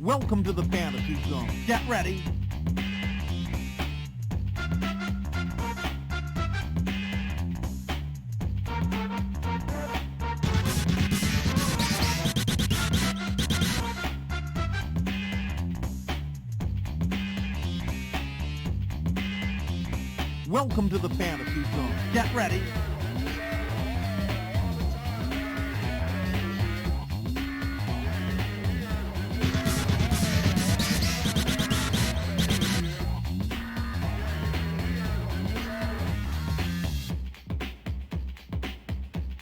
Welcome to the Fantasy Zone. Get ready. Welcome to the Fantasy Zone. Get ready.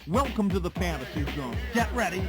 Welcome to the Fantasy Zone. Get ready.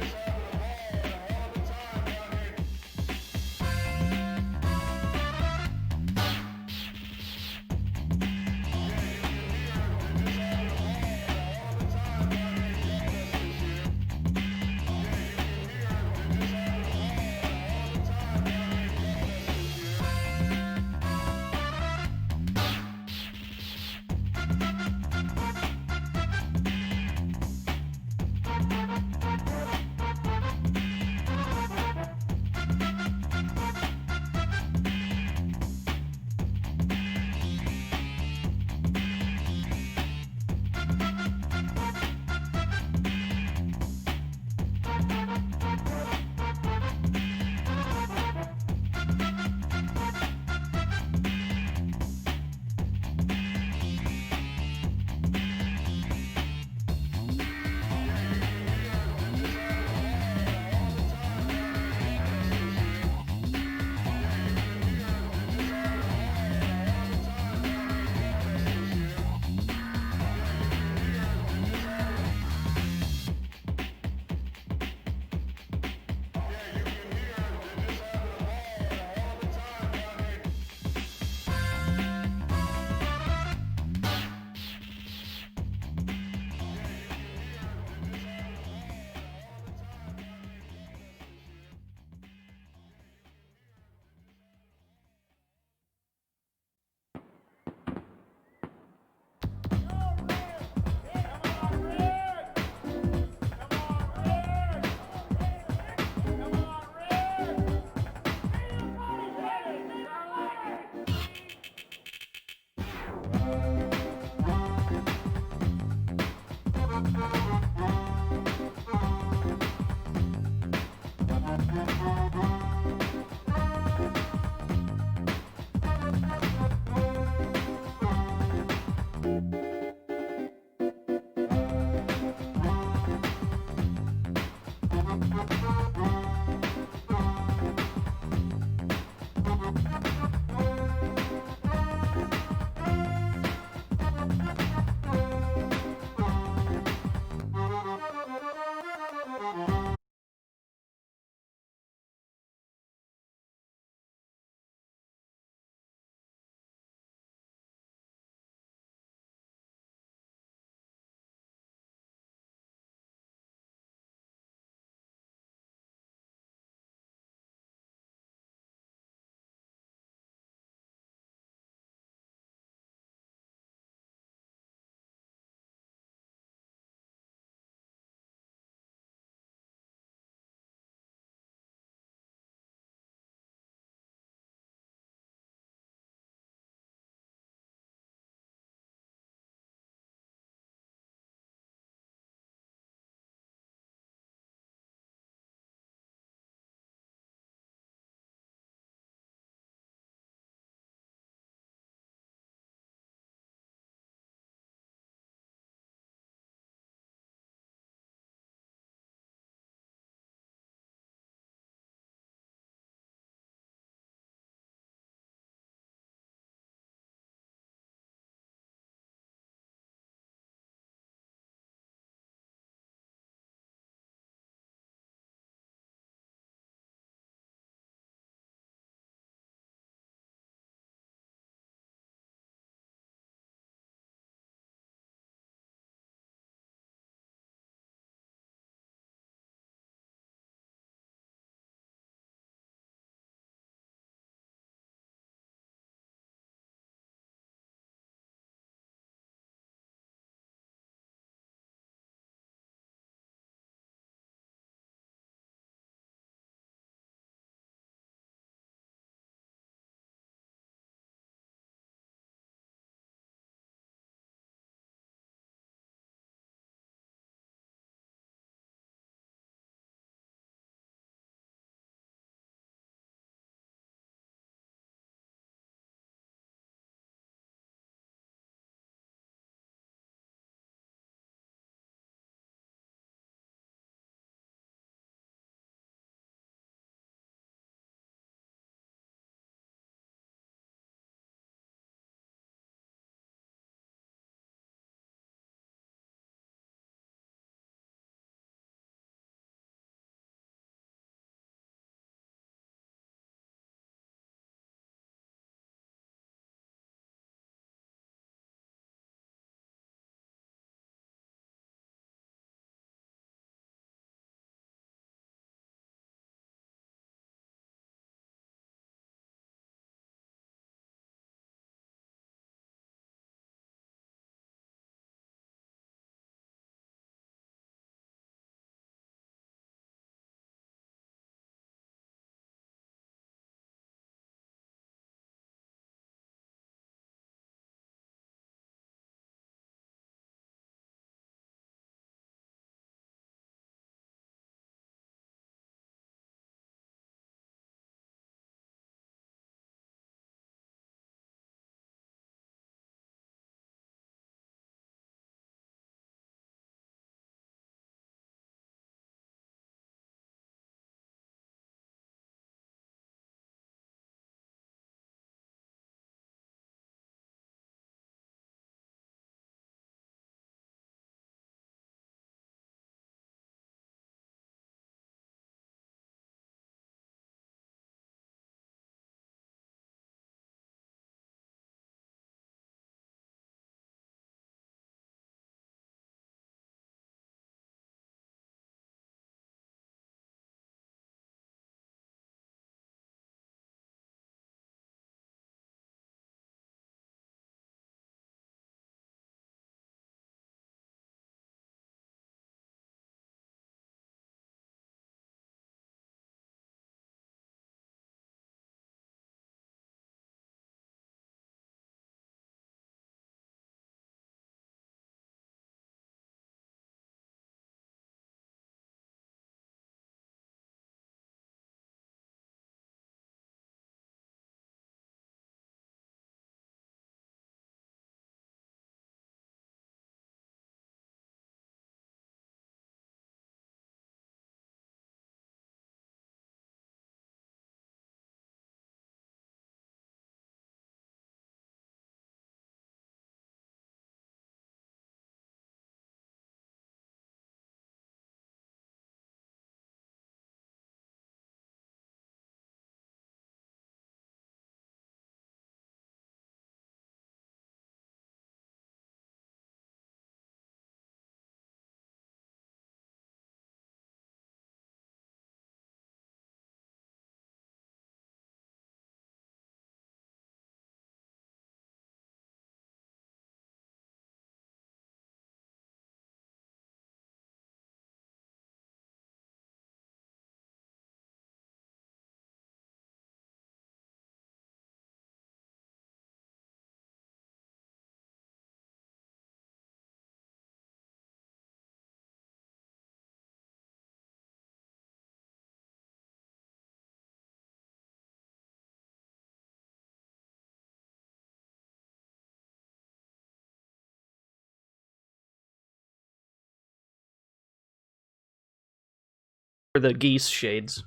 For the geese shades.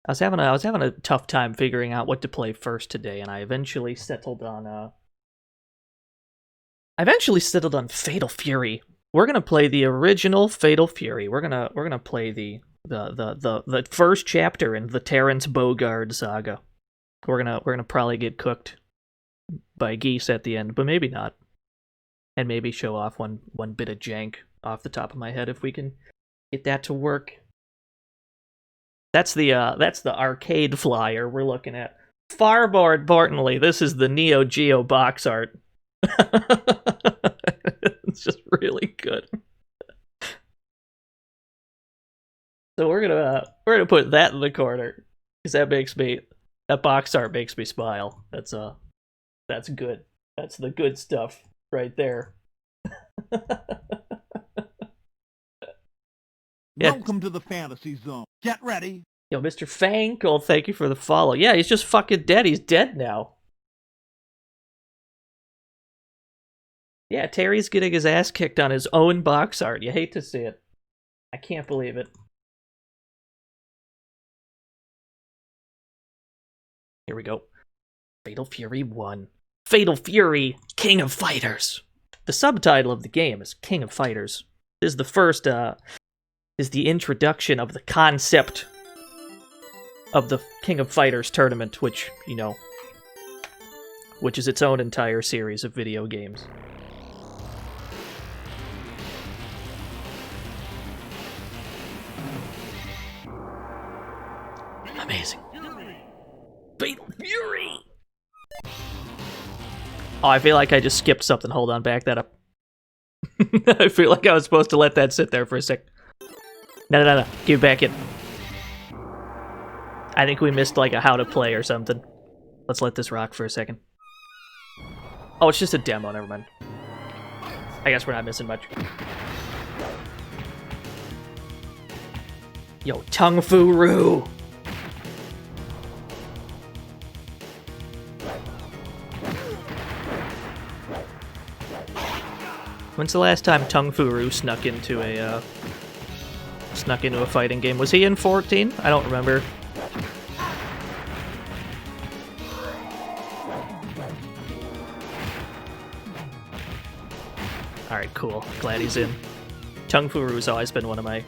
I was having a tough time figuring out what to play first today, and I eventually settled on Fatal Fury. We're gonna play the original Fatal Fury. We're gonna play the first chapter in the Terrence Bogard saga. We're gonna probably get cooked by geese at the end, but maybe not. And maybe show off one bit of jank off the top of my head if we can get that to work. That's the arcade flyer we're looking at. Far more importantly, this is the Neo Geo box art. It's just really good. So we're gonna put that in the corner because that box art makes me smile. That's good. That's the good stuff right there. Welcome to the fantasy zone. Get ready. Yo, Mr. Fankle, thank you for the follow. Yeah, he's just fucking dead. He's dead now. Yeah, Terry's getting his ass kicked on his own box art. You hate to see it. I can't believe it. Here we go. Fatal Fury 1. Fatal Fury, King of Fighters. The subtitle of the game is King of Fighters. This is the first, is the introduction of the concept of the King of Fighters tournament, which, you know, which is its own entire series of video games. Amazing. Fatal Fury! Oh, I feel like I just skipped something. Hold on, back that up. I feel like I was supposed to let that sit there for a sec. No. Give it back in. I think we missed, like, a how to play or something. Let's let this rock for a second. Oh, it's just a demo. Never mind. I guess we're not missing much. Yo, Tung Fu Roo! When's the last time Tung Fu Roo snuck into a fighting game? Was he in 14? I don't remember. Alright, cool. Glad he's in. Tung Fu Roo's always been one of my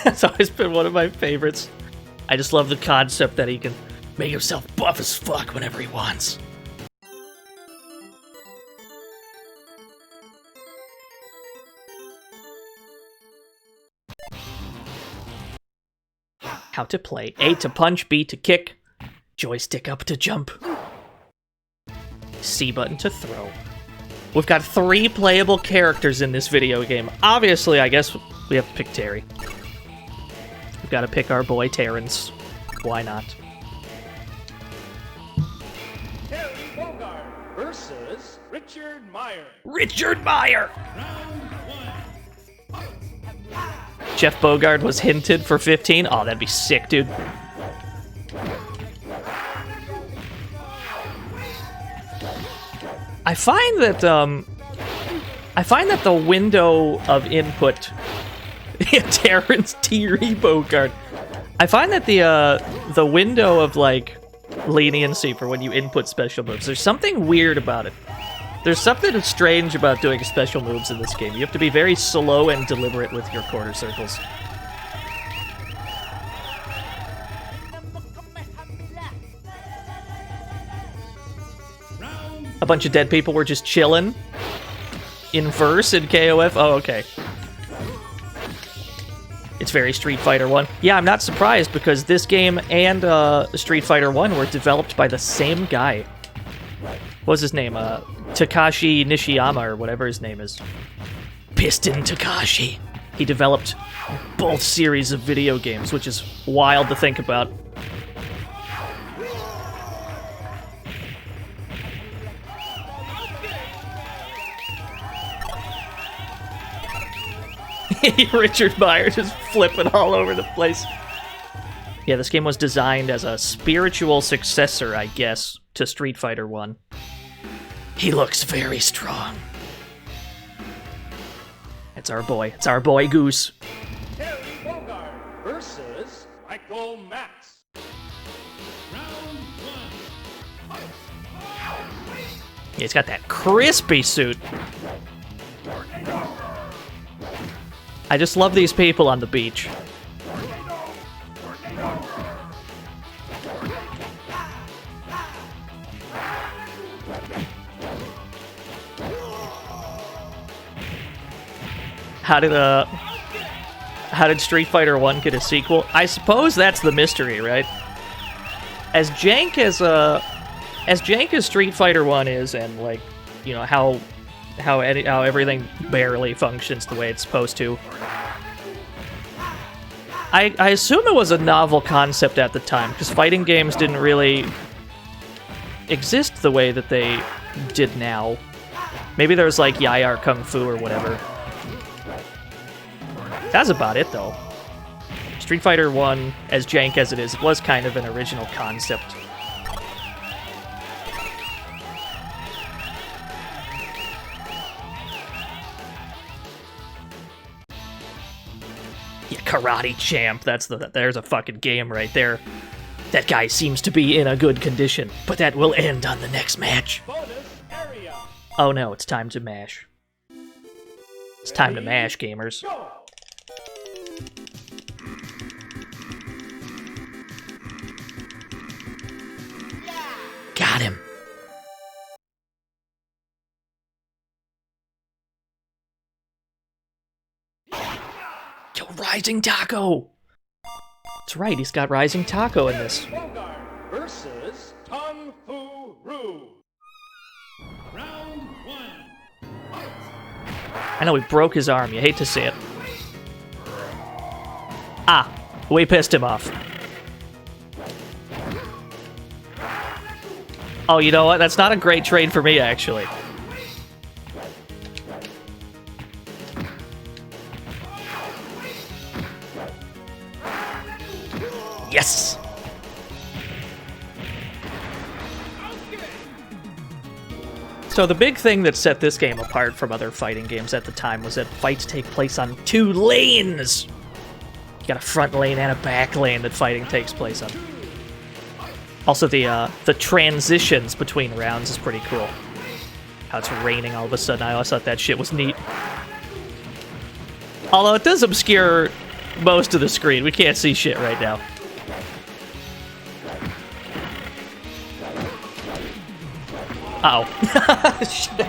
it's always been one of my favorites. I just love the concept that he can make himself buff as fuck whenever he wants. How to play. A to punch, B to kick, joystick up to jump, C button to throw. We've got 3 playable characters in this video game. Obviously, I guess we have to pick Terry. We've got to pick our boy Terrence. Why not? Terry Bogard versus Richard Meyer. Richard Meyer! Jeff Bogard was hinted for 15. Oh, that'd be sick, dude. I find that the window of input, Terrence T.R. Bogard. I find that the window of like leniency for when you input special moves. There's something weird about it. There's something strange about doing special moves in this game. You have to be very slow and deliberate with your quarter circles. A bunch of dead people were just chilling in verse in KOF. Oh, okay. It's very Street Fighter 1. Yeah, I'm not surprised because this game and Street Fighter 1 were developed by the same guy. What was his name? Takashi Nishiyama or whatever his name is. Piston Takashi. He developed both series of video games, which is wild to think about. Richard Meyer just flipping all over the place. Yeah, this game was designed as a spiritual successor, I guess, to Street Fighter 1. He looks very strong. It's our boy. It's our boy Goose. Terry Bogard versus Michael Max. Yeah, he's got that crispy suit. I just love these people on the beach. How did Street Fighter 1 get a sequel? I suppose that's the mystery, right? As jank as Street Fighter 1 is, and like, you know, how everything barely functions the way it's supposed to. I assume it was a novel concept at the time, because fighting games didn't really exist the way that they did now. Maybe there was like Yayar Kung Fu or whatever. That's about it, though. Street Fighter 1, as jank as it is, it was kind of an original concept. Yeah, Karate Champ, there's a fucking game right there. That guy seems to be in a good condition, but that will end on the next match. Bonus area. Oh no, it's time to mash. It's time to mash, gamers. Go. Got him. Yo, Rising Taco! That's right, he's got Rising Taco in this. Bogard versus Kung Fu Roo. Round 1. I know he broke his arm, you hate to see it. Ah, we pissed him off. Oh, you know what? That's not a great trade for me, actually. Yes! So the big thing that set this game apart from other fighting games at the time was that fights take place on 2 lanes! You got a front lane and a back lane that fighting takes place on. Also, the transitions between rounds is pretty cool. How it's raining all of a sudden. I always thought that shit was neat. Although it does obscure most of the screen. We can't see shit right now. Uh-oh. Shit.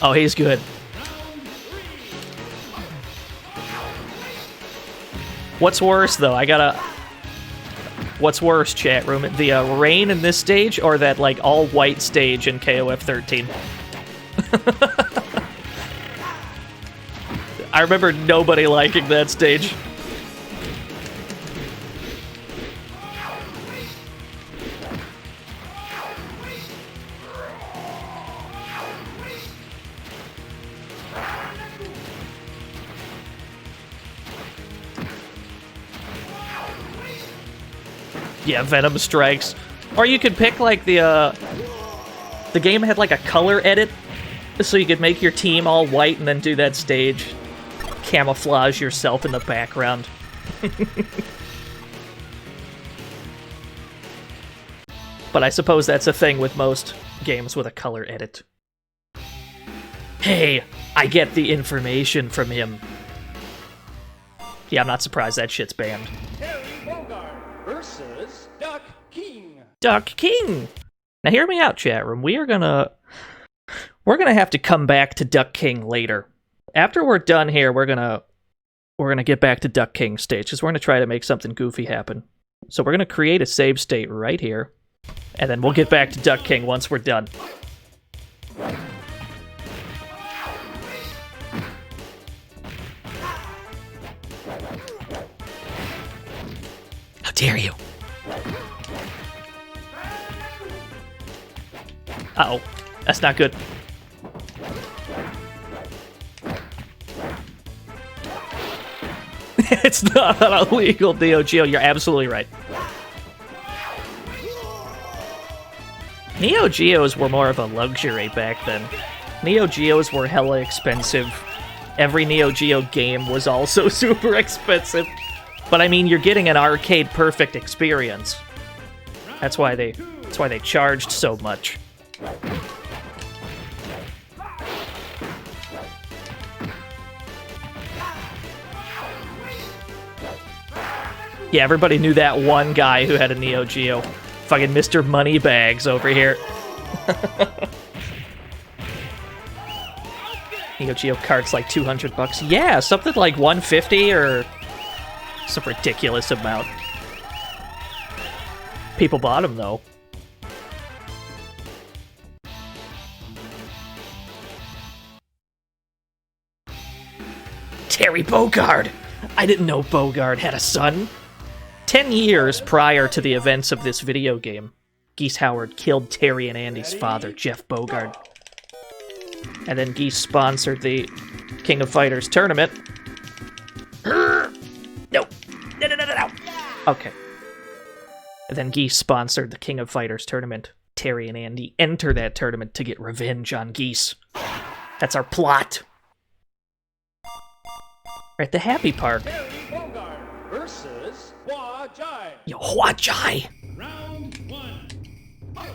Oh, he's good. What's worse, though? What's worse, chat room? The rain in this stage, or that, like, all-white stage in KOF 13? I remember nobody liking that stage. Yeah, Venom Strikes. Or you could pick, like, the game had, like, a color edit, so you could make your team all white and then do that stage. Camouflage yourself in the background. But I suppose that's a thing with most games with a color edit. Hey, I get the information from him. Yeah, I'm not surprised that shit's banned. Terry Bogard versus Duck King. Duck King! Now hear me out, chat room. We're gonna have to come back to Duck King later. After we're done here, we're gonna get back to Duck King stage, because we're gonna try to make something goofy happen. So we're gonna create a save state right here, and then we'll get back to Duck King once we're done. How dare you? Uh-oh. That's not good. It's not an illegal Neo Geo. You're absolutely right. Neo Geos were more of a luxury back then. Neo Geos were hella expensive. Every Neo Geo game was also super expensive. But I mean, you're getting an arcade perfect experience. That's why they charged so much. Yeah, everybody knew that one guy who had a Neo Geo. Fucking Mr. Moneybags over here. Neo Geo cart's like $200. Yeah, something like 150 or some ridiculous amount. People bought them though. Terry Bogard! I didn't know Bogard had a son. 10 years prior to the events of this video game, Geese Howard killed Terry and Andy's father, Jeff Bogard. And then Geese sponsored the King of Fighters tournament. No. Okay. And then Geese sponsored the King of Fighters tournament. Terry and Andy enter that tournament to get revenge on Geese. That's our plot. We're at the Happy Park. Terry Bogard versus Hua Jai. Yo, Hua Jai! Round 1. Fight.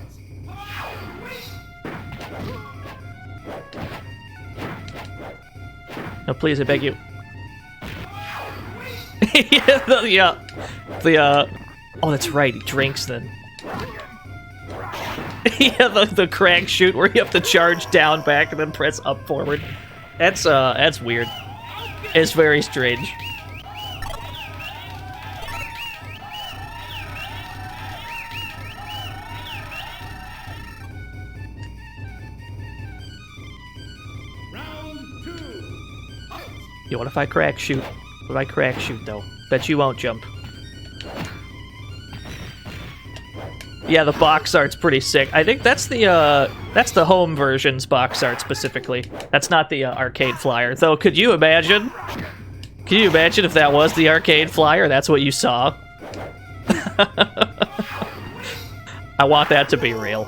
No, please, I beg you. Oh, that's right, he drinks then. Yeah, the crank shoot where you have to charge down, back, and then press up, forward. That's weird. It's very strange. Yo, what if I crack shoot? What if I crack shoot, though? Bet you won't jump. Yeah, the box art's pretty sick. I think that's the home version's box art specifically. That's not the arcade flyer. Though, could you imagine? Could you imagine if that was the arcade flyer? That's what you saw? I want that to be real.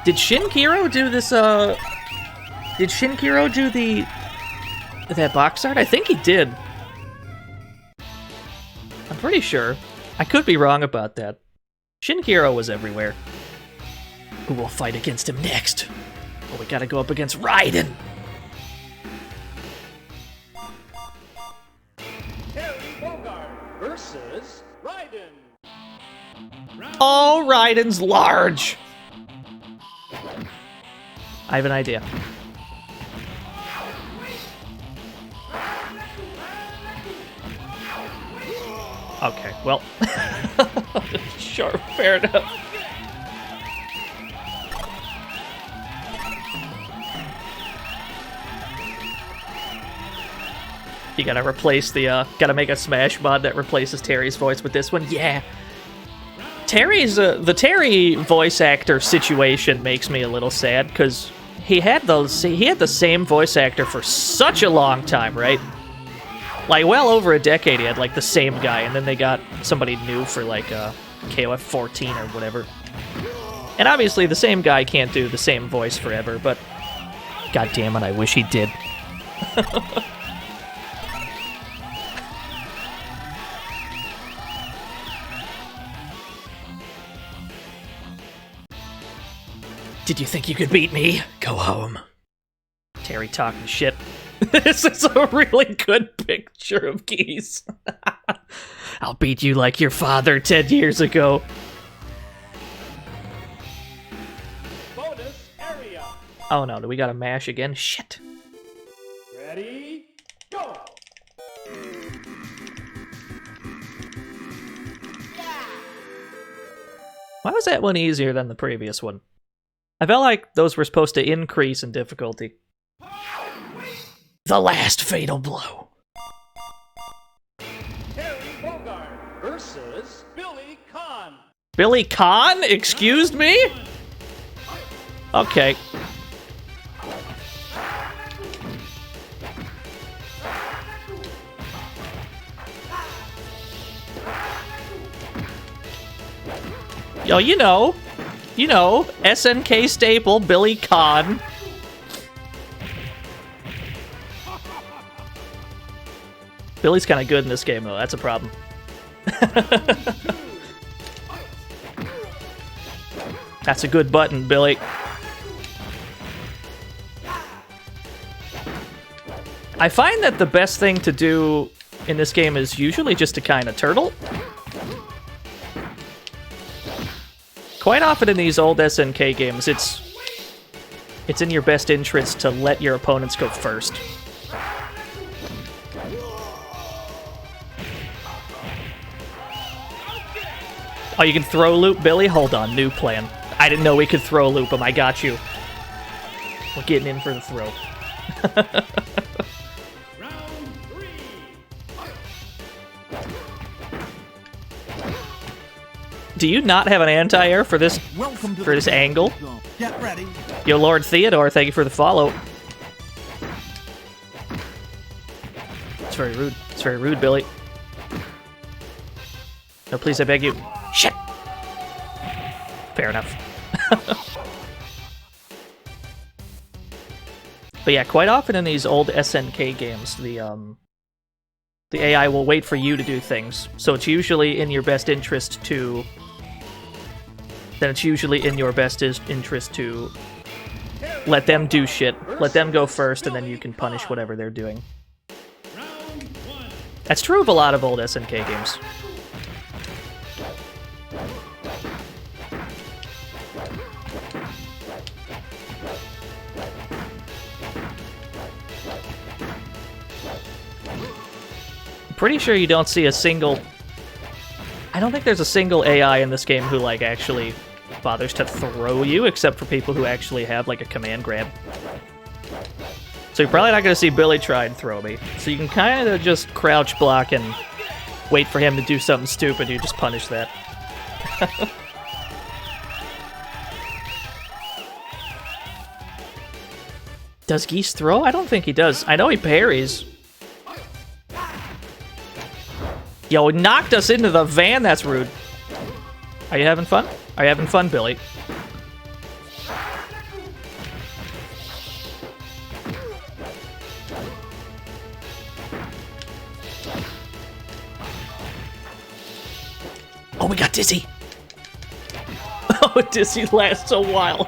Did Shinkiro do this, Did Shinkiro do that box art? I think he did. I'm pretty sure. I could be wrong about that. Shinkiro was everywhere. Who will fight against him next? Oh, we gotta go up against Raiden! Terry Bogard versus Raiden. Oh, Raiden's large! I have an idea. Okay, well. Sure, fair enough. You gotta replace the, gotta make a Smash mod that replaces Terry's voice with this one. Yeah. Terry's, the Terry voice actor situation makes me a little sad, because he had the same voice actor for such a long time, right? Like, well over a decade he had, like, the same guy, and then they got somebody new for, like, KOF 14 or whatever. And obviously the same guy can't do the same voice forever, but god damn it, I wish he did. Did you think you could beat me? Go home. Terry talking shit. This is a really good picture of Geese. I'll beat you like your father 10 years ago. Bonus area. Oh no, do we gotta mash again? Shit. Ready? Go. Why was that one easier than the previous one? I felt like those were supposed to increase in difficulty. The last fatal blow. Terry Bogard versus Billy Khan. Billy Khan? Excuse me? Okay. Yo, you know, SNK staple, Billy Conn. Billy's kind of good in this game, though. That's a problem. That's a good button, Billy. I find that the best thing to do in this game is usually just to kind of turtle. Quite often in these old SNK games, it's in your best interest to let your opponents go first. Oh, you can throw loop, Billy? Hold on, new plan. I didn't know we could throw loop him. I got you. We're getting in for the throw. Do you not have an anti-air for this angle? Get ready. Yo, Lord Theodore, thank you for the follow. It's very rude. It's very rude, Billy. No, please, I beg you. Shit! Fair enough. But yeah, quite often in these old SNK games, the AI will wait for you to do things. So it's usually in your best interest to... Then it's usually in your best interest to let them do shit. Let them go first, and then you can punish whatever they're doing. That's true of a lot of old SNK games. Pretty sure you don't see a single... I don't think there's a single AI in this game who, like, actually bothers to throw you, except for people who actually have, like, a command grab. So you're probably not going to see Billy try and throw me. So you can kind of just crouch block and wait for him to do something stupid. You just punish that. Does Geese throw? I don't think he does. I know he parries. Yo, knocked us into the van. That's rude. Are you having fun? Are you having fun, Billy? Oh, we got Dizzy. Oh, Dizzy lasts a while.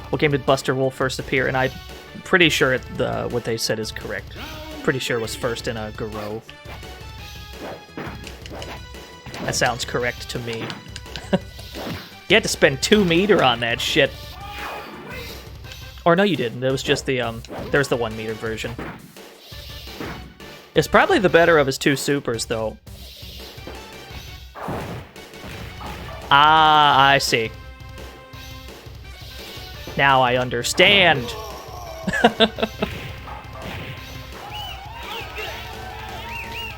What game did Buster Wolf first appear? And I'm pretty sure what they said is correct. Pretty sure it was first in a Garou. That sounds correct to me. You had to spend 2 meter on that shit. Or no, you didn't. It was just the, there's the 1 meter version. It's probably the better of his 2 supers, though. Ah, I see. Now I understand.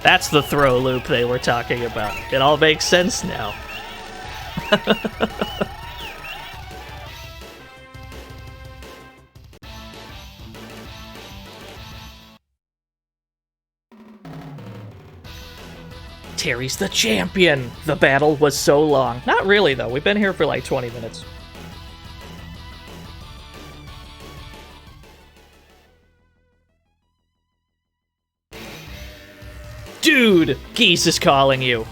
That's the throw loop they were talking about. It all makes sense now. Terry's the champion! The battle was so long. Not really, though. We've been here for like 20 minutes. Dude! Geese is calling you.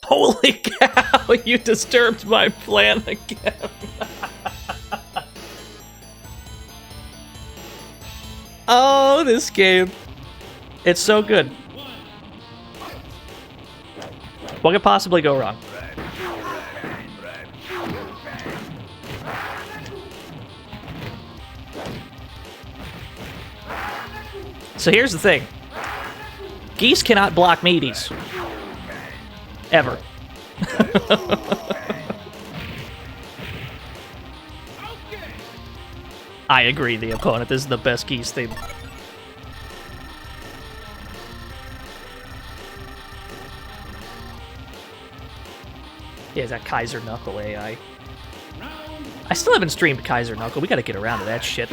Holy cow! You disturbed my plan again. Oh, this game. It's so good. What could possibly go wrong? So here's the thing. Geese cannot block meaties. Ever. I agree, the opponent. This is the best Geese theme. Yeah, is that Kaiser Knuckle AI? I still haven't streamed Kaiser Knuckle. We gotta get around to that shit.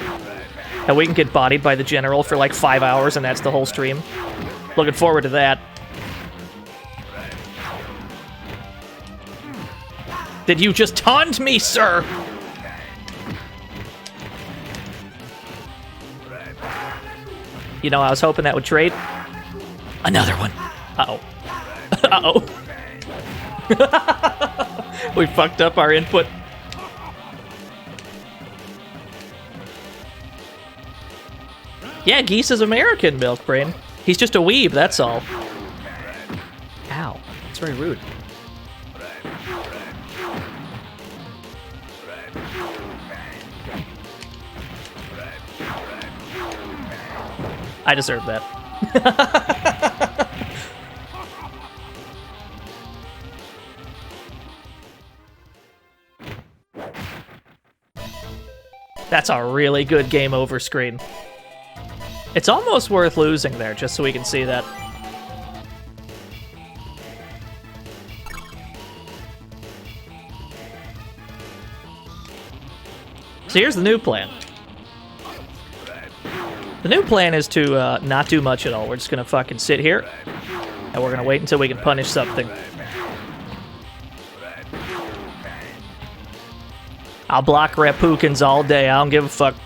And we can get bodied by the general for like 5 hours and that's the whole stream. Looking forward to that. Did you just taunt me, sir? You know, I was hoping that would trade. Another one. Uh-oh. Uh-oh. We fucked up our input. Yeah, Geese is American, Milk Brain. He's just a weeb, that's all. Ow. That's very rude. I deserve that. That's a really good game over screen. It's almost worth losing there, just so we can see that. So here's the new plan. The new plan is to not do much at all. We're just gonna fucking sit here, and we're gonna wait until we can punish something. I'll block Repukins all day. I don't give a fuck.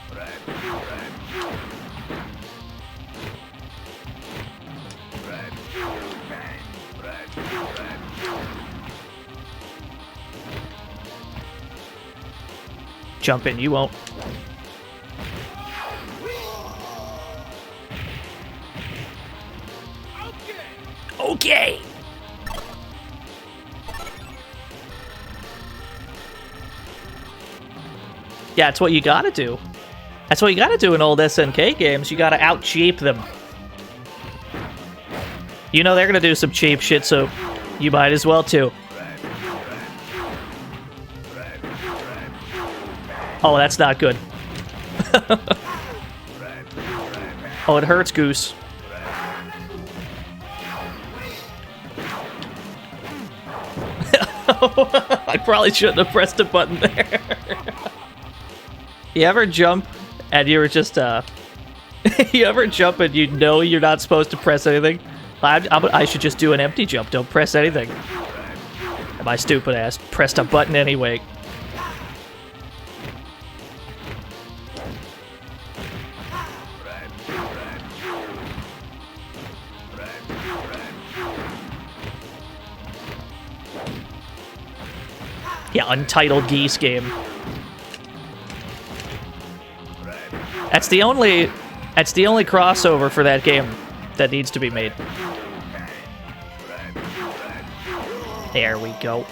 Jump in, you won't. Okay. Yeah, that's what you gotta do. That's what you gotta do in old SNK games. You gotta out-cheap them. You know they're gonna do some cheap shit, so you might as well too. Oh, that's not good. Oh, it hurts, Goose. I probably shouldn't have pressed a button there. You ever jump and you were just, you ever jump and you know you're not supposed to press anything? I should just do an empty jump, don't press anything. And my stupid ass pressed a button anyway. Yeah, Untitled Geese game. That's the only crossover for that game that needs to be made. There we go.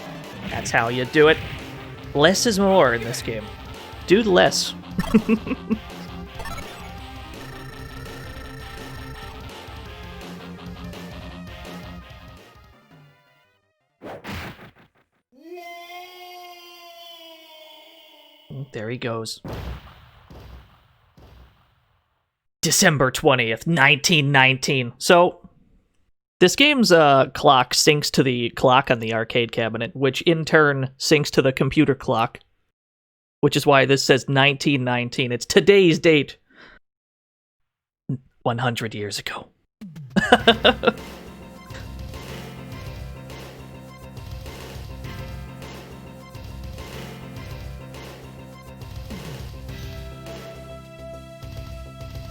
That's how you do it. Less is more in this game. Do less. There he goes. December 20th, 1919. So, this game's clock syncs to the clock on the arcade cabinet, which in turn syncs to the computer clock, which is why this says 1919. It's today's date, 100 years ago.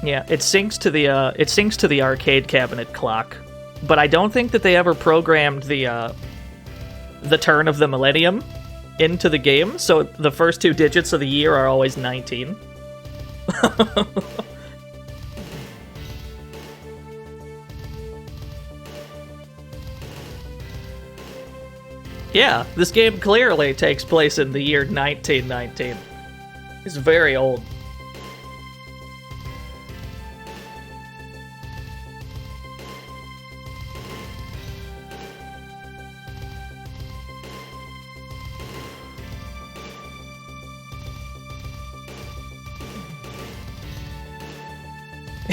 Yeah, it syncs to the arcade cabinet clock, but I don't think that they ever programmed the turn of the millennium into the game, so the first two digits of the year are always 19. Yeah, this game clearly takes place in the year 1919. It's very old.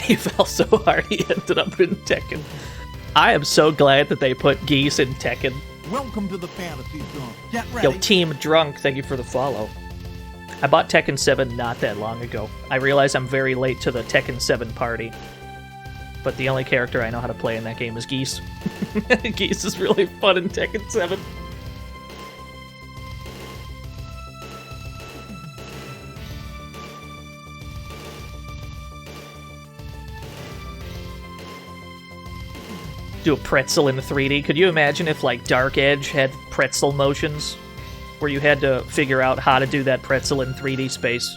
He fell so hard he ended up in Tekken. I am so glad that they put Geese in Tekken. Welcome to the fantasy zone. Get ready. Yo, Team Drunk, thank you for the follow. I bought Tekken 7 not that long ago. I realize I'm very late to the Tekken 7 party. but the only character I know how to play in that game is Geese. Geese is really fun in Tekken 7. Do a pretzel in 3D. Could you imagine if, like, Dark Edge had pretzel motions? Where you had to figure out how to do that pretzel in 3D space?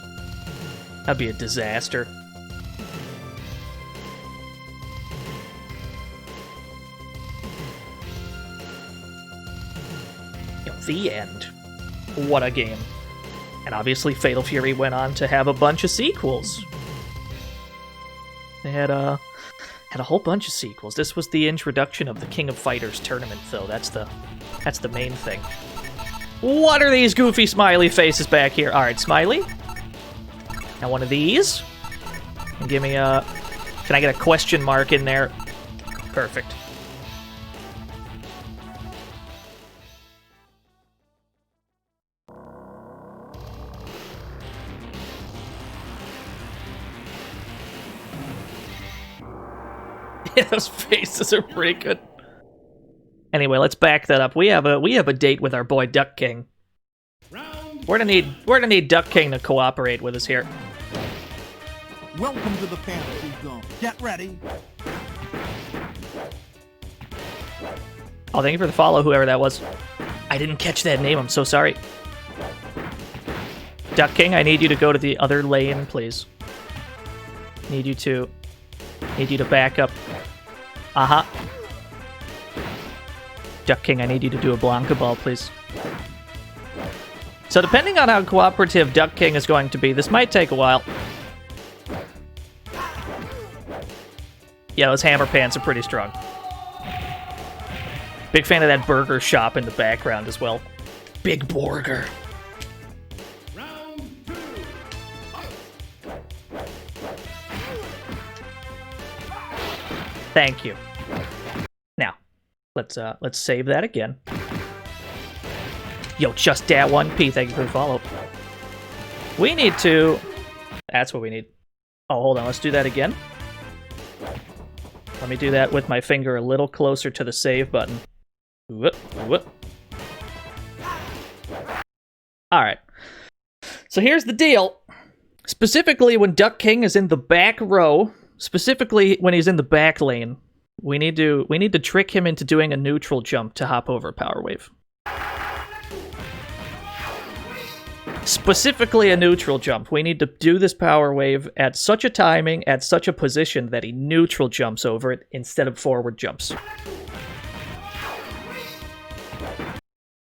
That'd be a disaster. The end. What a game. And obviously Fatal Fury went on to have a bunch of sequels. They had a whole bunch of sequels. This was the introduction of the King of Fighters tournament, though. That's the main thing. What are these goofy smiley faces back here? Alright, smiley. Now one of these. And give me a... Can I get a question mark in there? Perfect. Yeah, those faces are pretty good. Anyway, let's back that up. We have a date with our boy Duck King. We're gonna need Duck King to cooperate with us here. Welcome to the fantasy zone. Get ready. Oh, thank you for the follow, whoever that was. I didn't catch that name. I'm so sorry. Duck King, I need you to go to the other lane, please. Need you to back up. Uh-huh. Duck King, I need you to do a Blanca Ball, please. So depending on how cooperative Duck King is going to be, this might take a while. Yeah, those hammer pants are pretty strong. Big fan of that burger shop in the background as well. Big Burger. Thank you. Now, let's save that again. Yo, just that 1P, thank you for the follow. We need to... That's what we need. Oh, hold on, let's do that again. Let me do that with my finger a little closer to the save button. Whoop, whoop. Alright. So here's the deal. Specifically, when Duck King is in the back row, specifically when he's in the back lane, we need to trick him into doing a neutral jump to hop over Power Wave. Specifically a neutral jump. We need to do this Power Wave at such a timing, at such a position that he neutral jumps over it instead of forward jumps.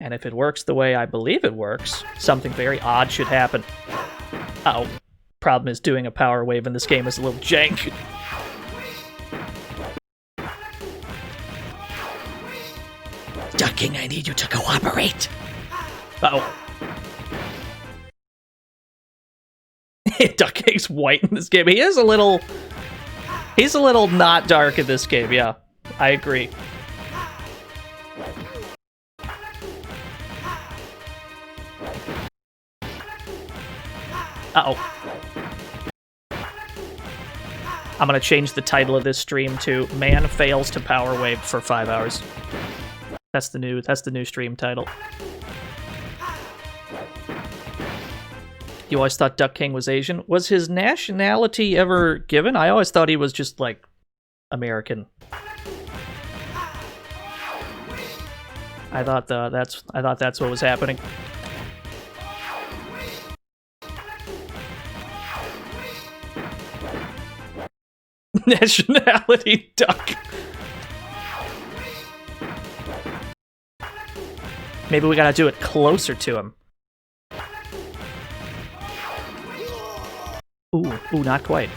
And if it works the way I believe it works, something very odd should happen. Uh-oh. Problem is, doing a Power Wave in this game is a little jank. Duck King, I need you to cooperate. Uh-oh. Duck King's white in this game. He's a little not dark in this game, yeah. I agree. Uh-oh. I'm gonna change the title of this stream to Man Fails to Power Wave for 5 hours. That's the new stream title. You always thought Duck King was Asian? Was his nationality ever given? I always thought he was just, like, American. I thought that's what was happening. Nationality Duck. Maybe we gotta do it closer to him. Ooh, not quite.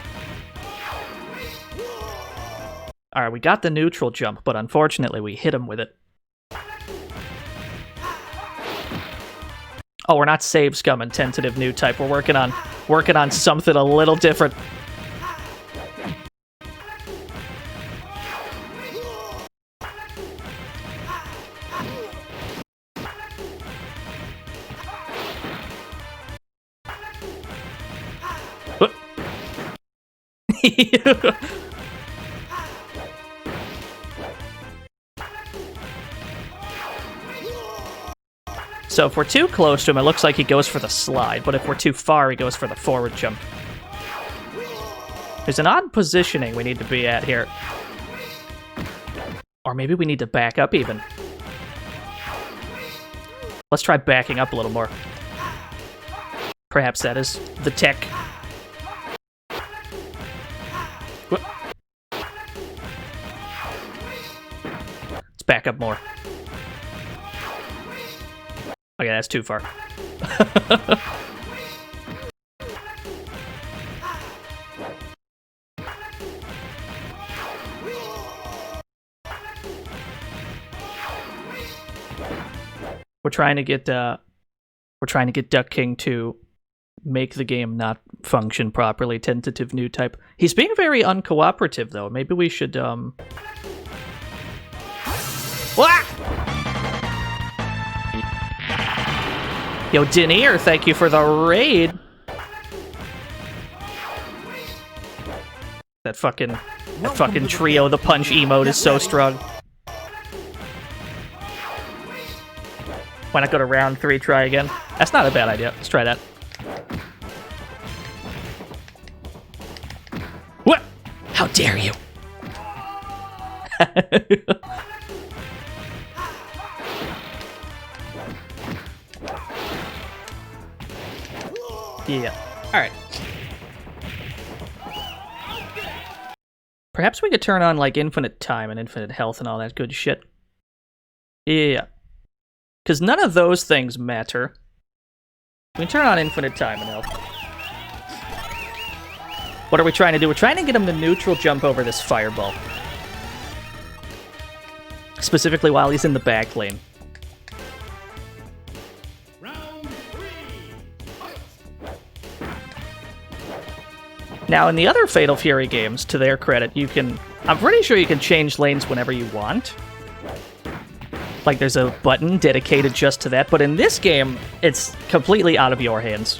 Alright, we got the neutral jump, but unfortunately we hit him with it. Oh, we're not save scum and tentative new type. We're working on something a little different. So if we're too close to him, it looks like he goes for the slide, but if we're too far, he goes for the forward jump. There's an odd positioning we need to be at here. Or maybe we need to back up even. Let's try backing up a little more. Perhaps that is the tech. Whoop. Let's back up more. Okay, that's too far. We're trying to get Duck King to make the game not function properly. Tentative new type. He's being very uncooperative though. Maybe we should Wah! Yo, Denier, thank you for the raid. That fucking trio, the punch emote is so strong. Why not go to round 3, try again? That's not a bad idea. Let's try that. What? How dare you? Yeah. Alright. Perhaps we could turn on, like, infinite time and infinite health and all that good shit. Yeah. Because none of those things matter. We can turn on infinite time and health. What are we trying to do? We're trying to get him to neutral jump over this fireball. Specifically while he's in the back lane. Now, in the other Fatal Fury games, to their credit, you can... I'm pretty sure you can change lanes whenever you want. Like, there's a button dedicated just to that, but in this game, it's completely out of your hands.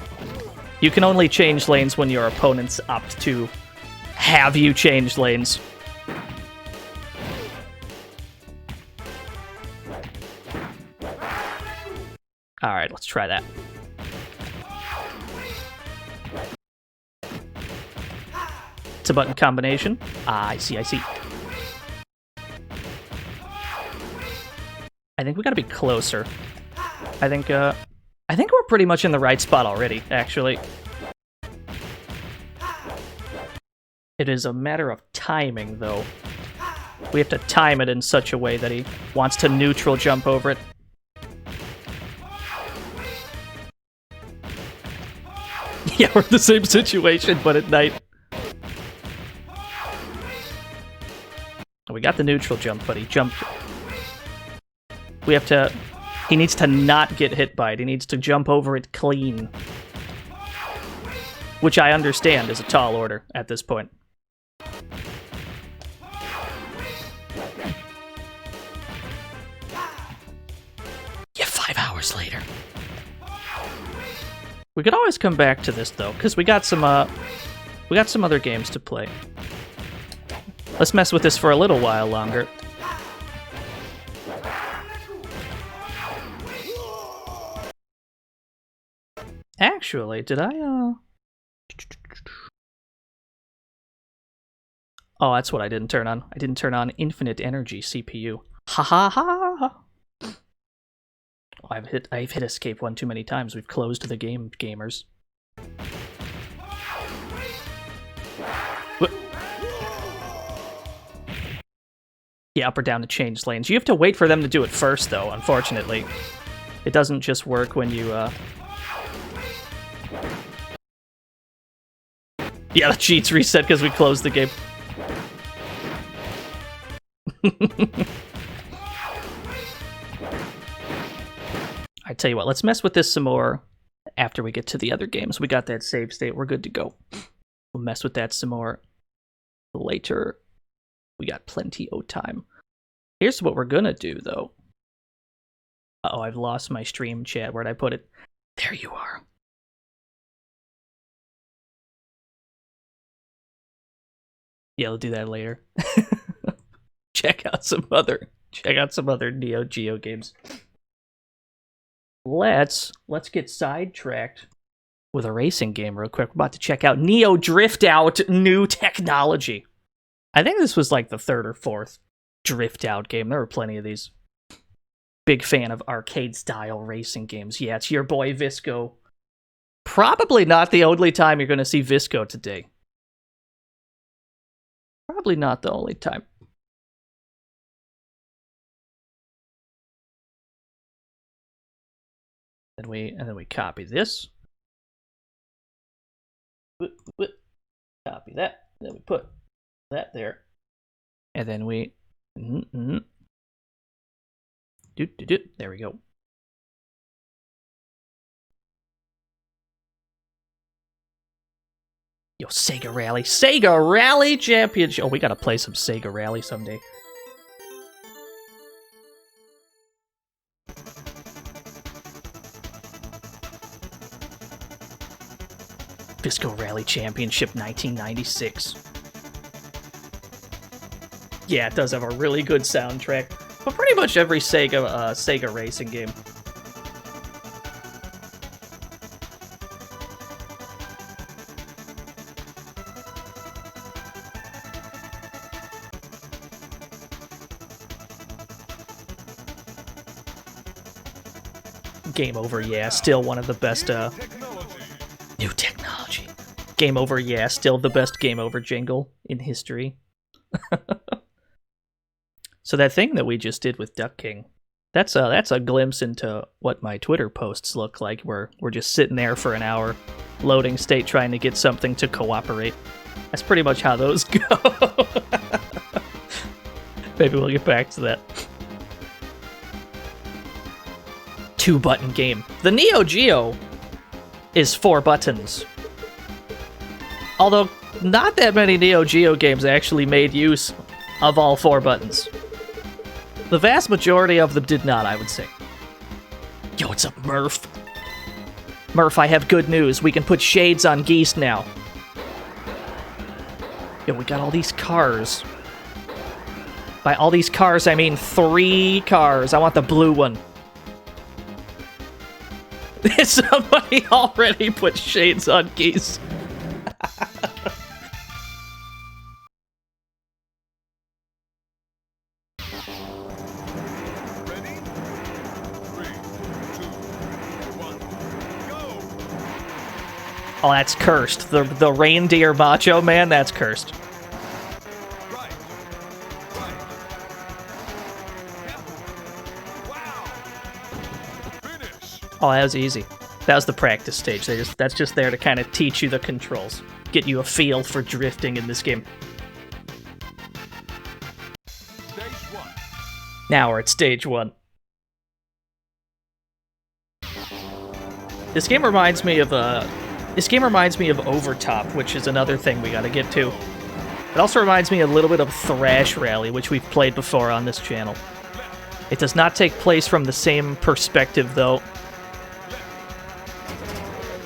You can only change lanes when your opponents opt to have you change lanes. Alright, let's try that. It's a button combination. Ah, I see, I see. I think we gotta be closer. I think we're pretty much in the right spot already, actually. It is a matter of timing, though. We have to time it in such a way that he wants to neutral jump over it. Yeah, we're in the same situation, but at night. We got the neutral jump, but he jumped. We have to... He needs to not get hit by it. He needs to jump over it clean. Which I understand is a tall order at this point. Yeah, 5 hours later. We could always come back to this, though, because we got some other games to play. Let's mess with this for a little while longer. Actually, did I, Oh, that's what I didn't turn on. I didn't turn on Infinite Energy CPU. Ha ha ha! Oh, I've hit escape one too many times. We've closed the game, gamers. What? Yeah, up or down to change lanes. You have to wait for them to do it first, though, unfortunately. It doesn't just work when you, Yeah, the cheats reset because we closed the game. I tell you what, let's mess with this some more after we get to the other games. We got that save state, we're good to go. We'll mess with that some more later. We got plenty of time. Here's what we're gonna do, though. Uh-oh, I've lost my stream chat. Where'd I put it? There you are. Yeah, we'll do that later. Check out some other Neo Geo games. let's get sidetracked with a racing game real quick. We're about to check out Neo Drift Out New Technology. I think this was like the third or fourth Drift Out game. There were plenty of these. Big fan of arcade-style racing games. Yeah, it's your boy Visco. Probably not the only time you're going to see Visco today. Probably not the only time. And then we copy this. Copy that. Then we put that there. And then we... There we go. Yo, Sega Rally. Sega Rally Championship. Oh, we gotta play some Sega Rally someday. Visco Rally Championship 1996. Yeah, it does have a really good soundtrack. But pretty much every Sega racing game. Game Over, yeah, still one of the best, New technology. Game Over, yeah, still the best Game Over jingle in history. So that thing that we just did with Duck King, that's a glimpse into what my Twitter posts look like, where we're just sitting there for an hour, loading state, trying to get something to cooperate. That's pretty much how those go. Maybe we'll get back to that. 2-button game. The Neo Geo is 4 buttons. Although, not that many Neo Geo games actually made use of all 4 buttons. The vast majority of them did not, I would say. Yo, what's up, Murph? Murph, I have good news. We can put shades on geese now. Yo, we got all these cars. By all these cars, I mean 3 cars. I want the blue one. Somebody already put shades on geese. Oh, that's cursed. The reindeer macho man, that's cursed. Oh, that was easy. That was the practice stage. That's just there to kind of teach you the controls. Get you a feel for drifting in this game. Now we're at stage 1. This game reminds me of Overtop, which is another thing we gotta get to. It also reminds me a little bit of Thrash Rally, which we've played before on this channel. It does not take place from the same perspective, though.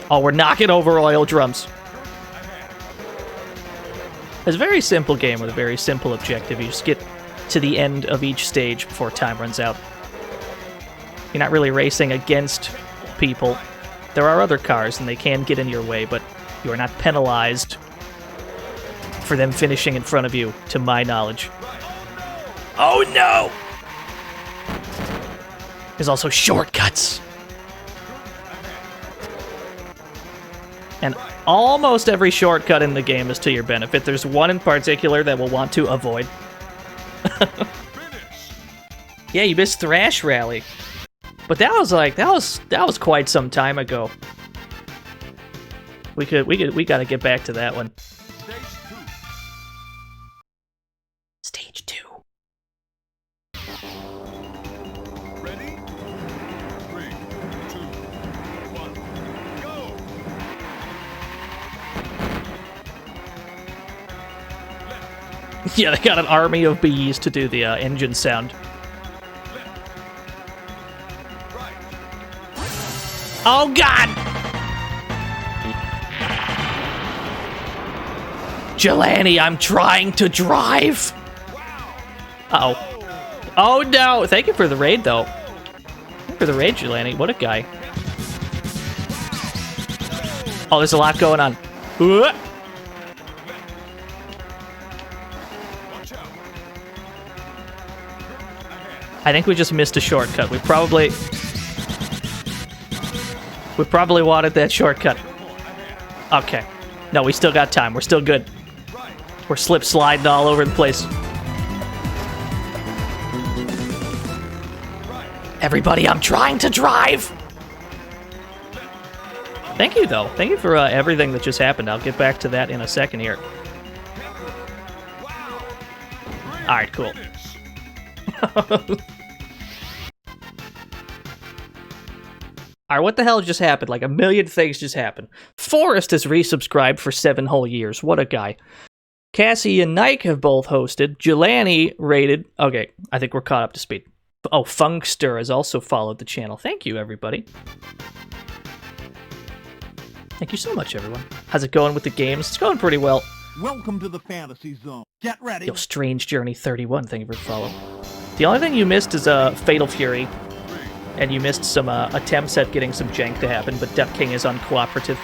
Oh, we're knocking over oil drums. It's a very simple game with a very simple objective. You just get to the end of each stage before time runs out. You're not really racing against people. There are other cars, and they can get in your way, but you are not penalized for them finishing in front of you, to my knowledge. Oh no! There's also shortcuts. And almost every shortcut in the game is to your benefit. There's one in particular that we'll want to avoid. Yeah, you missed Thrash Rally. But that was quite some time ago. We gotta get back to that one. Stage 2. Ready? 3, 2, 1, go! Yeah, they got an army of bees to do the engine sound. Oh god! Jelani, I'm trying to drive! Uh-oh. Oh no! Thank you for the raid, though. for the raid, Jelani. What a guy. Oh, there's a lot going on. I think we just missed a shortcut. We probably wanted that shortcut. Okay. No, we still got time. We're still good. We're slip sliding all over the place. Everybody, I'm trying to drive! Thank you, though. Thank you for everything that just happened. I'll get back to that in a second here. Alright, cool. Alright, what the hell just happened? Like, a million things just happened. Forrest has resubscribed for 7 whole years. What a guy. Cassie and Nike have both hosted. Jelani rated... Okay, I think we're caught up to speed. Oh, Funkster has also followed the channel. Thank you, everybody. Thank you so much, everyone. How's it going with the games? It's going pretty well. Welcome to the fantasy zone. Get ready. Yo, Strange Journey 31, thank you for the follow. The only thing you missed is Fatal Fury. And you missed some attempts at getting some jank to happen, but Duck King is uncooperative.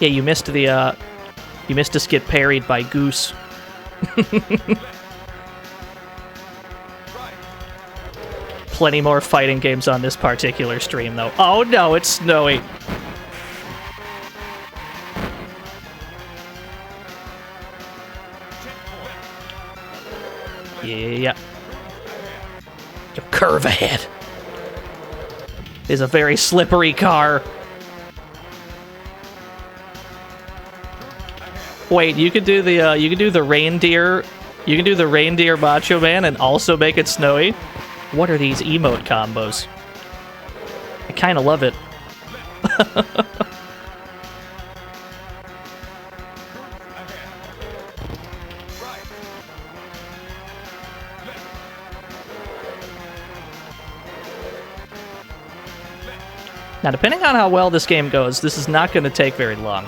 Yeah, you missed the, you missed us get parried by Goose. Plenty more fighting games on this particular stream, though. Oh no, it's snowy. Yeah. Your curve ahead. Is a very slippery car. Wait, you could do the reindeer. You can do the reindeer Macho Man and also make it snowy. What are these emote combos? I kind of love it. Now, depending on how well this game goes, this is not going to take very long.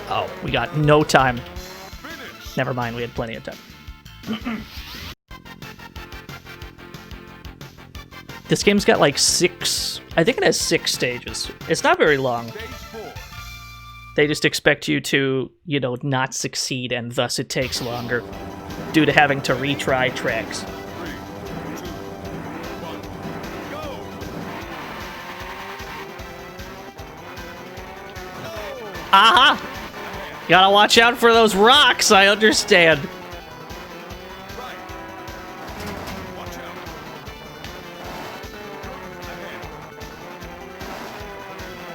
Oh, we got no time. Never mind, we had plenty of time. This game's got like 6... I think it has 6 stages. It's not very long. They just expect you to, you know, not succeed, and thus it takes longer due to having to retry tracks. Aha! Gotta watch out for those rocks, I understand.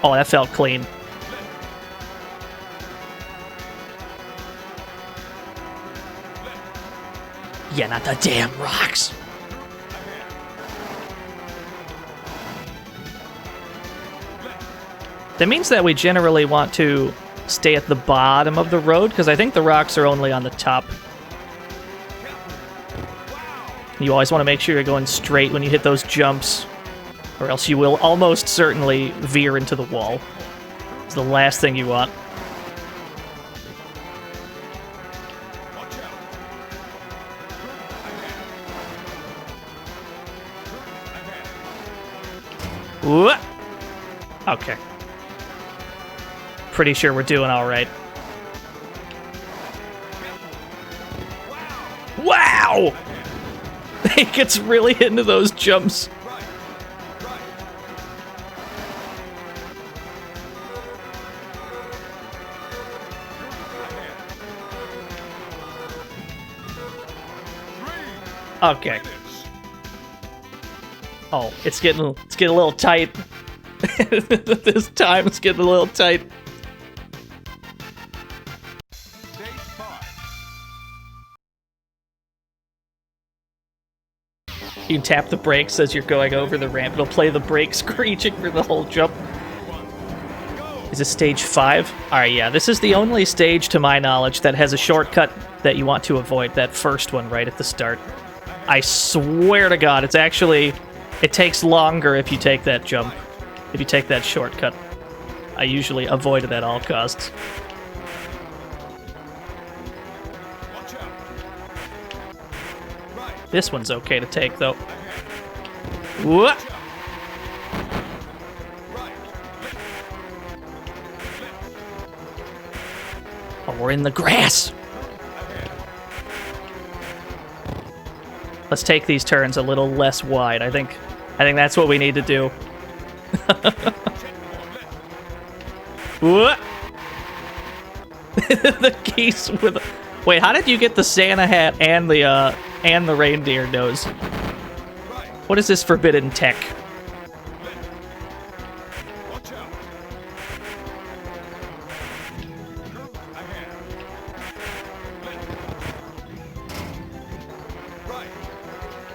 Oh, that felt clean. Yeah, not the damn rocks. That means that we generally want to stay at the bottom of the road, because I think the rocks are only on the top. You always want to make sure you're going straight when you hit those jumps, or else you will almost certainly veer into the wall. It's the last thing you want. Ooh. Okay. Pretty sure we're doing all right. Wow! He gets really into those jumps. Okay. Oh, it's getting a little tight. This time it's getting a little tight. You can tap the brakes as you're going over the ramp. It'll play the brake screeching for the whole jump. Is this stage 5? Alright, yeah. This is the only stage, to my knowledge, that has a shortcut that you want to avoid. That first one right at the start. I swear to God, it's actually... It takes longer if you take that jump. If you take that shortcut. I usually avoid it at all costs. This one's okay to take, though. What? Oh, we're in the grass. Let's take these turns a little less wide. I think that's what we need to do. What? The geese with. Wait, how did you get the Santa hat and the reindeer nose? What is this forbidden tech?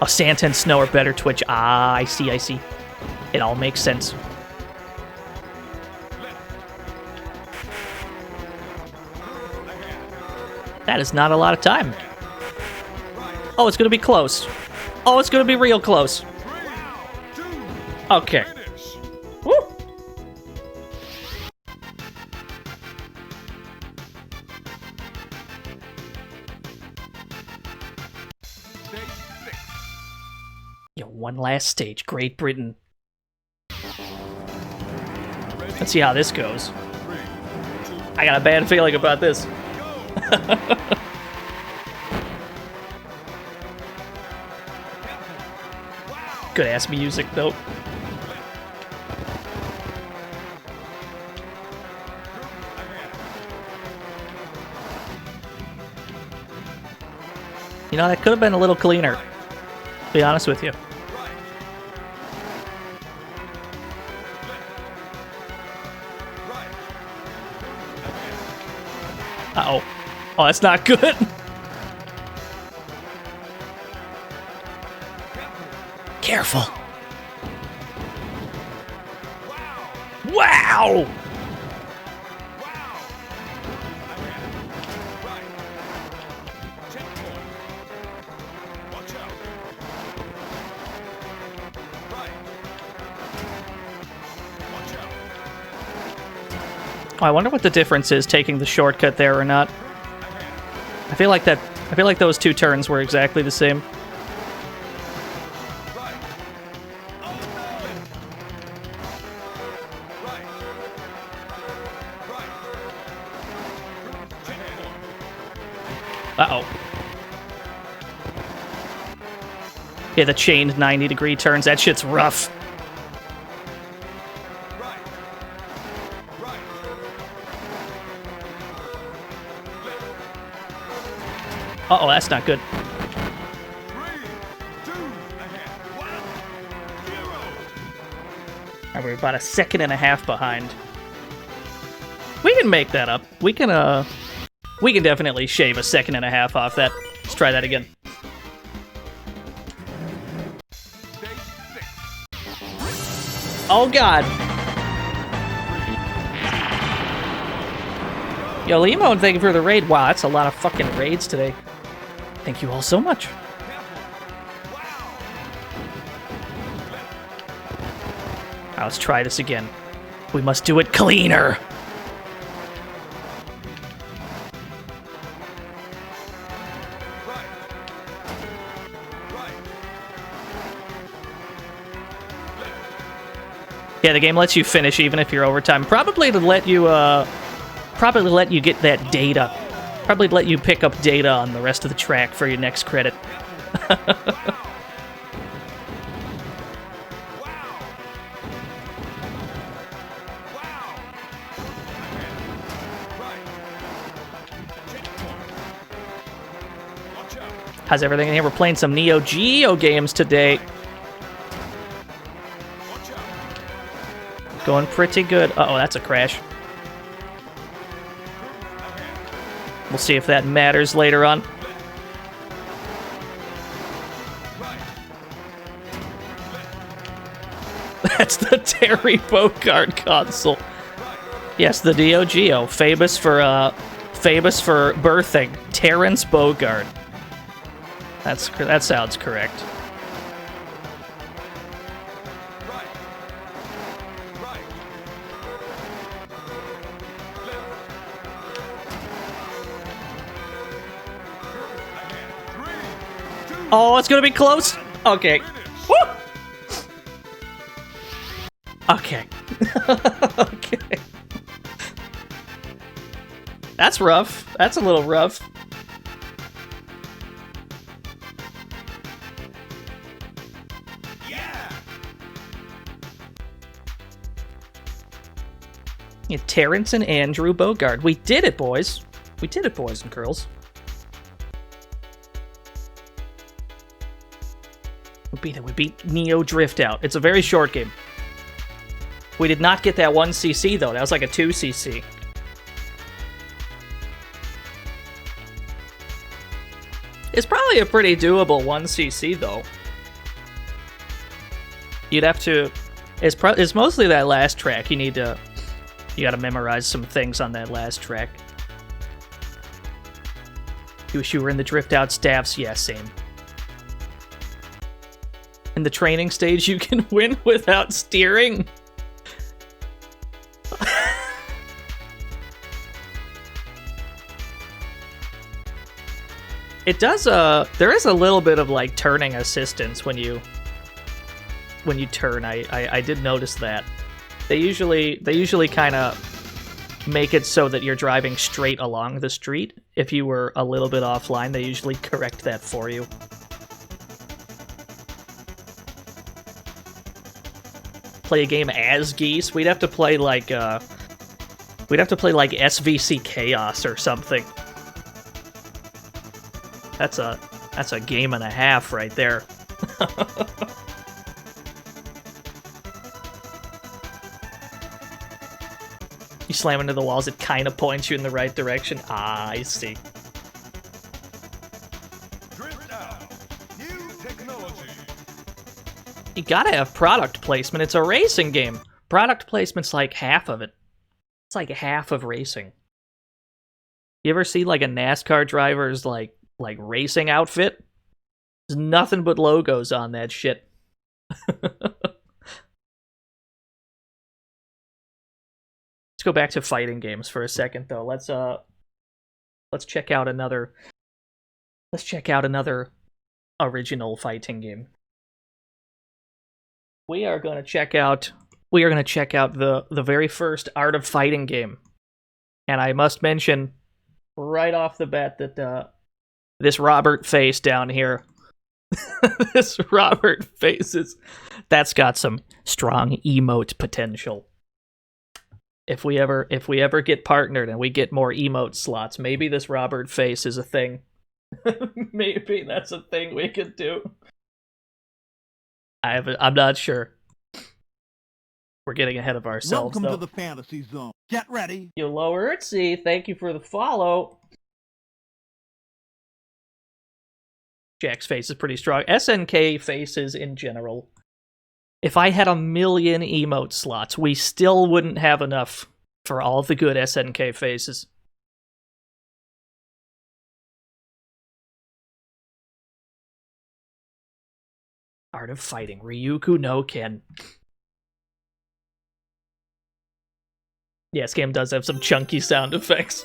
Oh, Santa and Snow are better Twitch. Ah, I see, I see. It all makes sense. That is not a lot of time. Oh, it's gonna be close. Oh, it's gonna be real close. Okay. Woo! Yo, one last stage. Great Britain. Let's see how this goes. I got a bad feeling about this. Good ass music, though. You know, that could have been a little cleaner, to be honest with you. Uh-oh. Oh, that's not good. Careful. Wow! Oh, I wonder what the difference is taking the shortcut there or not. I feel like those two turns were exactly the same. Uh-oh. Yeah, the chained 90-degree turns. That shit's rough. Uh-oh, that's not good. Alright, we're about a second and a half behind. We can make that up. We can definitely shave a second and a half off that. Let's try that again. Oh, God. Yo, Limo, thank you for the raid. Wow, that's a lot of fucking raids today. Thank you all so much. Now let's try this again. We must do it cleaner. Yeah, the game lets you finish even if you're overtime. Probably to let you, get that data. Probably let you pick up data on the rest of the track for your next credit. How's everything in here? We're playing some Neo Geo games today. Going pretty good. Uh-oh, that's a crash. We'll see if that matters later on. That's the Terry Bogard console. Yes, the Neo Geo, famous for birthing Terrence Bogard. That sounds correct. Oh, it's gonna be close. Okay. Woo! Okay. Okay. That's rough. That's a little rough. Yeah, Terrence and Andrew Bogard. We did it, boys. We did it, boys and girls. We beat it. We beat Neo Drift Out. It's a very short game. We did not get that 1cc, though. That was like a 2cc. It's probably a pretty doable 1cc, though. You'd have to... It's mostly that last track. You gotta memorize some things on that last track. You wish you were in the Drift Out staffs? Yeah, same. In the training stage, you can win without steering. It does, there is a little bit of, like, turning assistance when you turn. I did notice that. They usually kind of make it so that you're driving straight along the street. If you were a little bit offline, they usually correct that for you. Play a game as Geese? We'd have to play like SVC Chaos or something. That's a game and a half right there. You slam into the walls, it kind of points you in the right direction. Ah, I see. Drift Out. New technology. You gotta have product placement. It's a racing game. Product placement's like half of it. It's like half of racing. You ever see like a NASCAR driver's like racing outfit? There's nothing but logos on that shit. Let's go back to fighting games for a second, though. Let's check out another. Let's check out another original fighting game. We are going to check out the very first Art of Fighting game, and I must mention right off the bat that this Robert face down here, this Robert face that's got some strong emote potential. If we ever get partnered and we get more emote slots, maybe this Robert face is a thing. Maybe that's a thing we could do. I'm not sure. We're getting ahead of ourselves, Welcome though. to the fantasy zone. Get ready. Yolo Urtzy, thank you for the follow. Jack's face is pretty strong. SNK faces in general. If I had 1 million emote slots, we still wouldn't have enough for all the good SNK faces. Art of Fighting, Ryuku no Ken. Yeah, this game does have some chunky sound effects.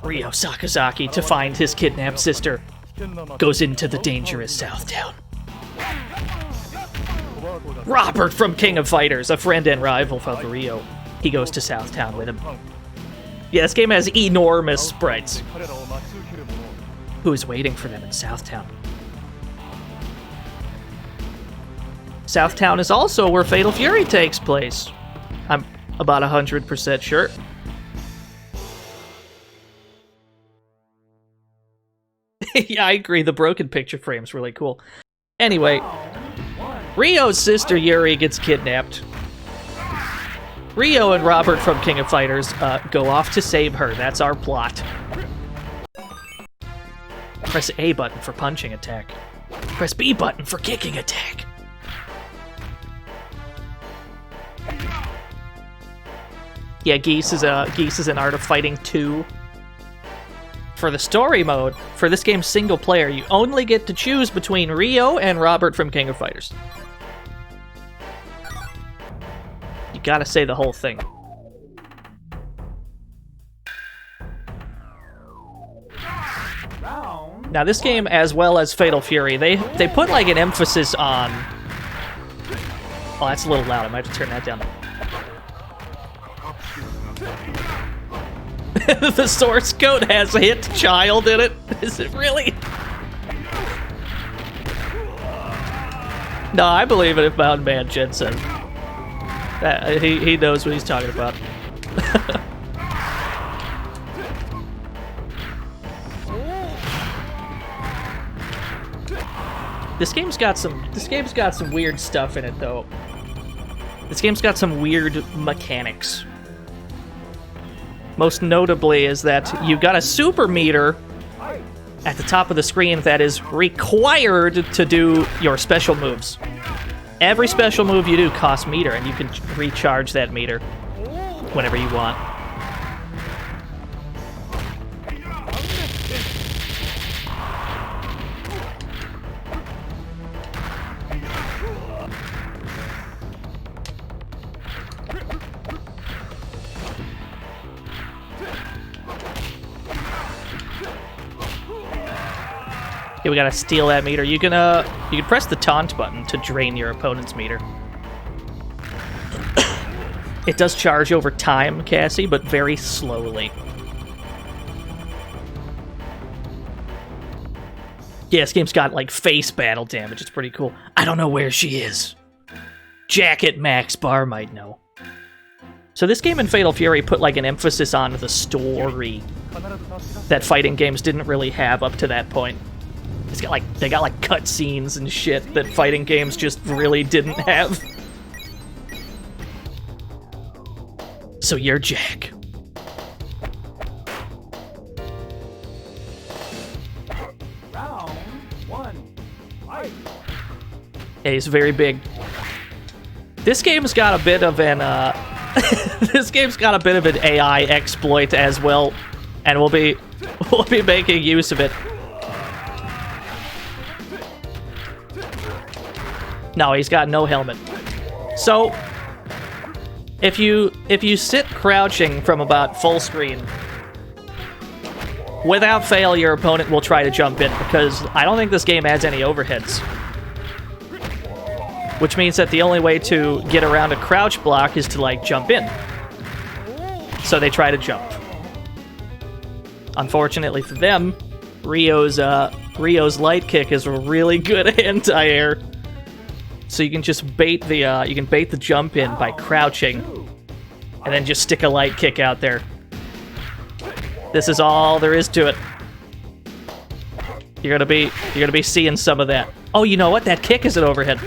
Ryo Sakazaki, to find his kidnapped sister, goes into the dangerous South Town. Robert from King of Fighters, a friend and rival of Ryo. He goes to South Town with him. Yeah, this game has enormous sprites. Who is waiting for them in South Town? South Town is also where Fatal Fury takes place. I'm about 100% sure. Yeah, I agree. The broken picture frame's really cool. Anyway, Ryo's sister Yuri gets kidnapped. Ryo and Robert from King of Fighters go off to save her. That's our plot. Press A button for punching attack. Press B button for kicking attack. Yeah, Geese is an Art of Fighting 2. for the story mode, for this game's single player, you only get to choose between Ryo and Robert from King of Fighters. You gotta say the whole thing. Now this game, as well as Fatal Fury, they put like an emphasis on... Oh, that's a little loud. I might have to turn that down. The source code has hit child in it. Is it really? No, I believe it if Mountain Man Jen said. He knows what he's talking about. This game's got some weird stuff in it though. This game's got some weird mechanics. Most notably is that you've got a super meter at the top of the screen that is required to do your special moves. Every special move you do costs meter, and you can recharge that meter whenever you want. Okay, we gotta steal that meter. You can press the taunt button to drain your opponent's meter. It does charge over time, Cassie, but very slowly. Yeah, this game's got like face battle damage. It's pretty cool. I don't know where she is. Jacket Max Bar might know. So this game in Fatal Fury put like an emphasis on the story that fighting games didn't really have up to that point. It's got like, they got like cutscenes and shit that fighting games just really didn't have. So you're Jack. Round one. Fight. Yeah, he's very big. This game's got a bit of an this game's got a bit of an AI exploit as well, and we'll be making use of it. No, he's got no helmet. So, if you sit crouching from about full screen, without fail, your opponent will try to jump in, because I don't think this game adds any overheads. Which means that the only way to get around a crouch block is to, like, jump in. So they try to jump. Unfortunately for them, Ryo's light kick is really good anti-air. So you can just bait the jump in by crouching, and then just stick a light kick out there. This is all there is to it. You're gonna be seeing some of that. Oh, you know what? That kick is an overhead.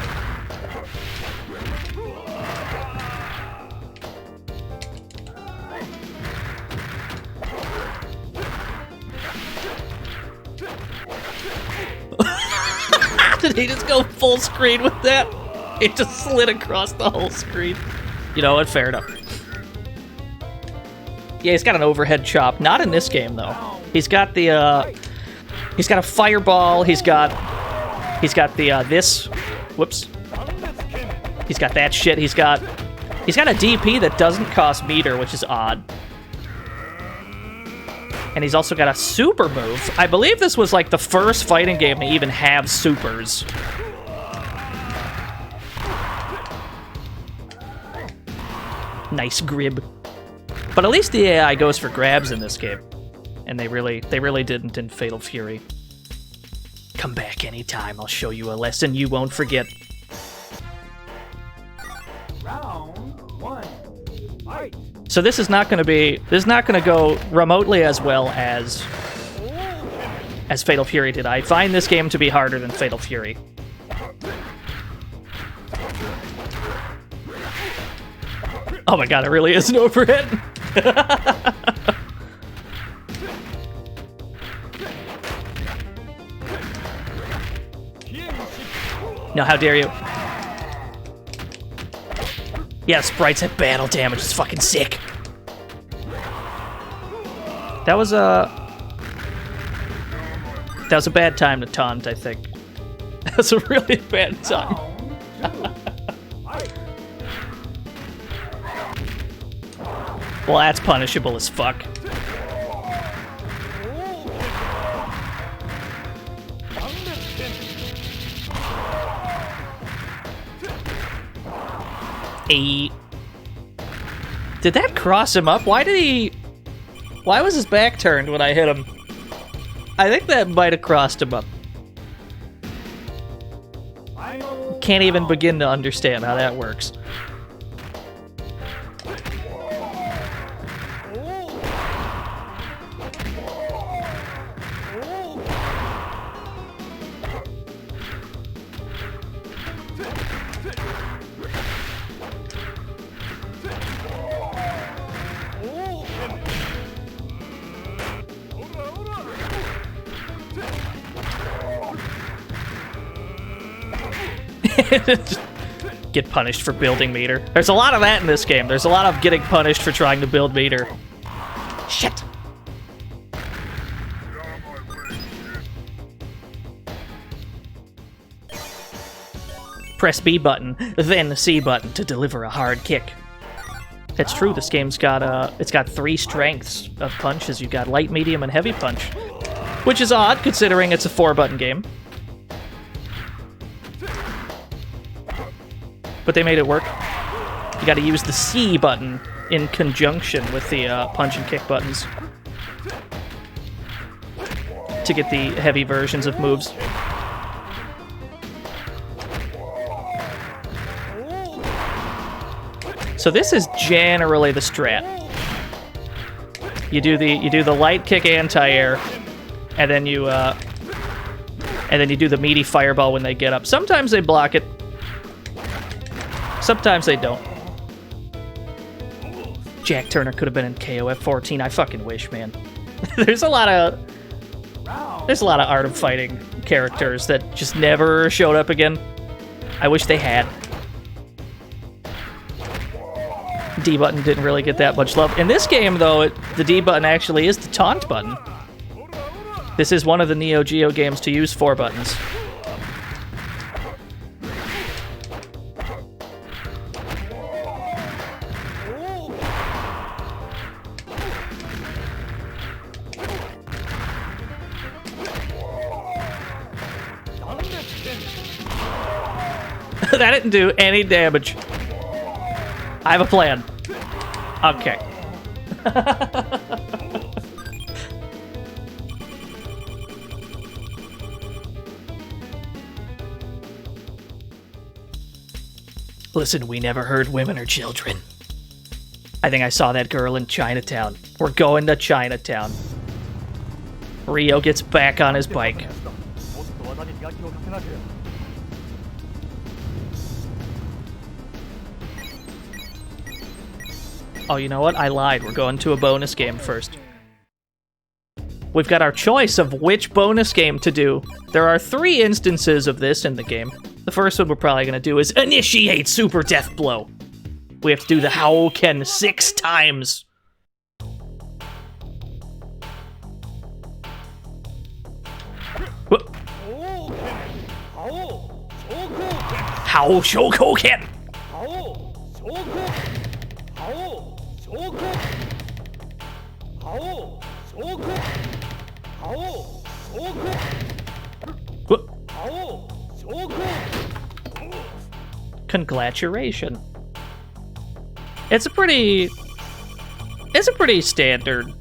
Did he just go full screen with that? It just slid across the whole screen. You know what? Fair enough. Yeah, he's got an overhead chop. Not in this game though. He's got the he's got a fireball. He's got the this. Whoops. He's got that shit. He's got a DP that doesn't cost meter, which is odd. And he's also got a super move. I believe this was like the first fighting game to even have supers. Nice grib. But at least the AI goes for grabs in this game. And they really didn't in Fatal Fury. Come back anytime, I'll show you a lesson you won't forget. Round one. Fight. So this is not going to go remotely as well as Fatal Fury did. I find this game to be harder than Fatal Fury. Oh my god, it really is an overhead. No, how dare you? Yeah, Sprites have battle damage. It's fucking sick. That was That was a bad time to taunt, I think. That was a really bad time. Well, that's punishable as fuck. Did that cross him up? Why was his back turned when I hit him? I think that might have crossed him up. Can't even begin to understand how that works. Get punished for building meter. There's a lot of that in this game. There's a lot of getting punished for trying to build meter. Shit. Press B button, then C button to deliver a hard kick. It's true, this game's got it's got 3 strengths of punches. You got light, medium, and heavy punch. Which is odd, considering it's a 4-button game. But they made it work. You gotta use the C button in conjunction with the punch and kick buttons to get the heavy versions of moves. So this is generally the strat. You do the light kick anti-air, and then you do the meaty fireball when they get up. Sometimes they block it. Sometimes they don't. Jack Turner could have been in KOF 14. I fucking wish, man. There's a lot of Art of Fighting characters that just never showed up again. I wish they had. D button didn't really get that much love. In this game, though, the D button actually is the taunt button. This is one of the Neo Geo games to use 4 buttons. That didn't do any damage. I have a plan. Okay. Listen, we never hurt women or children. I think I saw that girl in Chinatown. We're going to Chinatown. Rio gets back on his bike. Oh, you know what? I lied. We're going to a bonus game first. We've got our choice of which bonus game to do. There are 3 instances of this in the game. The first one we're probably going to do is Initiate Super Death Blow. We have to do the Houken 6 times. How Shokoken! Congratulations. It's a pretty standard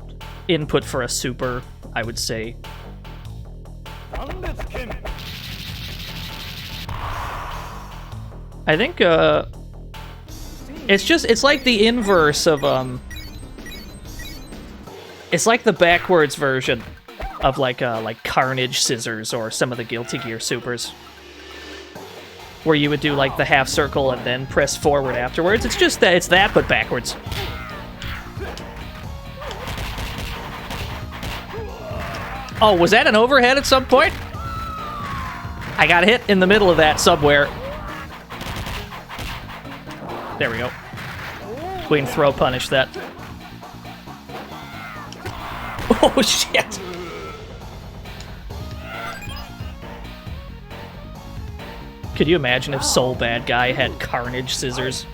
input for a super, I would say. I think it's like the inverse of it's like the backwards version of like Carnage Scissors or some of the Guilty Gear supers, where you would do like the half circle and then press forward afterwards. It's just that, it's that but backwards. Oh, was that an overhead at some point? I got hit in the middle of that somewhere. There we go. We can throw punish that. Oh shit! Could you imagine if Soul Bad Guy had Carnage scissors?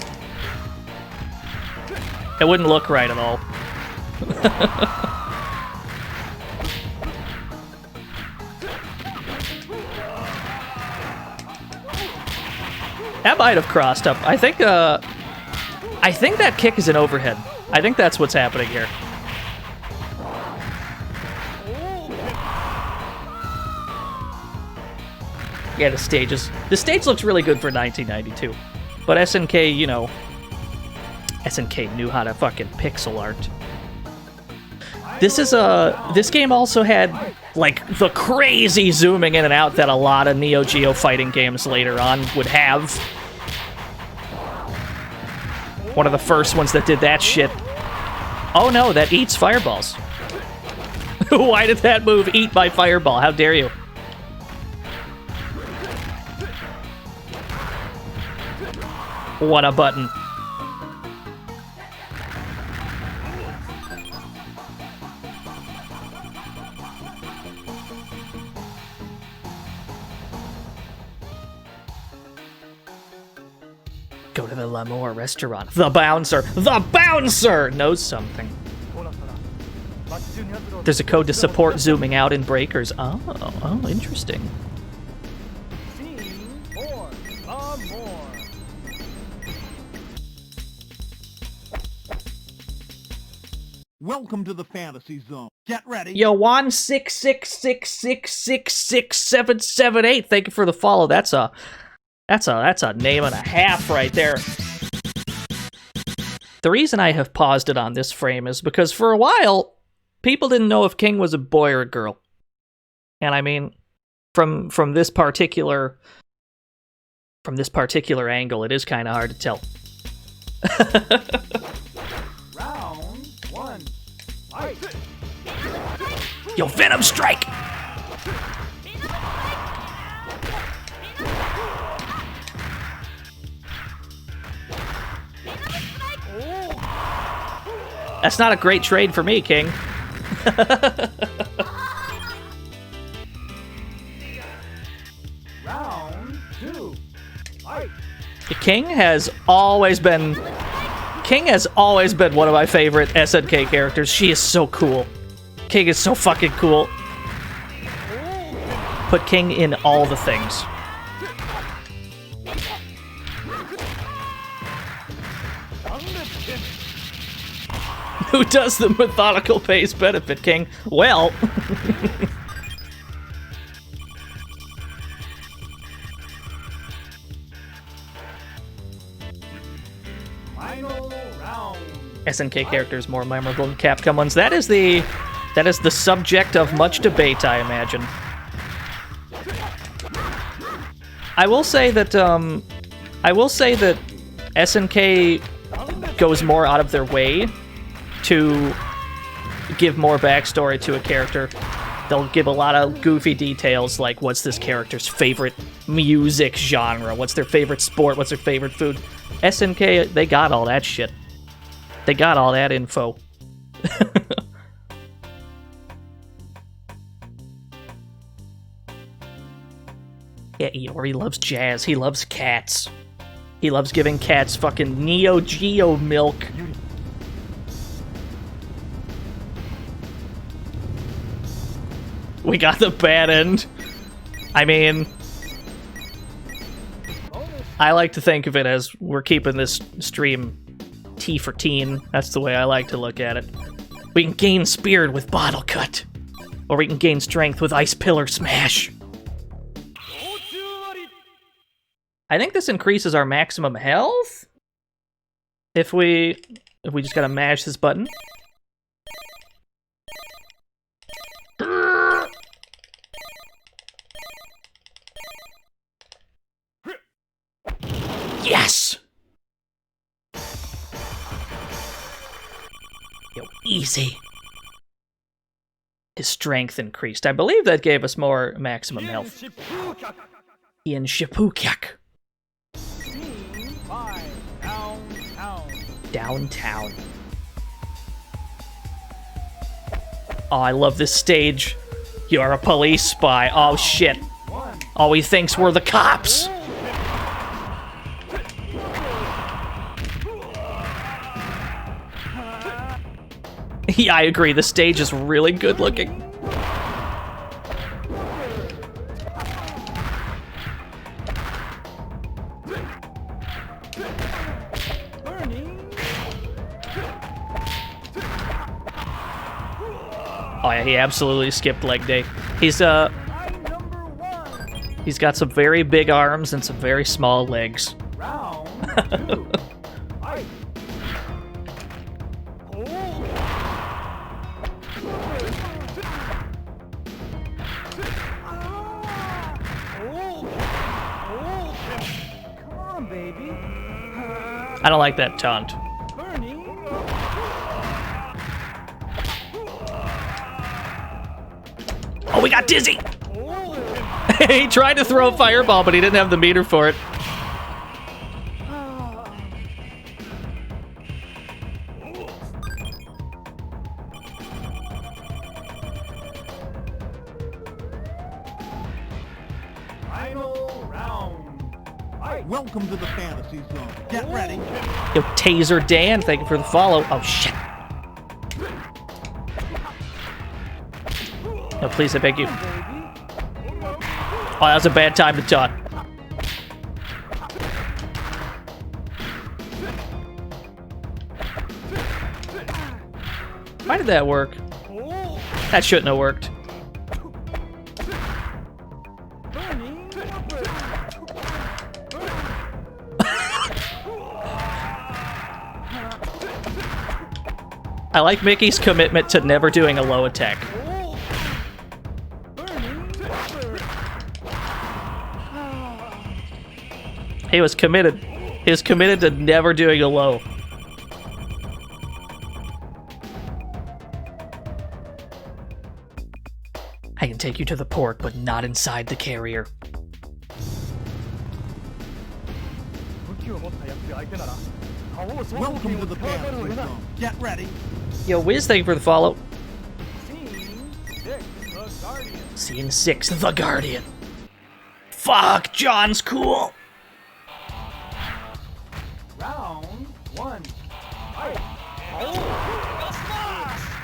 It wouldn't look right at all. That might have crossed up. I think that kick is an overhead. I think that's what's happening here. Yeah, the stage looks really good for 1992. But SNK, you know, SNK knew how to fucking pixel art. This game also had like the crazy zooming in and out that a lot of Neo Geo fighting games later on would have. One of the first ones that did that shit. Oh no, that eats fireballs. Why did that move eat my fireball? How dare you? What a button. Go to the L'Amour restaurant. The bouncer knows something. There's a code to support zooming out in breakers. Oh, interesting. Welcome to the fantasy zone. Get ready. Yo, 166666778. Thank you for the follow. That's a name and a half right there. The reason I have paused it on this frame is because for a while, people didn't know if King was a boy or a girl. And I mean, from this particular angle, it is kind of hard to tell. Round one. Fight. Yo, Venom Strike! That's not a great trade for me, King. Round two. Fight. King has always been one of my favorite SNK characters. She is so cool. King is so fucking cool. Put King in all the things. Who does the methodical pace benefit, King? Well... Final round. SNK characters more memorable than Capcom ones. That is the subject of much debate, I imagine. I will say that SNK goes more out of their way to give more backstory to a character. They'll give a lot of goofy details, like what's this character's favorite music genre, what's their favorite sport, what's their favorite food. SNK, they got all that shit. They got all that info. Yeah, Iori loves jazz. He loves cats. He loves giving cats fucking Neo Geo milk. We got the bad end. I mean, I like to think of it as we're keeping this stream T for teen. That's the way I like to look at it. We can gain spirit with Bottle Cut. Or we can gain strength with Ice Pillar Smash. I think this increases our maximum health. If we just gotta mash this button. Yes! Yo, easy. His strength increased. I believe that gave us more maximum health. In Shippukyak. Downtown. Oh, I love this stage. You're a police spy. Oh, shit. Oh, he thinks we're the cops. Yeah, I agree. The stage is really good looking. Oh yeah, he absolutely skipped leg day. He's got some very big arms and some very small legs. Round 2. Fight. Come on, baby. I don't like that taunt. Bernie. Oh, we got dizzy! He tried to throw a fireball, but he didn't have the meter for it. Final round. Fight. Welcome to the fantasy zone. Get ready. Yo, Taser Dan, thank you for the follow. Oh, shit. No, please, I beg you. Oh, that was a bad time to taunt. Why did that work? That shouldn't have worked. I like Mickey's commitment to never doing a low attack. He was committed. He was committed to never doing a low. I can take you to the port, but not inside the carrier. Welcome to the fantasy zone. Get ready. Yo, Wiz, thank you for the follow. Scene 6, The Guardian. Scene 6, The Guardian. Fuck, John's cool. Round 1. Fight.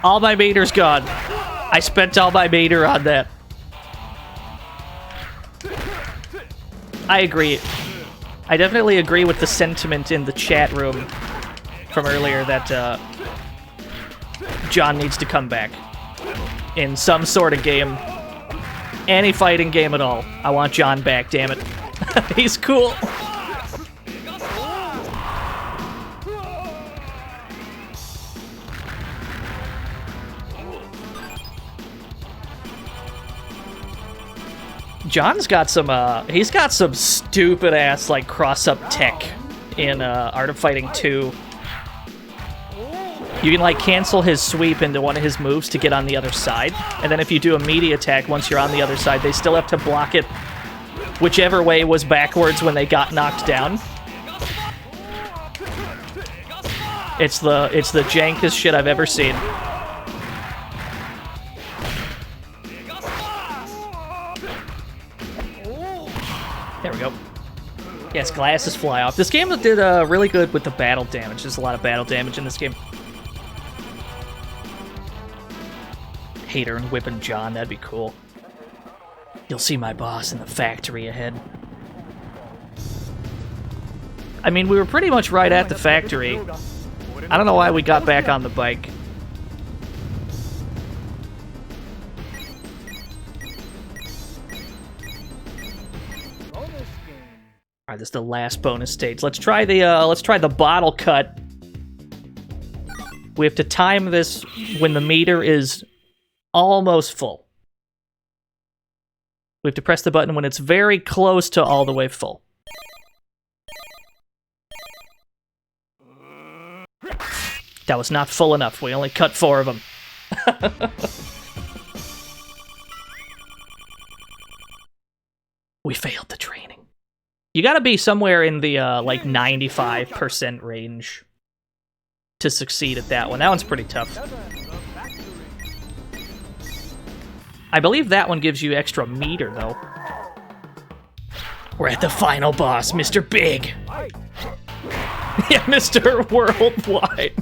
All my meter's gone. I spent all my meter on that. I agree. I definitely agree with the sentiment in the chat room from earlier that John needs to come back in some sort of game. Any fighting game at all. I want John back, damn it. He's cool. John's got some, he's got some stupid ass, like, cross-up tech in, Art of Fighting 2. You can, like, cancel his sweep into one of his moves to get on the other side, and then if you do a meaty attack once you're on the other side, they still have to block it whichever way was backwards when they got knocked down. It's the jankest shit I've ever seen. There we go. Yes, glasses fly off. This game did really good with the battle damage. There's a lot of battle damage in this game. Hater and whipping John, that'd be cool. You'll see my boss in the factory ahead. I mean, we were pretty much right at the factory. I don't know why we got back on the bike. Alright, this is the last bonus stage. Let's try the bottle cut. We have to time this when the meter is almost full. We have to press the button when it's very close to all the way full. That was not full enough. We only cut 4 of them. We failed the training. You gotta be somewhere in the, like, 95% range to succeed at that one. That one's pretty tough. I believe that one gives you extra meter, though. We're at the final boss, Mr. Big. Yeah, Mr. Worldwide.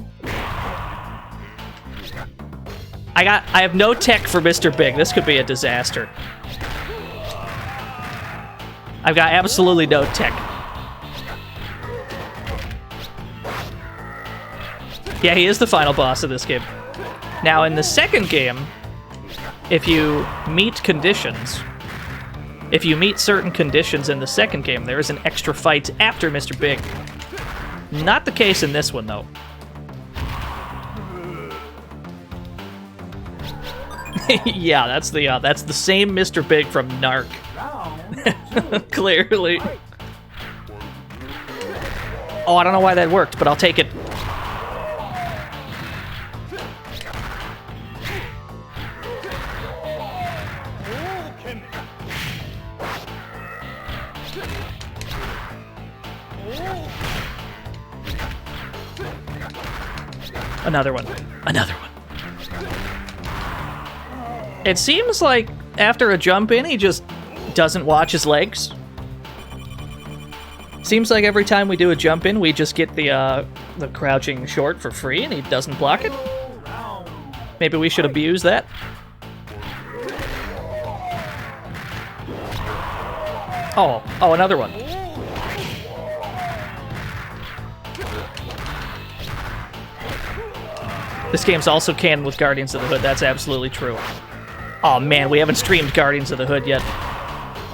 I have no tech for Mr. Big. This could be a disaster. I've got absolutely no tech. Yeah, he is the final boss of this game. Now, in the second game, if you meet conditions, if you meet certain conditions in the second game, there is an extra fight after Mr. Big. Not the case in this one, though. Yeah, that's the same Mr. Big from Narc. Clearly. Oh, I don't know why that worked, but I'll take it. Another one. Another one. It seems like after a jump in, he just doesn't watch his legs. Seems like every time we do a jump in, we just get the crouching short for free, and he doesn't block it. Maybe we should abuse that. Oh, another one. This game's also canon with Guardians of the Hood. That's absolutely true. Oh man, we haven't streamed Guardians of the Hood yet.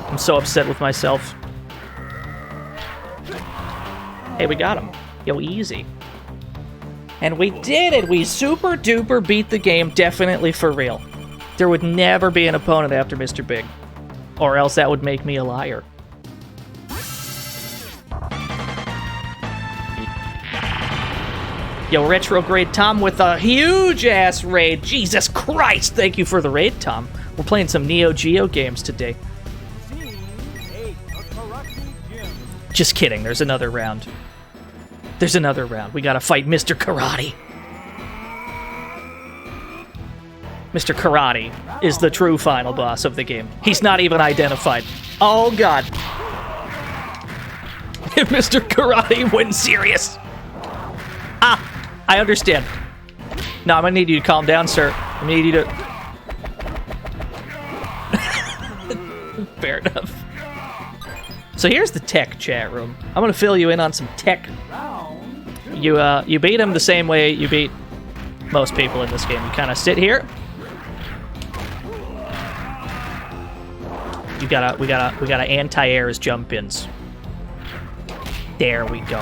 I'm so upset with myself. Hey, we got him. Yo, easy. And we did it! We super duper beat the game, definitely for real. There would never be an opponent after Mr. Big. Or else that would make me a liar. Yo, Retrograde Tom with a huge-ass raid. Jesus Christ, thank you for the raid, Tom. We're playing some Neo Geo games today. Just kidding, there's another round. There's another round. We gotta fight Mr. Karate. Mr. Karate is the true final boss of the game. He's not even identified. Oh, God. Mr. Karate went serious. Ah, I understand. No, I'm gonna need you to calm down, sir. I need you to... Fair enough. So here's the tech chat room. I'm gonna fill you in on some tech. You beat him the same way you beat most people in this game. You kind of sit here. We gotta anti-air his jump-ins. There we go.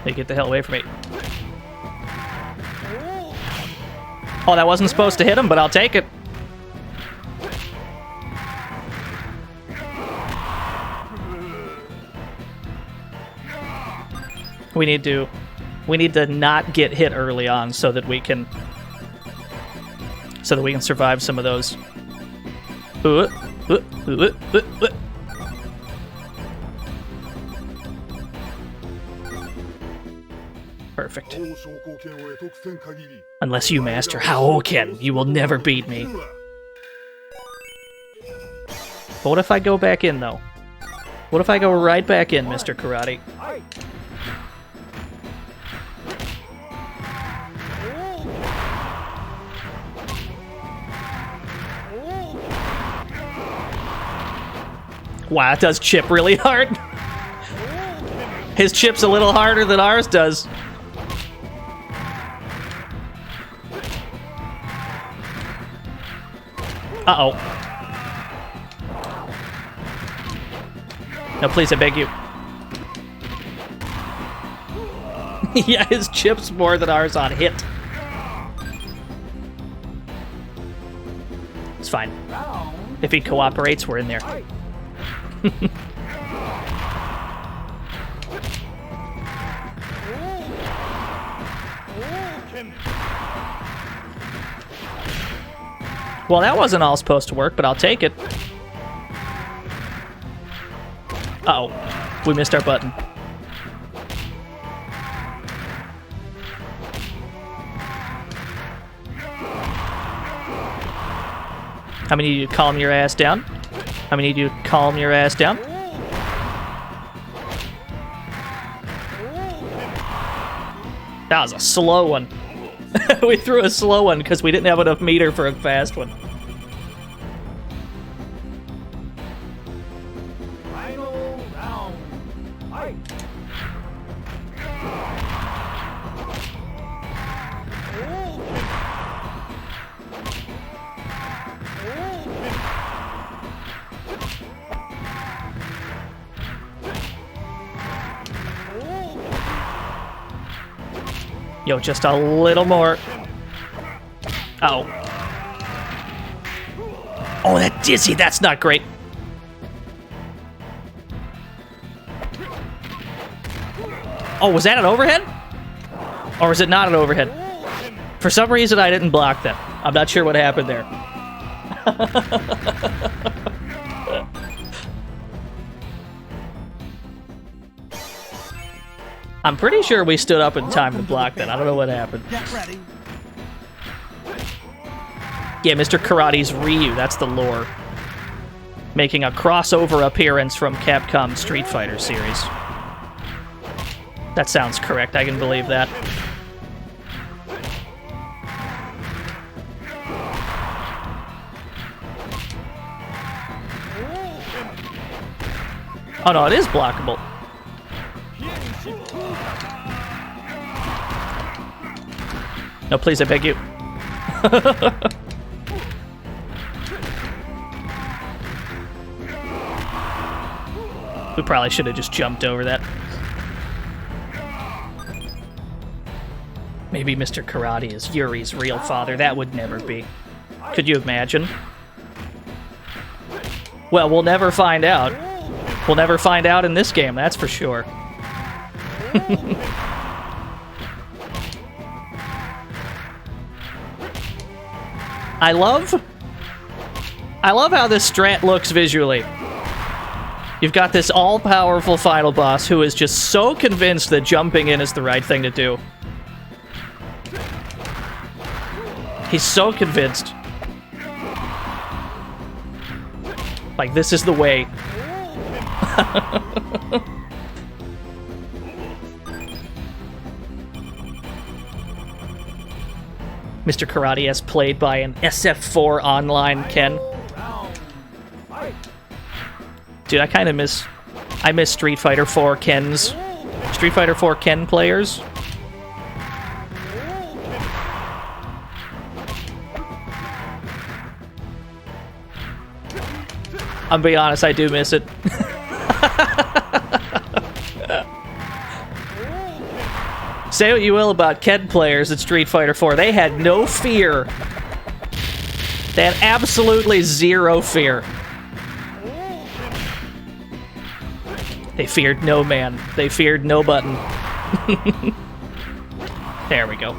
Hey, get the hell away from me. Oh, that wasn't supposed to hit him, but I'll take it. We need to not get hit early on so that we can survive some of those. Perfect. Unless you master Haoken, you will never beat me. But what if I go back in, though? What if I go right back in, Mr. Karate? Wow, it does chip really hard. His chip's a little harder than ours does. Uh-oh. No, please, I beg you. Yeah, his chip's more than ours on hit. It's fine. If he cooperates, we're in there. Well, that wasn't all supposed to work, but I'll take it. Uh-oh. We missed our button. How many need you to calm your ass down? How many need you to calm your ass down? That was a slow one. We threw a slow one because we didn't have enough meter for a fast one. Final round. Fight. Yo, just a little more. Uh-oh. Oh, that dizzy, that's not great. Oh, was that an overhead? Or was it not an overhead? For some reason, I didn't block that. I'm not sure what happened there. I'm pretty sure we stood up in time to block that. I don't know what happened. Get ready. Yeah, Mr. Karate's Ryu, that's the lore. Making a crossover appearance from Capcom Street Fighter series. That sounds correct, I can believe that. Oh no, it is blockable. No, please, I beg you. We probably should have just jumped over that. Maybe Mr. Karate is Yuri's real father. That would never be. Could you imagine? Well, we'll never find out. We'll never find out in this game, that's for sure. I love how this strat looks visually. You've got this all-powerful final boss who is just so convinced that jumping in is the right thing to do. He's so convinced. Like, this is the way. Mr. Karate as played by an SF4 online Ken. Dude, I kind of miss... I miss Street Fighter 4 Kens. Street Fighter 4 Ken players. I'm being honest, I do miss it. Say what you will about Ken players at Street Fighter 4. They had no fear. They had absolutely zero fear. They feared no man. They feared no button. There we go.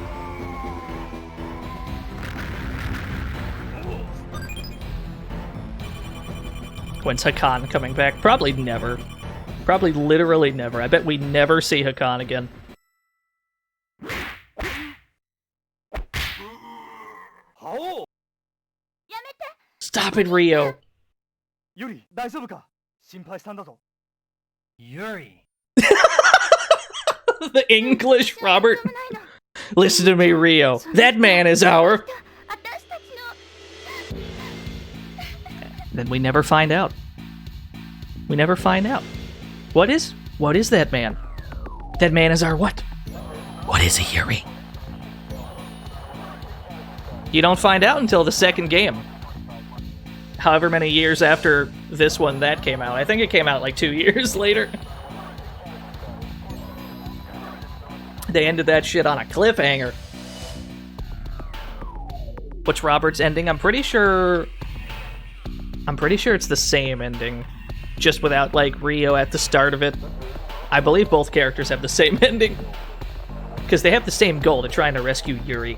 When's Hakan coming back? Probably never. Probably literally never. I bet we never see Hakan again. Stop it, Rio. Yuri, 大丈夫か? 心配したんだぞ. Yuri. The English Robert. Listen to me, Rio. That man is our... Then we never find out. We never find out. What is that man? That man is our what? What is he, Yuri? You don't find out until the second game. However many years after this one that came out. I think it came out like 2 years later. They ended that shit on a cliffhanger. What's Robert's ending? I'm pretty sure it's the same ending, just without, like, Rio at the start of it. I believe both characters have the same ending, because they have the same goal, to trying to rescue Yuri.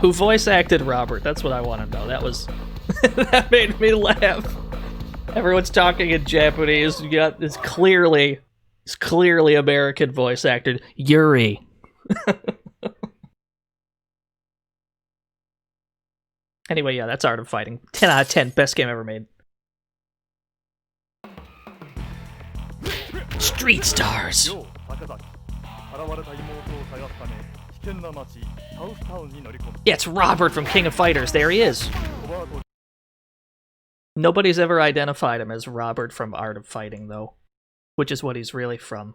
Who voice acted Robert? That's what I want to know. That was... that made me laugh. Everyone's talking in Japanese. You got this clearly American voice actor, Yuri. Anyway, yeah, that's Art of Fighting. 10 out of 10, best game ever made. Street Stars! よう高崎現れた妹を探すため危険な町サウスタウンに乗り込む Yeah, it's Robert from King of Fighters. There he is. ロバート Nobody's ever identified him as Robert from Art of Fighting, though. Which is what he's really from.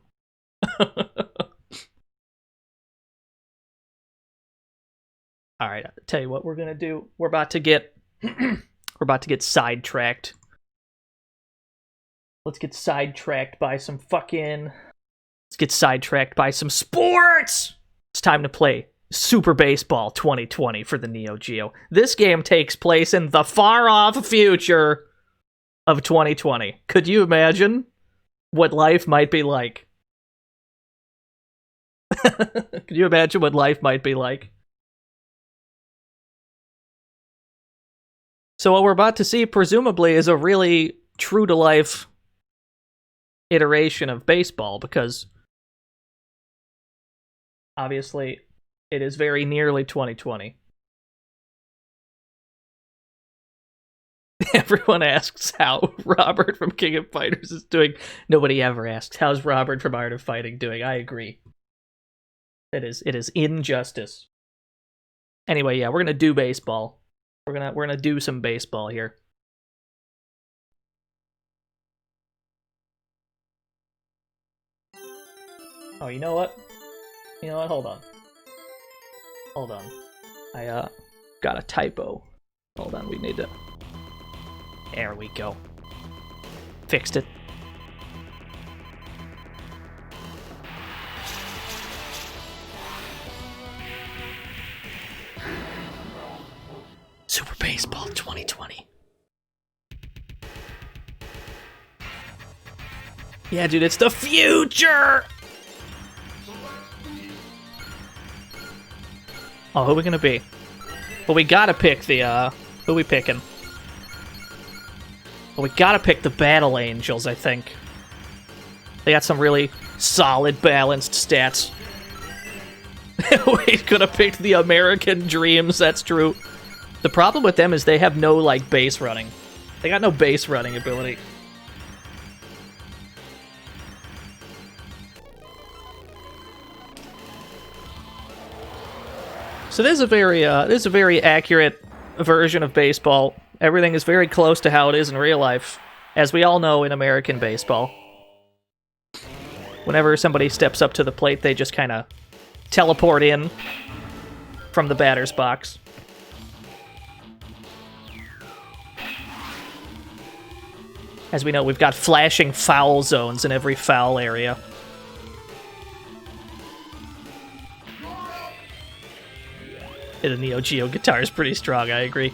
Alright, I'll tell you what we're gonna do. We're about to get... we're about to get sidetracked. Let's get sidetracked by some fucking... Let's get sidetracked by some sports! It's time to play Super Baseball 2020 for the Neo Geo. This game takes place in the far-off future of 2020. Could you imagine what life might be like? Could you imagine what life might be like? So what we're about to see, presumably, is a really true-to-life iteration of baseball, because obviously it is very nearly 2020. Everyone asks how Robert from King of Fighters is doing. Nobody ever asks, how's Robert from Art of Fighting doing? I agree. It is injustice. Anyway, yeah, we're gonna do baseball. We're gonna do some baseball here. Oh, you know what? You know what? Hold on. Hold on. I got a typo. Hold on, we need to... There we go. Fixed it. Super Baseball 2020. Yeah, dude, it's the future! Oh, who are we gonna be? Well, we gotta pick the, who we picking? Well, we gotta pick the Battle Angels, I think. They got some really solid, balanced stats. We could have picked the American Dreams, that's true. The problem with them is they have no, like, base running. They got no base running ability. So this is a very accurate version of baseball. Everything is very close to how it is in real life, as we all know in American baseball. Whenever somebody steps up to the plate, they just kind of teleport in from the batter's box. As we know, we've got flashing foul zones in every foul area. The Neo Geo guitar is pretty strong, I agree.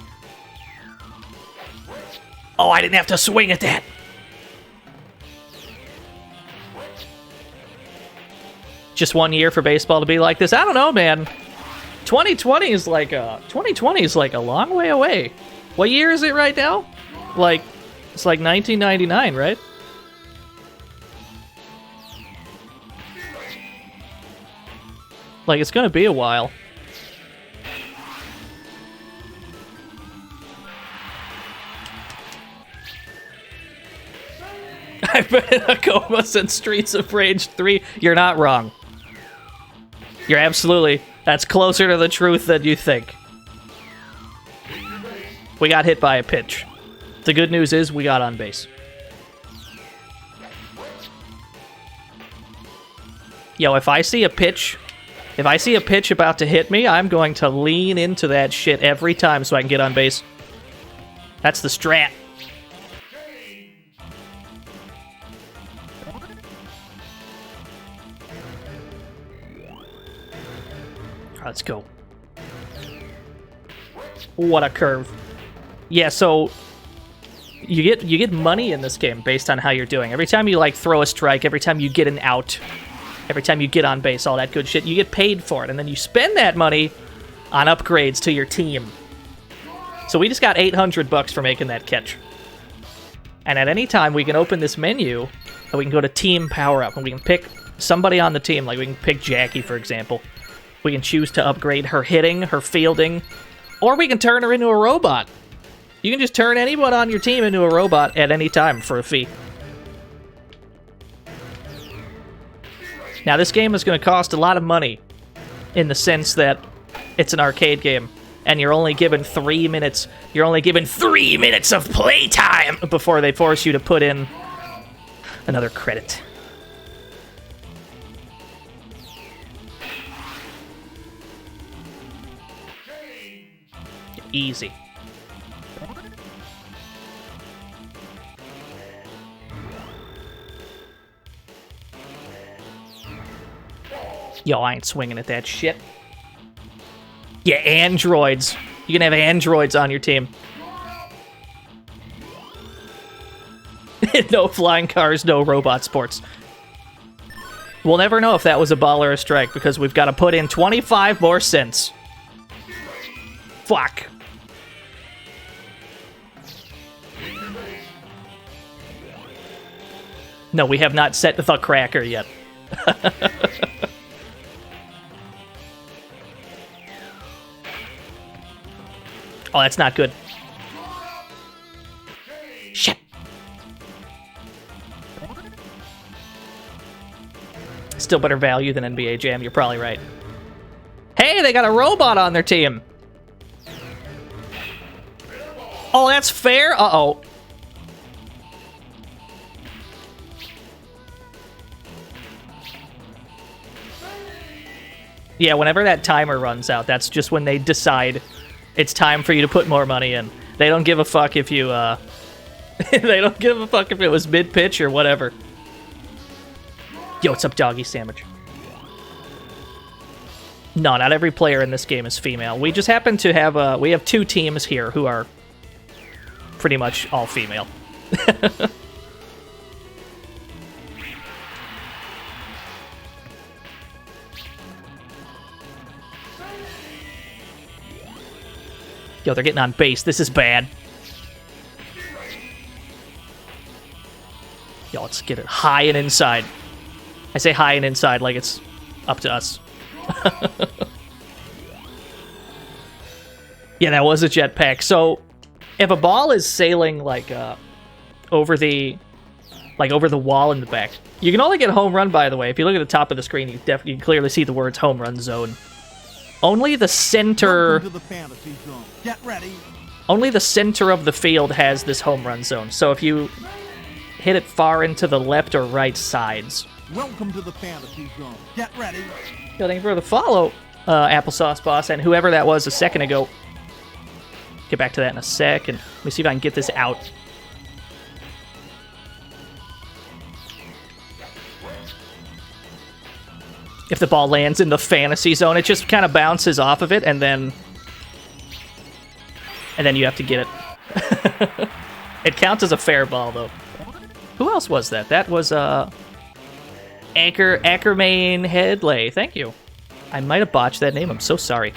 Oh, I didn't have to swing at that! Just 1 year for baseball to be like this? I don't know, man. 2020 is like a long way away. What year is it right now? Like, it's like 1999, right? Like, it's gonna be a while. I've been in a coma since Streets of Rage 3. You're not wrong. You're absolutely... That's closer to the truth than you think. We got hit by a pitch. The good news is we got on base. Yo, if I see a pitch about to hit me, I'm going to lean into that shit every time so I can get on base. That's the strat. Let's go. What a curve. Yeah, so you get money in this game based on how you're doing. Every time you like throw a strike, every time you get an out, every time you get on base, all that good shit, you get paid for it, and then you spend that money on upgrades to your team. So we just got $800 for making that catch. And at any time we can open this menu and we can go to team power up and we can pick somebody on the team, like we can pick Jackie for example. We can choose to upgrade her hitting, her fielding, Or we can turn her into a robot. You can just turn anyone on your team into a robot at any time for a fee. Now, this game is going to cost a lot of money in the sense that it's an arcade game, and you're only given 3 minutes. You're only given 3 minutes of playtime before they force you to put in another credit. Easy. Yo, I ain't swinging at that shit. Yeah, androids. You can have androids on your team. No flying cars, no robot sports. We'll never know if that was a ball or a strike because we've got to put in 25 more cents. Fuck. No, we have not set the cracker yet. Oh, that's not good. Shit. Still better value than NBA Jam, you're probably right. Hey, they got a robot on their team. Oh, that's fair? Uh-oh. Yeah, whenever that timer runs out, that's just when they decide it's time for you to put more money in. They don't give a fuck if you, they don't give a fuck if it was mid-pitch or whatever. Yo, what's up, doggy sandwich? No, not every player in this game is female. We just happen to have, we have 2 teams here who are pretty much all female. Yo, they're getting on base. This is bad. Yo, let's get it high and inside. I say high and inside like it's up to us. Yeah, that was a jetpack. So, if a ball is sailing like over the wall in the back, you can only get home run. By the way, if you look at the top of the screen, you can clearly see the words home run zone. Only the center. Welcome to the fantasy zone. Get ready. Only the center of the field has this home run zone. So if you hit it far into the left or right sides. Welcome to the fantasy zone. Get ready. Yo, thank you for the follow, Applesauce Boss, and whoever that was a second ago. Get back to that in a sec, and let me see if I can get this out. If the ball lands in the fantasy zone, it just kind of bounces off of it, and then you have to get it. It counts as a fair ball, though. Who else was that? That was Ackermain Headley. Thank you. I might have botched that name. I'm so sorry.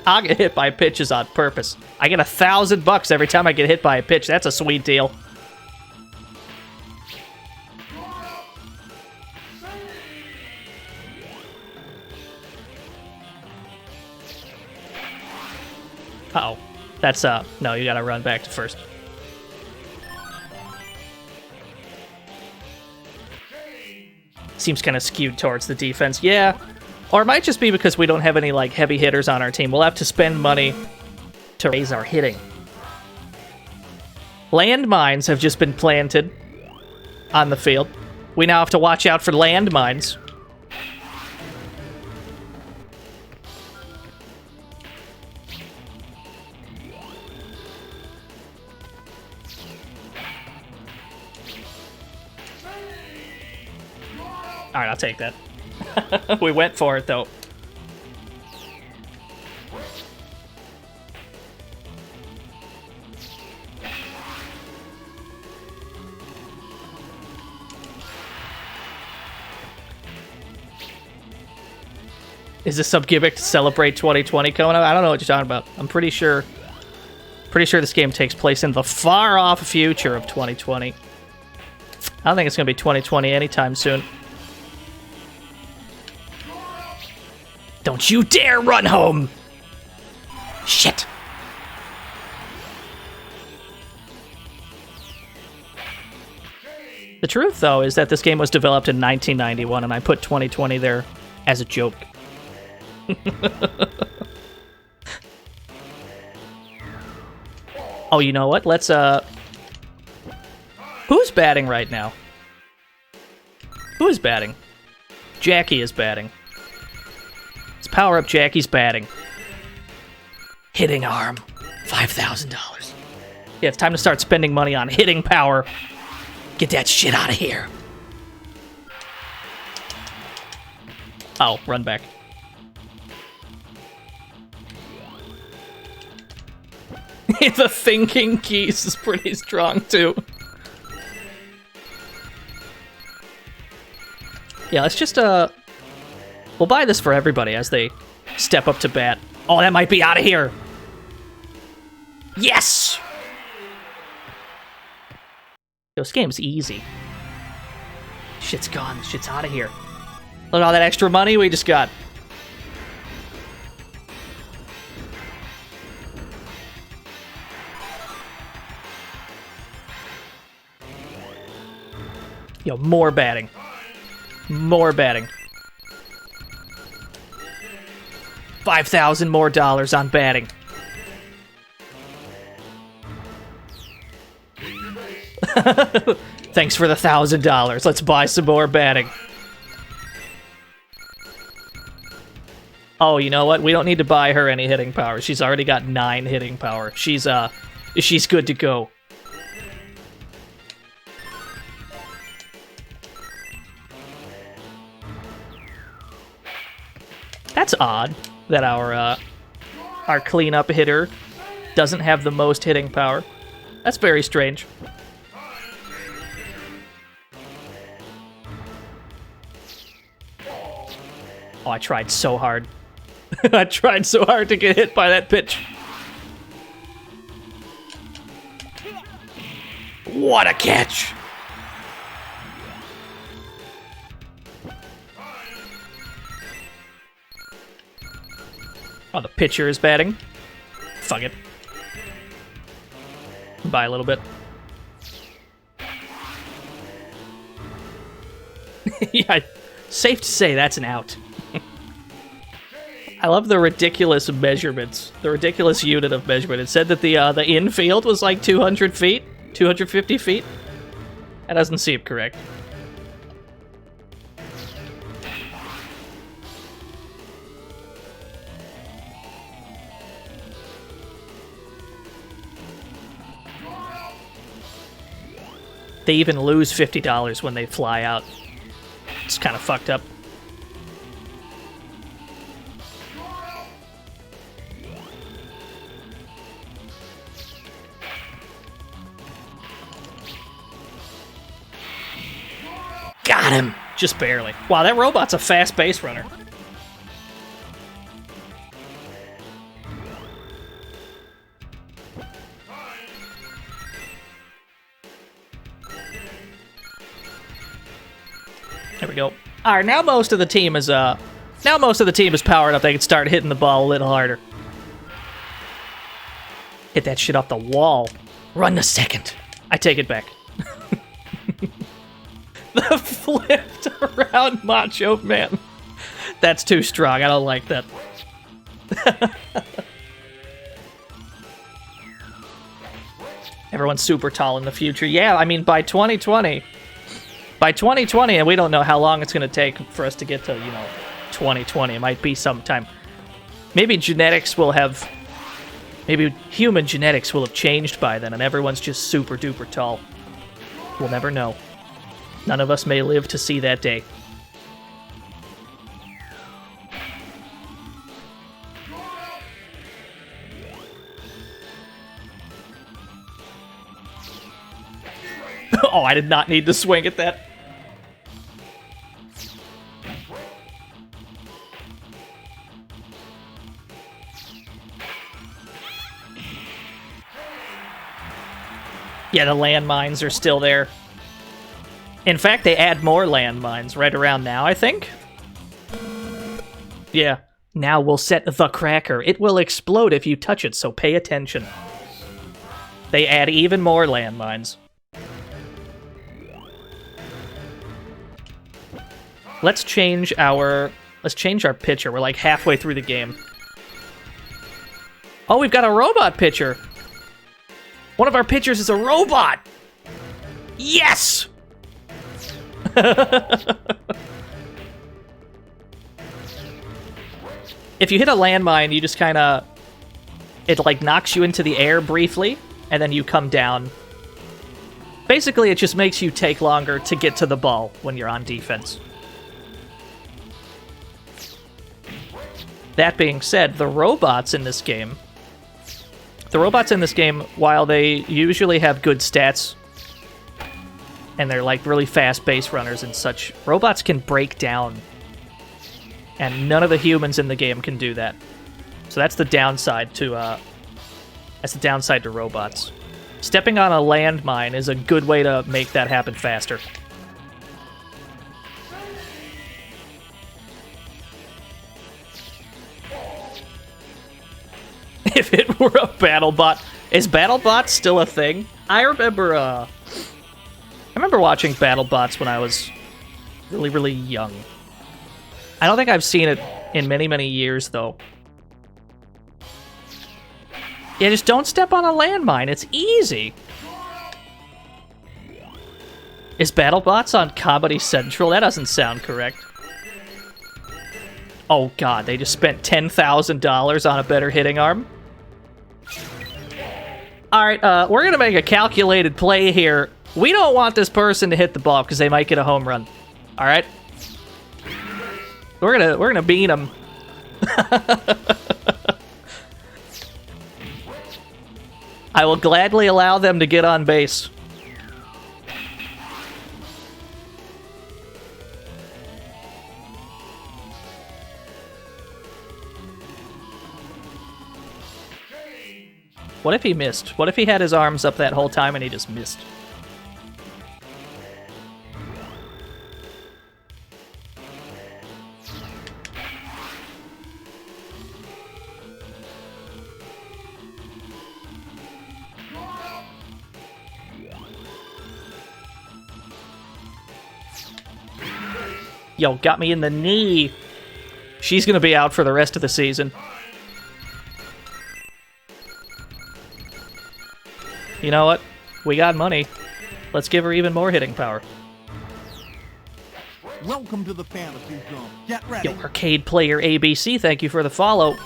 I'll get hit by pitches on purpose. I get $1,000 every time I get hit by a pitch. That's a sweet deal. Uh-oh. That's, no, you gotta run back to first. Seems kind of skewed towards the defense. Yeah. Or it might just be because we don't have any, like, heavy hitters on our team. We'll have to spend money to raise our hitting. Landmines have just been planted on the field. We now have to watch out for landmines. Alright, I'll take that. We went for it, though. Is this some gimmick to celebrate 2020 coming up? I don't know what you're talking about. I'm pretty sure this game takes place in the far-off future of 2020. I don't think it's gonna be 2020 anytime soon. Don't you dare run home! Shit! The truth, though, is that this game was developed in 1991, and I put 2020 there as a joke. Oh, you know what? Let's, Who's batting right now? Who is batting? Jackie is batting. Let's power up Jackie's batting. Hitting arm. $5,000. Yeah, it's time to start spending money on hitting power. Get that shit out of here. Oh, run back. The thinking keys is pretty strong, too. Yeah, let's just, we'll buy this for everybody as they step up to bat. Oh, that might be out of here. Yes! Yo, this game's easy. Shit's gone. Shit's out of here. Look at all that extra money we just got. Yo, more batting. More batting. 5,000 more dollars on batting. Thanks for the $1,000. Let's buy some more batting. Oh, you know what? We don't need to buy her any hitting power. She's already got 9 hitting power. She's good to go. That's odd that our cleanup hitter doesn't have the most hitting power. That's very strange. Oh, I tried so hard. I tried so hard to get hit by that pitch. What a catch! Oh, the pitcher is batting. Fuck it. Buy a little bit. Yeah, safe to say that's an out. I love the ridiculous measurements. The ridiculous unit of measurement. It said that the infield was like 200 feet? 250 feet? That doesn't seem correct. They even lose $50 when they fly out. It's kind of fucked up. Got him! Just barely. Wow, that robot's a fast base runner. There we go. All right, now most of the team is powered up. They can start hitting the ball a little harder. Hit that shit off the wall. Run to second. I take it back. The flipped around Macho Man. That's too strong. I don't like that. Everyone's super tall in the future. Yeah, I mean, by 2020, and we don't know how long it's going to take for us to get to, 2020. It might be sometime. Maybe genetics will have... Maybe human genetics will have changed by then, and everyone's just super duper tall. We'll never know. None of us may live to see that day. Oh, I did not need to swing at that. Yeah, the landmines are still there. In fact, they add more landmines right around now, I think. Yeah. Now we'll set the cracker. It will explode if you touch it, so pay attention. They add even more landmines. Let's change our pitcher. We're like halfway through the game. Oh, we've got a robot pitcher. One of our pitchers is a robot. Yes! If you hit a landmine, you just kind of... It, like, knocks you into the air briefly, and then you come down. Basically, it just makes you take longer to get to the ball when you're on defense. That being said, the robots in this game... while they usually have good stats, and they're, like, really fast base runners and such, robots can break down. And none of the humans in the game can do that. So that's the downside to robots. Stepping on a landmine is a good way to make that happen faster. If it were a BattleBot, is BattleBot still a thing? I remember watching BattleBots when I was really, really young. I don't think I've seen it in many, many years, though. Yeah, just don't step on a landmine. It's easy. Is BattleBots on Comedy Central? That doesn't sound correct. Oh, God, they just spent $10,000 on a better hitting arm? Alright, we're gonna make a calculated play here. We don't want this person to hit the ball, because they might get a home run. Alright? We're gonna beat him. I will gladly allow them to get on base. What if he missed? What if he had his arms up that whole time and he just missed? Yo, got me in the knee. She's gonna be out for the rest of the season. You know what? We got money. Let's give her even more hitting power. Welcome to the fantasy zone. Get ready. Yo, Arcade Player ABC, thank you for the follow.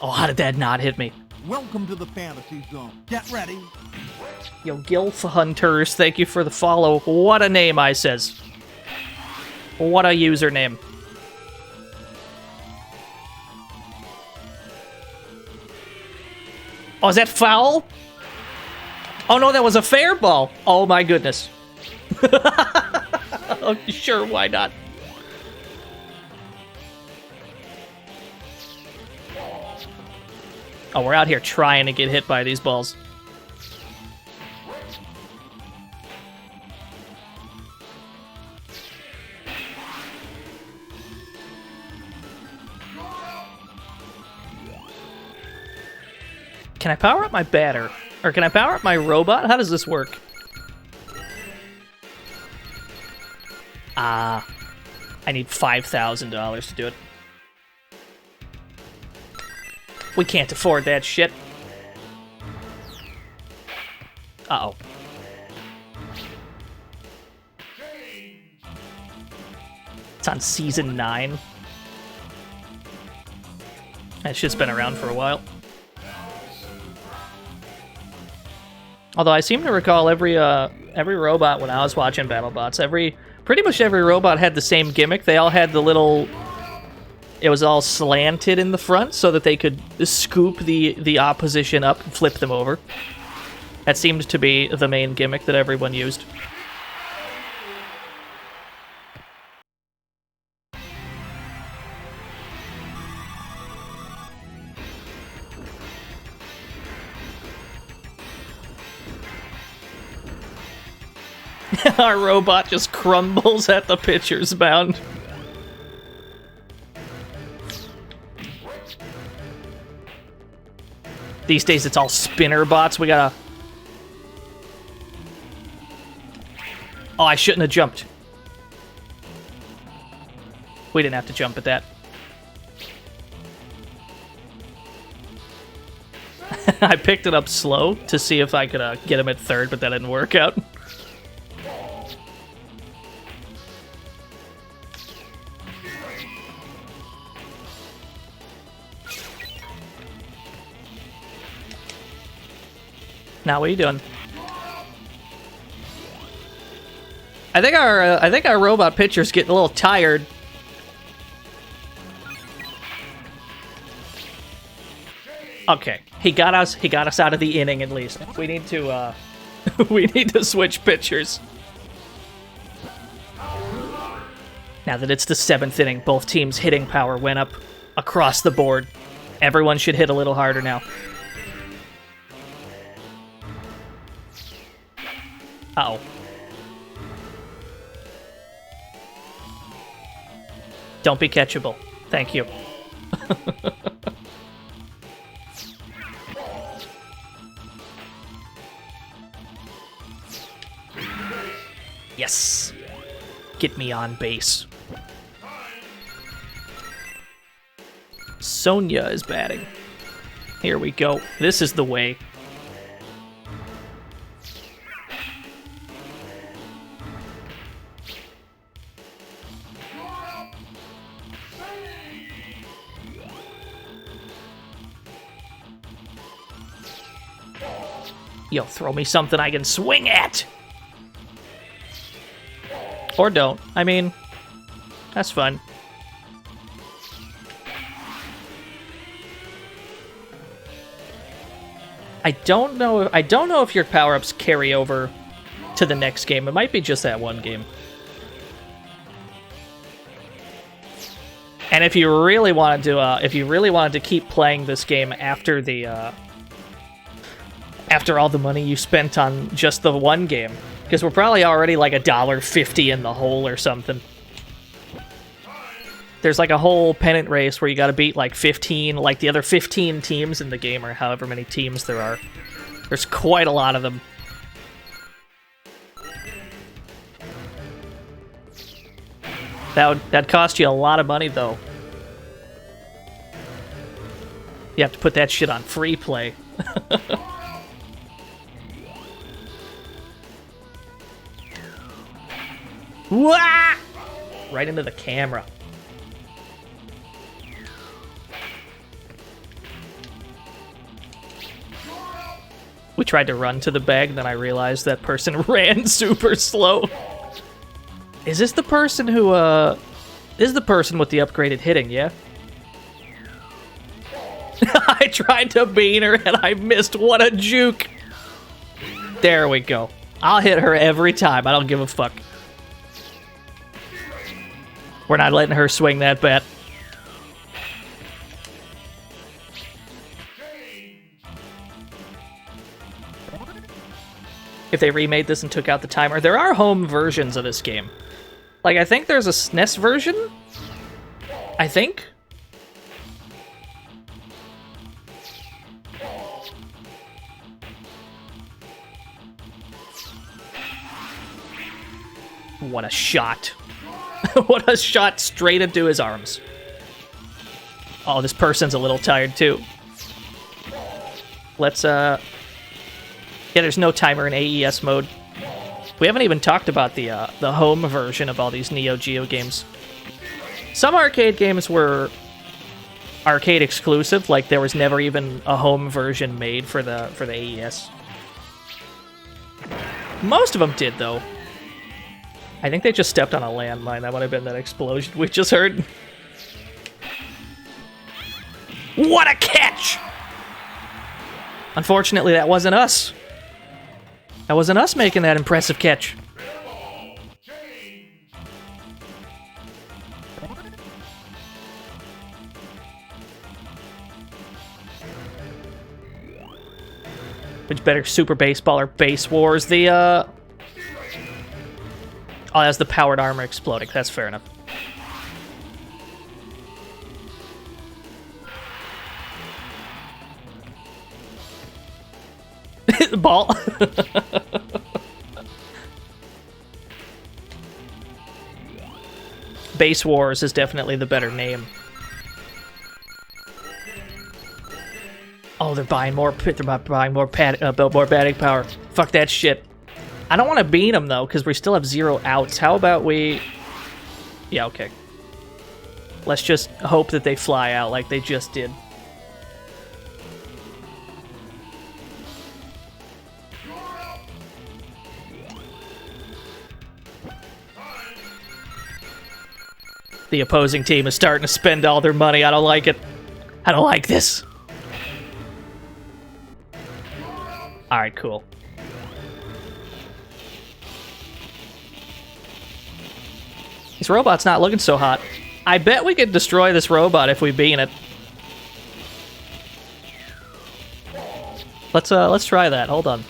Oh, how did that not hit me? Welcome to the fantasy zone. Get ready. Yo, Gilf Hunters, thank you for the follow. What a name, I says. What a username. Oh, is that foul? Oh no, that was a fair ball. Oh my goodness. Oh, sure, why not? Oh, we're out here trying to get hit by these balls. Can I power up my batter? Or can I power up my robot? How does this work? Ah. I need $5,000 to do it. We can't afford that shit. Uh-oh. It's on Season 9. That shit's been around for a while. Although I seem to recall every robot when I was watching BattleBots, pretty much every robot had the same gimmick. They all had the little... It was all slanted in the front so that they could scoop the opposition up and flip them over. That seemed to be the main gimmick that everyone used. Our robot just crumbles at the pitcher's mound. These days it's all spinner bots. We gotta... Oh, I shouldn't have jumped. We didn't have to jump at that. I picked it up slow to see if I could get him at third, but that didn't work out. Now, what are you doing? I think our robot pitcher's getting a little tired. Okay, he got us out of the inning at least. We need to we need to switch pitchers. Now that it's the 7th inning, both teams' hitting power went up across the board. Everyone should hit a little harder now. Uh-oh. Don't be catchable. Thank you. Yes. Get me on base. Sonya is batting. Here we go. This is the way. Yo, throw me something I can swing at! Or don't. I mean, that's fun. I don't know if your power-ups carry over to the next game. It might be just that one game. And if you really wanted to keep playing this game after the after all the money you spent on just the one game, because we're probably already like $1.50 in the hole or something. There's like a whole pennant race where you got to beat like 15, like the other 15 teams in the game, or however many teams there are. There's quite a lot of them. That'd cost you a lot of money though. You have to put that shit on free play. Wah! Right into the camera. We tried to run to the bag, then I realized that person ran super slow. Is this the person who, this is the person with the upgraded hitting, yeah? I tried to bean her and I missed. What a juke. There we go. I'll hit her every time. I don't give a fuck. We're not letting her swing that bat. If they remade this and took out the timer, there are home versions of this game. Like, I think there's a SNES version? I think? What a shot. What a shot straight into his arms. Oh, this person's a little tired too. Let's, yeah, there's no timer in AES mode. We haven't even talked about the home version of all these Neo Geo games. Some arcade games were arcade exclusive, like there was never even a home version made for the AES. Most of them did, though. I think they just stepped on a landmine. That would have been that explosion we just heard. What a catch! Unfortunately, that wasn't us. That wasn't us making that impressive catch. Which better, Super Baseball or Base Wars? The Oh, that's the powered armor exploding. That's fair enough. Ball. Base Wars is definitely the better name. Oh, they're buying more. They're buying more batting power. Fuck that shit. I don't want to beat them though, because we still have 0 outs. How about we? Yeah, okay. Let's just hope that they fly out like they just did. The opposing team is starting to spend all their money. I don't like it. I don't like this. Alright, cool. This robot's not looking so hot. I bet we could destroy this robot if we bean it. Let's try that. Hold on.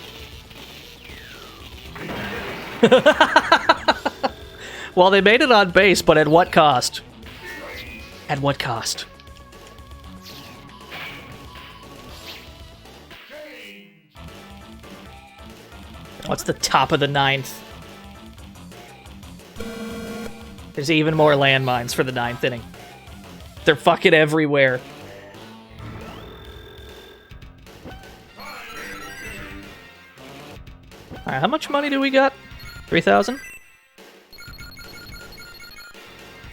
Well, they made it on base, but at what cost? At what cost? What's the top of the 9th? There's even more landmines for the 9th inning. They're fucking everywhere. Alright, how much money do we got? 3,000?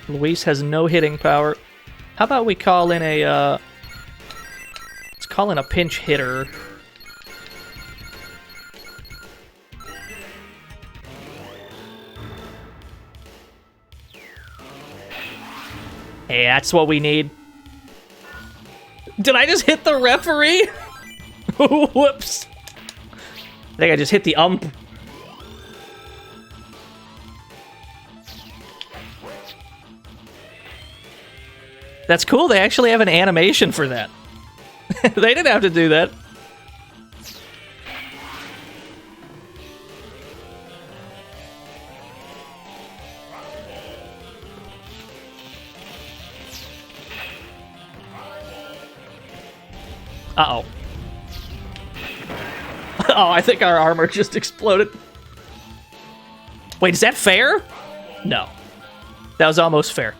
Luis has no hitting power. How about we call in a, let's call in a pinch hitter. Hey, that's what we need. Did I just hit the referee? Whoops. I think I just hit the ump. That's cool, they actually have an animation for that. They didn't have to do that. Uh-oh. Oh, I think our armor just exploded. Wait, is that fair? No. That was almost fair.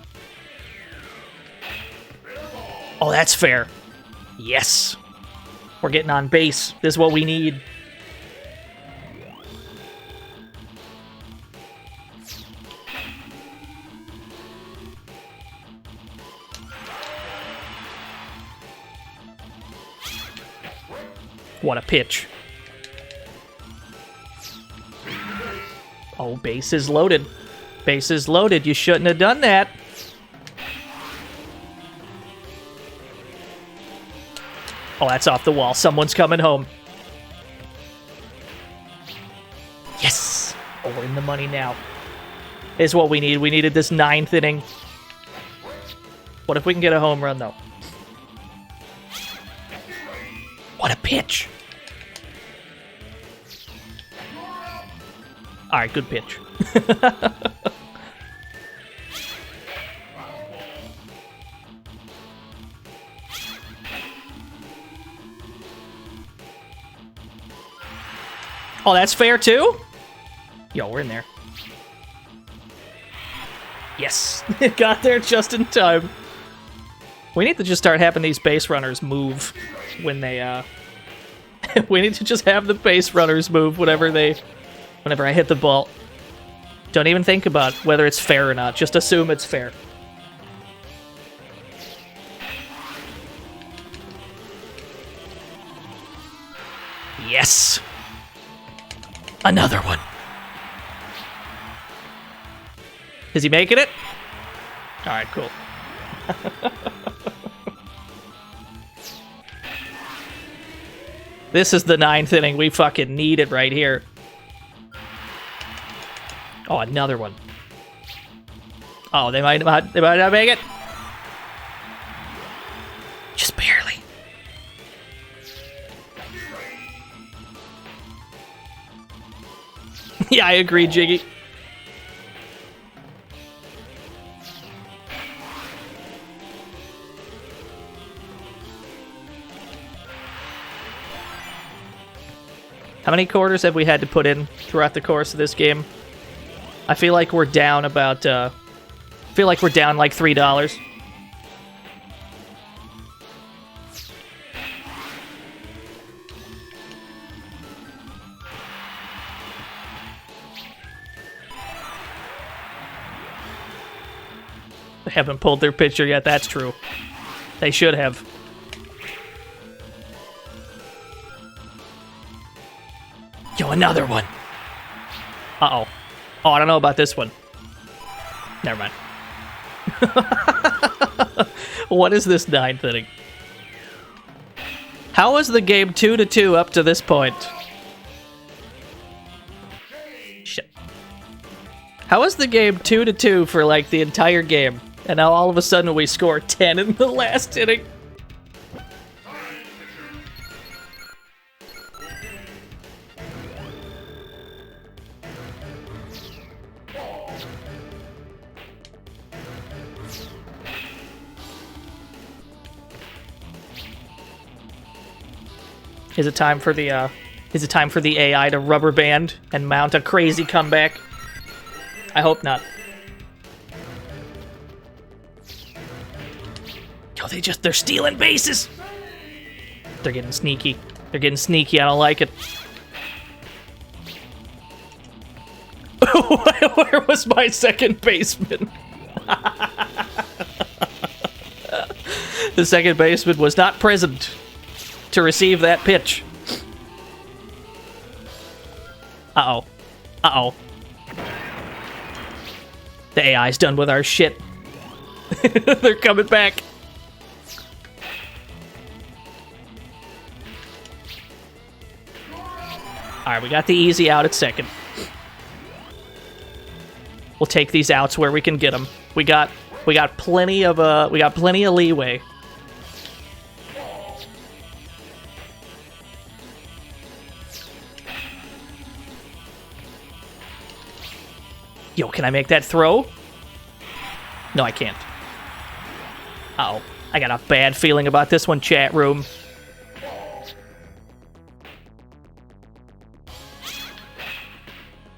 Oh, that's fair. Yes. We're getting on base. This is what we need. What a pitch. Oh, base is loaded. Base is loaded. You shouldn't have done that. Oh, that's off the wall. Someone's coming home. Yes! Oh, we're in the money now. Is what we need. We needed this 9th inning. What if we can get a home run, though? What a pitch! Alright, good pitch. Oh, that's fair too? Yo, we're in there. Yes. Got there just in time. We need to just start having these base runners move when they, we need to just have the base runners move whenever I hit the ball. Don't even think about whether it's fair or not. Just assume it's fair. Yes! Another one. Is he making it? Alright, cool. This is the 9th inning. We fucking need it right here. Oh, another one. Oh, they might not make it. Just barely. Yeah, I agree, Jiggy. many quarters have we had to put in throughout the course of this game? I feel like we're down about, I feel like we're down like $3. They haven't pulled their picture yet, that's true. They should have. Yo, another one! Uh-oh. Oh, I don't know about this one. Never mind. What is this 9th inning? How is the game 2-2 up to this point? Shit. How is the game 2-2 for, like, the entire game? And now all of a sudden we score 10 in the last inning? Is it time for the AI to rubber band and mount a crazy comeback? I hope not. Yo, they're stealing bases! They're getting sneaky. They're getting sneaky, I don't like it. Where was my second baseman? The second baseman was not present to receive that pitch. Uh-oh. Uh-oh. The AI's done with our shit. They're coming back. Alright, we got the easy out at second. We'll take these outs where we can get them. We got plenty of leeway. Yo, can I make that throw? No, I can't. Uh-oh. I got a bad feeling about this one, chat room.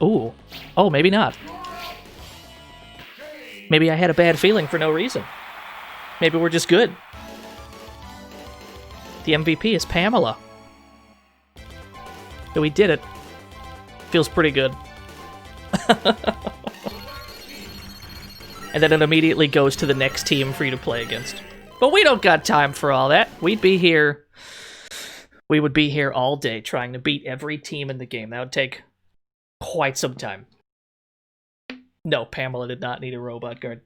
Ooh. Oh, maybe not. Maybe I had a bad feeling for no reason. Maybe we're just good. The MVP is Pamela. So we did it. Feels pretty good. And then it immediately goes to the next team for you to play against. But we don't got time for all that. We'd be here. We would be here all day trying to beat every team in the game. That would take quite some time. No, Pamela did not need a robot guard.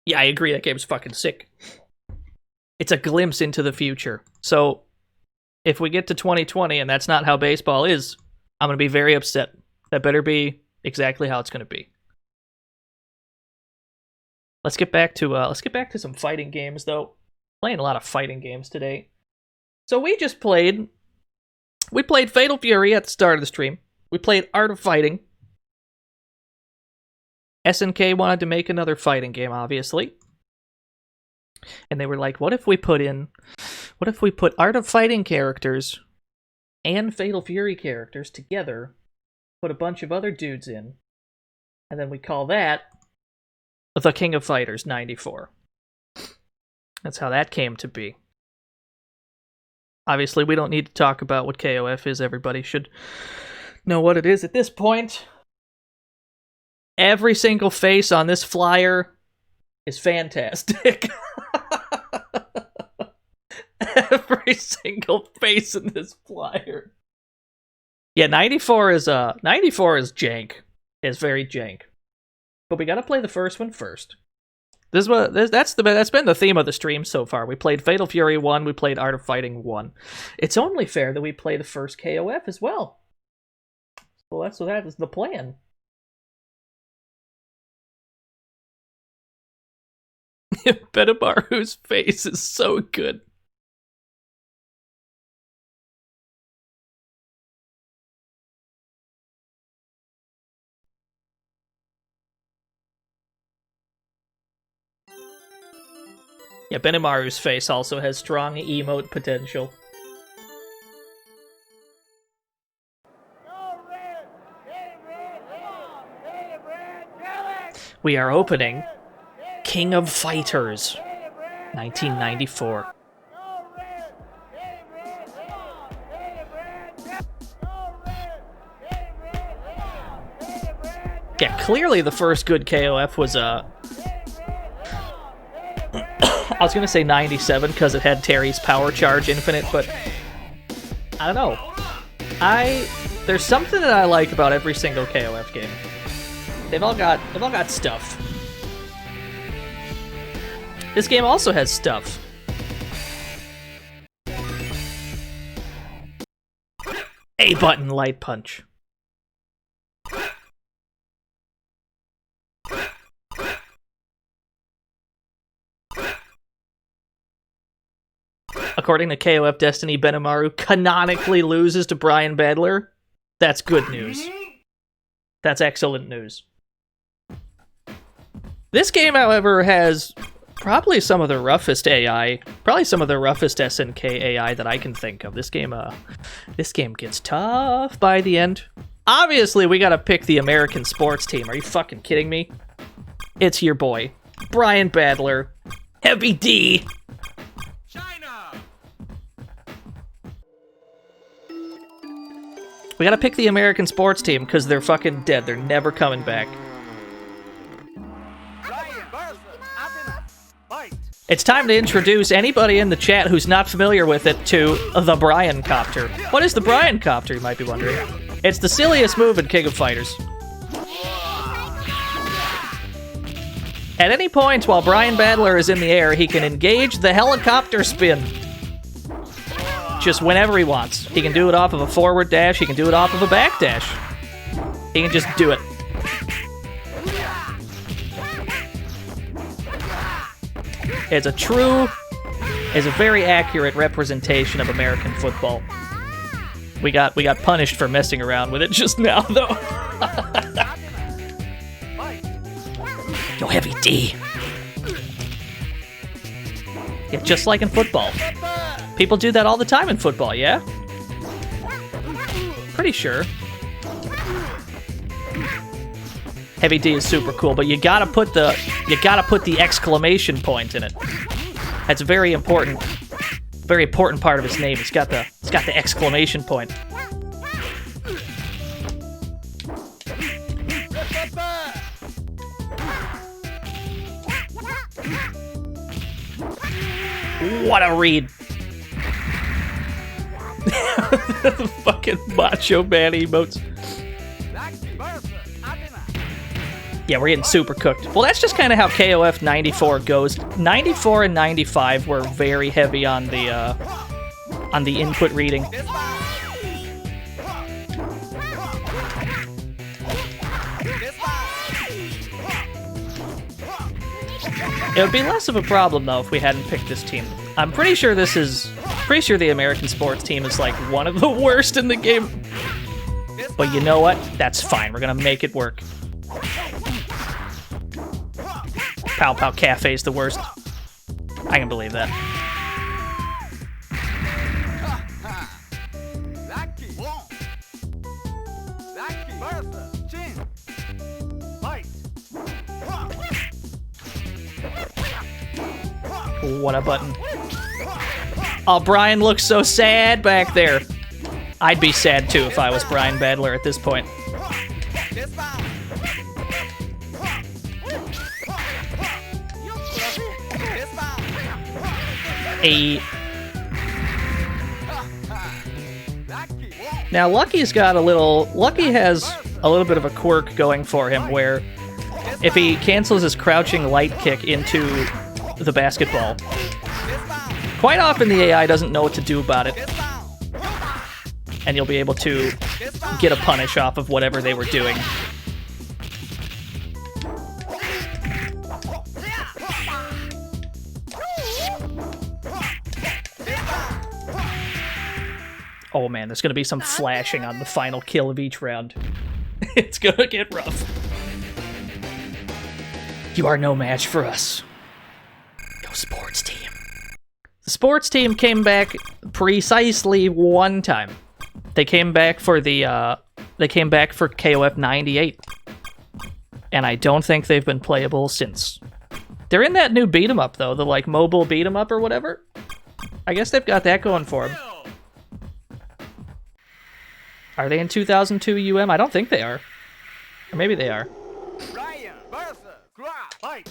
Yeah, I agree. That game's fucking sick. It's a glimpse into the future. So, if we get to 2020 and that's not how baseball is, I'm going to be very upset. That better be exactly how it's going to be. Let's get back to some fighting games, though. Playing a lot of fighting games today. So we played Fatal Fury at the start of the stream. We played Art of Fighting. SNK wanted to make another fighting game, obviously. And they were like, what if we put Art of Fighting characters and Fatal Fury characters together, put a bunch of other dudes in, and then we call that The King of Fighters 94. That's how that came to be. Obviously, we don't need to talk about what KOF is. Everybody should know what it is at this point. Every single face on this flyer is fantastic. Every single face in this flyer. Yeah, 94 is jank. It's very jank. But we gotta play the first one first. That's been the theme of the stream so far. We played Fatal Fury 1, we played Art of Fighting 1. It's only fair that we play the first KOF as well. Well, that is the plan. Benimaru's face is so good. Yeah, Benimaru's face also has strong emote potential. We are opening King of Fighters 1994. Yeah, clearly the first good KOF was I was gonna say 97 because it had Terry's Power Charge Infinite, but I don't know. There's something that I like about every single KOF game. They've all got stuff. This game also has stuff. A button light punch. According to KOF Destiny, Benimaru canonically loses to Brian Badler. That's good news. That's excellent news. This game, however, has probably some of the roughest AI, probably some of the roughest SNK AI that I can think of. This game gets tough by the end. Obviously, we gotta pick the American sports team. Are you fucking kidding me? It's your boy, Brian Badler, Heavy D. We gotta pick the American sports team because they're fucking dead. They're never coming back. It's time to introduce anybody in the chat who's not familiar with it to the Brian Copter. What is the Brian Copter, you might be wondering? It's the silliest move in King of Fighters. At any point while Brian Badler is in the air, he can engage the helicopter spin. Just whenever he wants. He can do it off of a forward dash, he can do it off of a back dash. He can just do it. It's a very accurate representation of American football. We got punished for messing around with it just now, though. Yo, Heavy D. Yeah, just like in football. People do that all the time in football, yeah? Pretty sure. Heavy D is super cool, but you gotta put the exclamation point in it. That's a very important part of his name. It's got the exclamation point. What a read. The fucking Macho Man emotes. Yeah, we're getting super cooked. Well, that's just kind of how KOF 94 goes. 94 and 95 were very heavy on the input reading. It would be less of a problem though if we hadn't picked this team. I'm pretty sure the American sports team is like one of the worst in the game. But you know what? That's fine. We're gonna make it work. Pow Pow Cafe's the worst. I can believe that. What a button. Oh, Brian looks so sad back there. I'd be sad too if I was Brian Badler at this point. Now Lucky has a little bit of a quirk going for him where if he cancels his crouching light kick into the basketball, quite often the AI doesn't know what to do about it. And you'll be able to get a punish off of whatever they were doing. Oh man, there's gonna be some flashing on the final kill of each round. It's gonna get rough. You are no match for us. Go sports team. The sports team came back precisely one time. They came back for KOF 98. And I don't think they've been playable since. They're in that new beat 'em up though, the like mobile beat 'em up or whatever. I guess they've got that going for them. Are they in 2002 UM? I don't think they are. Or maybe they are. Ryan versus Grab. Fight.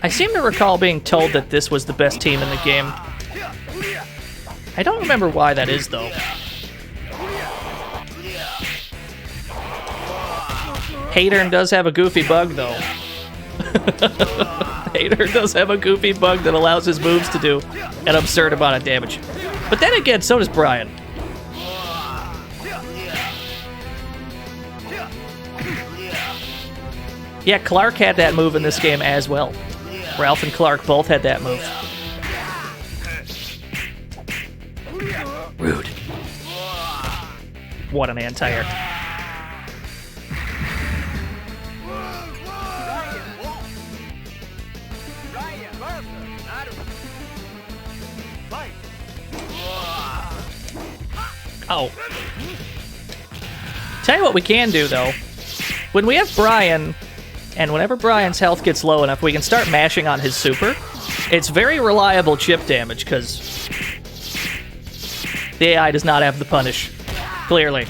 I seem to recall being told that this was the best team in the game. I don't remember why that is though. Hater does have a goofy bug though. Hater does have a goofy bug that allows his moves to do an absurd amount of damage. But then again, so does Brian. Yeah, Clark had that move in this game as well. Ralph and Clark both had that move. Rude. What an anti-air. Oh. Tell you what we can do, though. When we have Brian, and whenever Brian's health gets low enough, we can start mashing on his super. It's very reliable chip damage, because the AI does not have the punish. Clearly.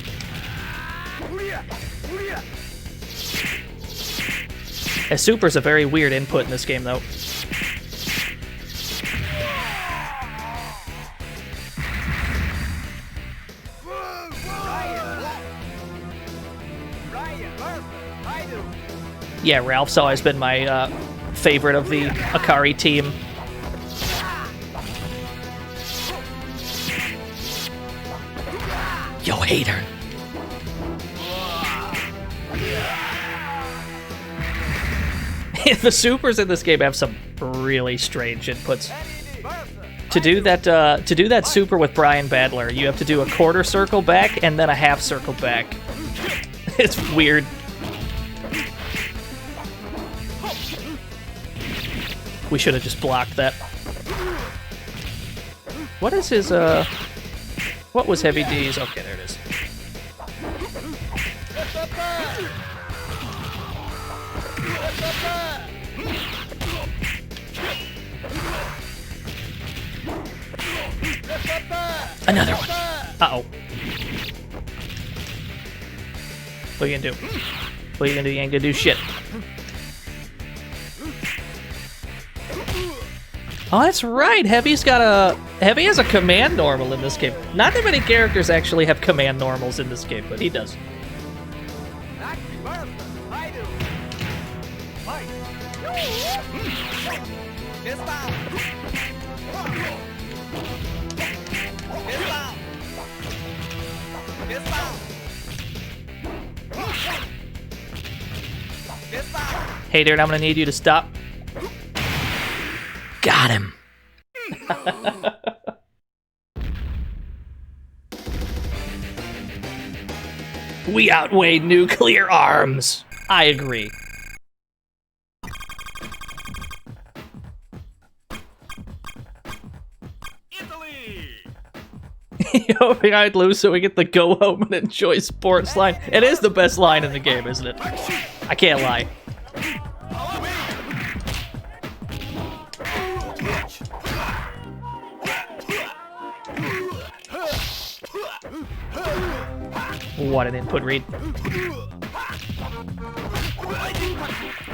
A super's a very weird input in this game, though. Yeah, Ralph's always been my favorite of the Akari team. Yo, hater. The supers in this game have some really strange inputs. To do that super with Brian Badler, you have to do a quarter circle back and then a half circle back. It's weird. We should have just blocked that. What is his, what was Heavy D's? Okay, there it is. Another one. Uh-oh. What are you gonna do? What are you gonna do? You ain't gonna do shit. Oh, that's right. Heavy has a command normal in this game. Not that many characters actually have command normals in this game, but he does. Hey, dude, I'm gonna need you to stop. Got him. We outweigh nuclear arms. I agree. Yo, behind Lou so we get the go home and enjoy sports line. It is the best line in the game, isn't it? I can't lie. What an input read.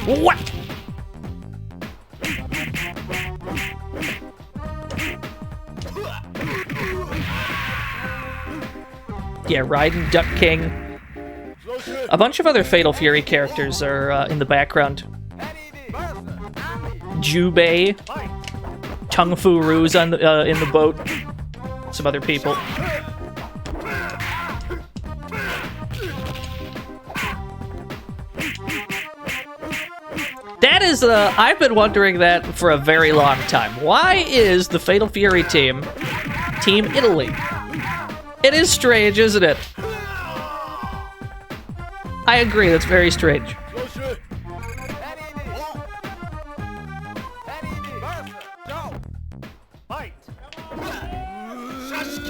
What? Yeah, Raiden, Duck King. A bunch of other Fatal Fury characters are in the background. Jubei, Tung Fu Ru's on the, in the boat. Some other people. That is, I've been wondering that for a very long time. Why is the Fatal Fury team Team Italy? It is strange, isn't it? I agree, that's very strange.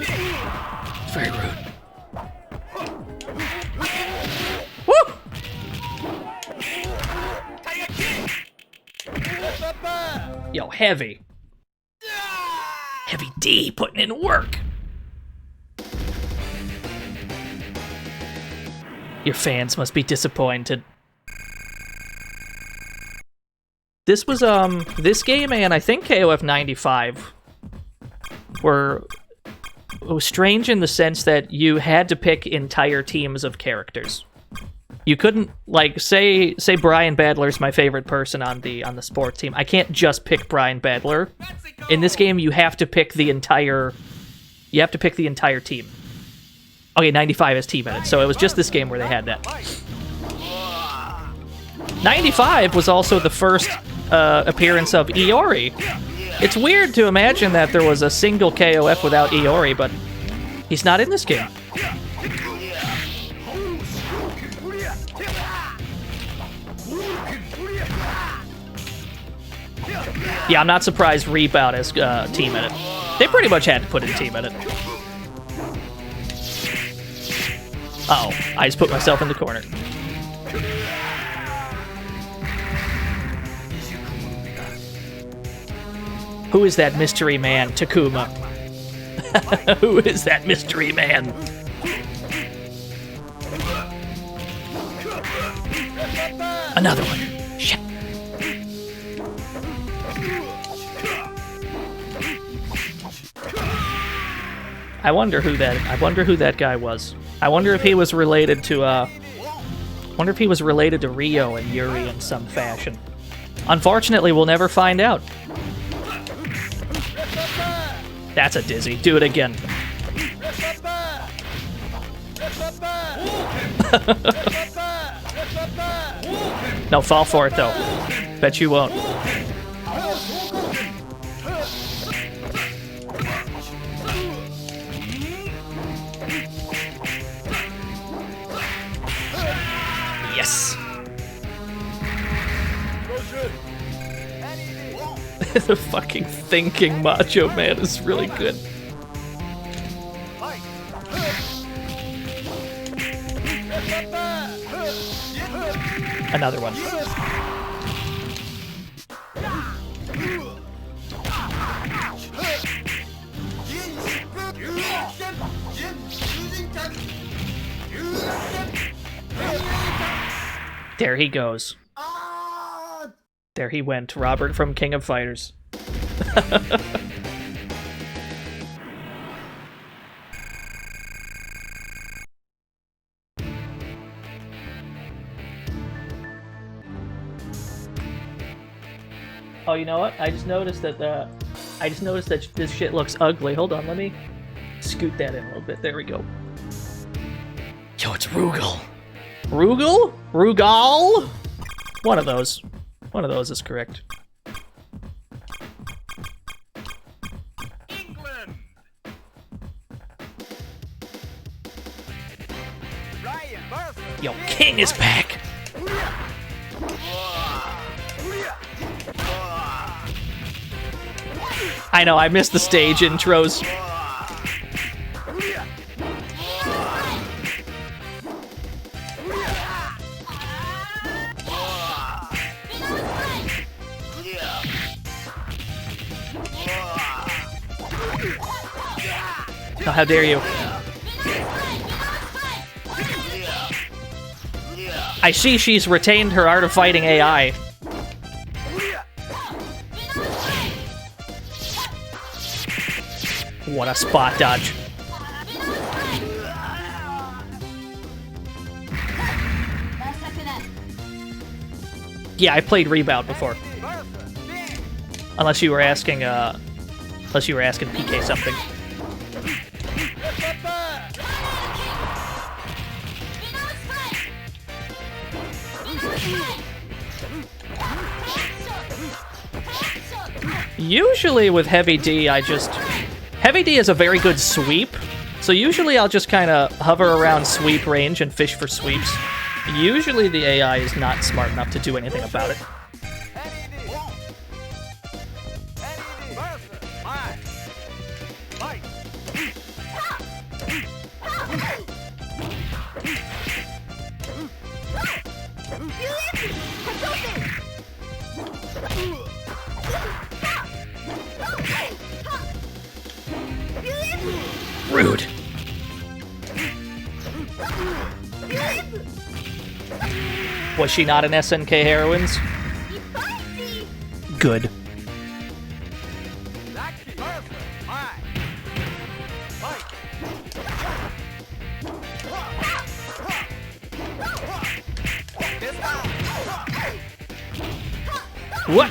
It's very rude. Woo! Yo, Heavy. Heavy D putting in work. Your fans must be disappointed. This was, this game and I think KOF 95 were strange in the sense that you had to pick entire teams of characters. You couldn't, like, say Brian Badler's my favorite person on the sports team. I can't just pick Brian Badler. In this game, you have to pick the entire team. Okay, 95 has team in it, so it was just this game where they had that. 95 was also the first appearance of Iori. It's weird to imagine that there was a single KOF without Iori, but he's not in this game. Yeah, I'm not surprised Rebound has team in it. They pretty much had to put in team in it. Uh-oh, I just put myself in the corner. Who is that mystery man, Takuma? Who is that mystery man? Another one. Shit. I wonder who that guy was. I wonder if he was related to Rio and Yuri in some fashion. Unfortunately, we'll never find out. That's a dizzy. Do it again. No, fall for it though. Bet you won't. Yes. The fucking thinking Macho Man is really good. Another one. There he goes. There he went, Robert from King of Fighters. Oh, you know what? I just noticed that this shit looks ugly. Hold on, let me scoot that in a little bit. There we go. Yo, it's Rugal. Rugal? Rugal? One of those. One of those is correct. England. Yo, King is back. I know, I missed the stage intros. Oh, how dare you. I see she's retained her Art of Fighting AI. What a spot dodge. Yeah, I played Rebound before. Unless you were asking PK something. Usually with Heavy D, Heavy D is a very good sweep, so usually I'll just kind of hover around sweep range and fish for sweeps. Usually the AI is not smart enough to do anything about it. Rude. Was she not an SNK Heroines? Good. What?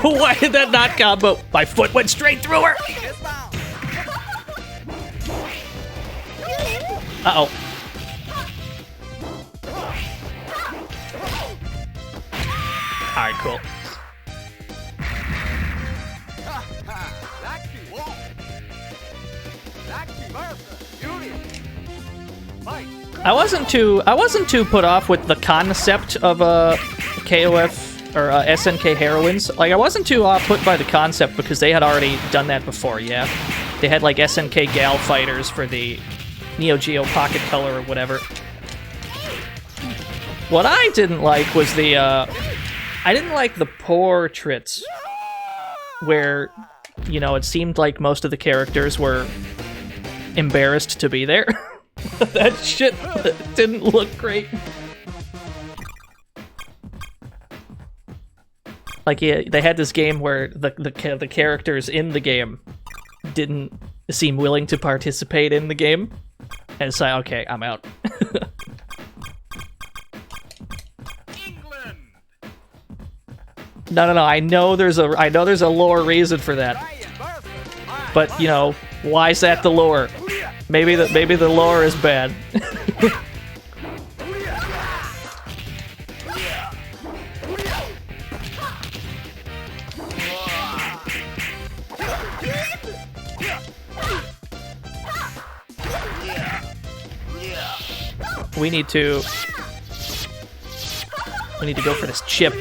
Why did that not combo? My foot went straight through her. Uh-oh. Alright, cool. I wasn't too put off with the concept of KOF or SNK Heroines. Like, I wasn't too put by the concept because they had already done that before, yeah. They had, like, SNK Gal Fighters for the Neo Geo Pocket Color or whatever. What I didn't like was the, I didn't like the portraits where, you know, it seemed like most of the characters were embarrassed to be there. That shit didn't look great. Like, yeah, they had this game where the characters in the game didn't seem willing to participate in the game, and it's like, okay, I'm out. No. I know there's a lore reason for that, but you know, why is that the lore? Maybe the lore is bad. We need to go for this chip.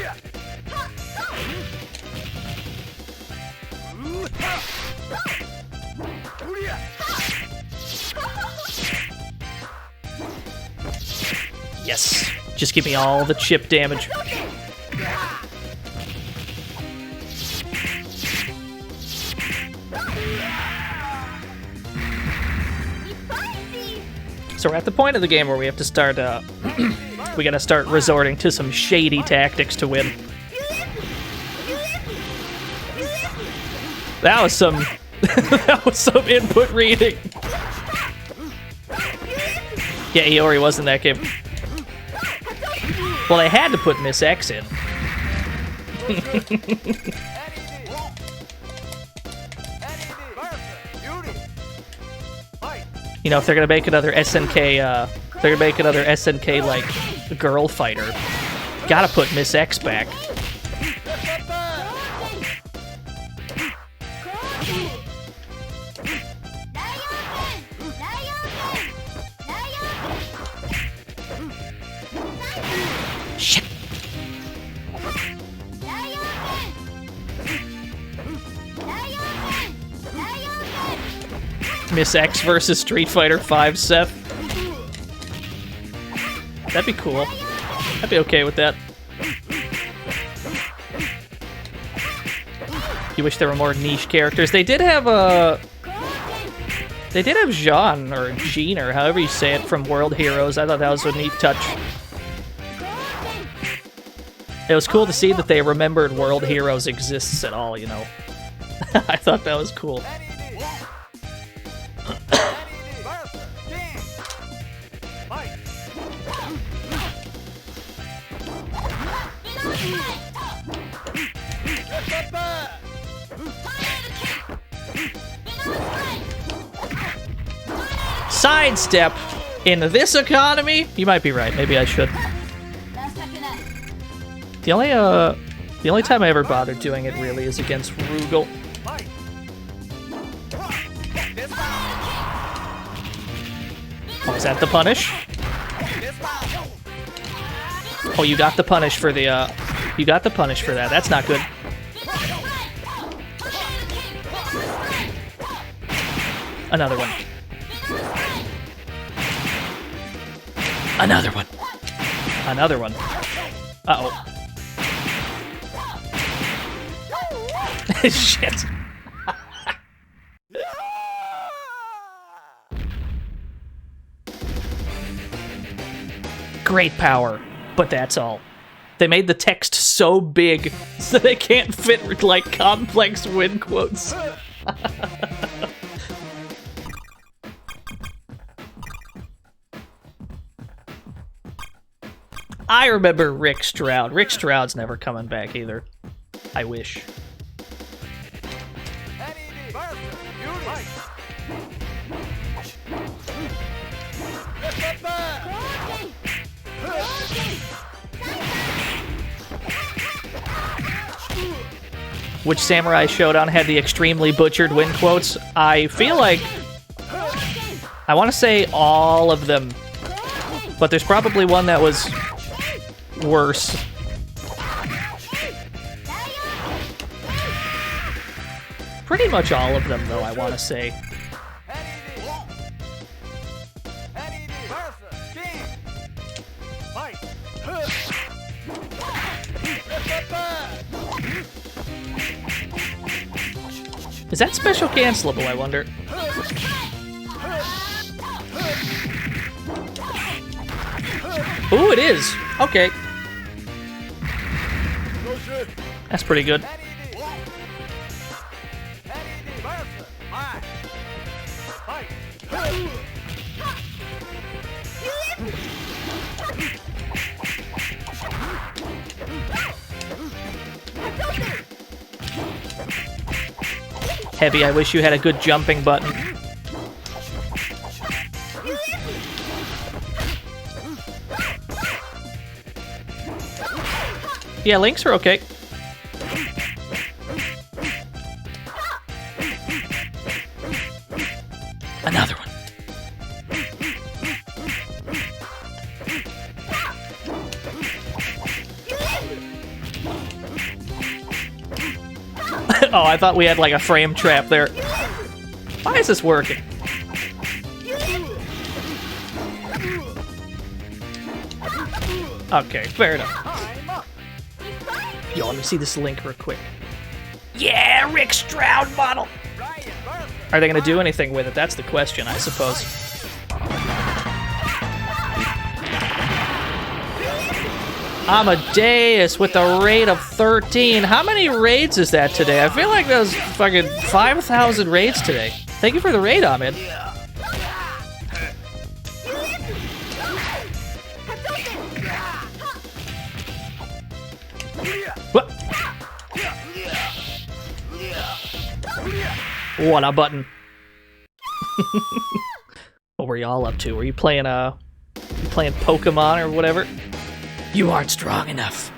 Yes, just give me all the chip damage. So we're at the point of the game where we have to start, we gotta start resorting to some shady tactics to win. That was some, that was some input reading. Yeah, Iori was in that game. Well, they had to put Miss X in. You know, if they're gonna make another SNK, like, girl fighter, gotta put Miss X back. Shit. Miss X versus Street Fighter V, Seth. That'd be cool. I'd be okay with that. You wish there were more niche characters. They did have Jean, or Jean, or however you say it, from World Heroes. I thought that was a neat touch. It was cool to see that they remembered World Heroes exists at all, you know. I thought that was cool. Sidestep in this economy? You might be right. Maybe I should. The only time I ever bothered doing it really is against Rugal. Oh, is that the punish? Oh, you got the punish for the you got the punish for that. That's not good. Another one. Another one. Another one. Uh-oh. Shit. Great power, but that's all. They made the text so big so they can't fit like complex win quotes. I remember Rick Stroud. Rick Stroud's never coming back either. I wish. Which Samurai Showdown had the extremely butchered win quotes? I feel like... I want to say all of them. But there's probably one that was worse. Pretty much all of them, though, I want to say. Is that special cancelable, I wonder? Ooh, it is! Okay. That's pretty good. Heavy, I wish you had a good jumping button. Yeah, links are okay. Another one. Oh, I thought we had like a frame trap there. Why is this working? Okay, fair enough. Yo, let me see this link real quick. Yeah, Rick Stroud model! Are they gonna do anything with it? That's the question, I suppose. Amadeus with a rate of 13. How many raids is that today? I feel like that was fucking 5,000 raids today. Thank you for the raid, Ahmed. What? What a button. What were y'all up to? Were you playing Pokemon or whatever? You aren't strong enough.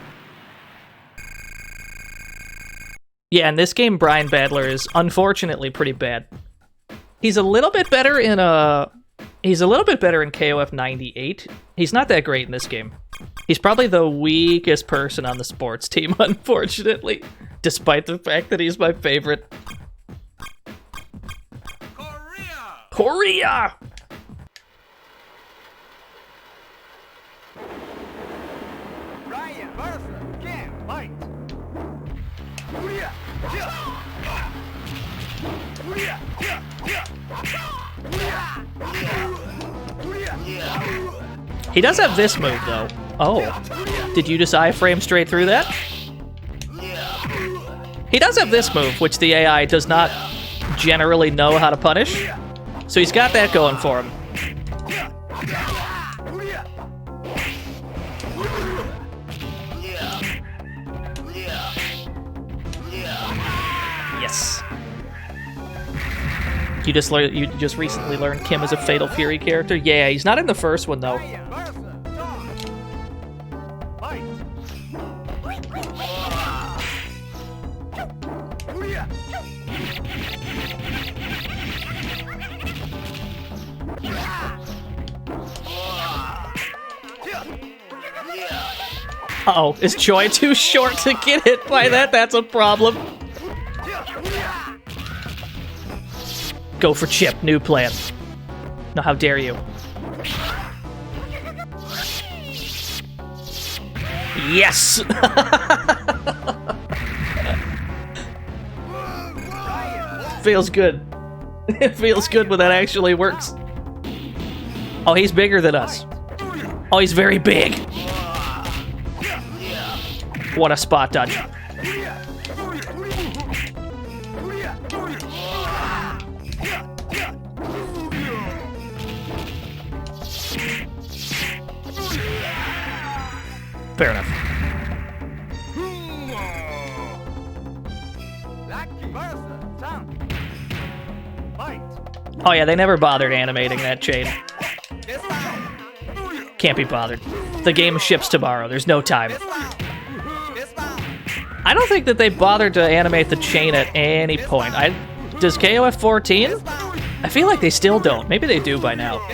Yeah, in this game, Brian Badler is unfortunately pretty bad. He's a little bit better in KOF 98. He's not that great in this game. He's probably the weakest person on the sports team, unfortunately, despite the fact that he's my favorite. Korea! He does have this move, though. Oh. Did you just iframe straight through that? He does have this move, which the AI does not generally know how to punish. So he's got that going for him. Yes. You just recently learned Kim is a Fatal Fury character? Yeah, he's not in the first one though. Uh-oh, is Joy too short to get hit by that? That's a problem. Go for Chip, new plan. No, how dare you. Yes! Feels good. It feels good when that actually works. Oh, he's bigger than us. Oh, he's very big. What a spot dodge. Fair enough. Oh yeah, they never bothered animating that chain. Can't be bothered. The game ships tomorrow. There's no time. I don't think that they bothered to animate the chain at any point. Does KOF 14? I feel like they still don't. Maybe they do by now.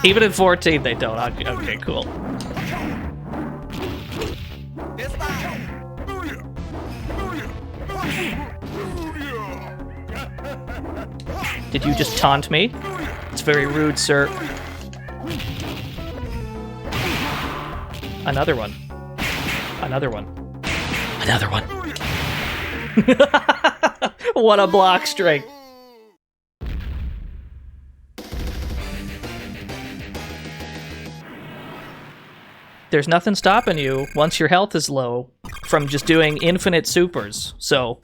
Even in 14, they don't. Okay, cool. Did you just taunt me? It's very rude, sir. Another one. Another one. Another one. What a block strike. There's nothing stopping you, once your health is low, from just doing infinite supers. So,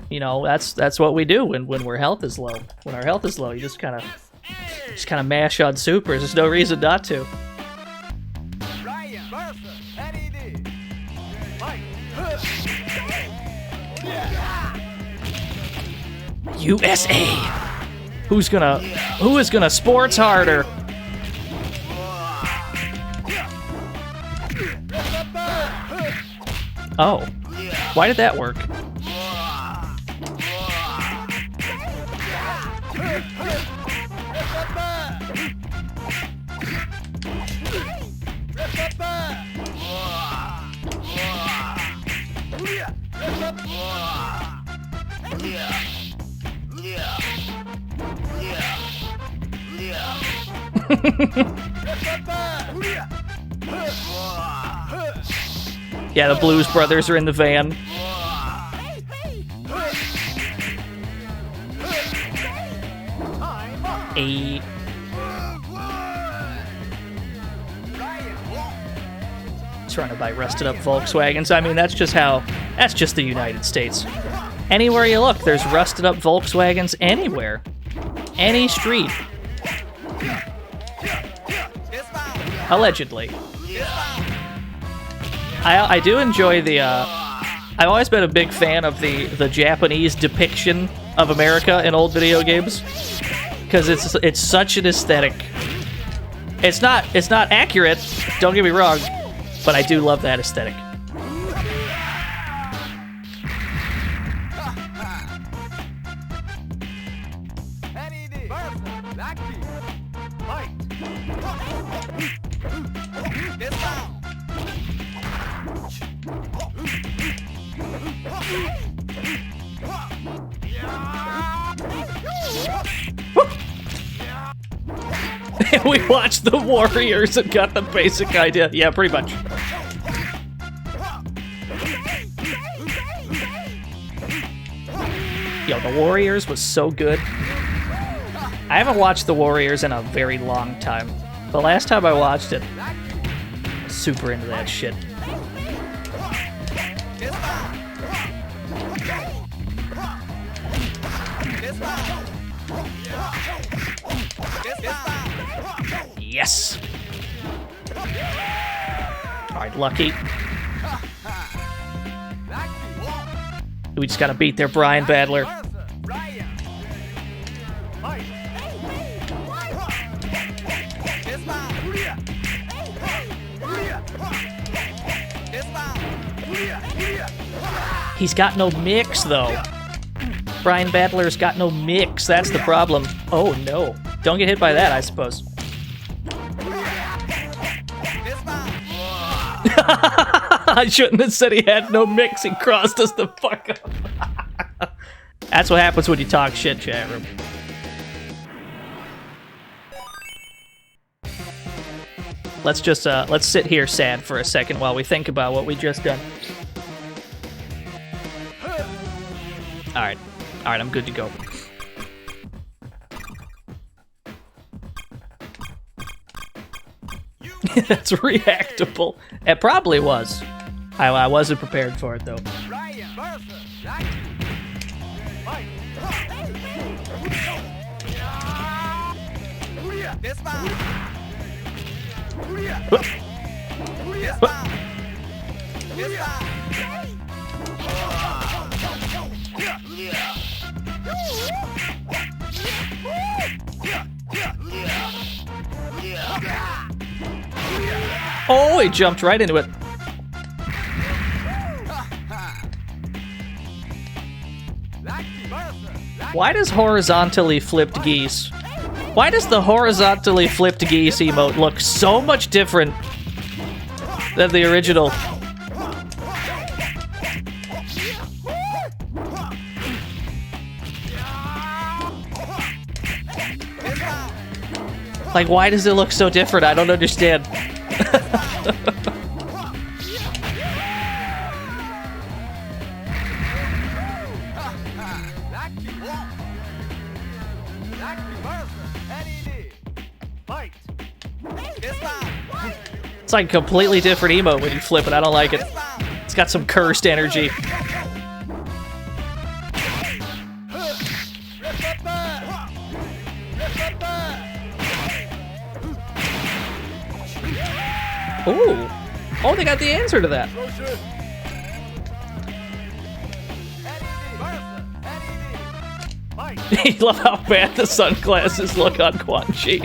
you know, that's what we do when our health is low. When our health is low, you just kind of mash on supers. There's no reason not to. USA. Who is gonna sports harder? Oh, why did that work? Yeah, the Blues Brothers are in the van. Trying to buy rusted up Volkswagens. I mean, that's just the United States. Anywhere you look, there's rusted up Volkswagens anywhere. Any street. Allegedly. I do enjoy the, I've always been a big fan of the Japanese depiction of America in old video games. Because it's such an aesthetic. It's not accurate, don't get me wrong, but I do love that aesthetic. We watched the Warriors and got the basic idea. Yeah, pretty much. Yo, the Warriors was so good. I haven't watched the Warriors in a very long time. The last time I watched it, I was super into that shit. Yes! Alright, Lucky. We just gotta beat their Brian Battler. He's got no mix, though. Brian Battler's got no mix. That's the problem. Oh, no. Don't get hit by that, I suppose. I shouldn't have said he had no mix. He crossed us the fuck up. That's what happens when you talk shit, chat room. let's just let's sit here sad for a second while we think about what we just done. All right, I'm good to go. That's reactable. It probably was. I wasn't prepared for it though. Oh, he jumped right into it. Why does horizontally flipped geese? Why does the horizontally flipped geese emote look so much different than the original? Like, why does it look so different? I don't understand. It's like a completely different emote when you flip it. I don't like it. It's got some cursed energy. Ooh. Oh, they got the answer to that. I love how bad the sunglasses look on Quan Chi.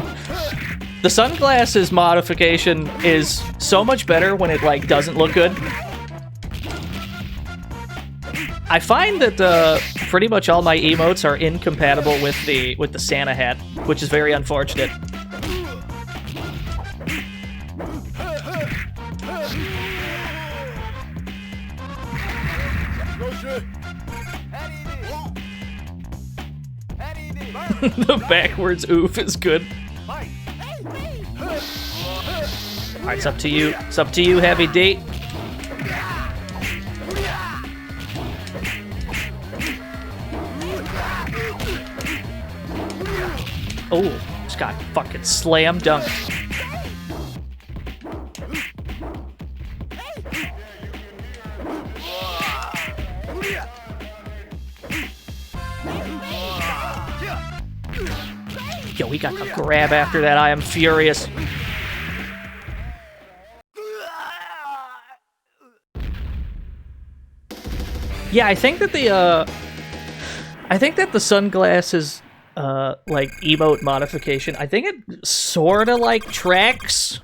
The sunglasses modification is so much better when it like doesn't look good. I find that pretty much all my emotes are incompatible with the Santa hat, which is very unfortunate. The backwards oof is good. Alright, it's up to you. It's up to you, Heavy D. Oh, just got fucking slam dunked. Yo, he got the grab after that. I am furious. Yeah, I think that the sunglasses like emote modification, I think it sorta like tracks.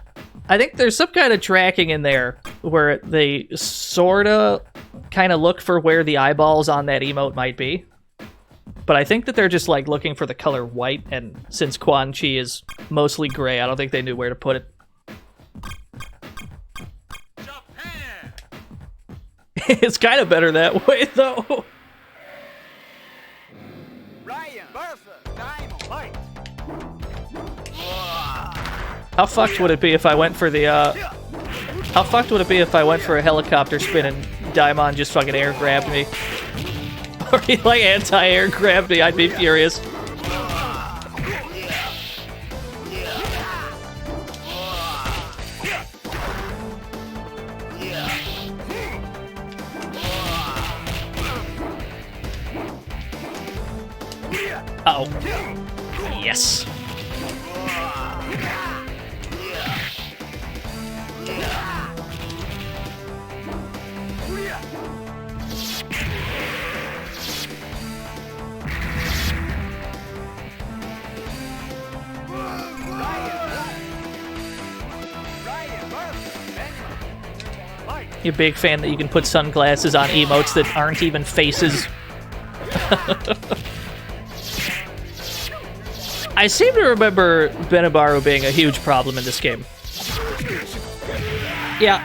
I think there's some kind of tracking in there where they sorta kind of look for where the eyeballs on that emote might be. But I think that they're just like looking for the color white, and since Quan Chi is mostly gray, I don't think they knew where to put it. It's kind of better that way, though. How fucked would it be if I went for the, How fucked would it be if I went for a helicopter spin and Daimon just fucking air grabbed me? Or he, like, anti-air grabbed me? I'd be furious. Uh-oh. Yes. You a big fan that you can put sunglasses on emotes that aren't even faces? I seem to remember Benimaru being a huge problem in this game. Yeah.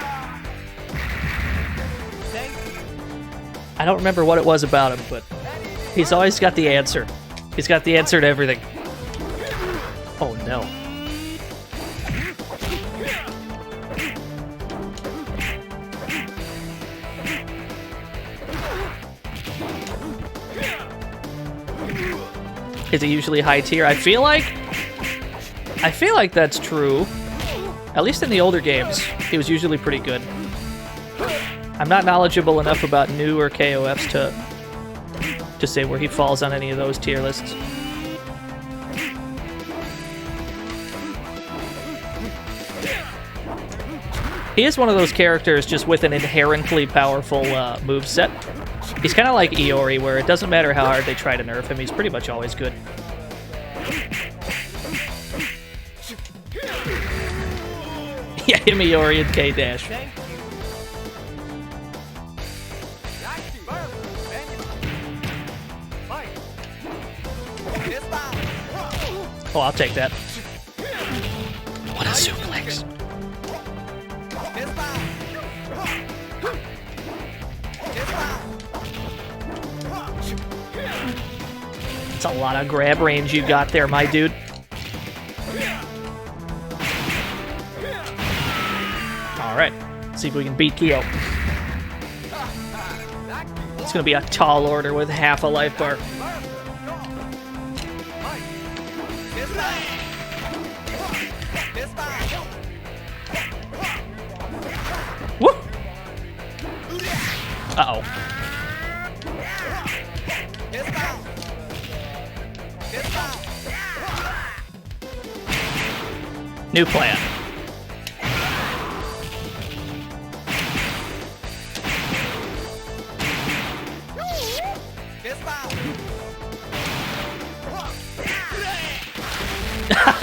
I don't remember what it was about him, but he's always got the answer. He's got the answer to everything. Oh no. Is he usually high tier? I feel like that's true. At least in the older games, he was usually pretty good. I'm not knowledgeable enough about newer KOFs to say where he falls on any of those tier lists. He is one of those characters just with an inherently powerful moveset. He's kind of like Iori, where it doesn't matter how hard they try to nerf him, he's pretty much always good. Yeah, him, Iori, and K-Dash. Oh, I'll take that. What a suplex. It's a lot of grab range you got there, my dude. Alright, see if we can beat Kyo. It's gonna be a tall order with half a life bar. Woo! Uh-oh. New plan.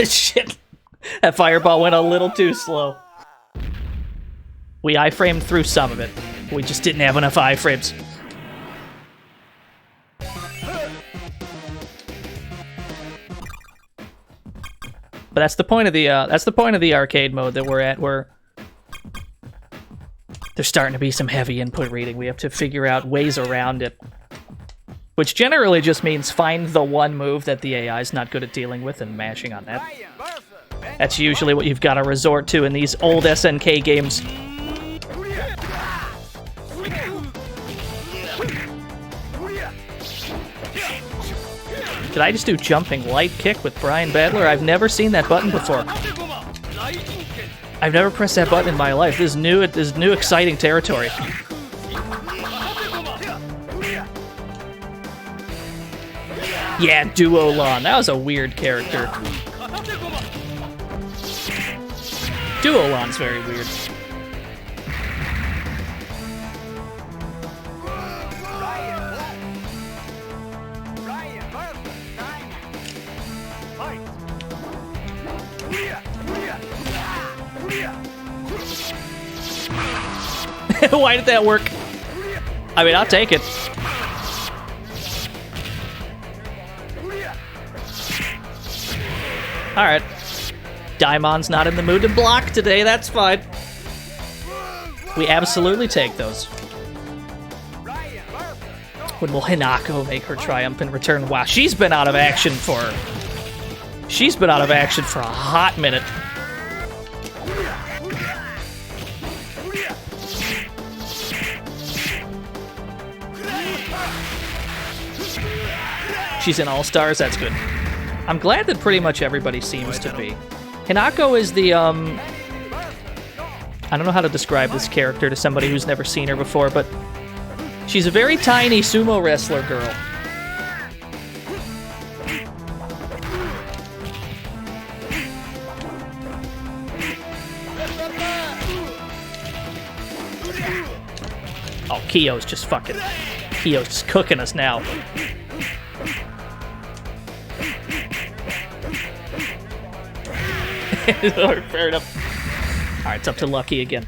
Shit. That fireball went a little too slow. We iframed through some of it. We just didn't have enough iframes. But that's the point of the arcade mode that we're at, where there's starting to be some heavy input reading. We have to figure out ways around it. Which generally just means find the one move that the AI is not good at dealing with and mashing on that. That's usually what you've got to resort to in these old SNK games. Did I just do jumping light kick with Brian Badler? I've never seen that button before. I've never pressed that button in my life. This is new exciting territory. Yeah, Duo Lon. That was a weird character. Duo Lon's very weird. Why did that work? I mean, I'll take it. Alright. Daimon's not in the mood to block today, that's fine. We absolutely take those. When will Hinako make her triumphant return? Wow, she's been out of action for a hot minute. She's in All-Stars, that's good. I'm glad that pretty much everybody seems to be. Hinako is the, I don't know how to describe this character to somebody who's never seen her before, but she's a very tiny sumo wrestler girl. Oh, Kyo's just cooking us now. Fair enough. Alright, it's up to Lucky again.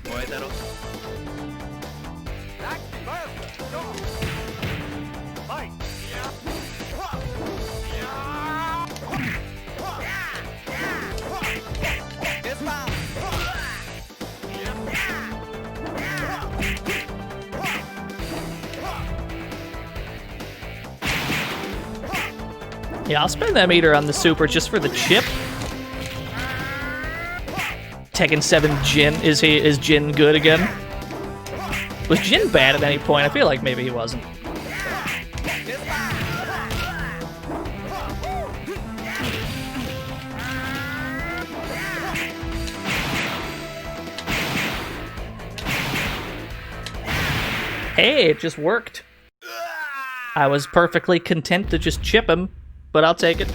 Yeah, I'll spend that meter on the super just for the chip. Tekken 7 Jin, is Jin good again? Was Jin bad at any point? I feel like maybe he wasn't. Hey, it just worked. I was perfectly content to just chip him, but I'll take it.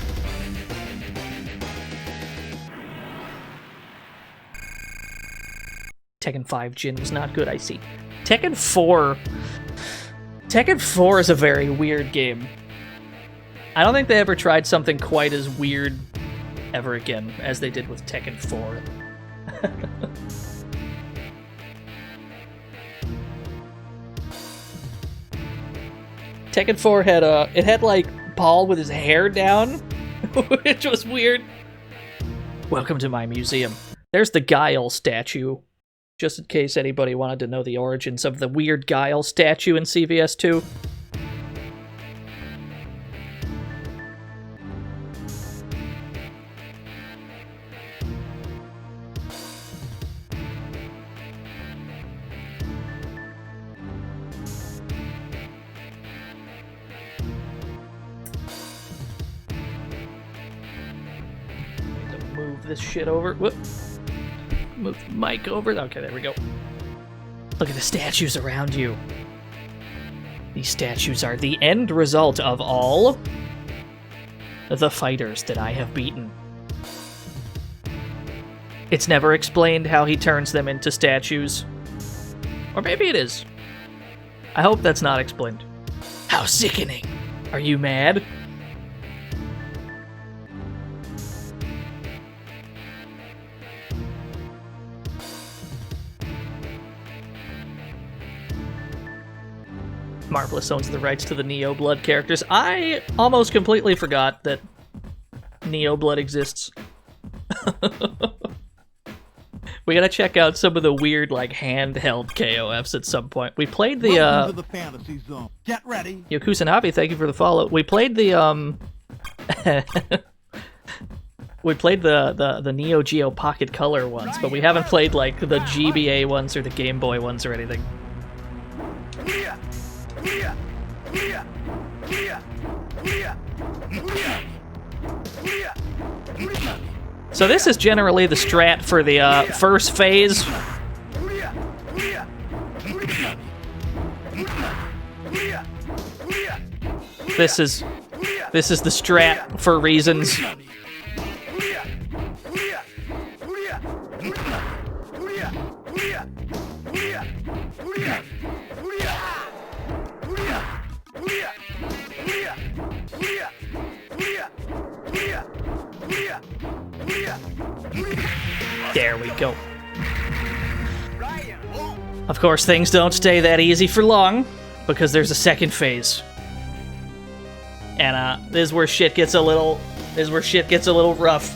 Tekken 5 Jin was not good, I see. Tekken 4 is a very weird game. I don't think they ever tried something quite as weird ever again as they did with Tekken 4. Tekken 4 had like Paul with his hair down, which was weird. Welcome to my museum. There's the Guile statue, just in case anybody wanted to know the origins of the weird Guile statue in CVS 2. Move this shit over. Whoop. Move the mic over. Okay, there we go. Look at the statues around you. These statues are the end result of all the fighters that I have beaten. It's never explained how he turns them into statues. Or maybe it is. I hope that's not explained. How sickening. Are you mad? Marvelous owns the rights to the Neo Blood characters. I almost completely forgot that Neo Blood exists. We gotta check out some of the weird, like, handheld KOFs at some point. We played the, Welcome to the fantasy zone. Get ready. Yokusanabe, thank you for the follow. We played the, we played the Neo Geo Pocket Color ones, but we haven't played, like, the GBA ones or the Game Boy ones or anything. So this is generally the strat for the first phase. This is the strat for reasons. There we go. Of course, things don't stay that easy for long, because there's a second phase. And this is where shit gets a little rough.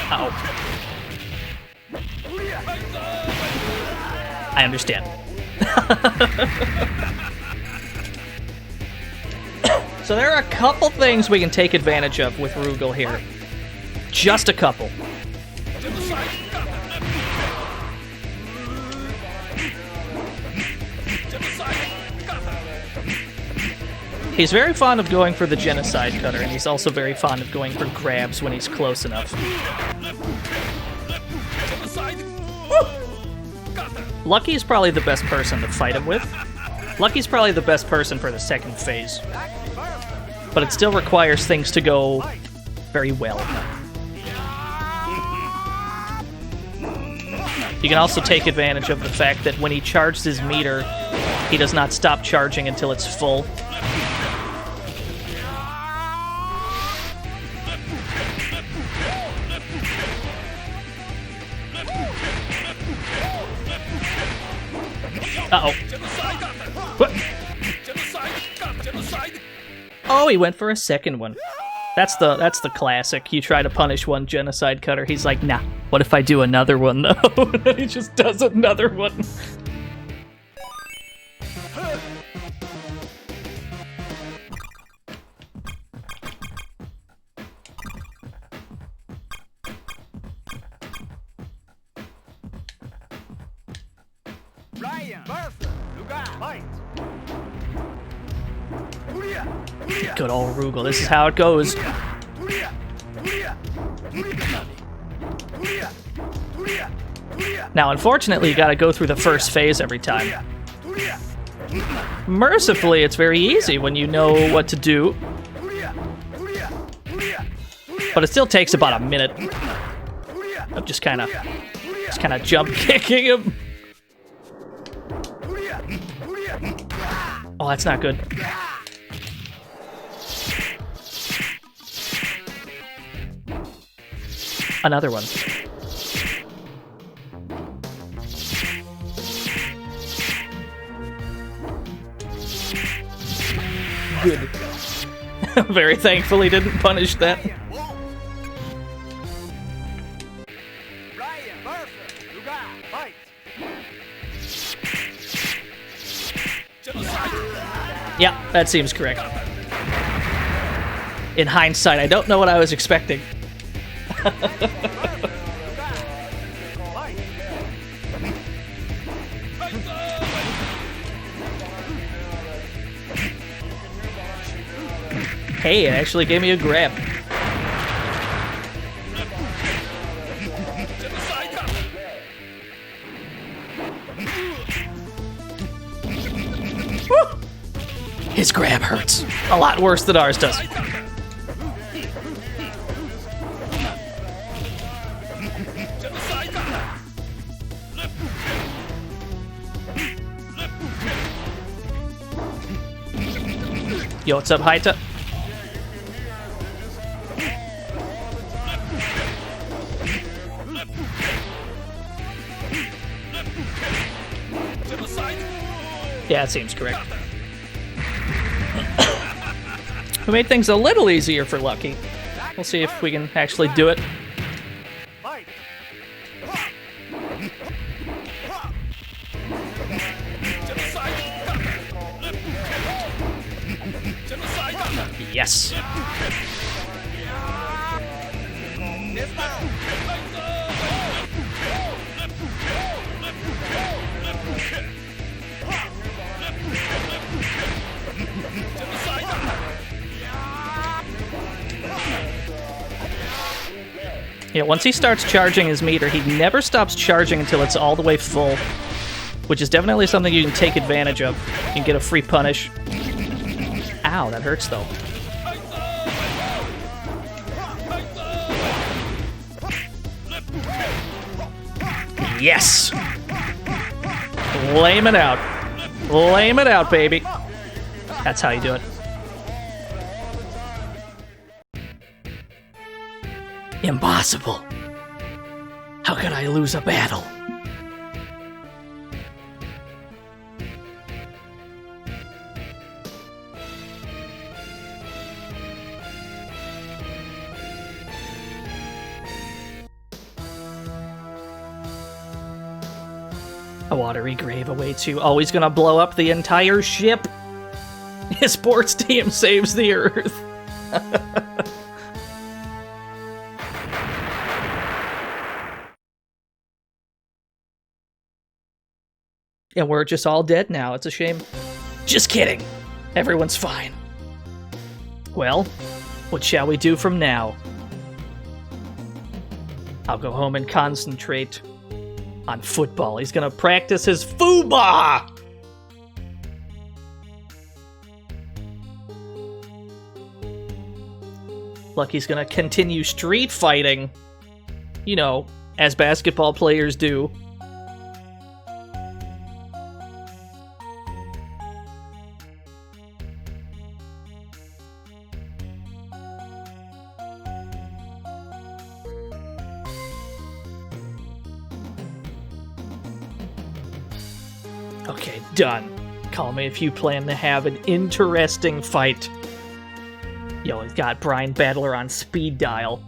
Uh-oh. I understand. So there are a couple things we can take advantage of with Rugal here. Just a couple. He's very fond of going for the genocide cutter, and he's also very fond of going for grabs when he's close enough. Lucky's probably the best person to fight him with. Lucky's probably the best person for the second phase. But it still requires things to go very well. You can also take advantage of the fact that when he charges his meter, he does not stop charging until it's full. Uh-oh. What? Oh, he went for a second one. That's the classic. You try to punish one genocide cutter. He's like, nah, what if I do another one, though? And then he just does another one. Good old Rugal. This is how it goes. Now, unfortunately, you gotta go through the first phase every time. Mercifully, it's very easy when you know what to do. But it still takes about a minute of just kind of jump kicking him. Oh, that's not good. Another one. Good. Very thankful he didn't punish that. Yeah, that seems correct. In hindsight, I don't know what I was expecting. Hey, it actually gave me a grab. Woo! His grab hurts. A lot worse than ours does. Yo, what's up, Haita? Yeah, it seems correct. We made things a little easier for Lucky. We'll see if we can actually do it. Yes. Yeah, once he starts charging his meter, he never stops charging until it's all the way full, which is definitely something you can take advantage of. You can get a free punish. Ow, that hurts though. Yes! Lame it out. Lame it out, baby. That's how you do it. Impossible. How could I lose a battle? A watery grave awaits you. Always gonna blow up the entire ship. His sports team saves the Earth. And we're just all dead now. It's a shame. Just kidding. Everyone's fine. Well, what shall we do from now? I'll go home and concentrate on football. He's gonna practice his FUBA! Lucky's gonna continue street fighting. You know, as basketball players do. Okay, done. Call me if you plan to have an interesting fight. Yo, he's got Brian Battler on speed dial.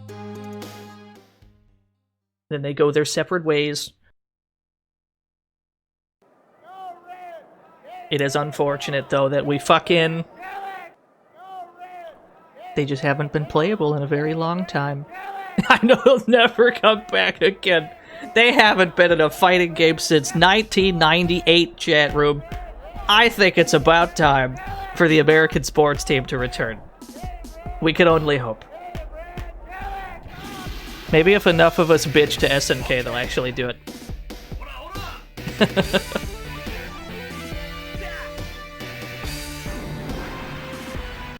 Then they go their separate ways. It is unfortunate, though, that we fucking... They just haven't been playable in a very long time. I know they'll never come back again. They haven't been in a fighting game since 1998, chat room. I think it's about time for the American sports team to return. We can only hope. Maybe if enough of us bitch to SNK, they'll actually do it.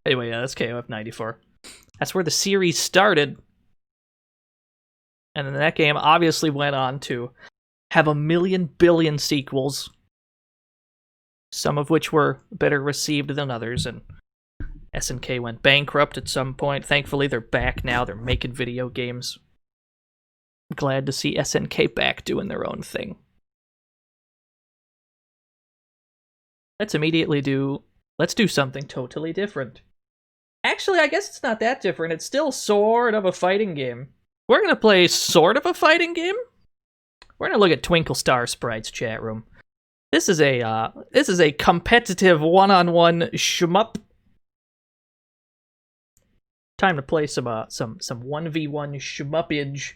Anyway, yeah, that's KOF 94. That's where the series started. And then that game obviously went on to have a million billion sequels, some of which were better received than others, and SNK went bankrupt at some point. Thankfully, they're back now. They're making video games. Glad to see SNK back doing their own thing. Let's do something totally different. Actually, I guess it's not that different. It's still sort of a fighting game. We're gonna play sort of a fighting game. We're gonna look at Twinkle Star Sprites chat room. This is a competitive one-on-one shmup. Time to play some 1v1 shmuppage.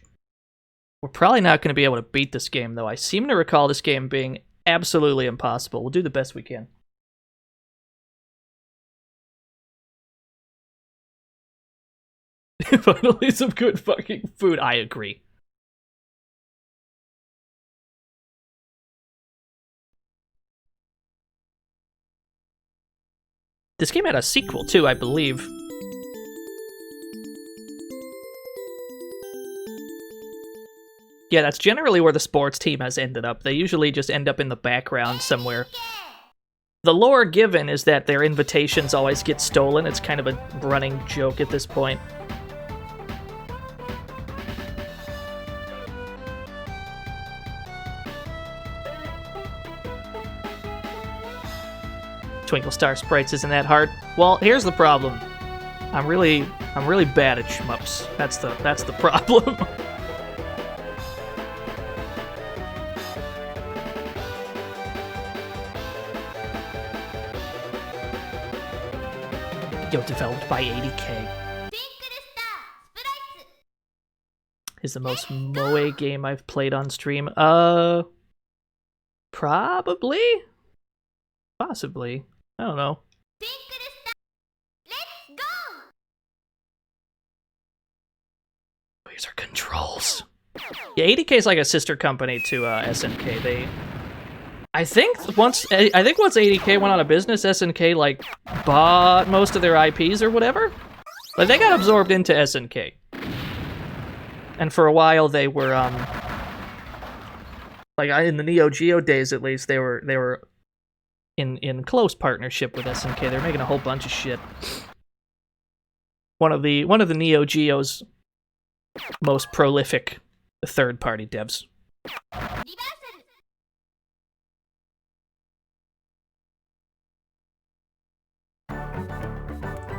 We're probably not going to be able to beat this game, though. I seem to recall this game being absolutely impossible. We'll do the best we can. Finally, some good fucking food. I agree. This game had a sequel, too, I believe. Yeah, that's generally where the sports team has ended up. They usually just end up in the background somewhere. The lore given is that their invitations always get stolen. It's kind of a running joke at this point. Twinkle Star Sprites isn't that hard. Well, here's the problem. I'm really bad at shmups. That's the problem. Yo, developed by 80K. Is the most moe game I've played on stream. Probably? Possibly. I don't know. These are controls. Yeah, 80K is like a sister company to SNK. I think once 80K went out of business, SNK like bought most of their IPs or whatever. Like they got absorbed into SNK. And for a while they were like in the Neo Geo days at least, they were in close partnership with SNK. They're making a whole bunch of shit. One of the Neo Geo's most prolific third-party devs.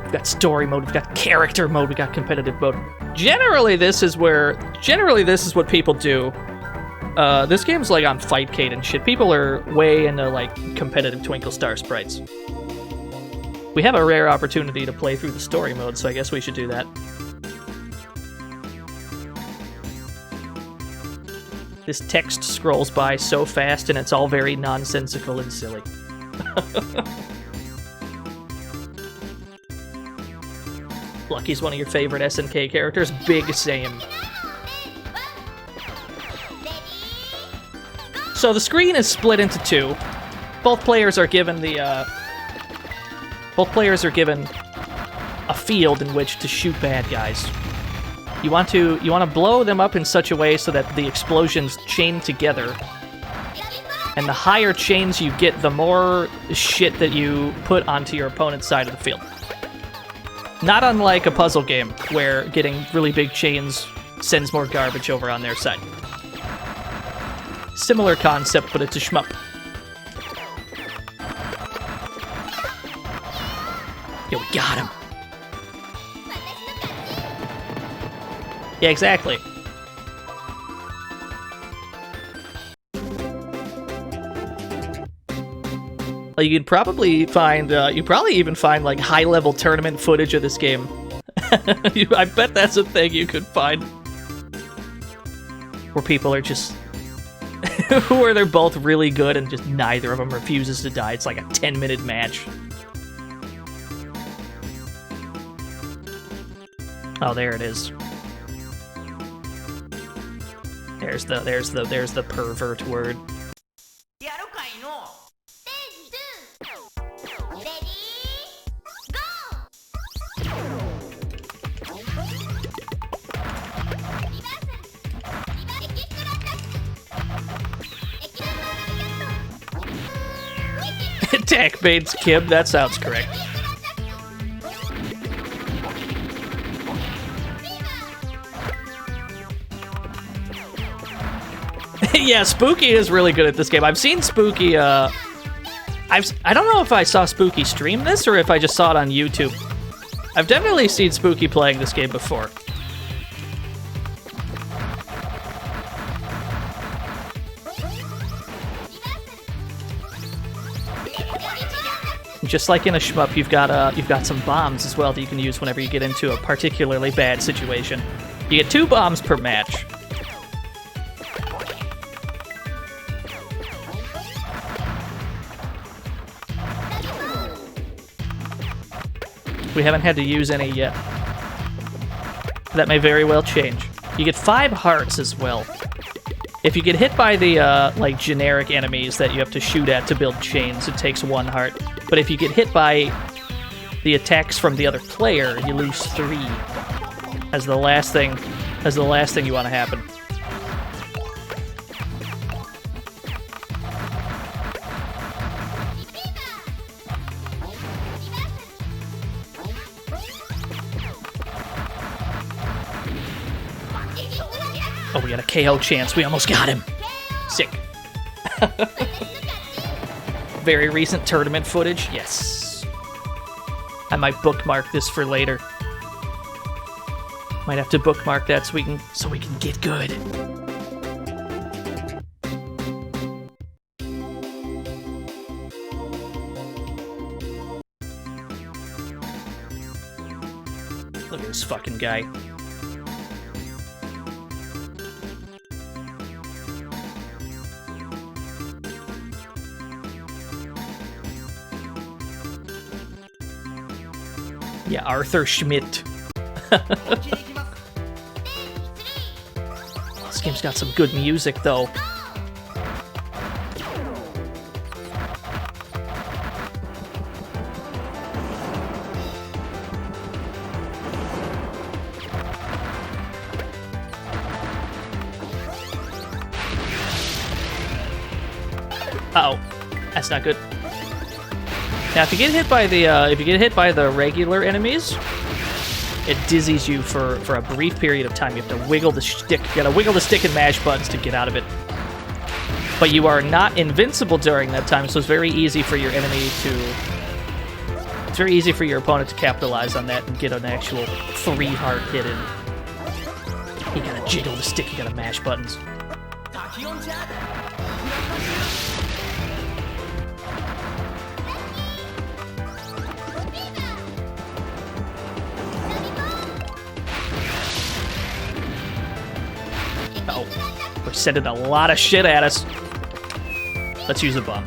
We've got story mode, we've got character mode, we've got competitive mode. Generally this is what people do. This game's like on Fightcade and shit. People are way into like competitive Twinkle Star Sprites. We have a rare opportunity to play through the story mode, so I guess we should do that. This text scrolls by so fast and it's all very nonsensical and silly. Lucky's one of your favorite SNK characters. Big same. So the screen is split into two. Both players are given a field in which to shoot bad guys. You want to blow them up in such a way so that the explosions chain together. And the higher chains you get, the more shit that you put onto your opponent's side of the field. Not unlike a puzzle game, where getting really big chains sends more garbage over on their side. Similar concept, but it's a shmup. Yo, we got him. Yeah, exactly. You could probably find, even find like high-level tournament footage of this game. I bet that's a thing you could find. Where people are just, where they're both really good and just neither of them refuses to die. It's like a 10-minute match. Oh, there it is. There's the pervert word. やるかいのステージ2レディーゴーリバーサルエキストラアタックエキランドロケット Attack baits Kim, that sounds correct. Yeah, Spooky is really good at this game. I've seen Spooky, I don't know if I saw Spooky stream this or if I just saw it on YouTube. I've definitely seen Spooky playing this game before. Just like in a shmup, you've got some bombs as well that you can use whenever you get into a particularly bad situation. You get 2 bombs per match. We haven't had to use any yet. That may very well change. You get 5 hearts as well. If you get hit by the, like, generic enemies that you have to shoot at to build chains, it takes 1 heart. But if you get hit by the attacks from the other player, you lose 3. As the last thing you want to happen. Oh, we got a KO chance. We almost got him. Sick. Very recent tournament footage. Yes. I might bookmark this for later. Might have to bookmark that so we can get good. Look at this fucking guy. Yeah, Arthur Schmidt. This game's got some good music, though. Uh-oh. That's not good. Now, if you get hit by the regular enemies, it dizzies you for a brief period of time. You have to wiggle the stick. You gotta wiggle the stick and mash buttons to get out of it. But you are not invincible during that time, so it's very easy for your enemy to... It's very easy for your opponent to capitalize on that and get an actual 3-heart hit in. You gotta jiggle the stick, you gotta mash buttons. Oh, we're sending a lot of shit at us. Let's use a bomb.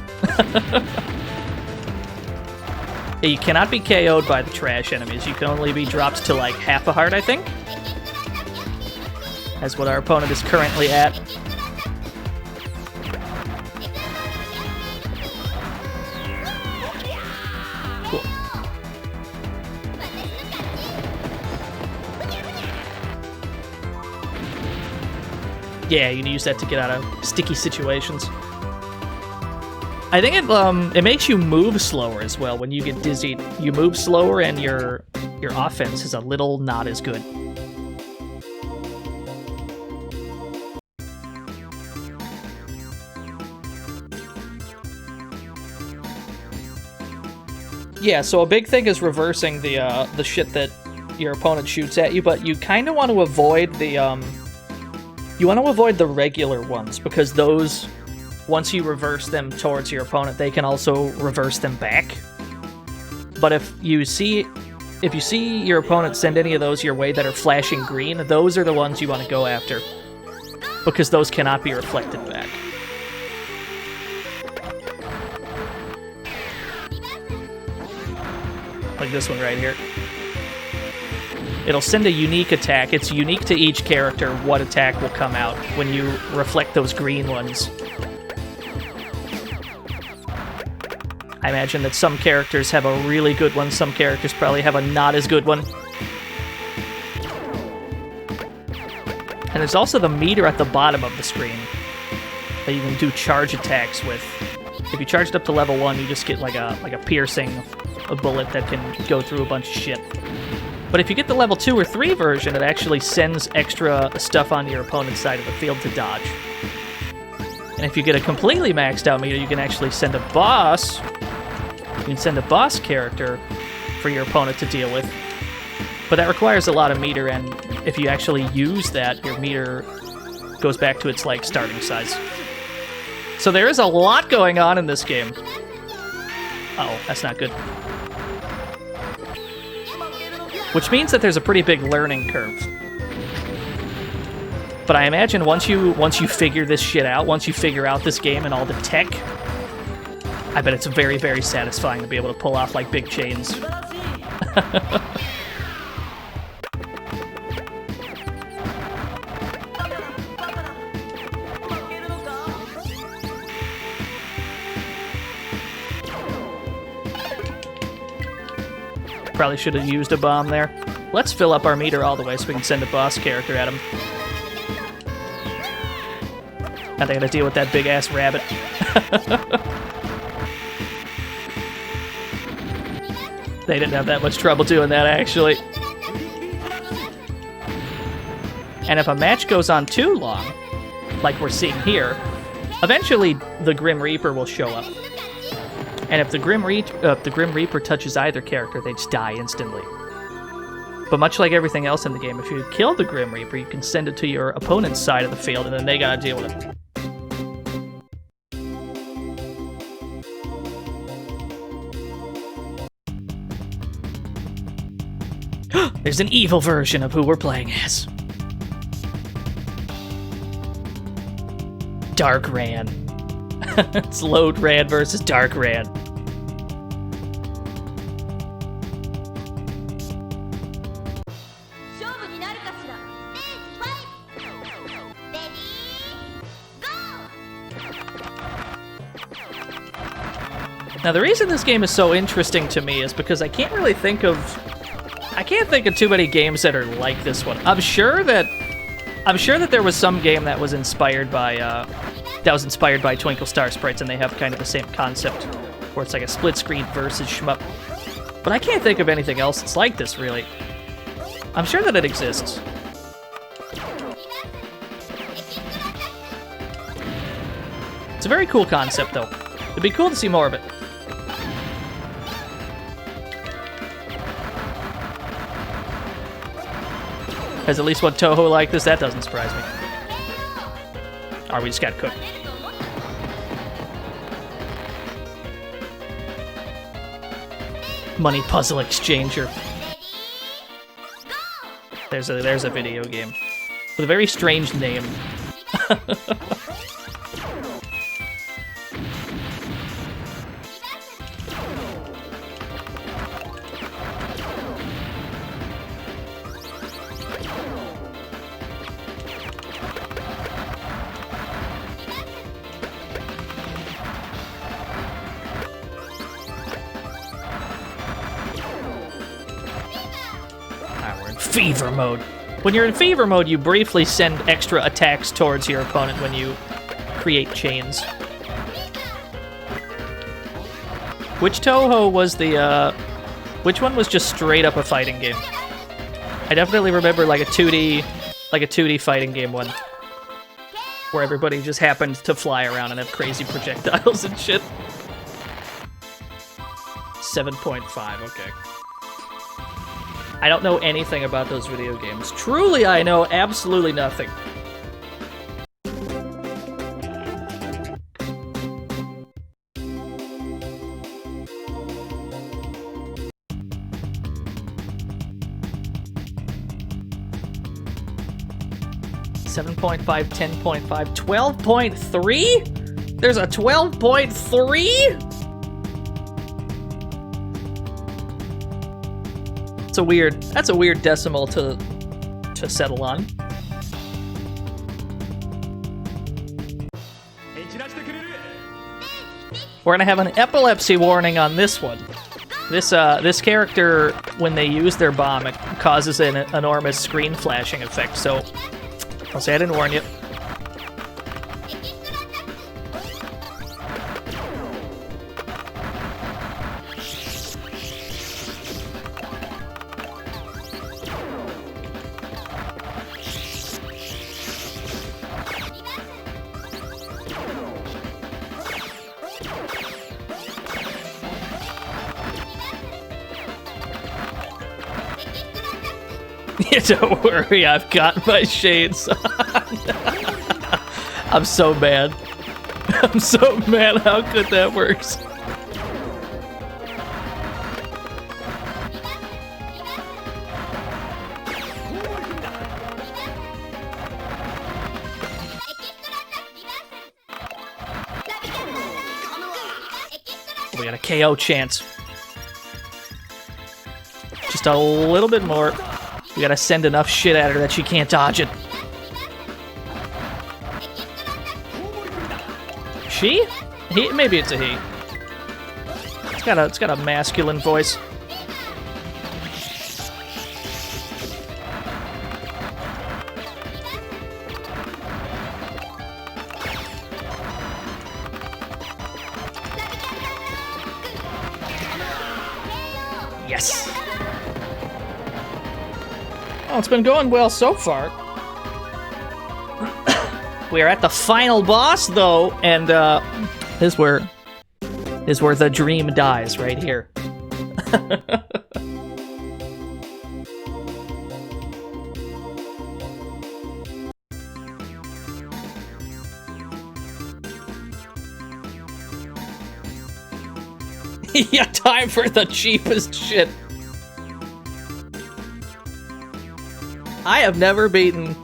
Yeah, you cannot be KO'd by the trash enemies. You can only be dropped to like half a heart, I think. That's what our opponent is currently at. Cool. Yeah, you can use that to get out of sticky situations. I think it makes you move slower as well. When you get dizzied, you move slower and your offense is a little not as good. Yeah, so a big thing is reversing the shit that your opponent shoots at you, but you kind of want to avoid the regular ones, because those, once you reverse them towards your opponent, they can also reverse them back. But if you see your opponent send any of those your way that are flashing green, those are the ones you want to go after, because those cannot be reflected back. Like this one right here. It'll send a unique attack. It's unique to each character what attack will come out when you reflect those green ones. I imagine that some characters have a really good one, some characters probably have a not as good one. And there's also the meter at the bottom of the screen that you can do charge attacks with. If you charge it up to level 1, you just get like a piercing, a bullet that can go through a bunch of shit. But if you get the level 2 or 3 version, it actually sends extra stuff onto your opponent's side of the field to dodge. And if you get a completely maxed out meter, you can actually send a boss. You can send a boss character for your opponent to deal with. But that requires a lot of meter, and if you actually use that, your meter goes back to its like starting size. So there is a lot going on in this game. Uh-oh, that's not good. Which means that there's a pretty big learning curve. But I imagine once you figure this shit out, once you figure out this game and all the tech, I bet it's very, very satisfying to be able to pull off like big chains. Probably should have used a bomb there. Let's fill up our meter all the way so we can send a boss character at him. Now they gotta deal with that big-ass rabbit. They didn't have that much trouble doing that, actually. And if a match goes on too long, like we're seeing here, eventually the Grim Reaper will show up. And if the Grim Reaper touches either character, they just die instantly. But much like everything else in the game, if you kill the Grim Reaper, you can send it to your opponent's side of the field, and then they gotta deal with it. There's an evil version of who we're playing as. Dark Ran. It's Load Ran versus Dark Ran. Now the reason this game is so interesting to me is because I can't think of too many games that are like this one. I'm sure that there was some game that was inspired by Twinkle Star Sprites, and they have kind of the same concept, where it's like a split screen versus shmup. But I can't think of anything else that's like this, really. I'm sure that it exists. It's a very cool concept, though. It'd be cool to see more of it. Has at least one Toho like this? That doesn't surprise me. Or we just got cooked. Money Puzzle Exchanger. There's a video game with a very strange name. Fever mode. When you're in fever mode, you briefly send extra attacks towards your opponent when you create chains. Which Toho was the, which one was just straight up a fighting game? I definitely remember like a 2D fighting game one, where everybody just happened to fly around and have crazy projectiles and shit. 7.5, okay. I don't know anything about those video games. Truly, I know absolutely nothing. .5, 10.5, 12.3? There's a 12.3? That's a weird decimal to settle on. We're gonna have an epilepsy warning on this one. This character, when they use their bomb, it causes an enormous screen flashing effect. So I'll say I didn't warn you. Don't worry, I've got my shades on. I'm so mad. I'm so mad how good that works. We got a KO chance. Just a little bit more. We gotta send enough shit at her that she can't dodge it. She? He? Maybe it's a he. It's got a masculine voice. Yes. Oh, it's been going well so far. We are at the final boss, though, and this is where the dream dies, right here. Yeah, time for the cheapest shit. I have never beaten...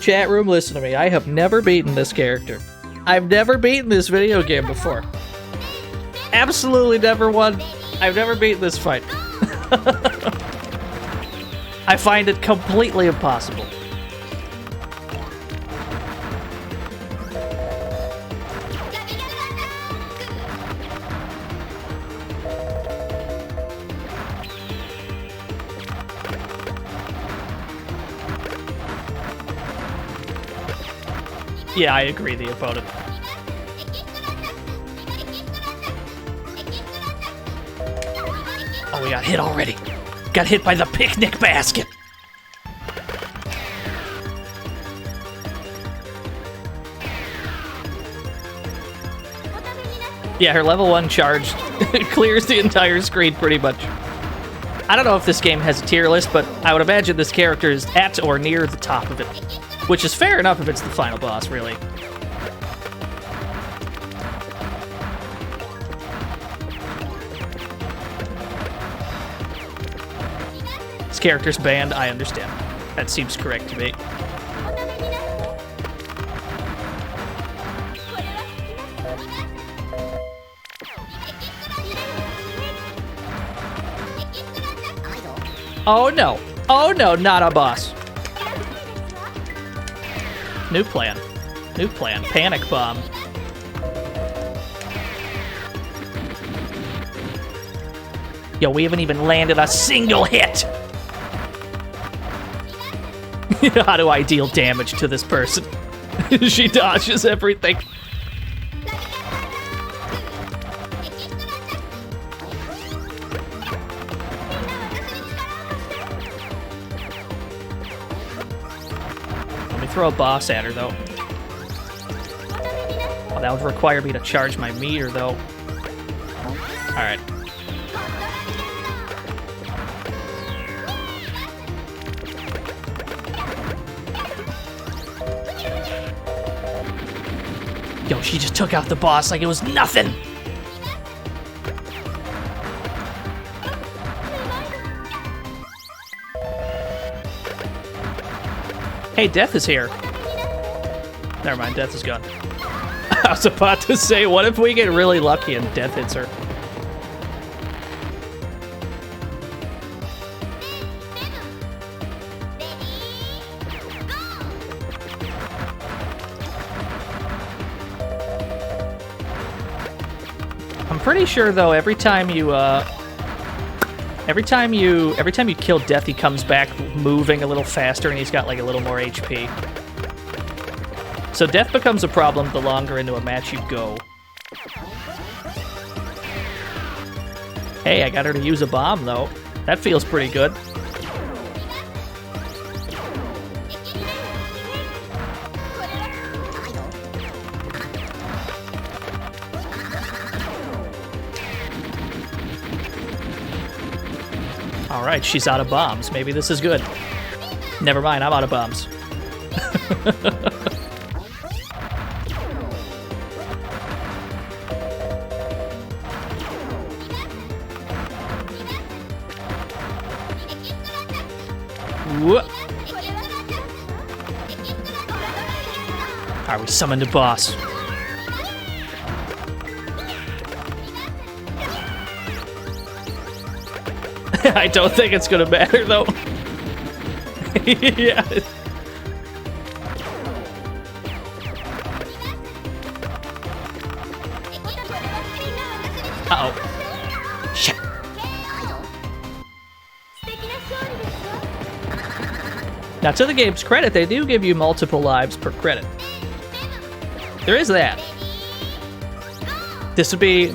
Chat room, listen to me. I have never beaten this character. I've never beaten this video game before. Absolutely never won. I've never beaten this fight. I find it completely impossible. Yeah, I agree, the opponent. Oh, we got hit already. Got hit by the picnic basket. Yeah, her level 1 charge clears the entire screen pretty much. I don't know if this game has a tier list, but I would imagine this character is at or near the top of it. Which is fair enough if it's the final boss, really. This character's banned, I understand. That seems correct to me. Oh no! Oh no, not a boss. New plan. New plan. Panic bomb. Yo, we haven't even landed a single hit! How do I deal damage to this person? She dodges everything. Throw a boss at her, though. Oh, that would require me to charge my meter, though. Alright. Yo, she just took out the boss like it was nothing! Hey, Death is here. Never mind, Death is gone. I was about to say, what if we get really lucky and Death hits her? pretty sure though every time you kill Death, he comes back moving a little faster and he's got like a little more HP. So Death becomes a problem the longer into a match you go. Hey, I got her to use a bomb though. That feels pretty good. Alright, she's out of bombs. Maybe this is good. Never mind, I'm out of bombs. Alright, we summoned a boss. I don't think it's gonna matter though. Yeah. Uh-oh. Shit. Now, to the game's credit, they do give you multiple lives per credit. There is that. This would be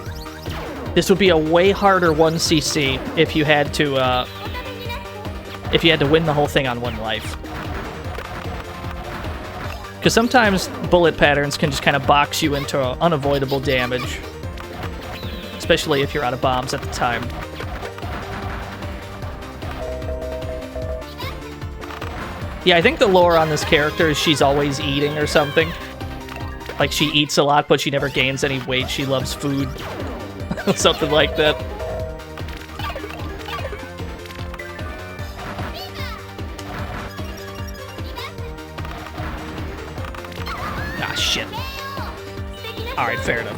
a way harder 1cc if you had to win the whole thing on one life. Because sometimes bullet patterns can just kind of box you into unavoidable damage, especially if you're out of bombs at the time. Yeah, I think the lore on this character is she's always eating or something. Like, she eats a lot, but she never gains any weight. She loves food. Something like that. Ah, shit. Alright, fair enough.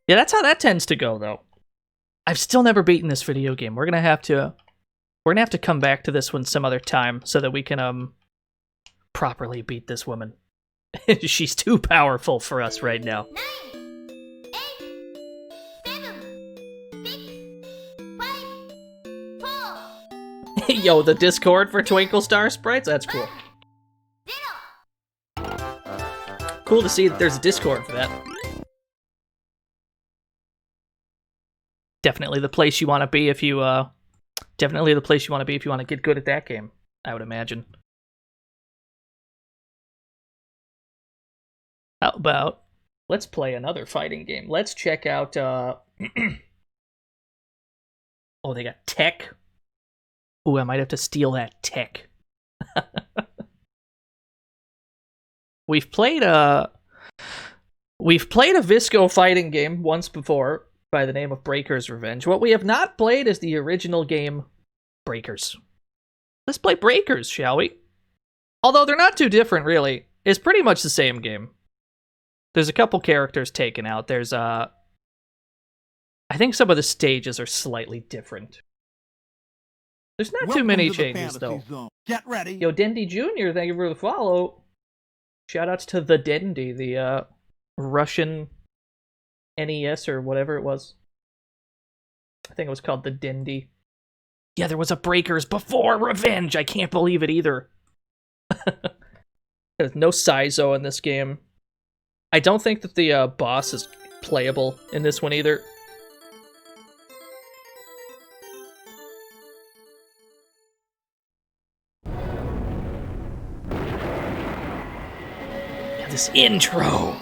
Yeah, that's how that tends to go, though. I've still never beaten this video game. We're gonna have to come back to this one some other time so that we can properly beat this woman. She's too powerful for us right now. 9, 8, 7, 6, 5, 4, Yo, the Discord for Twinkle Star Sprites? That's cool. 0. Cool to see that there's a Discord for that. Definitely the place you want to be if you, want to get good at that game, I would imagine. How about, let's play another fighting game. Let's check out, oh, they got tech. Ooh, I might have to steal that tech. We've played a Visco fighting game once before by the name of Breaker's Revenge. What we have not played is the original game, Breakers. Let's play Breakers, shall we? Although they're not too different, really. It's pretty much the same game. There's a couple characters taken out. There's, I think some of the stages are slightly different. There's not too many changes, though. Zone. Get ready. Yo, Dendy Jr., thank you for the follow. Shoutouts to the Dendy, the Russian NES or whatever it was. I think it was called the Dendy. Yeah, there was a Breakers before Revenge. I can't believe it either. There's no Saizo in this game. I don't think that the boss is playable in this one either. Yeah, this intro.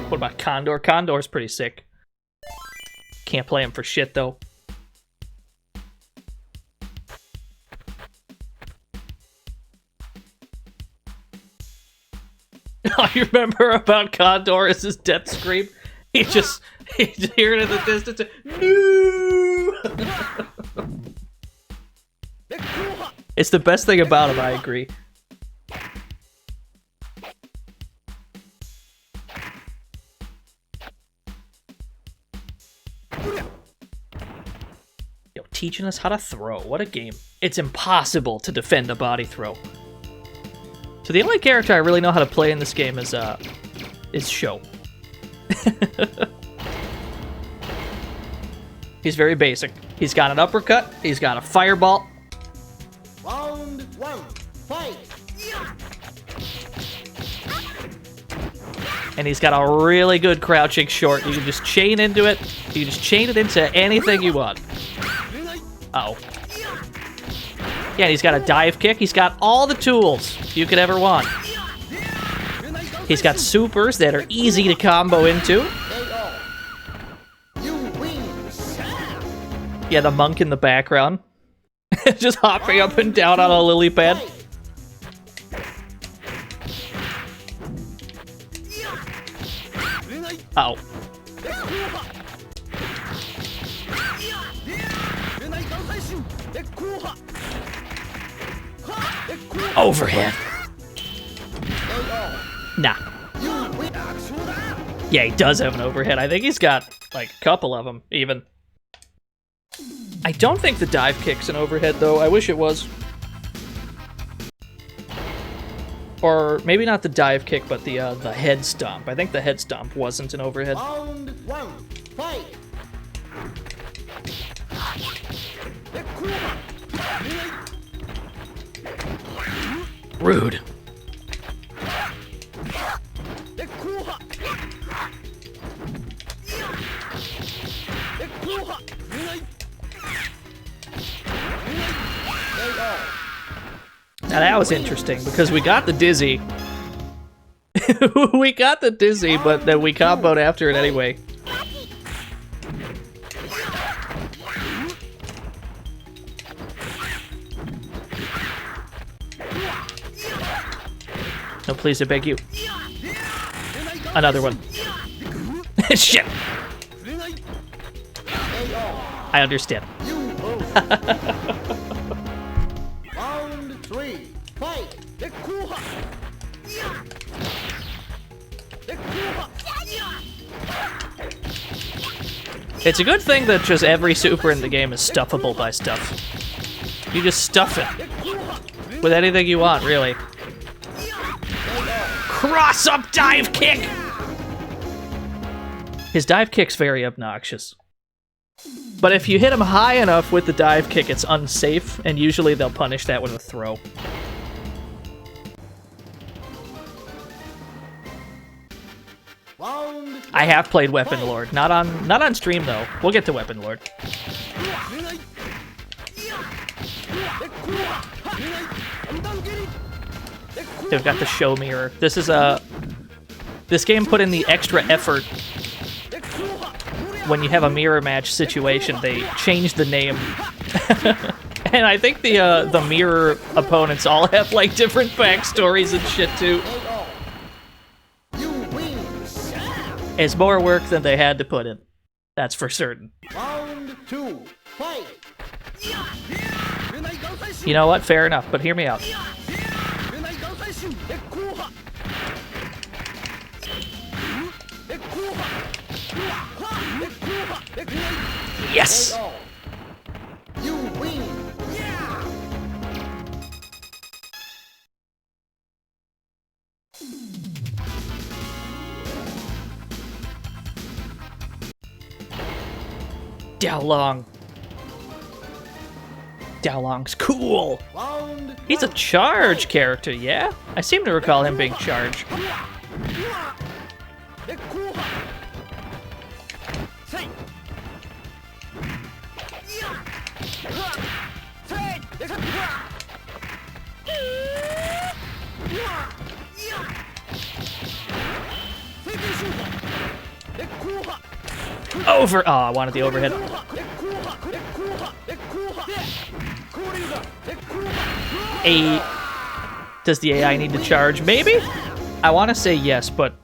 What about Condor? Condor's pretty sick. Can't play him for shit, though. All you remember about Condor is his death scream. He's hear it in the distance. No! It's the best thing about him, I agree. Yo, teaching us how to throw. What a game. It's impossible to defend a body throw. So the only character I really know how to play in this game is Sho. He's very basic. He's got an uppercut, he's got a fireball. Round one, fight! And he's got a really good crouching short. You can just chain into it. You can just chain it into anything you want. Uh-oh. Yeah, and he's got a dive kick. He's got all the tools you could ever want. He's got supers that are easy to combo into. Yeah, the monk in the background. Just hopping up and down on a lily pad. Oh. Overhead. Nah. Yeah, he does have an overhead. I think he's got, like, a couple of them, even. I don't think the dive kick's an overhead, though. I wish it was. Or maybe not the dive kick, but the head stomp. I think the head stomp wasn't an overhead. Round one, fight! Rude. Now that was interesting, because we got the dizzy. We got the dizzy, but then we comboed after it anyway. No, please, I beg you. Another one. Shit! I understand. Round three, fight! It's a good thing that just every super in the game is stuffable by stuff. You just stuff it. With anything you want, really. Cross-up dive kick! His dive kick's very obnoxious. But if you hit him high enough with the dive kick, it's unsafe, and usually they'll punish that with a throw. I have played Weapon Lord, not on stream though. We'll get to Weapon Lord. They've got the show mirror. This is this game put in the extra effort. When you have a mirror match situation, they change the name. And I think the mirror opponents all have like different backstories and shit too. It's more work than they had to put in. That's for certain. Round two, fight! You know what? Fair enough, but hear me out. Yes! You win! Daolong's cool. Round He's a charge character, yeah? I seem to recall him being charged. Over. Oh, I wanted the overhead. Does the AI need to charge? Maybe? I want to say yes, but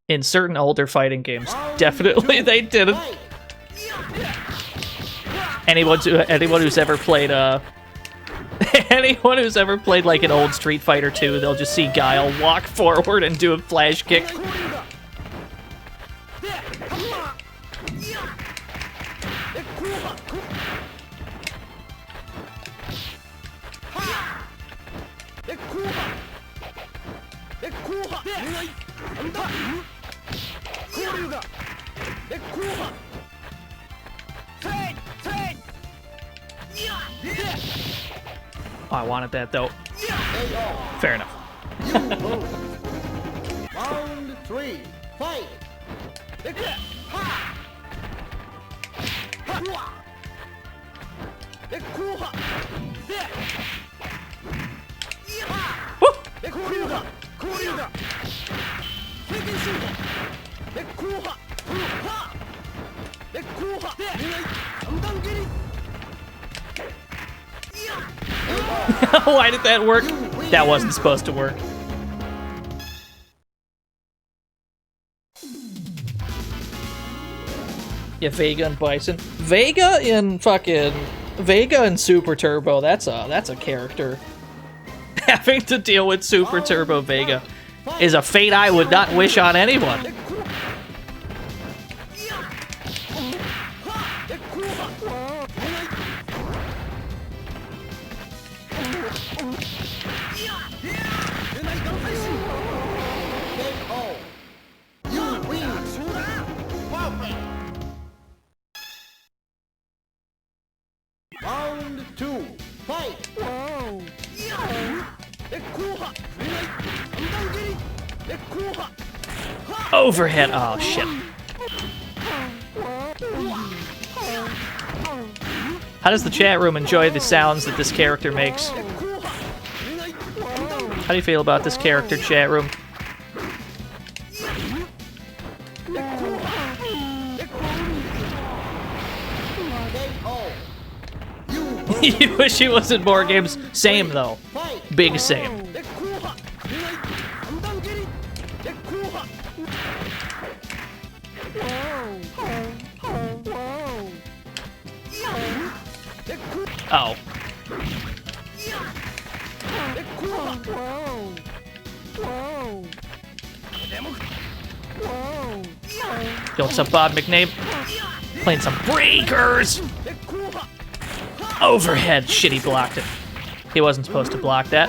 in certain older fighting games, definitely they didn't. Anyone who's ever played Anyone who's ever played like an old Street Fighter 2, they'll just see Guile walk forward and do a flash kick. Oh, I wanted that though. Fair enough. Round 3, fight! Why did that work? That wasn't supposed to work. Yeah, Vega and Bison. Vega in Super Turbo, that's a character. Having to deal with Super Turbo Vega is a fate I would not wish on anyone. Round 2, fight! Overhead. Oh shit. How does the chat room enjoy the sounds that this character makes? How do you feel about this character, chat room? You wish he was in more games? Same though. Big same. Oh. Yo, what's up, Bob McNabe? Playing some breakers! Overhead. Shit, he blocked it. He wasn't supposed to block that.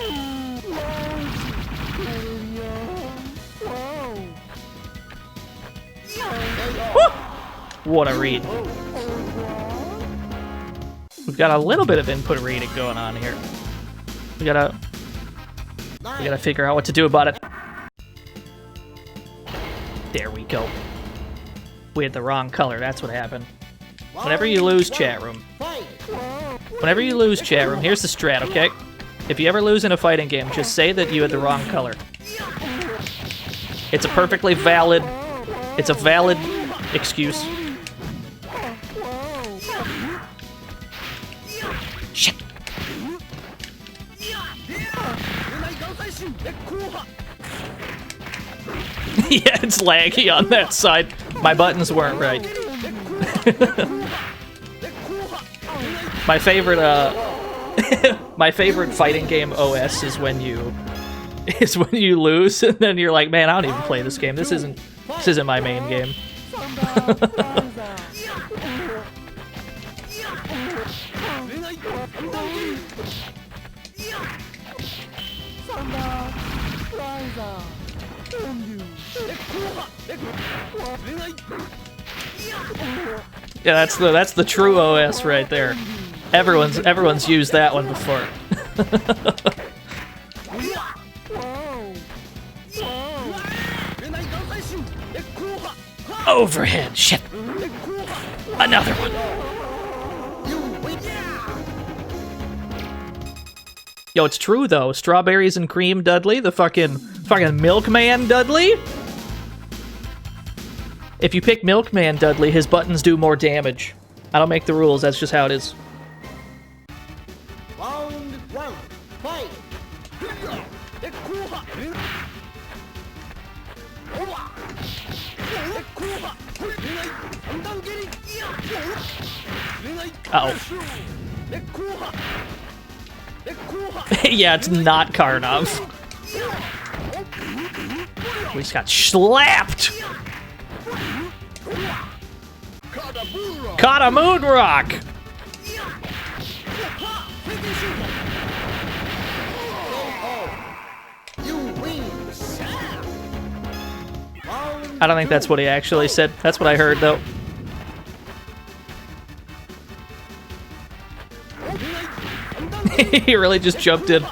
Woo! What a read. We've got a little bit of input reading going on here. We gotta figure out what to do about it. There we go. We had the wrong color, that's what happened. Whenever you lose chat room, here's the strat, okay? If you ever lose in a fighting game, just say that you had the wrong color. It's a perfectly valid, it's a valid excuse. Shit. Yeah, it's laggy on that side. My buttons weren't right. My favorite my favorite fighting game OS is when you lose and then you're like, man, I don't even play this game. This isn't my main game. Yeah, that's the true OS right there. Everyone's used that one before. Overhead. Shit. Another one. Yo, it's true though. Strawberries and cream Dudley, the fucking milkman Dudley. If you pick Milkman Dudley, his buttons do more damage. I don't make the rules, that's just how it is. Round 1, fight! Uh-oh. Yeah, it's not Karnov. We just got slapped. Caught a moon rock. I don't think that's what he actually said. That's what I heard, though. He really just jumped in.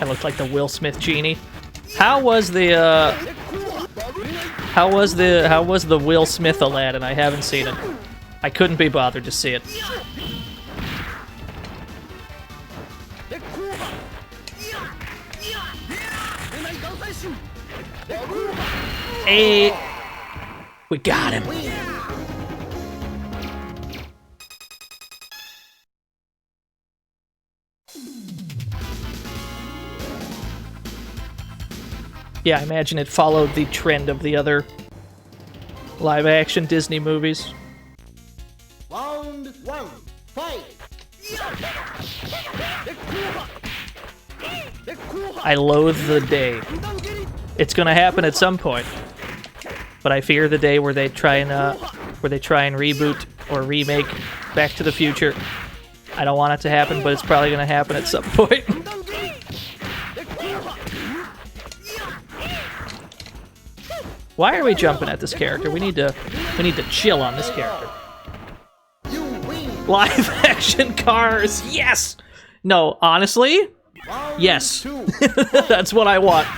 I looked like the Will Smith genie. How was the Will Smith Aladdin? I haven't seen it. I couldn't be bothered to see it. Hey, we got him. Yeah, I imagine it followed the trend of the other live-action Disney movies. Round one, fight! I loathe the day. It's gonna happen at some point, but I fear the day where they try and reboot or remake Back to the Future. I don't want it to happen, but it's probably gonna happen at some point. Why are we jumping at this character? We need to chill on this character. Live action cars, yes. No, honestly, yes. That's what I want.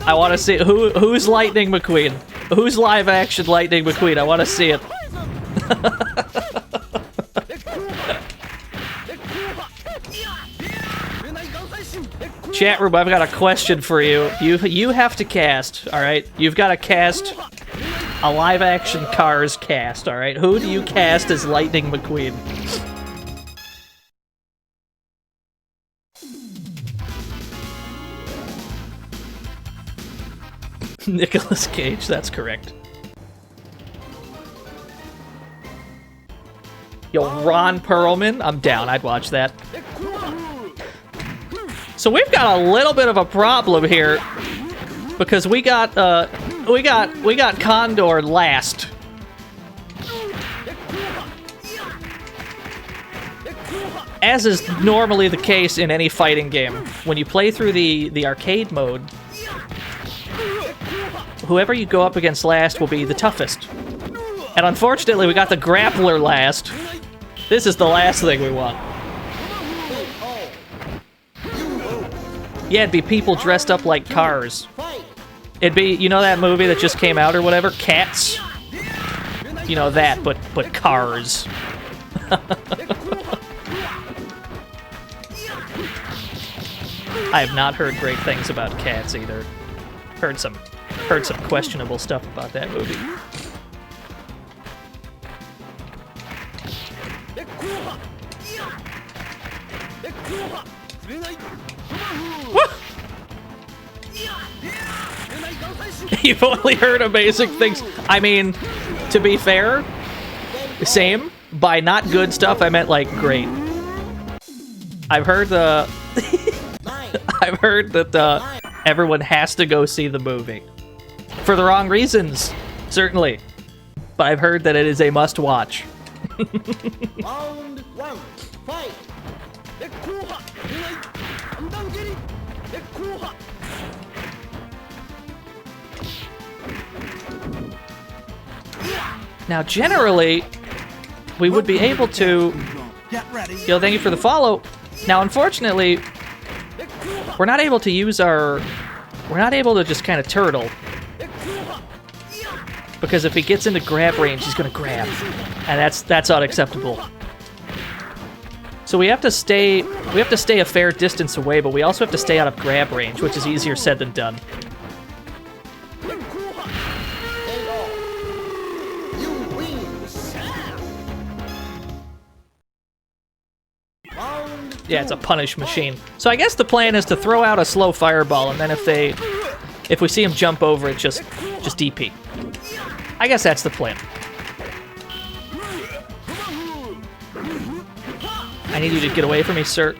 I want to see who's Lightning McQueen. Who's live action Lightning McQueen? I want to see it. Chat room, I've got a question for you. You have to cast, all right? You've got to cast a live-action Cars cast, all right? Who do you cast as Lightning McQueen? Nicolas Cage, that's correct. Yo, Ron Perlman, I'm down. I'd watch that. So we've got a little bit of a problem here because we got Condor last. As is normally the case in any fighting game, when you play through the arcade mode, whoever you go up against last will be the toughest. And unfortunately, we got the grappler last. This is the last thing we want. Yeah, it'd be people dressed up like cars. It'd be, you know that movie that just came out or whatever? Cats? You know that, but cars. I have not heard great things about Cats either. Heard some questionable stuff about that movie. You've only heard amazing things. I mean, to be fair, same. By not good stuff, I meant like great. I've heard I've heard that everyone has to go see the movie. For the wrong reasons, certainly. But I've heard that it is a must-watch. Round one, fight! Now, generally, we would be able to... Get ready. Yo, thank you for the follow. Now, unfortunately, we're not able to use our... We're not able to just kind of turtle. Because if he gets into grab range, he's going to grab. And that's unacceptable. So we have to stay a fair distance away, but we also have to stay out of grab range, which is easier said than done. yeah, it's a punish machine. So I guess the plan is to throw out a slow fireball, and then if we see him jump over it, just DP. I guess that's the plan. I need you to get away from me, sir.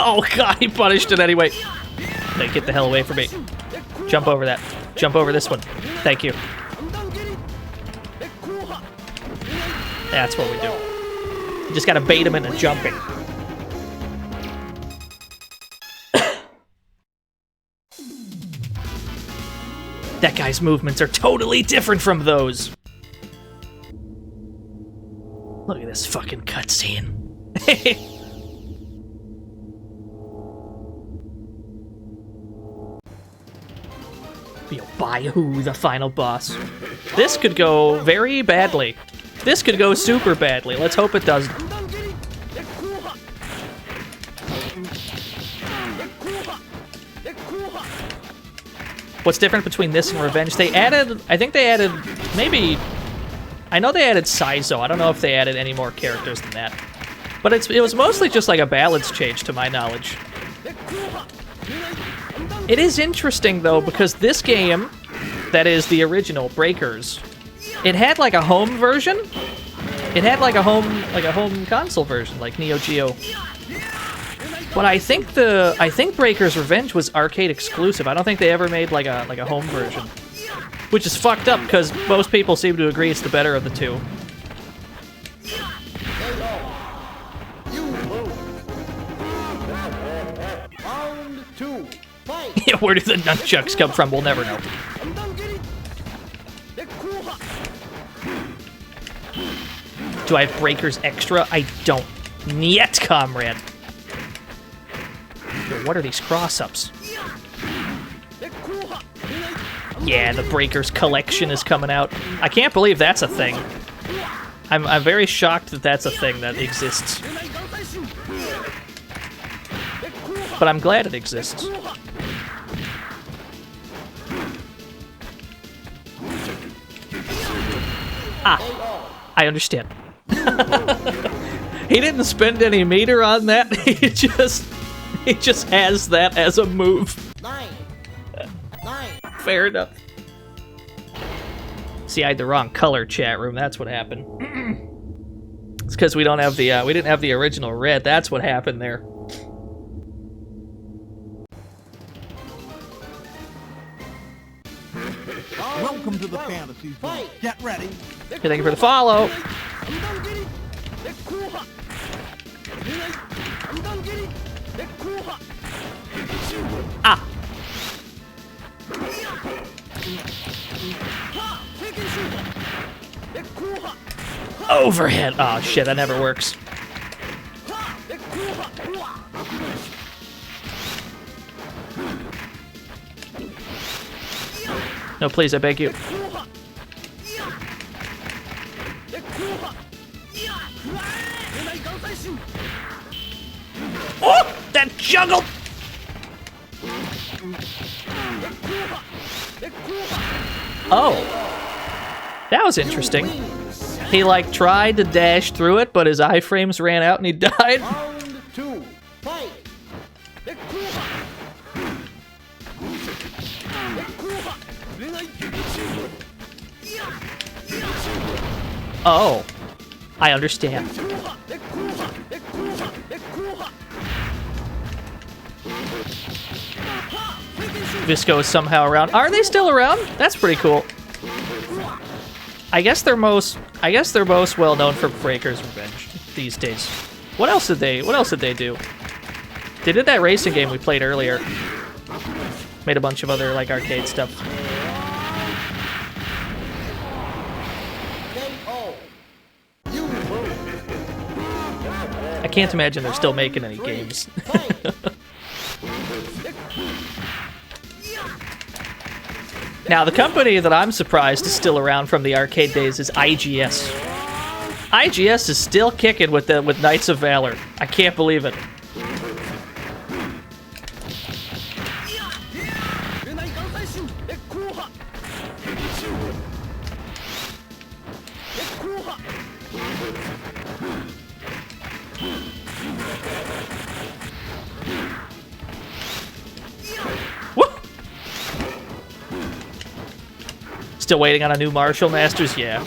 Oh god, he punished it anyway. Hey, get the hell away from me. Jump over that. Jump over this one. Thank you. That's what we do. You just gotta bait him into jumping. That guy's movements are totally different from those. Look at this fucking cutscene. Baihu, the final boss. This could go very badly. This could go super badly. Let's hope it doesn't. What's different between this and Revenge? They added, I think they added, maybe, I know they added Saizo. I don't know if they added any more characters than that. But it was mostly just like a balance change to my knowledge. It is interesting though, because this game, that is the original Breakers, it had like a home version. It had like a home console version, like Neo Geo. But I think Breakers Revenge was arcade exclusive. I don't think they ever made like a home version, which is fucked up because most people seem to agree it's the better of the two. Round 2, fight! Yeah, where do the nunchucks come from? We'll never know. Do I have Breakers Extra? I don't. Niet, comrade. Yo, what are these cross-ups? Yeah, the Breakers collection is coming out. I can't believe that's a thing. I'm very shocked that that's a thing that exists. But I'm glad it exists. Ah, I understand. He didn't spend any meter on that. He just has that as a move. 9, 9. Fair enough. See, I had the wrong color, chat room. That's what happened. It's because we don't have the we didn't have the original red. That's what happened there. Welcome to the fantasy zone. Get ready. Hey, thank you for the follow. Ah. Overhead. Oh shit, that never works. No, please, I beg you. Oh, that juggle! Oh, that was interesting. He like tried to dash through it, but his iframes ran out and he died. Round 2, fight! Oh, I understand. Visco is somehow around. Are they still around? That's pretty cool. I guess they're most well known for Breakers Revenge these days. What else did they do? They did that racing game we played earlier. Made a bunch of other like arcade stuff. I can't imagine they're still making any games. Now, the company that I'm surprised is still around from the arcade days is IGS. IGS is still kicking with Knights of Valor. I can't believe it. Still waiting on a new Martial Masters? Yeah.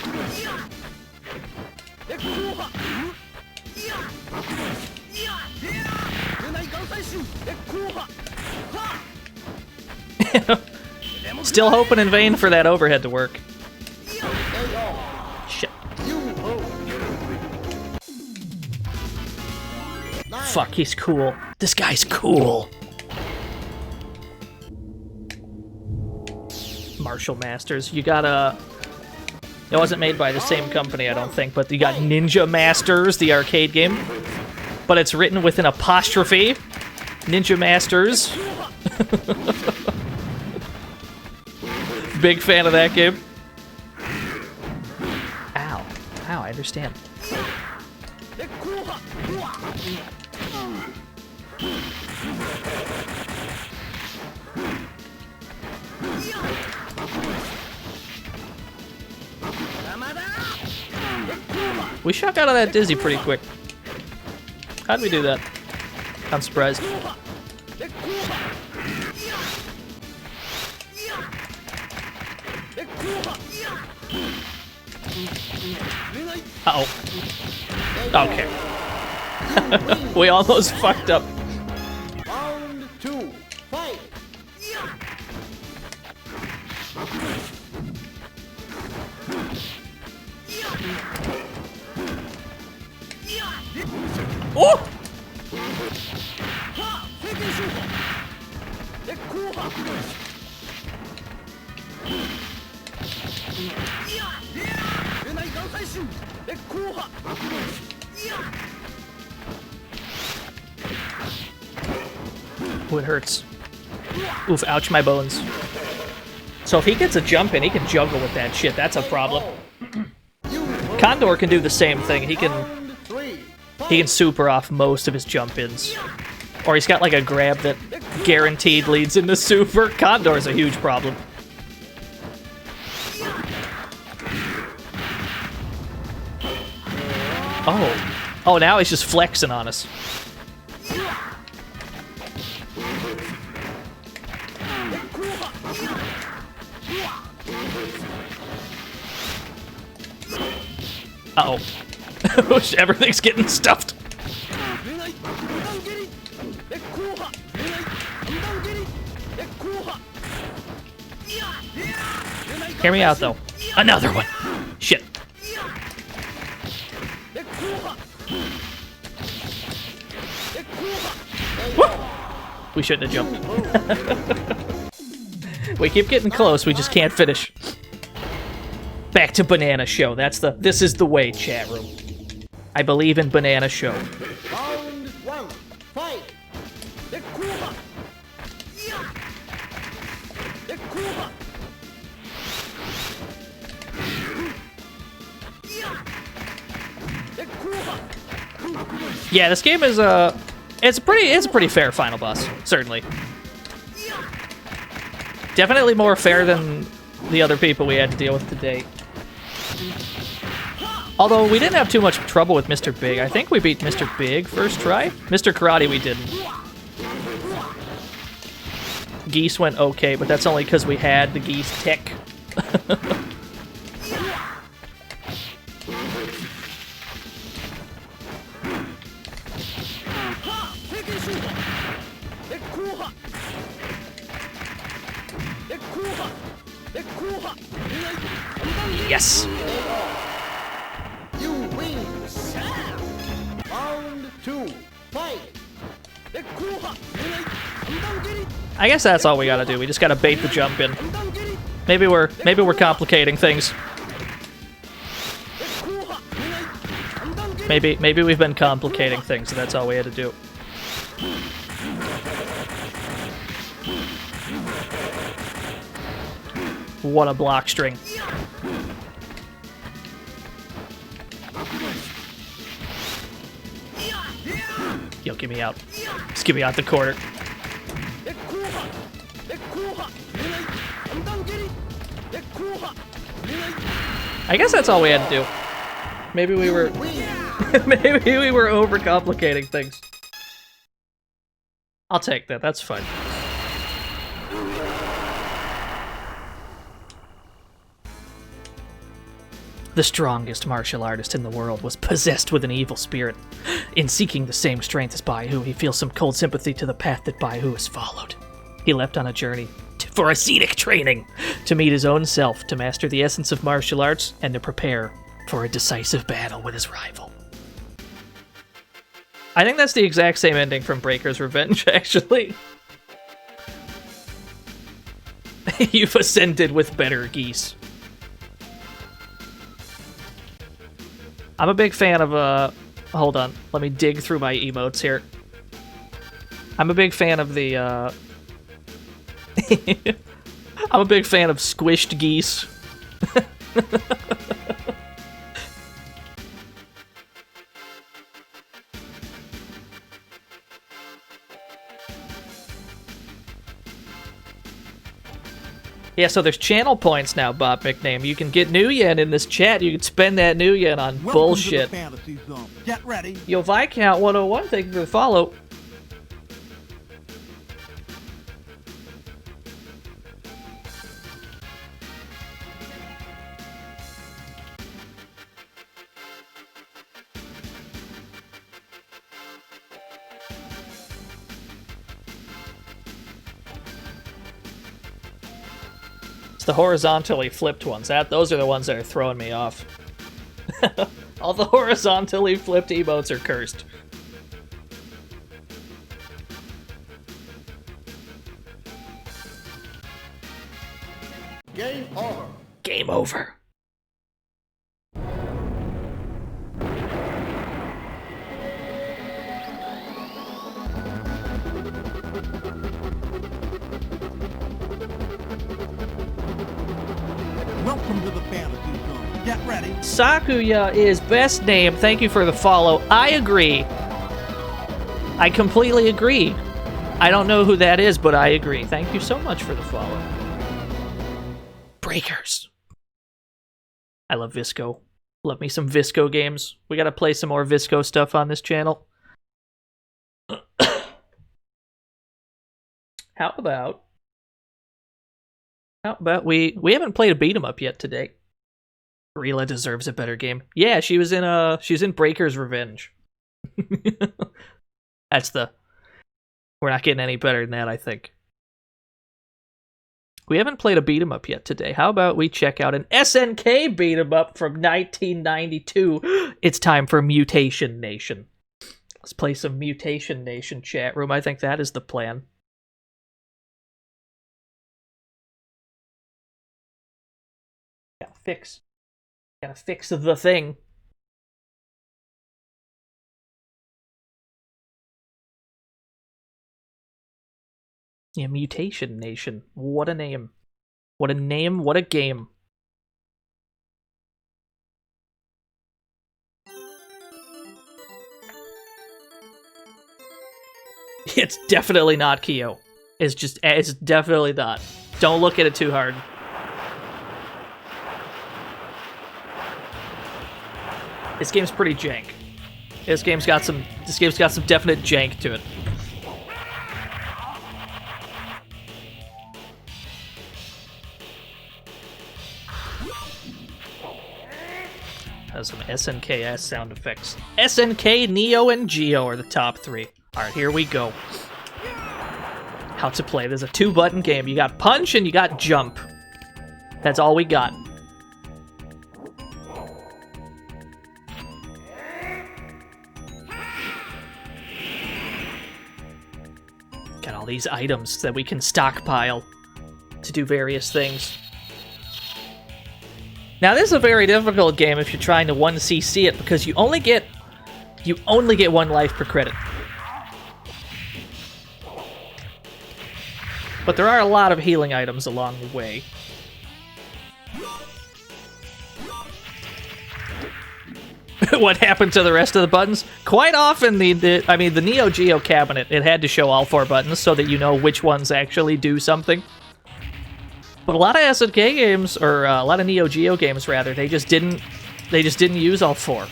Still hoping in vain for that overhead to work. Shit. Fuck, he's cool. This guy's cool. Martial Masters. You got a... It wasn't made by the same company, I don't think, but you got Ninja Masters, the arcade game. But it's written with an apostrophe. Ninja Masters. Big fan of that game. Ow. Ow, I understand. We shock out of that dizzy pretty quick. How'd we do that? I'm surprised. Uh-oh. Okay. We almost fucked up. Round 2, fight! Oh! Oh, it hurts. Oof, ouch my bones. So if he gets a jump in, he can juggle with that shit. That's a problem. Condor can do the same thing. He can super off most of his jump ins. Or he's got like a grab that guaranteed leads into super. Condor's a huge problem. Oh. Oh, now he's just flexing on us. Uh-oh. Everything's getting stuffed. Hear me out, though. Another one. Shit. Woo! We shouldn't have jumped. We keep getting close, we just can't finish. Back to Banana Show. This is the way, chat room. I believe in Banana Show. Round 1, fight! Yeah, this game is it's a pretty fair final boss, certainly. Definitely more fair than the other people we had to deal with today. Although we didn't have too much trouble with Mr. Big. I think we beat Mr. Big first try. Mr. Karate we didn't. Geese went okay, but that's only because we had the Geese tech. Yes! You win! Round 2, fight! I guess that's all we gotta do. We just gotta bait the jump in. Maybe we're complicating things. Maybe we've been complicating things, and that's all we had to do. What a block string. Yo, get me out. Just get me out the corner. I guess that's all we had to do. Maybe we were... Maybe we were overcomplicating things. I'll take that, that's fine. the strongest martial artist in the world, was possessed with an evil spirit. In seeking the same strength as Baihu, he feels some cold sympathy to the path that Baihu has followed. He left on a journey for ascetic training, to meet his own self, to master the essence of martial arts, and to prepare for a decisive battle with his rival. I think that's the exact same ending from Breaker's Revenge, actually. You've ascended with better geese. I'm a big fan of, hold on, let me dig through my emotes here. I'm a big fan of the, I'm a big fan of squished geese. Yeah, so there's channel points now, Bob McName. You can get new yen in this chat. You can spend that new yen on Welcome bullshit. to the fantasy zone. Get ready. Yo, Viscount 101, thank you for the follow. It's the horizontally flipped ones. Those are the ones that are throwing me off. All the horizontally flipped emotes are cursed. Game over. Game over. Welcome to the fantasy zone. Get ready. Sakuya is best name. Thank you for the follow. I agree. I completely agree. I don't know who that is, but I agree. Thank you so much for the follow. Breakers. I love Visco. Love me some Visco games. We gotta play some more Visco stuff on this channel. How about we haven't played a beat 'em up yet today. Rila deserves a better game. Yeah, she was in Breaker's Revenge. We're not getting any better than that, I think. We haven't played a beat 'em up yet today. How about we check out an SNK beat 'em up from 1992? It's time for Mutation Nation. Let's play some Mutation Nation chat room. I think that is the plan. Gotta fix the thing. Yeah, Mutation Nation. What a name. What a name, what a game. It's definitely not Kyo. It's definitely not. Don't look at it too hard. This game's pretty jank. This game's got some definite jank to it. Has some SNKS sound effects. SNK, Neo, and Geo are the top three. Alright, here we go. How to play. There's a 2-button game. You got punch and you got jump. That's all we got. Got all these items that we can stockpile to do various things. Now, this is a very difficult game if you're trying to 1cc it, because you only get 1 life per credit. But there are a lot of healing items along the way. What happened to the rest of the buttons? Quite often, the Neo Geo cabinet, it had to show all 4 buttons so that you know which ones actually do something. But a lot of SNK games, or a lot of Neo Geo games rather, they just didn't use all 4.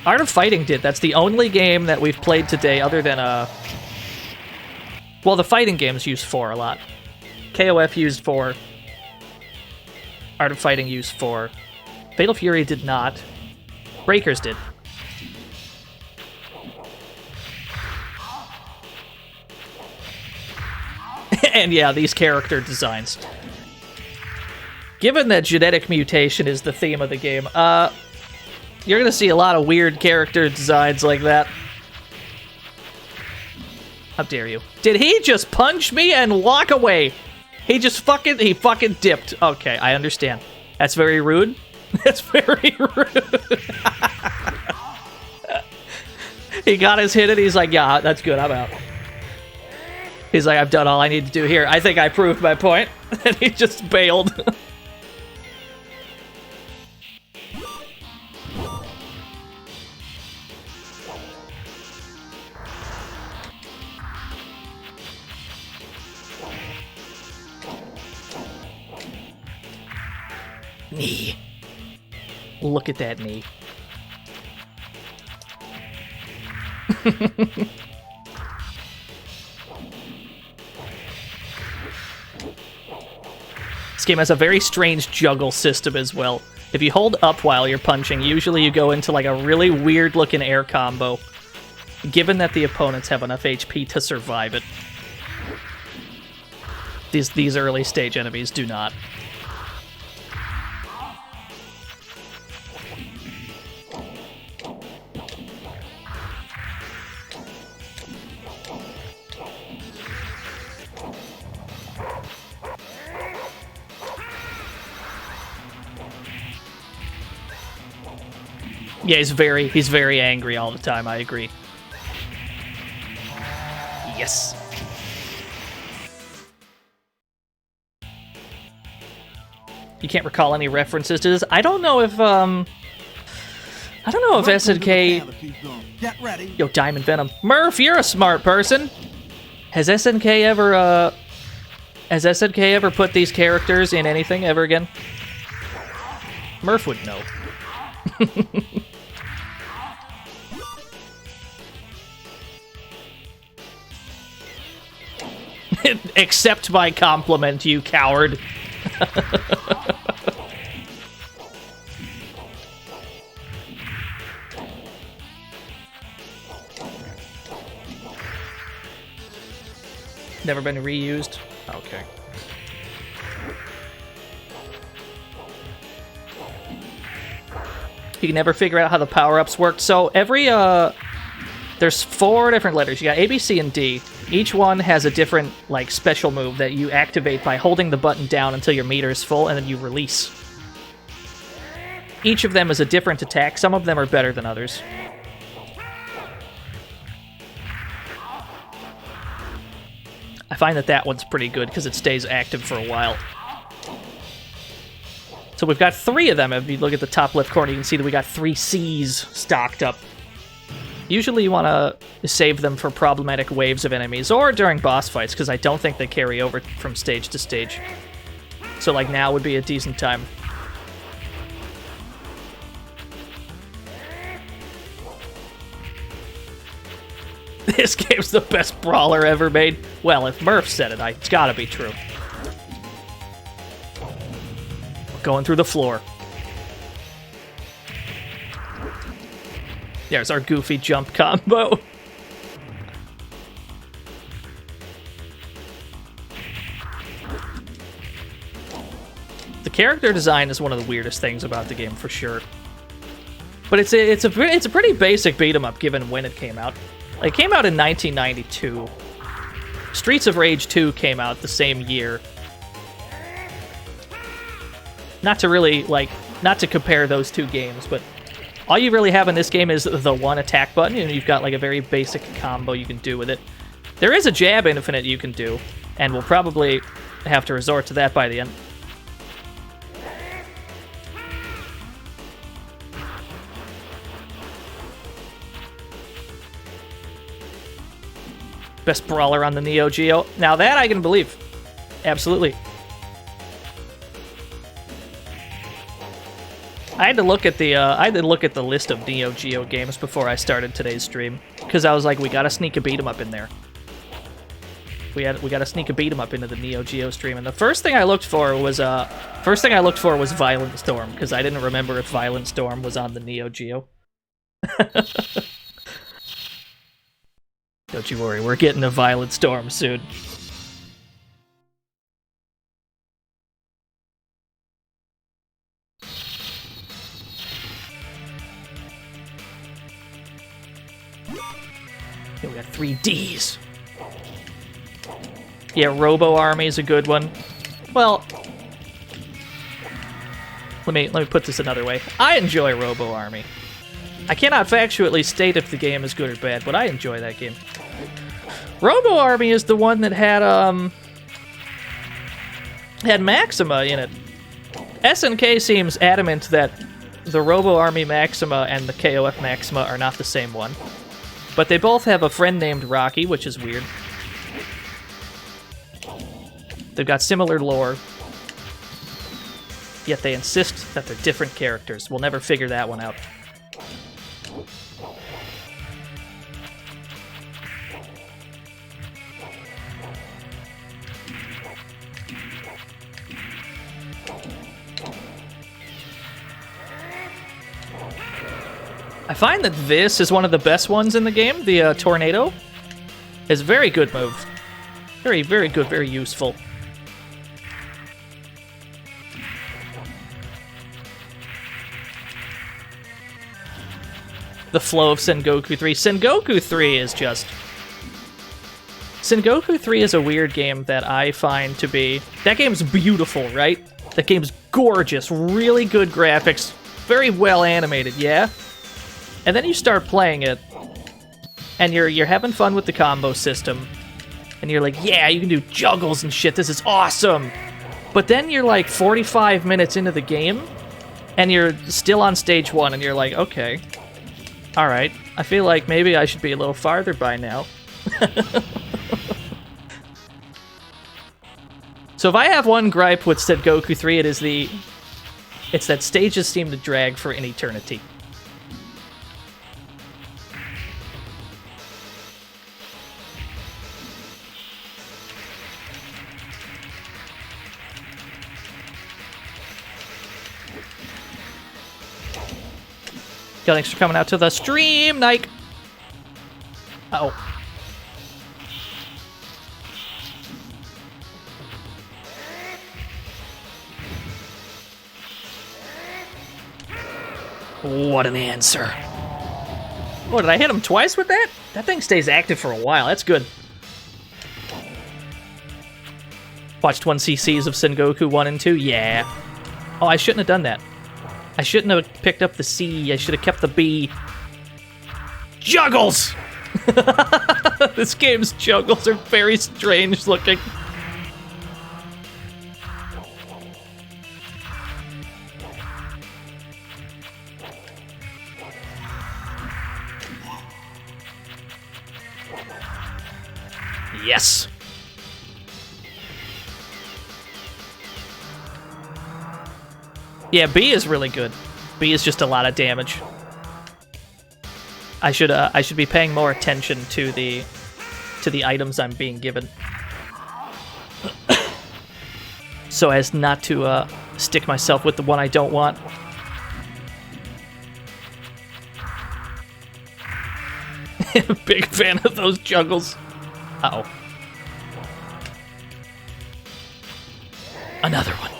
Art of Fighting did. That's the only game that we've played today other than well, the fighting games use 4 a lot. KOF used 4. Art of Fighting used 4. Fatal Fury did not. Breakers did. And yeah, these character designs. Given that genetic mutation is the theme of the game, you're gonna see a lot of weird character designs like that. How dare you? Did he just punch me and walk away? He fucking dipped. Okay, I understand. That's very rude. That's very rude. He got his hit and he's like, yeah, that's good, I'm out. He's like, I've done all I need to do here. I think I proved my point. And he just bailed. Knee. Look at that knee. This game has a very strange juggle system as well. If you hold up while you're punching, usually you go into like a really weird looking air combo, given that the opponents have enough HP to survive it. These early stage enemies do not. Yeah, he's very angry all the time, I agree. Yes. You can't recall any references to this? I don't know if SNK... Get ready. Yo, Diamond Venom. Murph, you're a smart person! Has SNK ever put these characters in anything ever again? Murph would know. Accept my compliment, you coward. Never been reused? Okay. You can never figure out how the power-ups work. So every, there's 4 different letters. You got A, B, C, and D. Each one has a different, like, special move that you activate by holding the button down until your meter is full, and then you release. Each of them is a different attack. Some of them are better than others. I find that one's pretty good because it stays active for a while. So we've got 3 of them. If you look at the top left corner, you can see that we got 3 C's stocked up. Usually you want to save them for problematic waves of enemies, or during boss fights, because I don't think they carry over from stage to stage. So, like, now would be a decent time. This game's the best brawler ever made. Well, if Murph said it, it's gotta be true. Going through the floor. There's our goofy jump combo. The character design is one of the weirdest things about the game, for sure. But it's a pretty basic beat 'em up given when it came out. It came out in 1992. Streets of Rage 2 came out the same year. Not to compare those two games, but all you really have in this game is the one attack button, and you've got like a very basic combo you can do with it. There is a jab infinite you can do, and we'll probably have to resort to that by the end. Best brawler on the Neo Geo. Now that I can believe. Absolutely. I had to look at the list of Neo Geo games before I started today's stream, because I was like, we gotta sneak a beat 'em up in there. We got to sneak a beat 'em up into the Neo Geo stream, and the first thing I looked for was Violent Storm, because I didn't remember if Violent Storm was on the Neo Geo. Don't you worry, we're getting a Violent Storm soon. Okay, we got 3 Ds. Yeah, Robo Army is a good one. Well, let me put this another way. I enjoy Robo Army. I cannot factually state if the game is good or bad, but I enjoy that game. Robo Army is the one that had Maxima in it. SNK seems adamant that the Robo Army Maxima and the KOF Maxima are not the same one. But they both have a friend named Rocky, which is weird. They've got similar lore, yet they insist that they're different characters. We'll never figure that one out. I find that this is one of the best ones in the game. The Tornado is a very good move. Very, very good, very useful. The flow of Sengoku 3. Sengoku 3 is just... Sengoku 3 is a weird game that I find to be... That game's beautiful, right? That game's gorgeous, really good graphics, very well animated, yeah? And then you start playing it, and you're having fun with the combo system, and you're like, yeah, you can do juggles and shit, this is awesome! But then you're like 45 minutes into the game, and you're still on stage 1, and you're like, okay, alright, I feel like maybe I should be a little farther by now. So if I have one gripe with Sengoku 3, it's that stages seem to drag for an eternity. Yo, thanks for coming out to the stream, Nike. Uh-oh. What an answer. Oh, did I hit him twice with that? That thing stays active for a while. That's good. Watched 1cc's of Sengoku 1 and 2? Yeah. Oh, I shouldn't have done that. I shouldn't have picked up the C. I should have kept the B. Juggles! This game's juggles are very strange looking. Yes! Yeah, B is really good. B is just a lot of damage. I should be paying more attention to the items I'm being given, so as not to stick myself with the one I don't want. Big fan of those juggles. Uh-oh. Another one.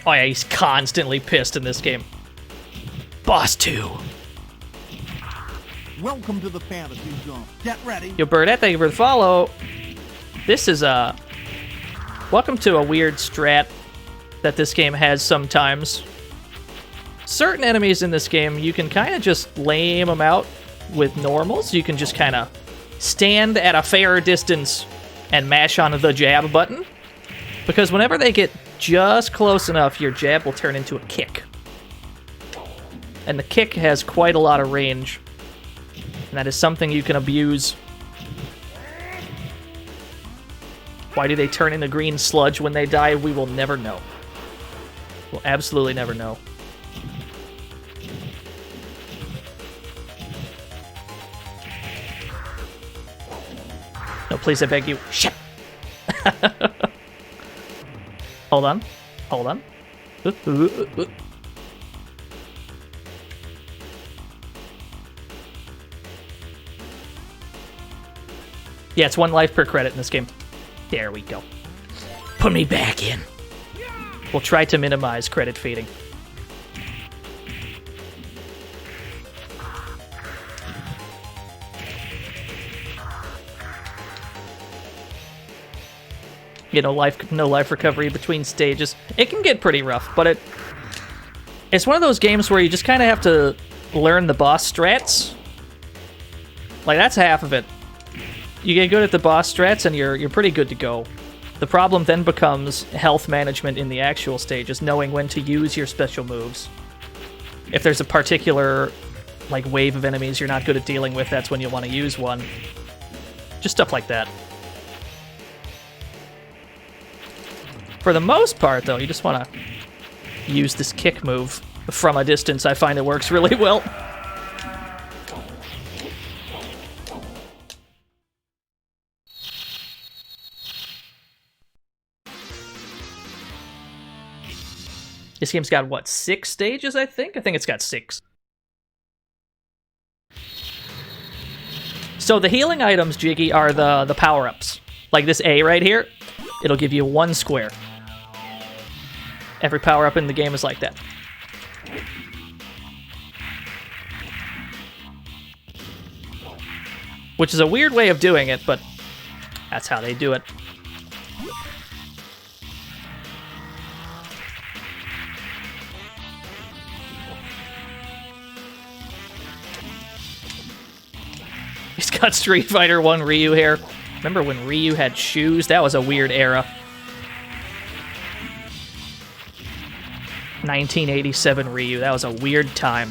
Oh yeah, he's constantly pissed in this game. Boss 2. Welcome to the fantasy zone. Get ready. Yo, Burdette, thank you for the follow. This is welcome to a weird strat that this game has sometimes. Certain enemies in this game, you can kind of just lame them out with normals. You can just kind of stand at a fair distance and mash on the jab button. Because whenever they get just close enough, your jab will turn into a kick. And the kick has quite a lot of range. And that is something you can abuse. Why do they turn into green sludge when they die? We will never know. We'll absolutely never know. No, please, I beg you. Shit! Hold on. Hold on. Yeah, it's 1 life per credit in this game. There we go. Put me back in. We'll try to minimize credit fading. You know, no life recovery between stages. It can get pretty rough, but it's one of those games where you just kind of have to learn the boss strats. Like, that's half of it. You get good at the boss strats, and you're pretty good to go. The problem then becomes health management in the actual stages, knowing when to use your special moves. If there's a particular, like, wave of enemies you're not good at dealing with, that's when you'll want to use one. Just stuff like that. For the most part, though, you just want to use this kick move from a distance. I find it works really well. This game's got, what, 6 stages, I think? I think it's got 6. So the healing items, Jiggy, are the power-ups. Like this A right here, it'll give you 1 square. Every power-up in the game is like that. Which is a weird way of doing it, but that's how they do it. He's got Street Fighter 1 Ryu hair. Remember when Ryu had shoes? That was a weird era. 1987 Ryu. That was a weird time.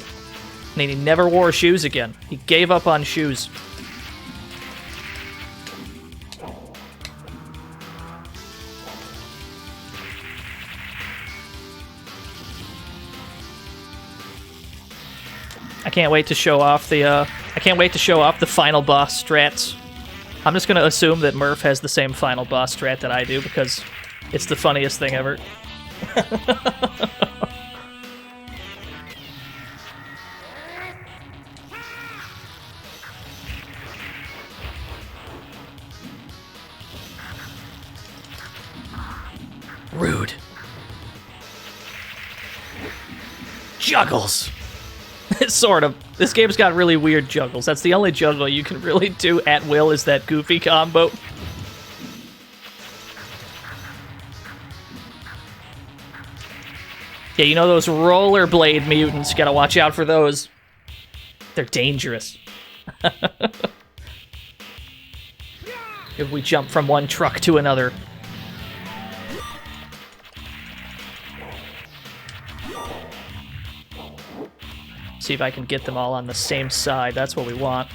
And he never wore shoes again. He gave up on shoes. I can't wait to show off the final boss strats. I'm just gonna assume that Murph has the same final boss strat that I do because it's the funniest thing ever. Rude. Juggles. Sort of. This game's got really weird juggles. That's the only juggle you can really do at will is that goofy combo. Yeah, you know those rollerblade mutants. You gotta watch out for those. They're dangerous. If we jump from one truck to another. See if I can get them all on the same side. That's what we want.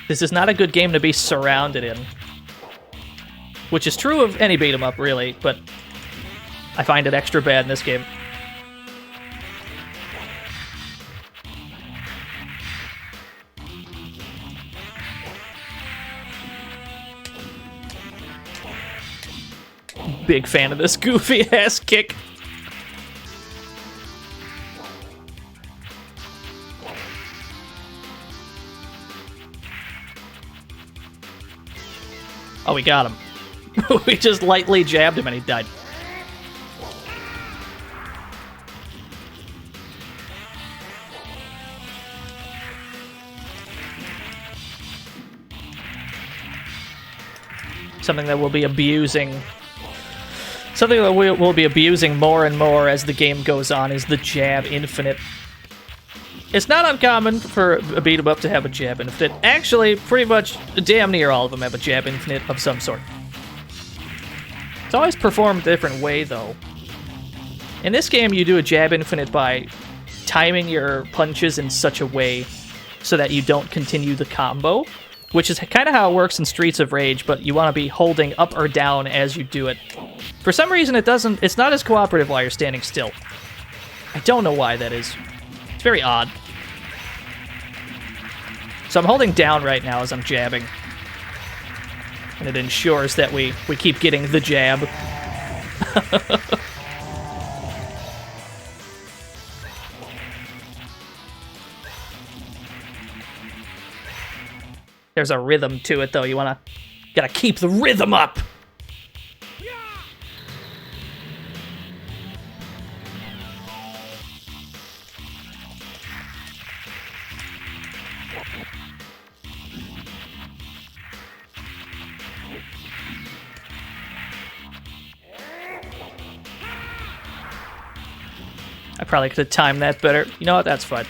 This is not a good game to be surrounded in. Which is true of any beat 'em up, really, but I find it extra bad in this game. Big fan of this goofy-ass kick. Oh, we got him. We just lightly jabbed him and he died. Something that we'll be abusing. Something that we'll be abusing more and more as the game goes on is the jab infinite. It's not uncommon for a beat 'em up to have a jab infinite. Actually, pretty much damn near all of them have a jab infinite of some sort. It's always performed a different way, though. In this game, you do a jab infinite by timing your punches in such a way so that you don't continue the combo, which is kind of how it works in Streets of Rage, but you want to be holding up or down as you do it. For some reason, it's not as cooperative while you're standing still. I don't know why that is. It's very odd. So I'm holding down right now as I'm jabbing. And it ensures that we keep getting the jab. There's a rhythm to it, though. Gotta keep the rhythm up. I probably could have timed that better. You know what? That's fine.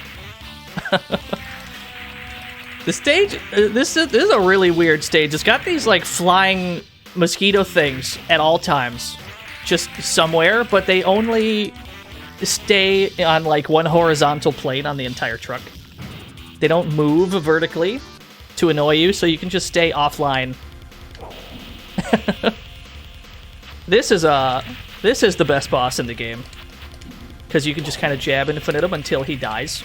The stage, this is a really weird stage. It's got these like flying mosquito things at all times, just somewhere, but they only stay on like one horizontal plane on the entire truck. They don't move vertically to annoy you, so you can just stay offline. This is the best boss in the game, because you can just kind of jab infinitum until he dies.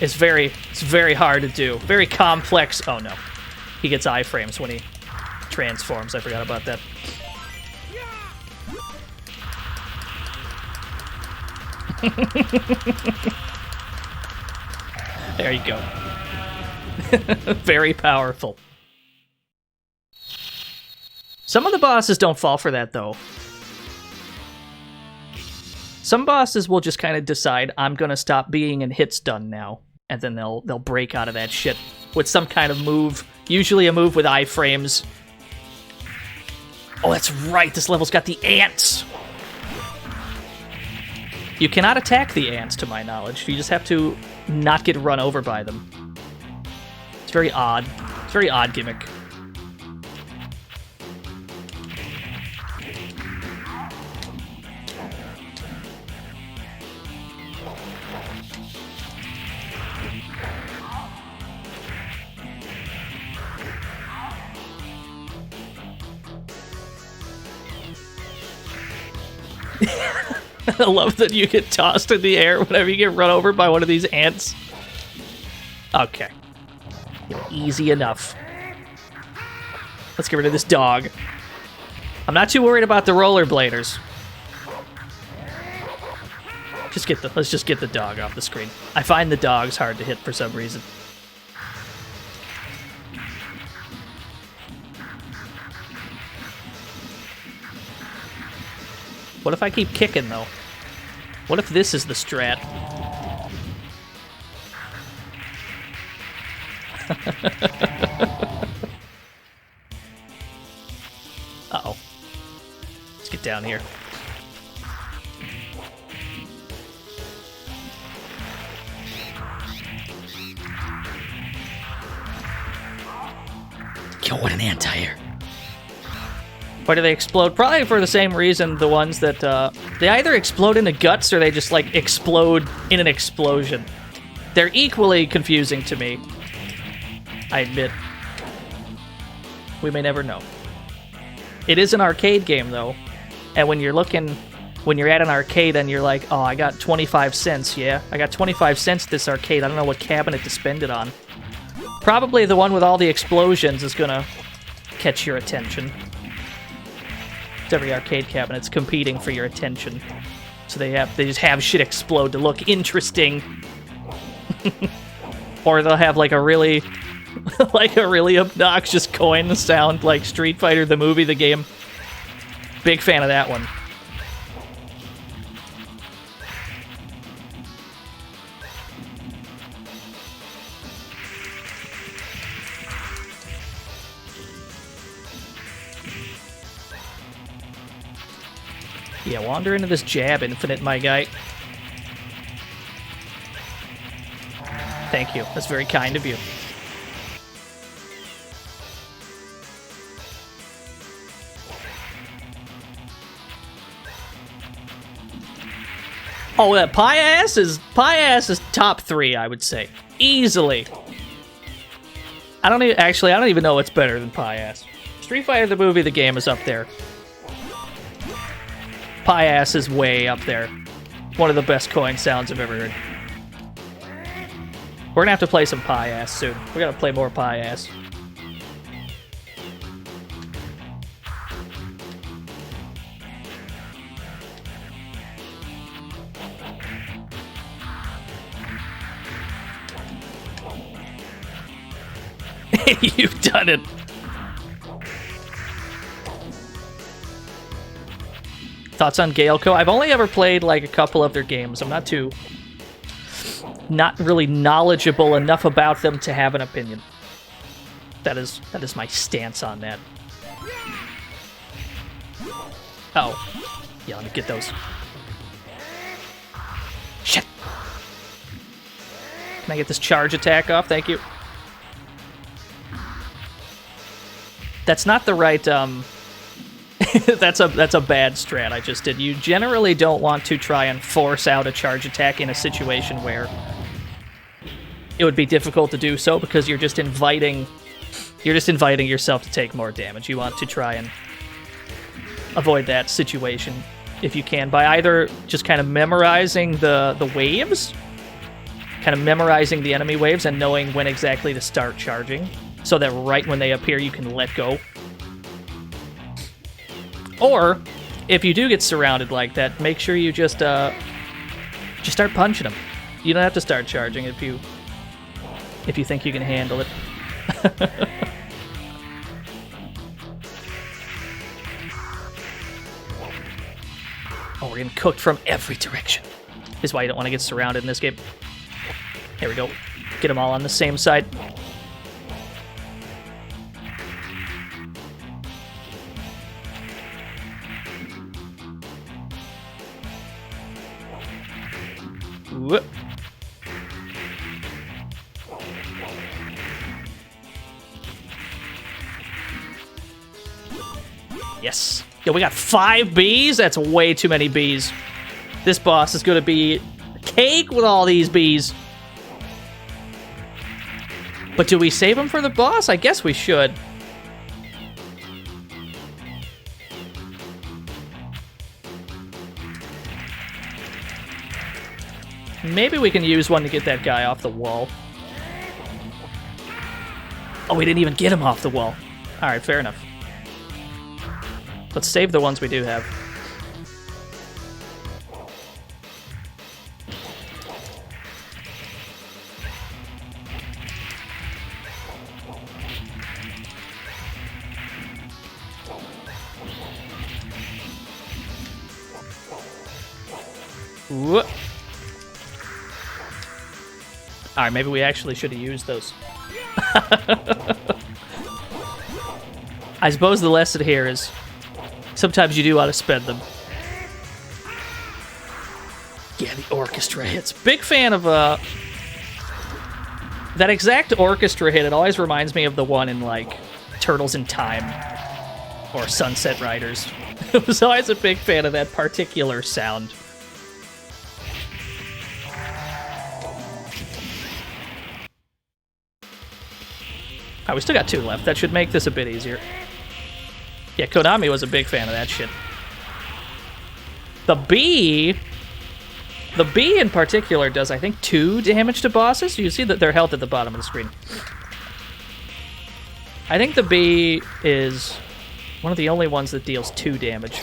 It's very hard to do. Very complex. Oh no. He gets iframes when he transforms. I forgot about that. There you go. Very powerful. Some of the bosses don't fall for that, though. Some bosses will just kind of decide, I'm gonna stop being in hit stun now. And then they'll break out of that shit with some kind of move. Usually a move with iframes. Oh, that's right, this level's got the ants! You cannot attack the ants, to my knowledge. You just have to not get run over by them. It's very odd. It's a very odd gimmick. I love that you get tossed in the air whenever you get run over by one of these ants. Okay. Easy enough. Let's get rid of this dog. I'm not too worried about the rollerbladers. Let's just get the dog off the screen. I find the dogs hard to hit for some reason. What if I keep kicking, though? What if this is the strat? Uh-oh. Let's get down here. Yo, what an anti-air. Why do they explode? Probably for the same reason the ones that, they either explode into guts or they just, like, explode in an explosion. They're equally confusing to me. I admit. We may never know. It is an arcade game, though. And when you're at an arcade and you're like, oh, I got 25 cents, yeah? I got 25 cents at this arcade. I don't know what cabinet to spend it on. Probably the one with all the explosions is gonna catch your attention. Every arcade cabinet's competing for your attention, so they just have shit explode to look interesting. Or they'll have like a really obnoxious coin sound like Street Fighter the movie, the game. Big fan of that one. Yeah, wander into this jab infinite, my guy. Thank you. That's very kind of you. Oh, that pie ass is top 3, I would say. Easily. I don't even know what's better than pie ass. Street Fighter the movie, the game is up there. Pie ass is way up there. One of the best coin sounds I've ever heard. We're gonna have to play some pie ass soon. We're gonna play more pie ass. You've done it. Thoughts on Galeco? I've only ever played like a couple of their games. I'm not really knowledgeable enough about them to have an opinion. That is my stance on that. Oh. Yeah, let me get those. Shit. Can I get this charge attack off? Thank you. That's not the right, that's a bad strat I just did. You generally don't want to try and force out a charge attack in a situation where it would be difficult to do so, because you're just inviting yourself to take more damage. You want to try and avoid that situation if you can by either just kind of memorizing the waves, kind of memorizing the enemy waves and knowing when exactly to start charging, so that right when they appear you can let go. Or, if you do get surrounded like that, make sure you just start punching them. You don't have to start charging if you think you can handle it. Oh, we're getting cooked from every direction. This is why you don't want to get surrounded in this game. Here we go. Get them all on the same side. Whoop. Yes. Yo, we got 5 bees? That's way too many bees. This boss is going to be cake with all these bees. But do we save them for the boss? I guess we should. Maybe we can use one to get that guy off the wall. Oh, we didn't even get him off the wall. Alright, fair enough. Let's save the ones we do have. Whoop. Alright, maybe we actually should have used those. I suppose the lesson here is sometimes you do want to spend them. Yeah, the orchestra hits. Big fan of that exact orchestra hit. It always reminds me of the one in like Turtles in Time or Sunset Riders. I was always a big fan of that particular sound. Oh, we still got 2 left. That should make this a bit easier. Yeah, Konami was a big fan of that shit. The bee in particular does, I think, 2 damage to bosses. You see that their health at the bottom of the screen. I think the bee is one of the only ones that deals 2 damage.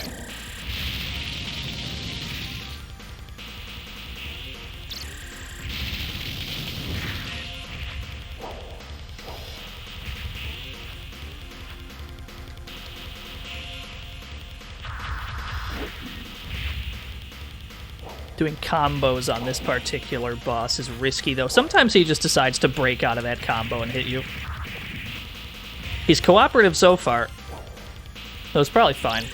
Doing combos on this particular boss is risky, though. Sometimes he just decides to break out of that combo and hit you. He's cooperative so far, so it's probably fine.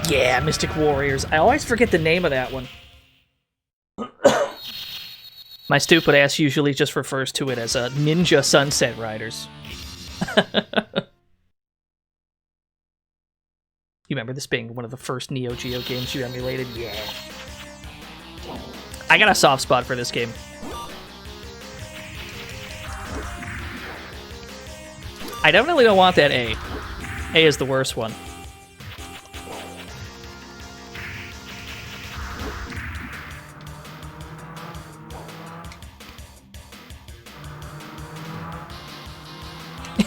Yeah, Mystic Warriors. I always forget the name of that one. My stupid ass usually just refers to it as a Ninja Sunset Riders. You remember this being one of the first Neo Geo games you emulated? Yeah. I got a soft spot for this game. I definitely don't want that A. A is the worst one.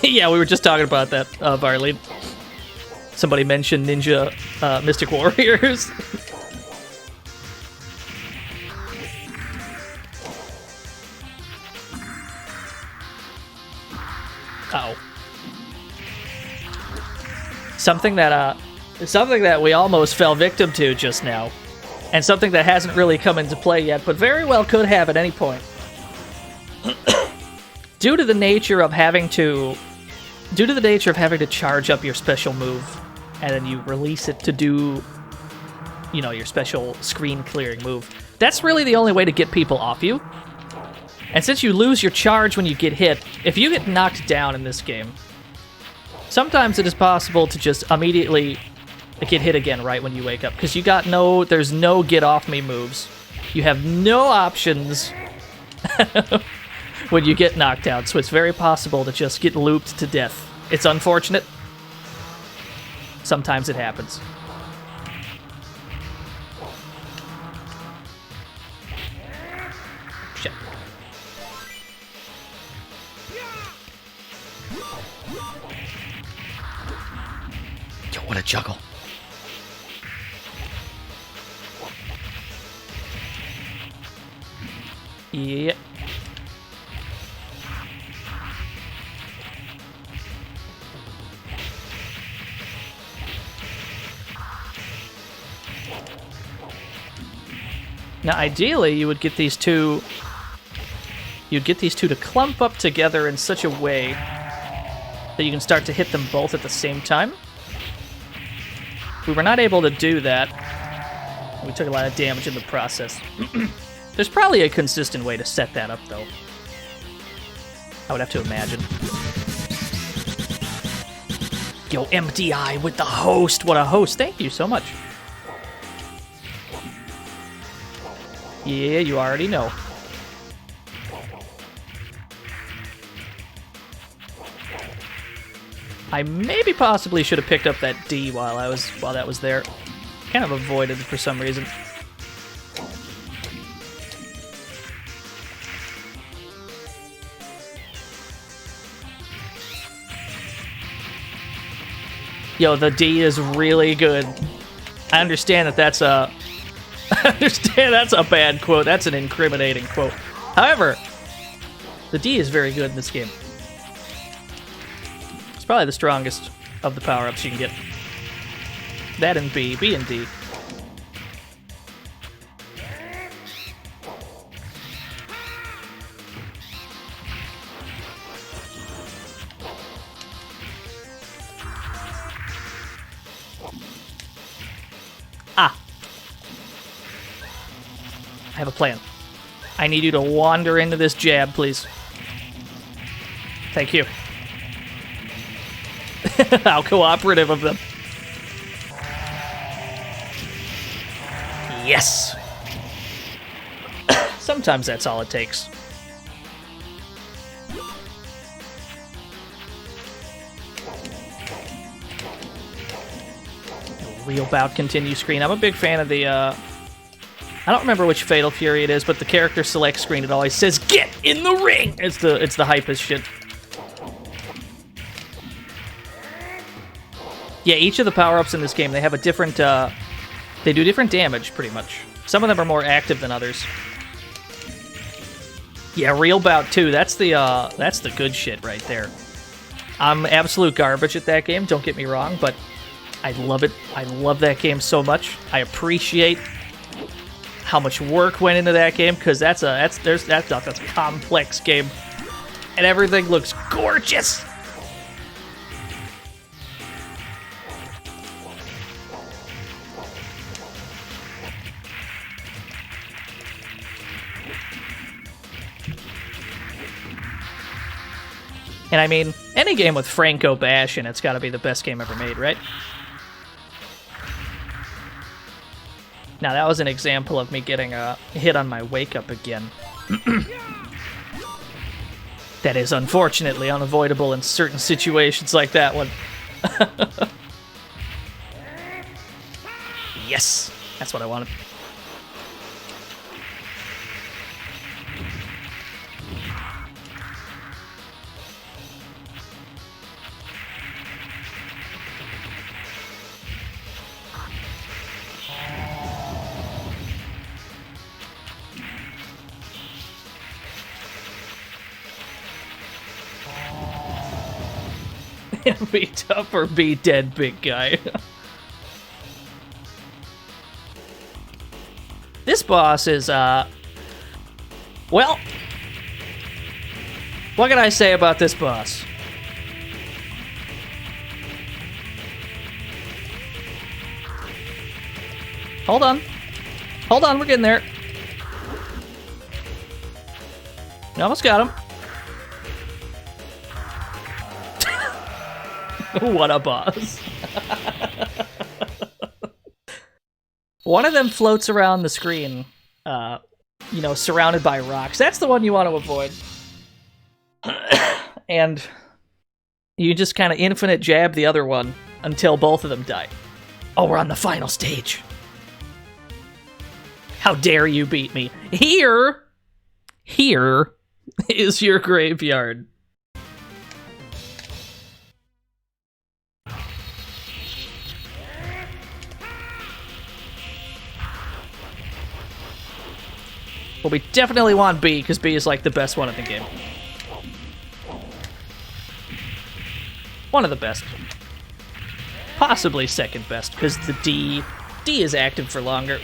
Yeah, we were just talking about that, Varley. Somebody mentioned Ninja Mystic Warriors. Uh-oh. Something that we almost fell victim to just now, and something that hasn't really come into play yet, but very well could have at any point. Due to the nature of having to charge up your special move, and then you release it to do, you know, your special screen clearing move. That's really the only way to get people off you. And since you lose your charge when you get hit, if you get knocked down in this game, sometimes it is possible to just immediately get hit again right when you wake up, because there's no get off me moves. You have no options when you get knocked out, so it's very possible to just get looped to death. It's unfortunate. Sometimes it happens. Shit. Yo, what a juggle. Yeah. Now, ideally, you would get these two. You'd get these two to clump up together in such a way that you can start to hit them both at the same time. We were not able to do that. We took a lot of damage in the process. There's probably a consistent way to set that up, though. I would have to imagine. Yo, MDI with the host. What a host. Thank you so much. Yeah, you already know. I maybe possibly should have picked up that D while that was there. Kind of avoided it for some reason. Yo, the D is really good. I understand that that's a... I understand that's a bad quote. That's an incriminating quote. However, the D is very good in this game. It's probably the strongest of the power-ups you can get. That and B. B and D. Ah. I have a plan. I need you to wander into this jab, please. Thank you. How cooperative of them. Yes! Sometimes that's all it takes. Real bout continue screen. I'm a big fan of the, I don't remember which Fatal Fury it is, but the character select screen, it always says, "Get in the ring!" It's the hypest shit. Yeah, each of the power-ups in this game, they have a different, they do different damage, pretty much. Some of them are more active than others. Yeah, Real Bout 2, that's the good shit right there. I'm absolute garbage at that game, don't get me wrong, but I love it. I love that game so much. I appreciate how much work went into that game, because that's a complex game, and everything looks gorgeous. And I mean, any game with Franco Bash in it's got to be the best game ever made, right? Now, that was an example of me getting a hit on my wake-up again. That is unfortunately unavoidable in certain situations like that one. Yes! That's what I wanted. Be tough or be dead, big guy. This boss is, well, what can I say about this boss? Hold on. Hold on, we're getting there. Almost got him. What a boss. One of them floats around the screen, you know, surrounded by rocks. That's the one you want to avoid. And you just kind of infinite jab the other one until both of them die. Oh, we're on the final stage. How dare you beat me? Here is your graveyard. Well, we definitely want B, because B is like the best one in the game. One of the best. Possibly second best, because the D is active for longer.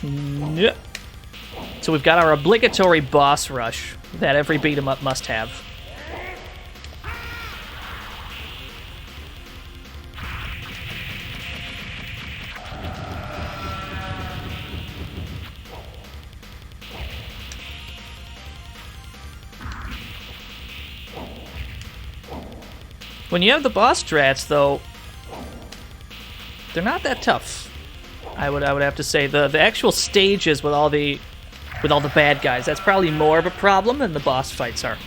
Yep. So we've got our obligatory boss rush that every beat 'em up must have. When you have the boss strats, though, they're not that tough. I would have to say the actual stages with all the bad guys, that's probably more of a problem than the boss fights are.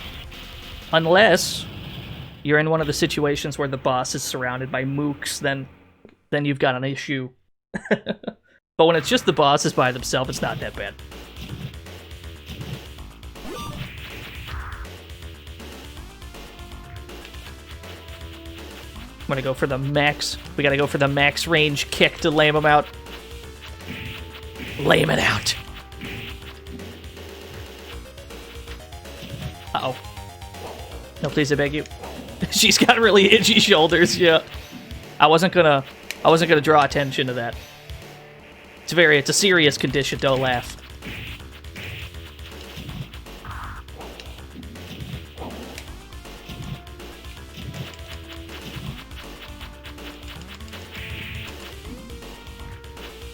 Unless you're in one of the situations where the boss is surrounded by mooks, then you've got an issue. But when it's just the bosses by themselves, it's not that bad. I'm gonna go for the max. We gotta go for the max range kick to lame him out. Lame it out. Uh-oh. No, please, I beg you. She's got really itchy shoulders, yeah. I wasn't gonna draw attention to that. It's a serious condition, don't laugh.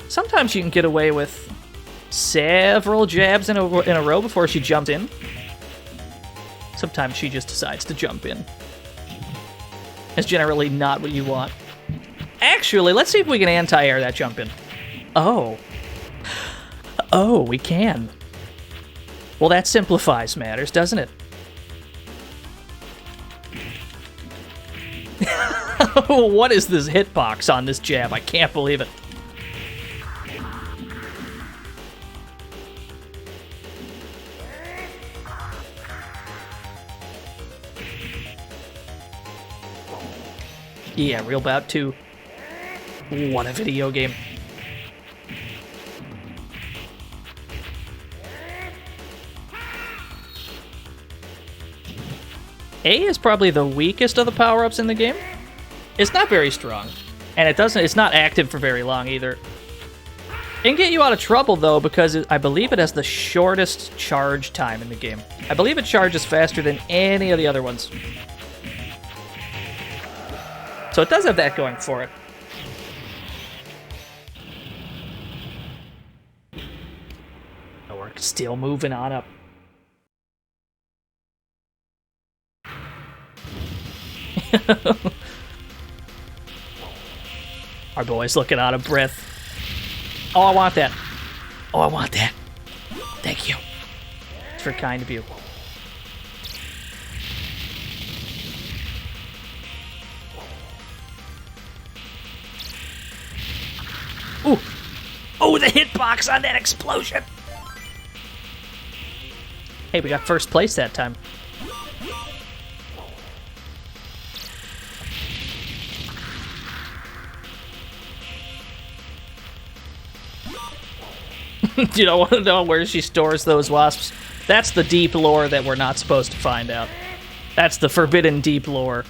Sometimes you can get away with several jabs in a row before she jumps in. Sometimes she just decides to jump in. It's generally not what you want. Actually, let's see if we can anti-air that jump in. Oh. Oh, we can. Well, that simplifies matters, doesn't it? What is this hitbox on this jab? I can't believe it. Yeah, real bout 2. What a video game. A is probably the weakest of the power-ups in the game. It's not very strong, and it's not active for very long either. It can get you out of trouble though, because I believe it has the shortest charge time in the game. I believe it charges faster than any of the other ones. So it does have that going for it. Oh, we're still moving on up. Our boy's looking out of breath. Oh, I want that. Oh, I want that. Thank you. It's very kind of you. Ooh. Oh, the hitbox on that explosion. Hey, we got first place that time. You don't want to know where she stores those wasps. That's the deep lore that we're not supposed to find out. That's the forbidden deep lore.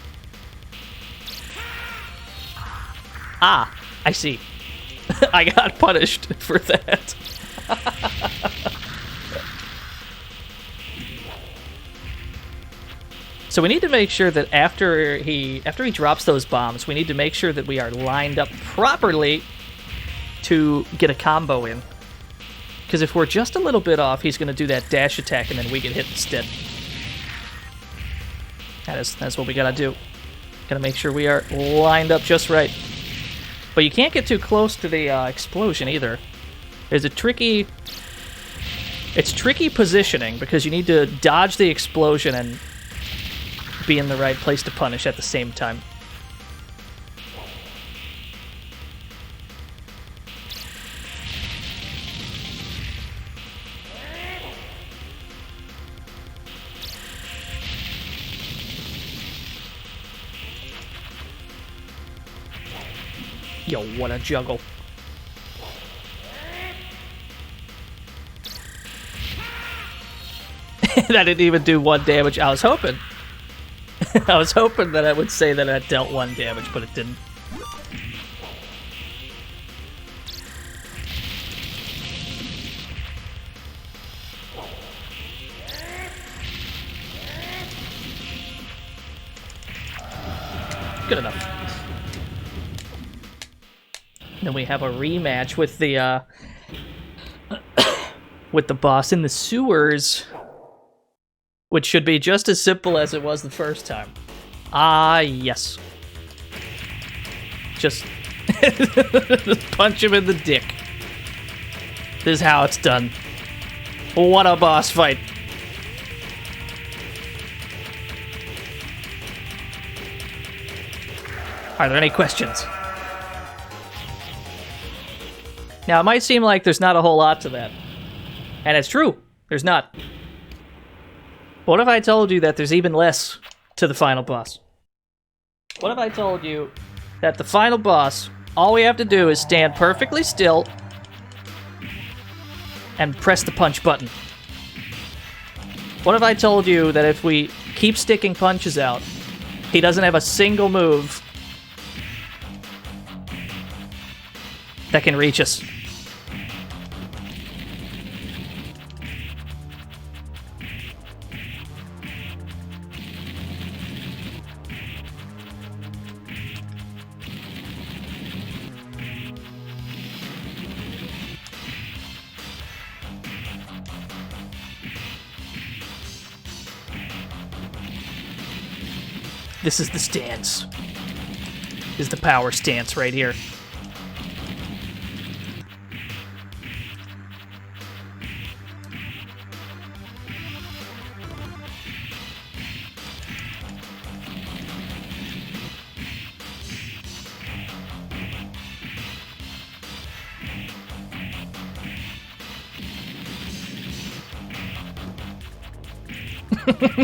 Ah, I see. I got punished for that. So we need to make sure that after he drops those bombs, we need to make sure that we are lined up properly to get a combo in. Because if we're just a little bit off, he's going to do that dash attack and then we get hit instead. That's what we got to do. Got to make sure we are lined up just right. But you can't get too close to the explosion either. There's a tricky... It's tricky positioning because you need to dodge the explosion and be in the right place to punish at the same time. Yo, what a juggle. That didn't even do 1 damage. I was hoping. I was hoping that I would say that it dealt 1 damage, but it didn't. Good enough. Then we have a rematch with the with the boss in the sewers, which should be just as simple as it was the first time. Ah, yes. Just punch him in the dick. This is how it's done. What a boss fight. Are there any questions? Now, it might seem like there's not a whole lot to that. And it's true. There's not. What if I told you that there's even less to the final boss? What if I told you that the final boss, all we have to do is stand perfectly still and press the punch button? What if I told you that if we keep sticking punches out, he doesn't have a single move that can reach us? This is the stance. This is the power stance right here.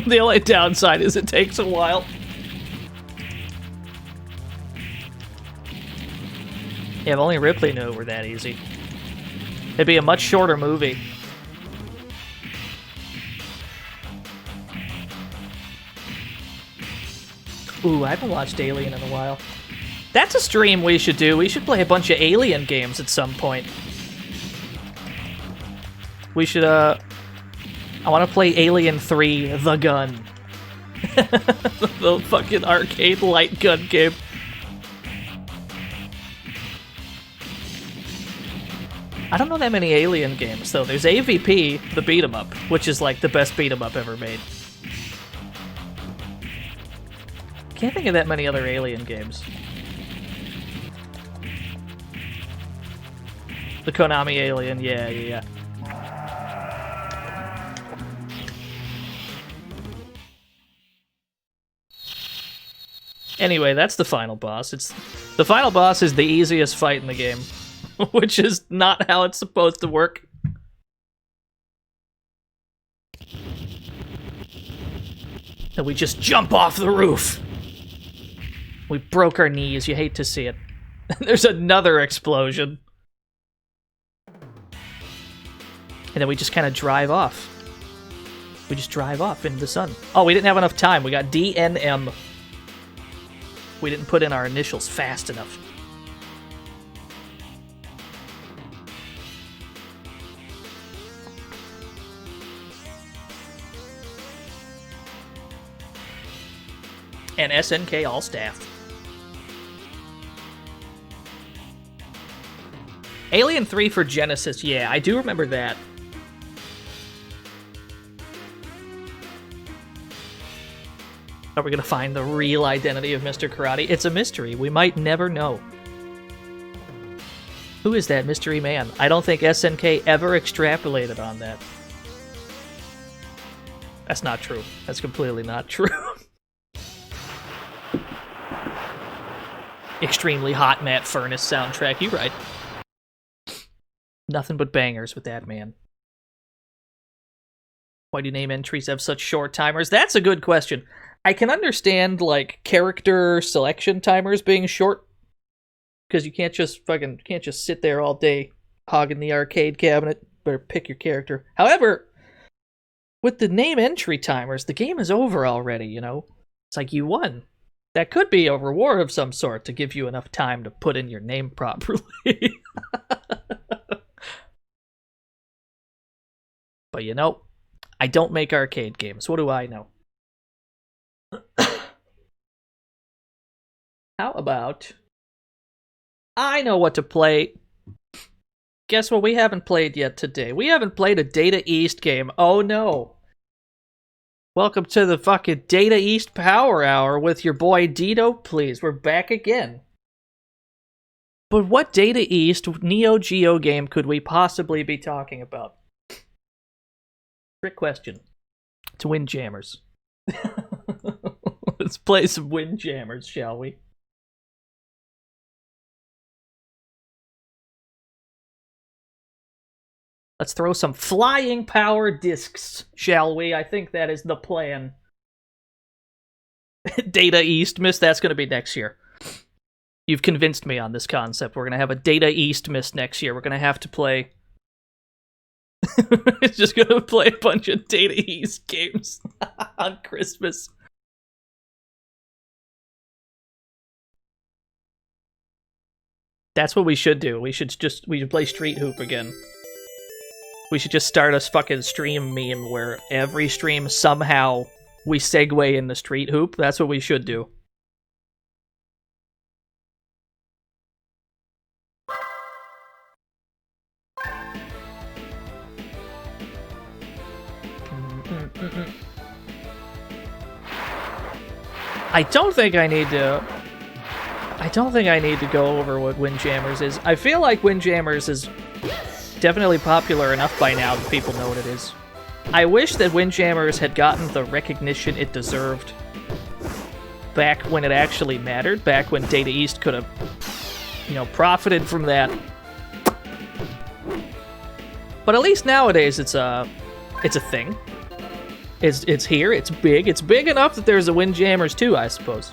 The only downside is it takes a while. Yeah, if only Ripley knew it were that easy. It'd be a much shorter movie. Ooh, I haven't watched Alien in a while. That's a stream we should do. We should play a bunch of Alien games at some point. We should, I want to play Alien 3, The Gun. The fucking arcade light gun game. I don't know that many Alien games, though. There's AVP, the beat-em-up, which is like the best beat-em-up ever made. Can't think of that many other Alien games. The Konami Alien, yeah. Anyway, that's the final boss. The final boss is the easiest fight in the game, which is not how it's supposed to work. And we just jump off the roof. We broke our knees. You hate to see it. There's another explosion. And then we just kind of drive off. We just drive off into the sun. Oh, we didn't have enough time. We got DNM. We didn't put in our initials fast enough. And SNK all staff. Alien 3 for Genesis. Yeah, I do remember that. Are we gonna find the real identity of Mr. Karate? It's a mystery. We might never know. Who is that mystery man? I don't think SNK ever extrapolated on that. That's not true. That's completely not true. Extremely hot Matt Furnace soundtrack. You right. Nothing but bangers with that man. Why do name entries have such short timers? That's a good question. I can understand, like, character selection timers being short, because you can't just sit there all day hogging the arcade cabinet. Better pick your character. However, with the name entry timers, the game is over already, you know? It's like you won. That could be a reward of some sort to give you enough time to put in your name properly. But you know, I don't make arcade games. What do I know? How about... I know what to play. Guess what we haven't played yet today? We haven't played a Data East game. Oh no. Welcome to the fucking Data East Power Hour with your boy Dito, please. We're back again. But what Data East Neo Geo game could we possibly be talking about? Trick question. It's Windjammers. Let's play some Windjammers, shall we? Let's throw some flying power discs, shall we? I think that is the plan. Data Eastmas, that's going to be next year. You've convinced me on this concept. We're going to have a Data Eastmas next year. We're going to have to play... It's just going to play a bunch of Data East games on Christmas. That's what we should do. We should play Street Hoop again. We should just start a fucking stream meme where every stream somehow we segue in the Street Hoop. That's what we should do. I don't think I need to go over what Windjammers is. I feel like Windjammers is definitely popular enough by now that people know what it is. I wish that Windjammers had gotten the recognition it deserved back when it actually mattered, back when Data East could have, you know, profited from that. But at least nowadays it's a thing. It's here, it's big enough that there's a Windjammers too, I suppose.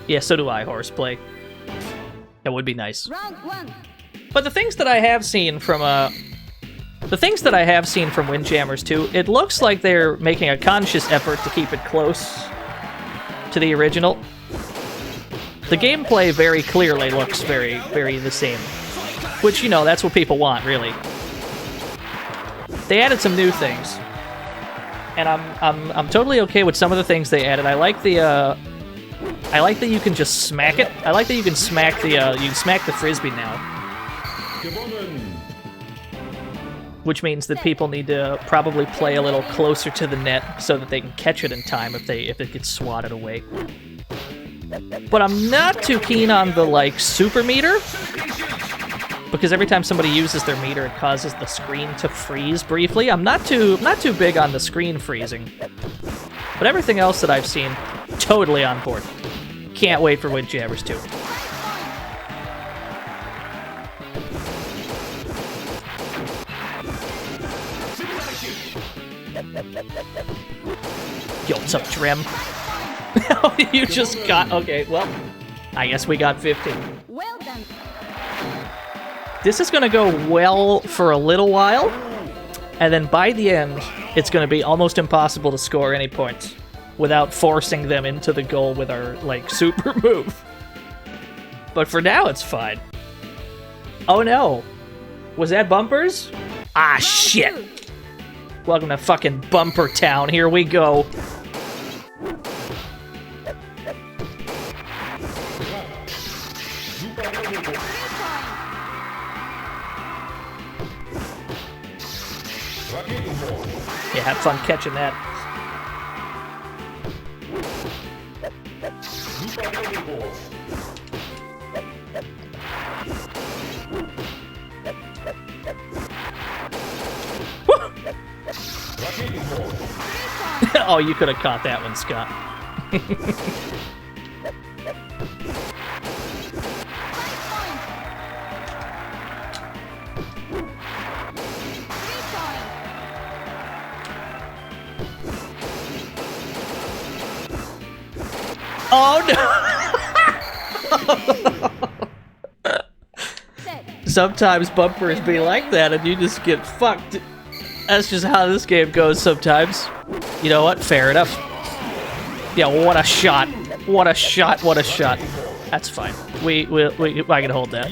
Yeah, so do I, Horseplay. That would be nice. Round one. But the things that I have seen from Windjammers 2, it looks like they're making a conscious effort to keep it close to the original. The gameplay very clearly looks very, very the same. Which, you know, that's what people want, really. They added some new things. And I'm totally okay with some of the things they added. I like that you can just smack it. I like that you can smack the frisbee now. Which means that people need to probably play a little closer to the net so that they can catch it in time if it gets swatted away. But I'm not too keen on the, like, super meter, because every time somebody uses their meter, it causes the screen to freeze briefly. I'm not too big on the screen freezing. But everything else that I've seen, totally on board. Can't wait for Windjammers 2. Yo, what's up, Drem? You just got... Okay, well, I guess we got 50. Well done. This is going to go well for a little while, and then by the end, it's going to be almost impossible to score any points without forcing them into the goal with our, like, super move. But for now, it's fine. Oh no. Was that bumpers? Ah, shit. Welcome to fucking Bumper Town. Here we go. Yeah, have fun catching that. Oh, you could have caught that one, Scott. Oh no! Sometimes bumpers be like that and you just get fucked. That's just how this game goes sometimes. You know what? Fair enough. Yeah, what a shot. What a shot, what a shot. That's fine. I can hold that.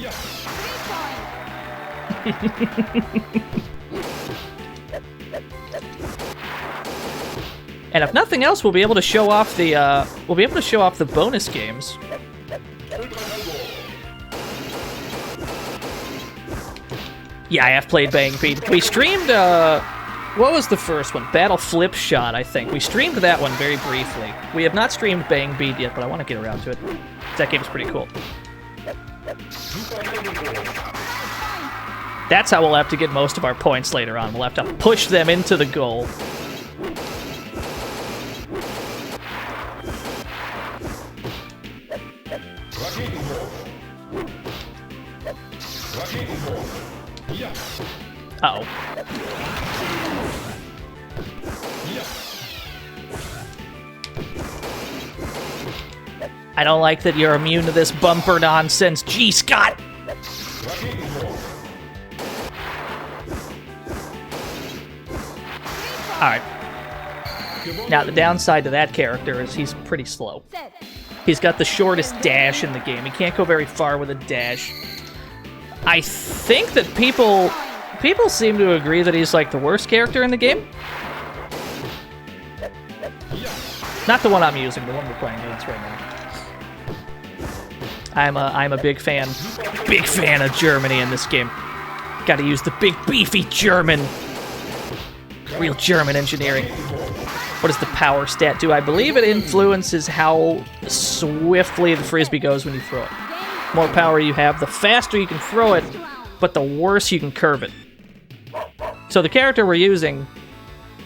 And if nothing else, we'll be able to show off the bonus games. Yeah, I have played Bang Beat. We streamed, what was the first one? Battle Flip Shot, I think. We streamed that one very briefly. We have not streamed Bang Beat yet, but I want to get around to it. That game's pretty cool. That's how we'll have to get most of our points later on. We'll have to push them into the goal. Uh-oh. I don't like that you're immune to this bumper nonsense. Gee, Scott! Alright. Now, the downside to that character is he's pretty slow. He's got the shortest dash in the game. He can't go very far with a dash. I think that people seem to agree that he's like the worst character in the game. Not the one I'm using, the one we're playing against right now. I'm a big fan of Germany in this game. Gotta use the big beefy German. Real German engineering. What does the power stat do? I believe it influences how swiftly the frisbee goes when you throw it. The more power you have, the faster you can throw it, but the worse you can curve it. So the character we're using,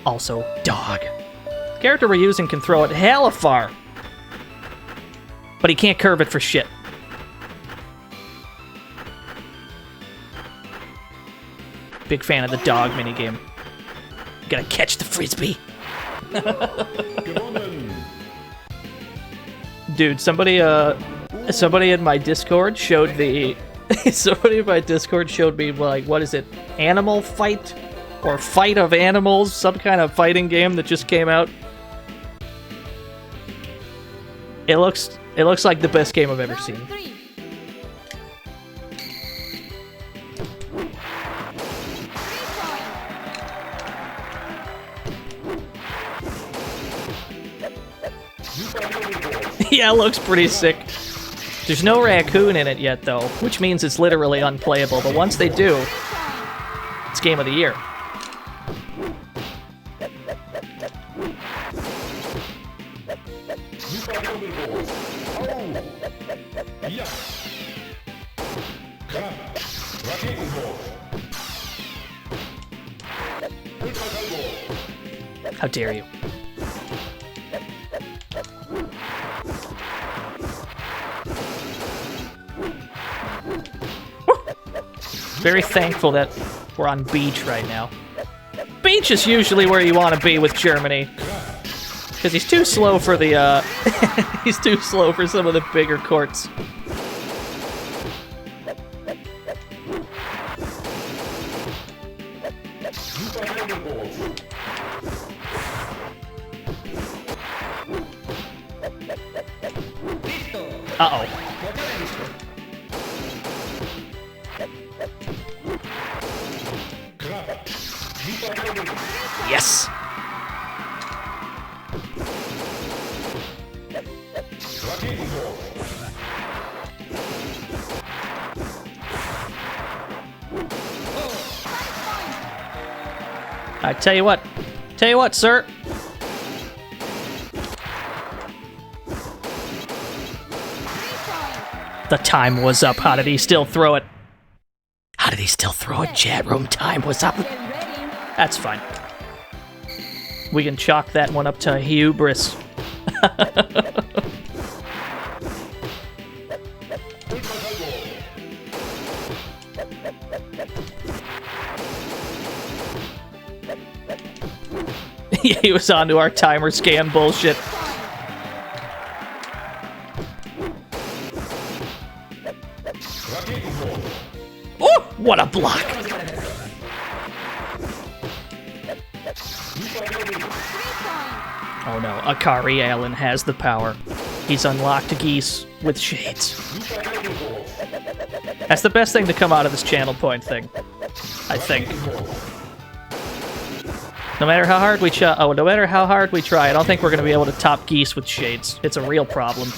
also dog. The character we're using can throw it hella far, but he can't curve it for shit. Big fan of the dog minigame. You gotta catch the frisbee. Dude, somebody in my Discord showed me like, what is it? Animal Fight? Or Fight of Animals? Some kind of fighting game that just came out. It looks like the best game I've ever seen. Yeah, it looks pretty sick. There's no raccoon in it yet, though, which means it's literally unplayable, but once they do, it's Game of the Year. How dare you? Very thankful that we're on beach right now. Beach is usually where you want to be with Germany. Because he's too slow for the, he's too slow for some of the bigger courts. Uh-oh. Yes! I tell you what, sir. The time was up. How did he still throw it? How did he still throw it? Chat room time was up. That's fine. We can chalk that one up to hubris. Yeah, he was onto our timer scam bullshit. Oh, what a block! Oh no, Akari Allen has the power. He's unlocked Geese with shades. That's the best thing to come out of this channel point thing, I think. No matter how hard we try, no matter how hard we try, I don't think we're gonna be able to top Geese with shades. It's a real problem.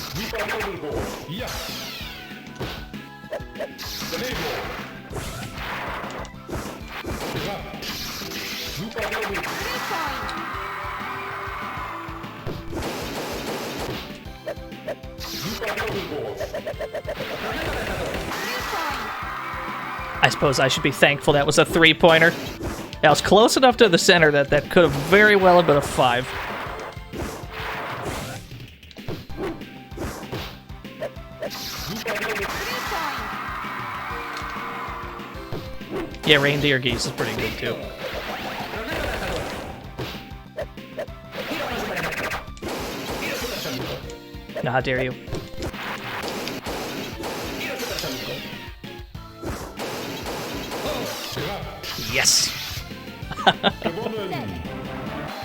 I suppose I should be thankful that was a 3-pointer. That was close enough to the center that that could have very well have been a 5. Yeah, Reindeer Geese is pretty good too. Now, how dare you? Yes!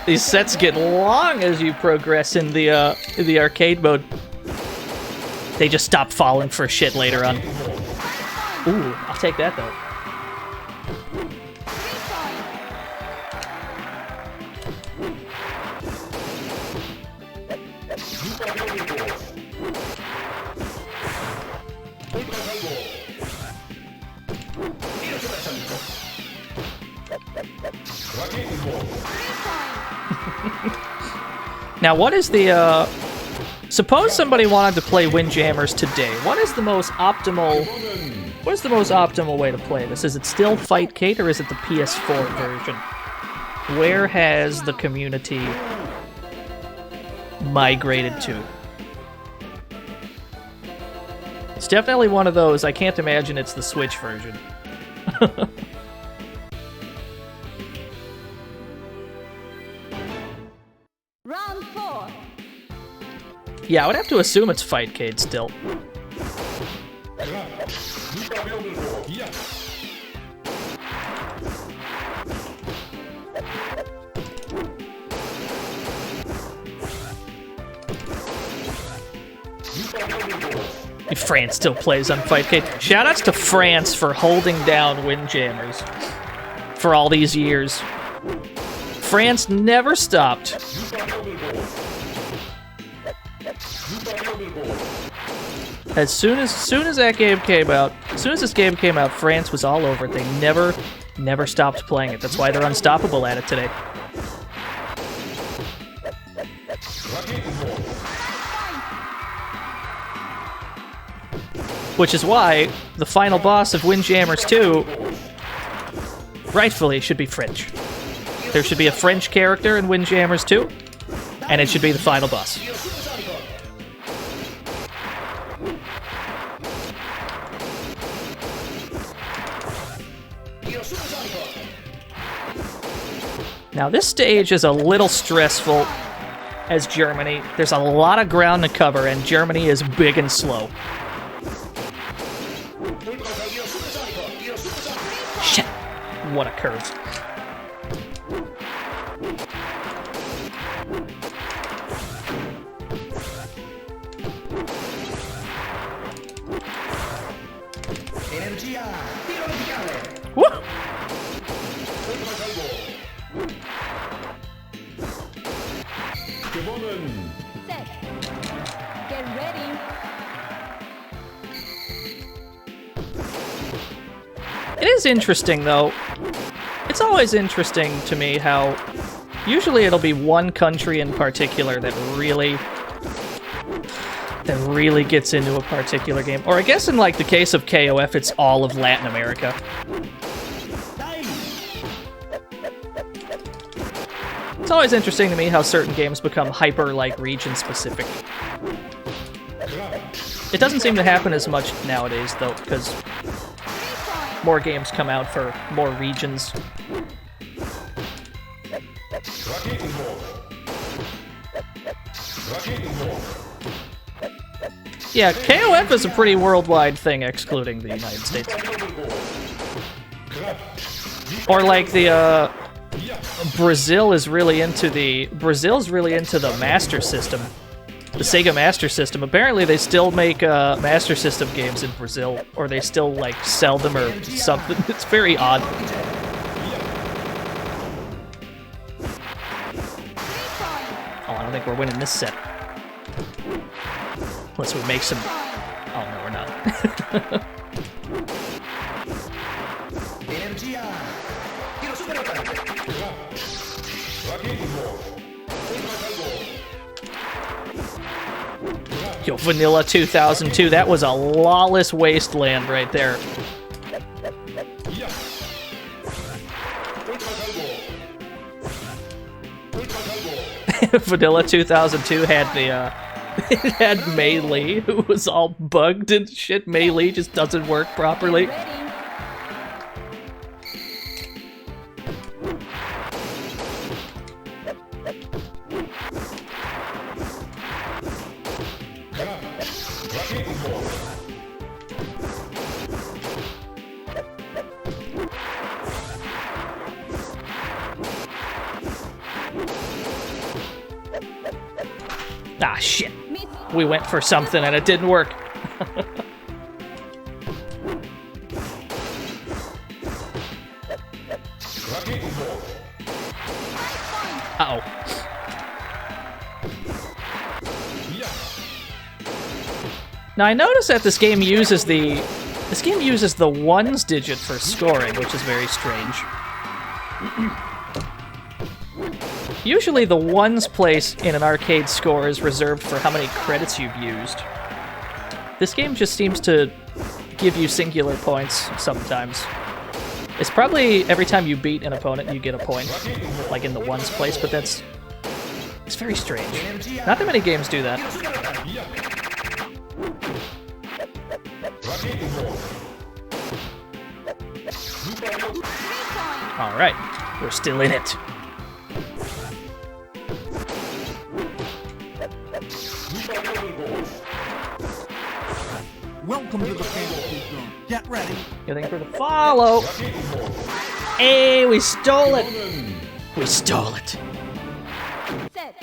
These sets get long as you progress in the arcade mode. They just stop falling for shit later on. Ooh, I'll take that though. Now, what is the, suppose somebody wanted to play Windjammers today. What is the most optimal way to play this? Is it still Fightcade, or is it the PS4 version? Where has the community migrated to? It's definitely one of those. I can't imagine it's the Switch version. Round 4. Yeah, I would have to assume it's Fightcade still. France still plays on Fightcade. Shoutouts to France for holding down Windjammers for all these years. France never stopped. As soon as that game came out, as soon as this game came out, France was all over it. They never stopped playing it. That's why they're unstoppable at it today. Which is why the final boss of Windjammers 2 rightfully should be French. There should be a French character in Windjammers 2, and it should be the final boss. Now this stage is a little stressful as Germany. There's a lot of ground to cover, and Germany is big and slow. Shit! What a curve. Woo! Set. Get ready. It is interesting, though. It's always interesting to me how usually it'll be one country in particular that really gets into a particular game. Or I guess in like the case of KOF, it's all of Latin America. It's always interesting to me how certain games become hyper like region specific. It doesn't seem to happen as much nowadays though, because more games come out for more regions. Yeah, KOF is a pretty worldwide thing, excluding the United States. Or like the Brazil's really into the Master System, the Sega Master System. Apparently, they still make Master System games in Brazil, or they still like sell them or something. It's very odd. Oh, I don't think we're winning this set. Unless we make some... Oh, no, we're not. Yo, Vanilla 2002, that was a lawless wasteland right there. Vanilla 2002 had the, it had Melee, who was all bugged and shit. Melee just doesn't work properly. Ah, shit. We went for something and it didn't work. Uh-oh. Now I notice that this game uses the ones digit for scoring, which is very strange. Usually the ones place in an arcade score is reserved for how many credits you've used. This game just seems to give you singular points sometimes. It's probably every time you beat an opponent you get a point, like in the ones place, but it's very strange. Not that many games do that. Alright, we're still in it. Welcome to the fantasy zone. Get ready. Getting for the follow. Hey, we stole it. We stole it. Set.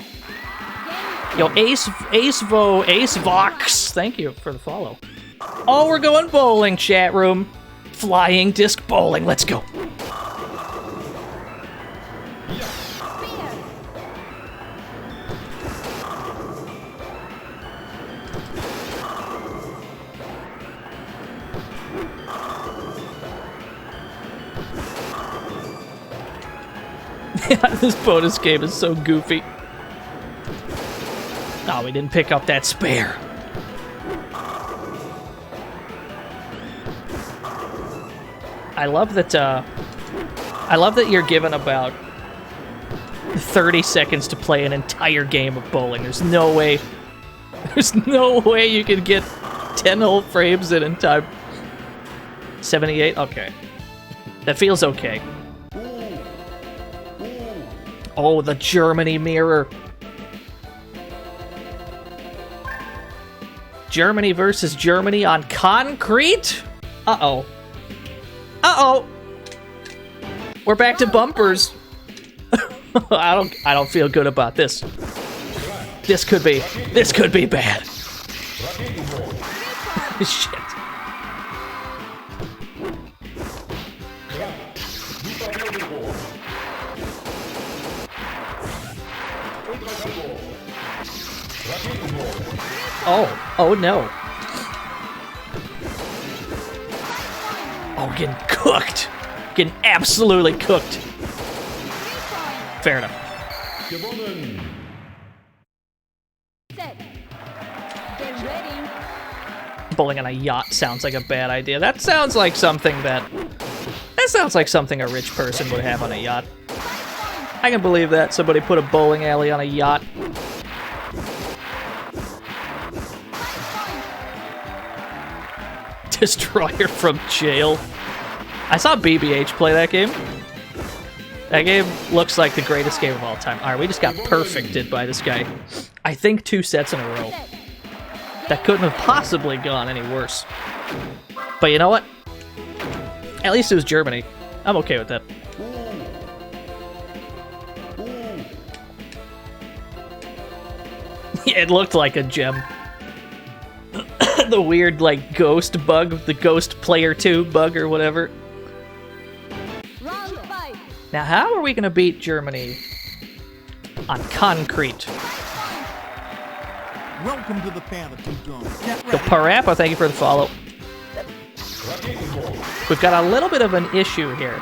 Yo, Ace Vox, thank you for the follow. Oh, we're going bowling, chat room. Flying disc bowling, let's go. Yeah, this bonus game is so goofy. Oh, we didn't pick up that spare. I love that you're given about 30 seconds to play an entire game of bowling. There's no way you can get 10 whole frames in time. 78? Okay. That feels okay. Oh, the Germany mirror. Germany versus Germany on concrete? Uh-oh. Uh-oh. We're back to bumpers. I don't feel good about this. This could be bad. Shit. Oh no. Oh, getting cooked. Getting absolutely cooked. Fair enough. Set. Get ready. Bowling on a yacht sounds like a bad idea. That sounds like something a rich person would have on a yacht. I can believe that. Somebody put a bowling alley on a yacht. Destroyer from jail. I saw BBH play that game. That game looks like the greatest game of all time. Alright, we just got perfected by this guy. I think 2 sets in a row. That couldn't have possibly gone any worse. But you know what? At least it was Germany. I'm okay with that. Yeah, it looked like a gem. The weird, like, ghost bug, the ghost player 2 bug or whatever. Round 5. Now, how are we gonna beat Germany on concrete? Welcome to the fantasy zone. Get The ready. Parappa, thank you for the follow. We've got a little bit of an issue here.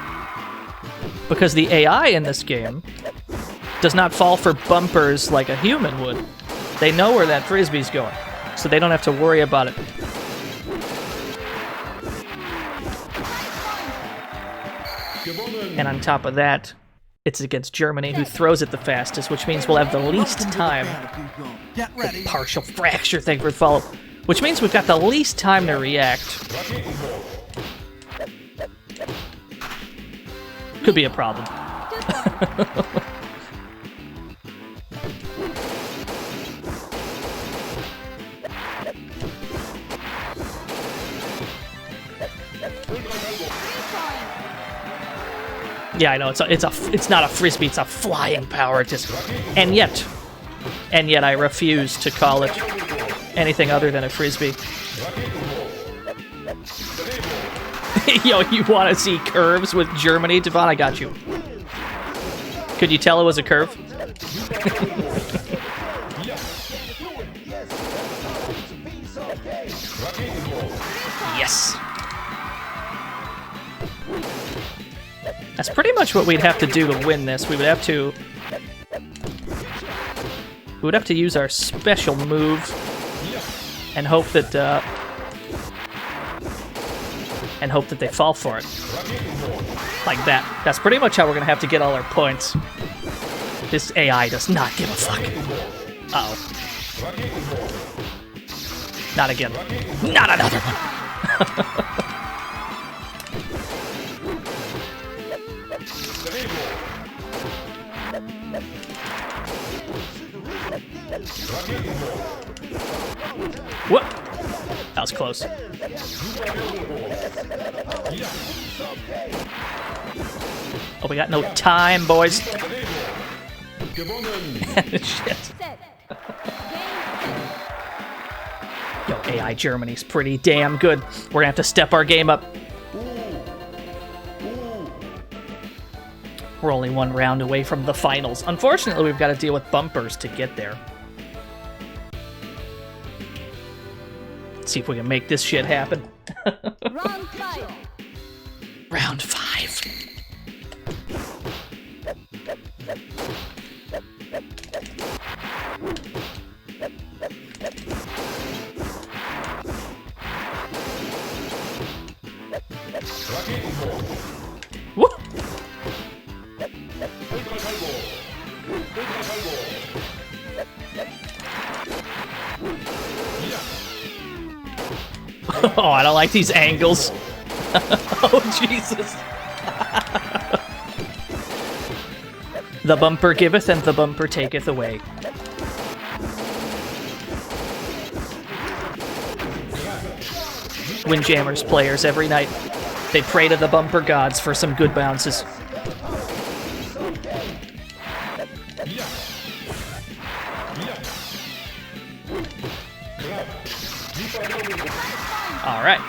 Because the AI in this game does not fall for bumpers like a human would. They know where that frisbee's going, so they don't have to worry about it. And on top of that, it's against Germany, who throws it the fastest, which means we'll have the least Welcome to the time. fantasy zone. Get ready. Partial fracture, thank you for the follow. Which means we've got the least time to react. Could be a problem. Yeah, I know it's not a frisbee, it's a flying power. And yet I refuse to call it anything other than a frisbee. Yo, you want to see curves with Germany, Devon? I got you. Could you tell it was a curve? Yes. That's pretty much what we'd have to do to win this. We would have to use our special move and hope that they fall for it. Like that. That's pretty much how we're gonna have to get all our points. This AI does not give a fuck. Uh-oh. Not again. Not another one. What? That was close. Oh, we got no time, boys. Shit. Yo, AI Germany's pretty damn good. We're gonna have to step our game up. We're only 1 round away from the finals. Unfortunately, we've got to deal with bumpers to get there. Let's see if we can make this shit happen. Round 5. Round 5. Woo! Oh, I don't like these angles. Oh, Jesus. The bumper giveth and the bumper taketh away. Windjammers players every night. They pray to the bumper gods for some good bounces. All right.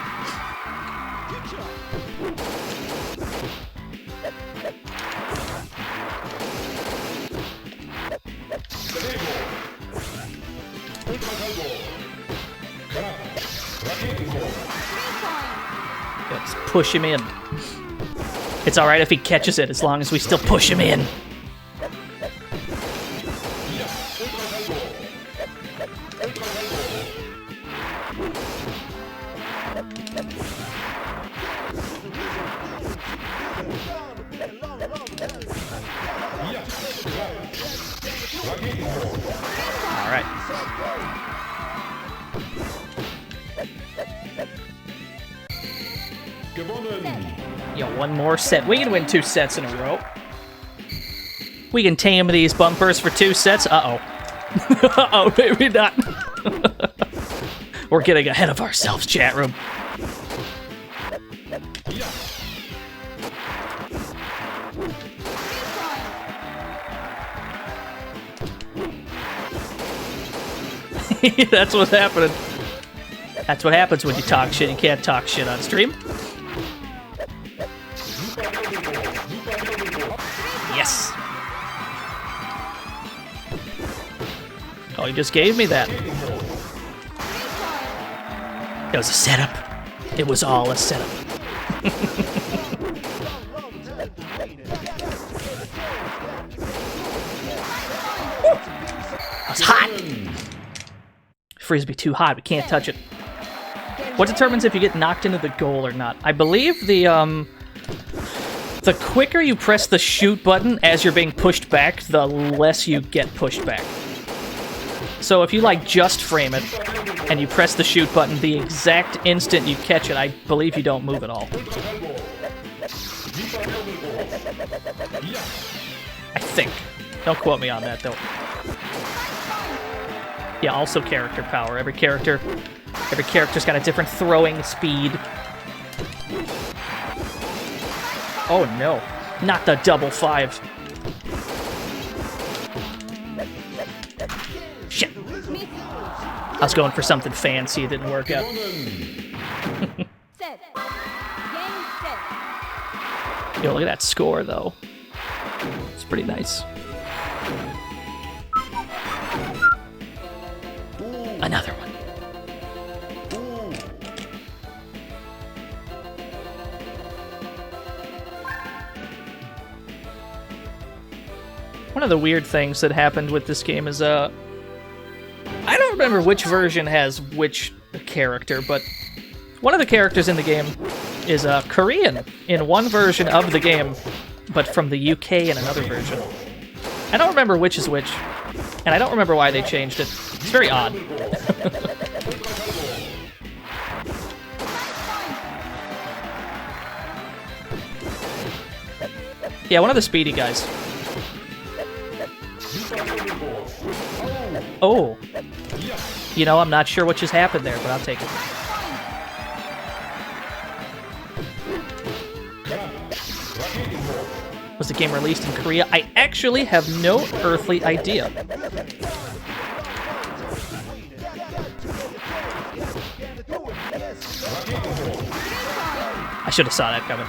Let's push him in. It's alright if he catches it, as long as we still push him in. Alright. Yeah, one more set. We can win 2 sets in a row. We can tame these bumpers for 2 sets. Uh-oh. Uh-oh, maybe not. We're getting ahead of ourselves, chat room. That's what's happening. That's what happens when you talk shit. You can't talk shit on stream. Yes. Oh, he just gave me that. It was a setup. It was all a setup. That's hot. Frisbee too hot. We can't touch it. What determines if you get knocked into the goal or not? I believe the quicker you press the shoot button as you're being pushed back, the less you get pushed back. So if you like just frame it and you press the shoot button the exact instant you catch it, I believe you don't move at all. I think. Don't quote me on that though. Yeah, also character power. Every character's got a different throwing speed. Oh no, not the double 5. Shit. I was going for something fancy, it didn't work out. Yo, look at that score though. It's pretty nice. Another one. One of the weird things that happened with this game is, I don't remember which version has which character, but one of the characters in the game is Korean in one version of the game, but from the UK in another version. I don't remember which is which, and I don't remember why they changed it. It's very odd. Yeah, one of the speedy guys. Oh. You know, I'm not sure what just happened there, but I'll take it. Was the game released in Korea? I actually have no earthly idea. I should have saw that coming.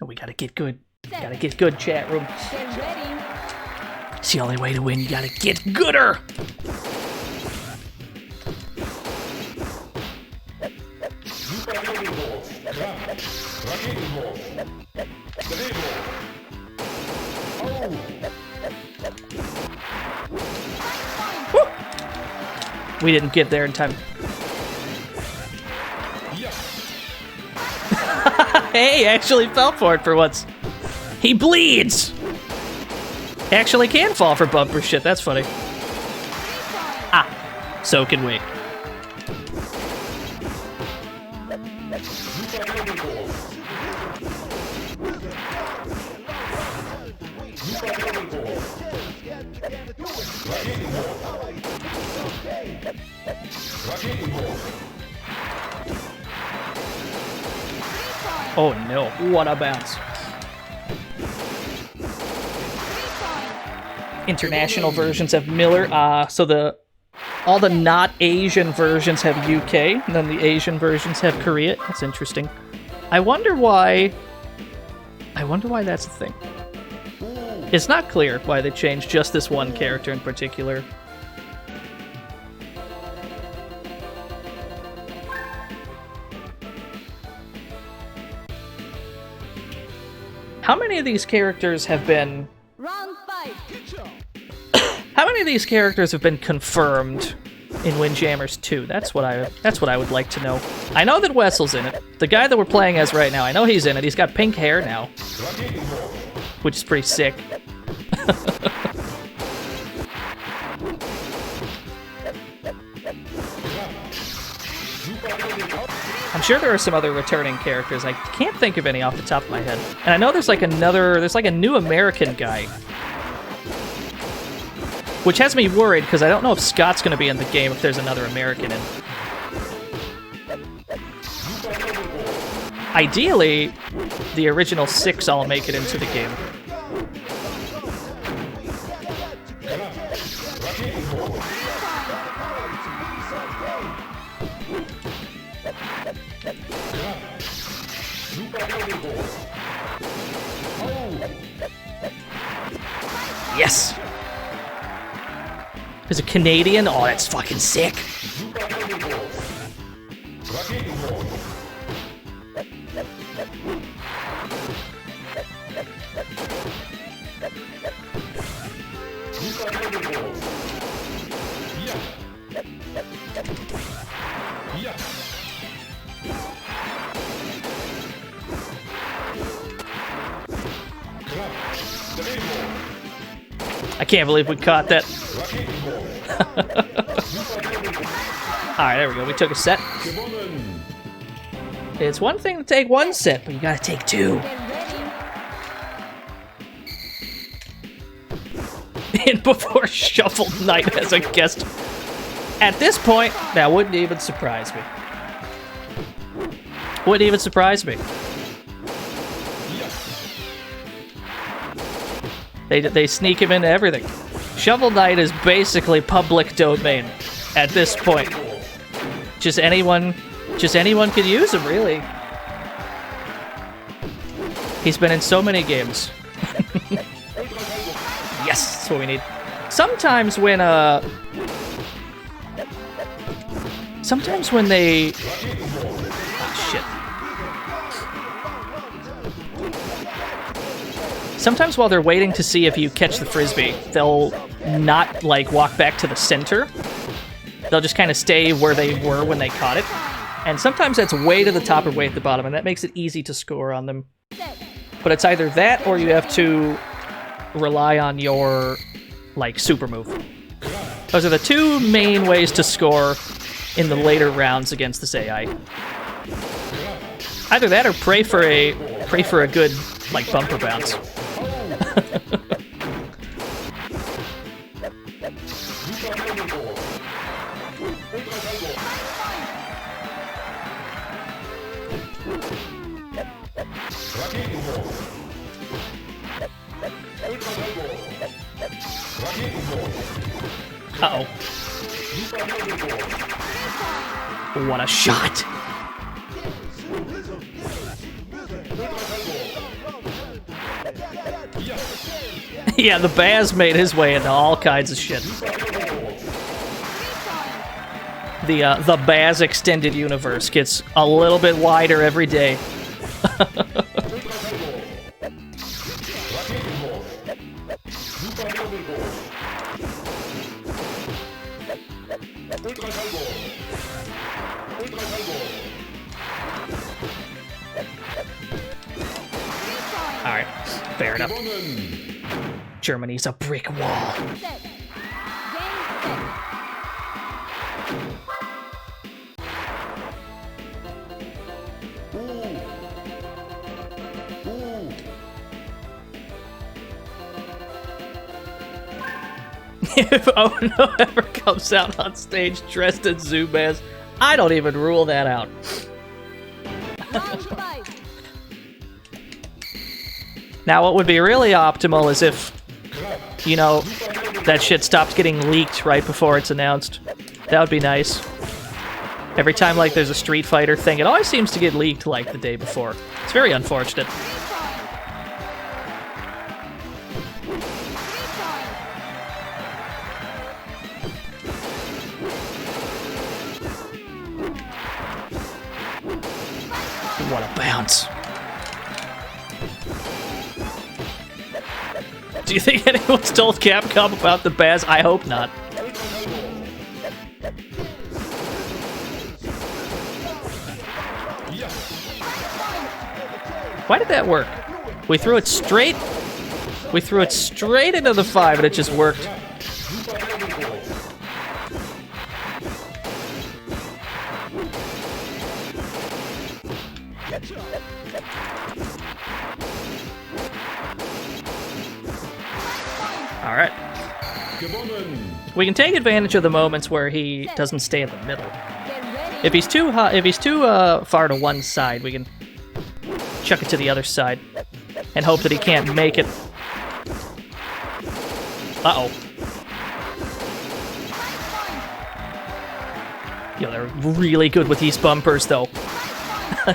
Oh, we gotta get good. Gotta get good, chat room. It's the only way to win. You gotta get gooder. Woo! We didn't get there in time. Hey, actually fell for it for once. He bleeds! Actually can fall for bumper shit, that's funny. Ah, so can we. Oh no, what a bounce. International versions have Miller. So all the not Asian versions have UK, and then the Asian versions have Korea. That's interesting. I wonder why that's a thing. It's not clear why they changed just this one character in particular. How many of these characters have been... Round 5. How many of these characters have been confirmed in Windjammers 2? That's what I would like to know. I know that Wessel's in it. The guy that we're playing as right now, I know he's in it. He's got pink hair now, which is pretty sick. I'm sure there are some other returning characters. I can't think of any off the top of my head. And I know there's like a new American guy. Which has me worried, because I don't know if Scott's going to be in the game if there's another American in. Ideally, the original 6 all make it into the game. Yes! There's a Canadian? Oh, that's fucking sick. I can't believe we caught that. Alright, there we go. We took a set. It's one thing to take one set, but you gotta take 2. And before Shuffle Knight as a guest. At this point, that wouldn't even surprise me. Wouldn't even surprise me. They sneak him into everything. Shovel Knight is basically public domain at this point. Just anyone can use him, really. He's been in so many games. Yes, that's what we need. Sometimes when they... Oh, shit. Sometimes while they're waiting to see if you catch the frisbee, they'll not, like, walk back to the center. They'll just kind of stay where they were when they caught it. And sometimes that's way to the top or way at the bottom, and that makes it easy to score on them. But it's either that, or you have to rely on your, like, super move. Those are the 2 main ways to score in the later rounds against this AI. Either that or pray for a good, like, bumper bounce. Uh-oh. What a shot! Yeah, the Baz made his way into all kinds of shit. The Baz extended universe gets a little bit wider every day. Alright, fair enough. Germany's a brick wall. If Ono ever comes out on stage dressed as Zubaz, I don't even rule that out. Now, what would be really optimal is if, you know, that shit stopped getting leaked right before it's announced. That would be nice. Every time, like, there's a Street Fighter thing, it always seems to get leaked, like, the day before. It's very unfortunate. What a bounce. Do you think anyone's told Capcom about the Baz? I hope not. Why did that work? We threw it straight into the 5 and it just worked. All right. We can take advantage of the moments where he doesn't stay in the middle. If he's too far to one side, we can chuck it to the other side and hope that he can't make it. Uh-oh. Yo, they're really good with these bumpers, though.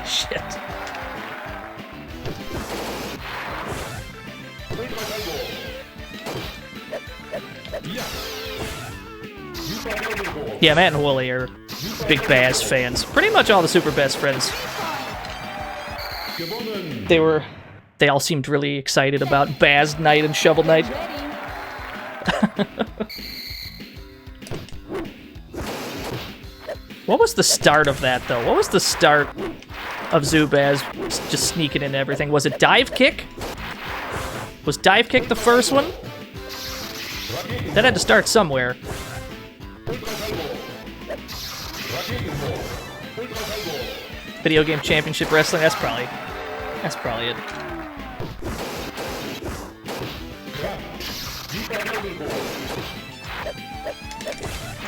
Shit. Yeah, Matt and Wooly are big Baz fans. Pretty much all the Super Best Friends. They all seemed really excited about Baz Night and Shovel Knight. What was the start of that, though? What was the start of Zubaz just sneaking into everything? Was it Dive Kick? Was Dive Kick the first one? That had to start somewhere. Video Game Championship Wrestling, that's probably it.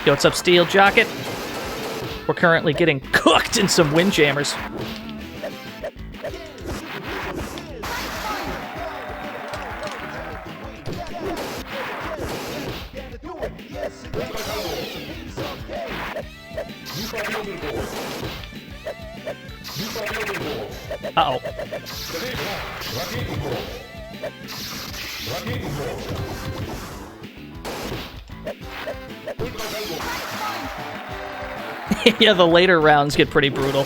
Yo, what's up, Steel Jocket? We're currently getting cooked in some Windjammers. Uh-oh. Yeah, the later rounds get pretty brutal.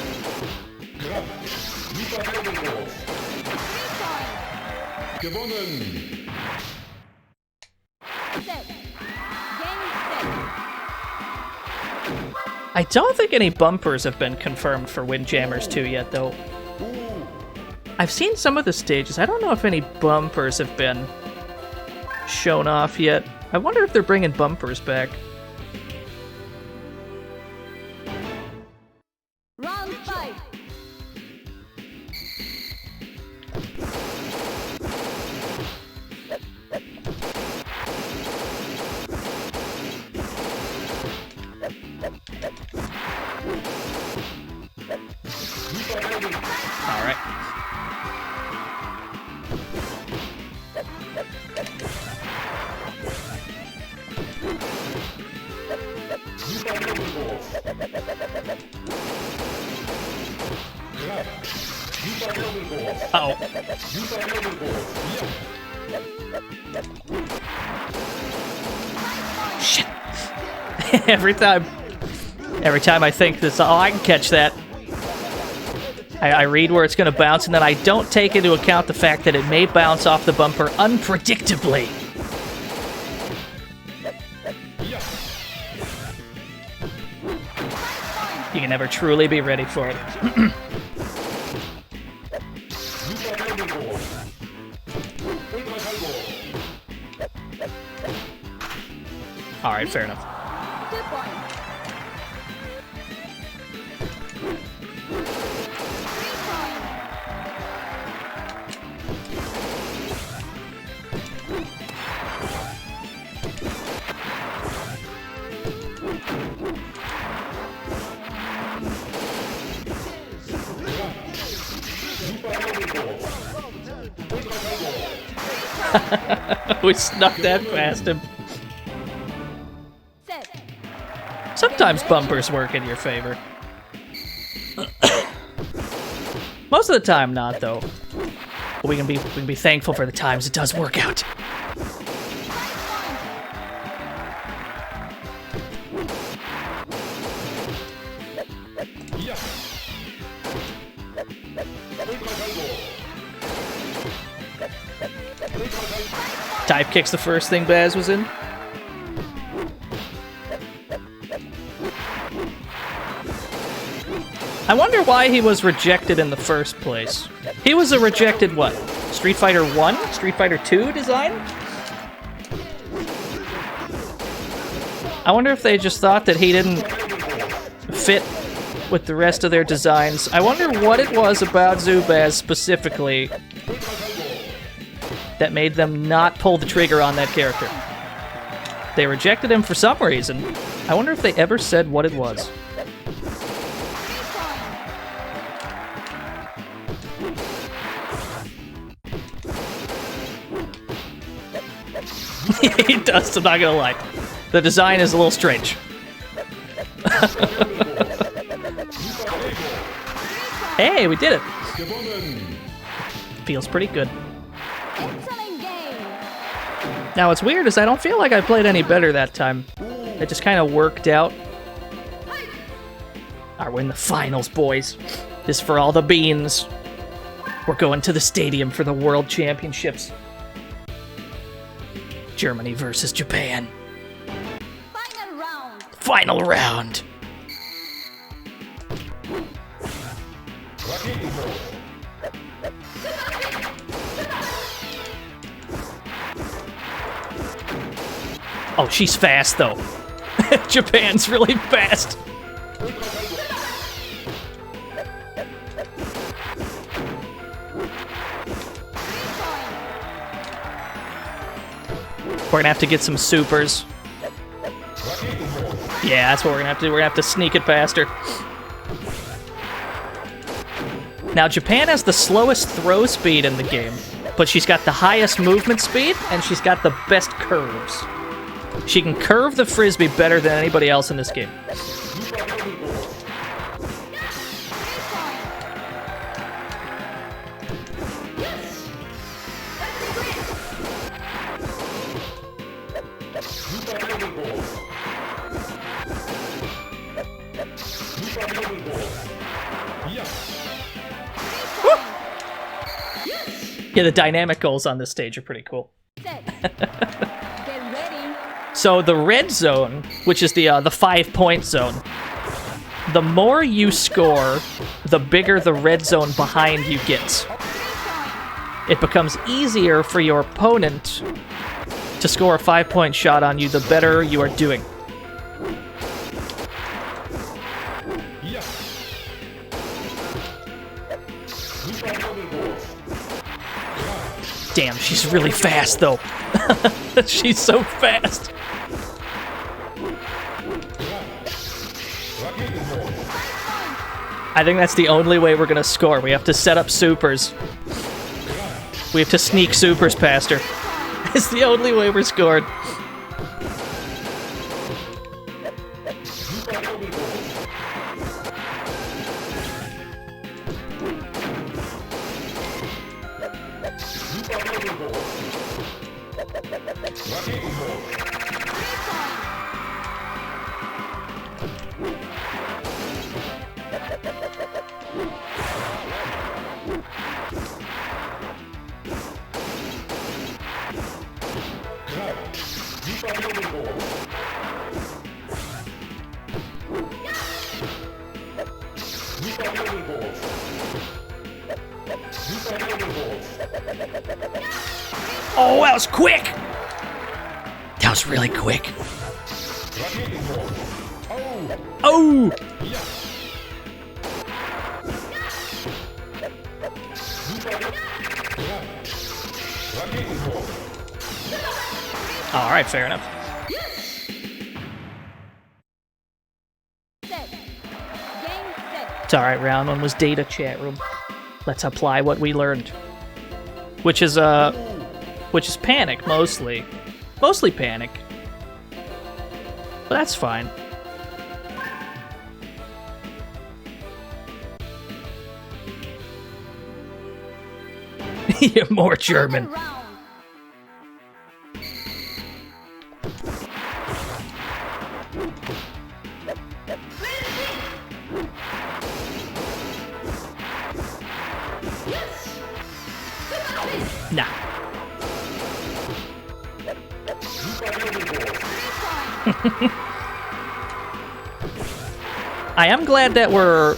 I don't think any bumpers have been confirmed for Windjammers 2 yet, though. I've seen some of the stages. I don't know if any bumpers have been shown off yet. I wonder if they're bringing bumpers back. Round 5. All right. Uh-oh. Shit. Every time I think this, oh, I can catch that. I read where it's going to bounce, and then I don't take into account the fact that it may bounce off the bumper unpredictably. You can never truly be ready for it. All right, fair enough. 2 points. We snuck that past him. Sometimes bumpers work in your favor. Most of the time not, though. But we can be thankful for the times it does work out. Dive kick's the first thing Baz was in. I wonder why he was rejected in the first place. He was a rejected what? Street Fighter 1? Street Fighter 2 design? I wonder if they just thought that he didn't fit with the rest of their designs. I wonder what it was about Zubaz specifically that made them not pull the trigger on that character. They rejected him for some reason. I wonder if they ever said what it was. He does, I'm not gonna lie. The design is a little strange. Hey, we did it! Feels pretty good. Now, what's weird is I don't feel like I played any better that time. It just kind of worked out. Alright, we're in the finals, boys. This is for all the beans. We're going to the stadium for the World Championships. Germany versus Japan. Final round. Final round. Oh, she's fast, though. Japan's really fast. We're gonna have to get some supers. Yeah, that's what we're gonna have to do. We're gonna have to sneak it past her. Now, Japan has the slowest throw speed in the game, but she's got the highest movement speed, and she's got the best curves. She can curve the frisbee better than anybody else in this game. Yeah, the dynamic goals on this stage are pretty cool. So the red zone, which is the 5-point zone, the more you score, the bigger the red zone behind you gets. It becomes easier for your opponent to score a 5-point shot on you the better you are doing. Damn, she's really fast, though. She's so fast. I think that's the only way we're gonna score. We have to set up supers. We have to sneak supers past her. It's the only way we're scored. Oh, that was quick! That was really quick. Oh! Alright, fair enough. It's alright, round one was data chat room. Let's apply what we learned. Which is, which is Panic mostly. Mostly Panic. But that's fine. You're more German. Round. Nah. I am glad that we're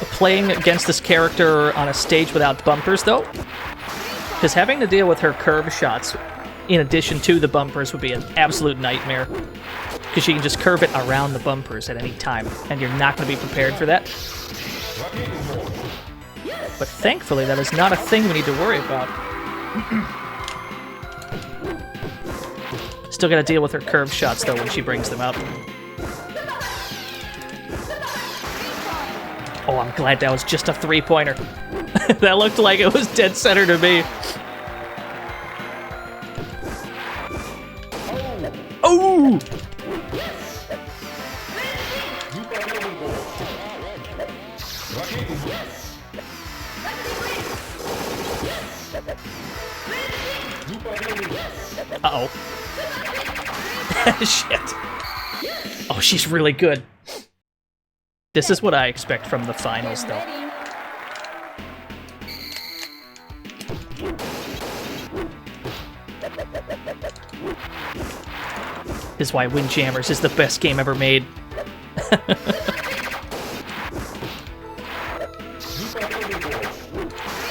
playing against this character on a stage without bumpers, though. Because having to deal with her curve shots in addition to the bumpers would be an absolute nightmare. Because she can just curve it around the bumpers at any time, and you're not going to be prepared for that. But thankfully, that is not a thing we need to worry about. Still gotta deal with her curved shots, though, when she brings them out. Oh, I'm glad that was just a three-pointer. That looked like it was dead center to me. Oh! Uh-oh. Shit. Oh, she's really good. This is what I expect from the finals, though. This is why Windjammers is the best game ever made.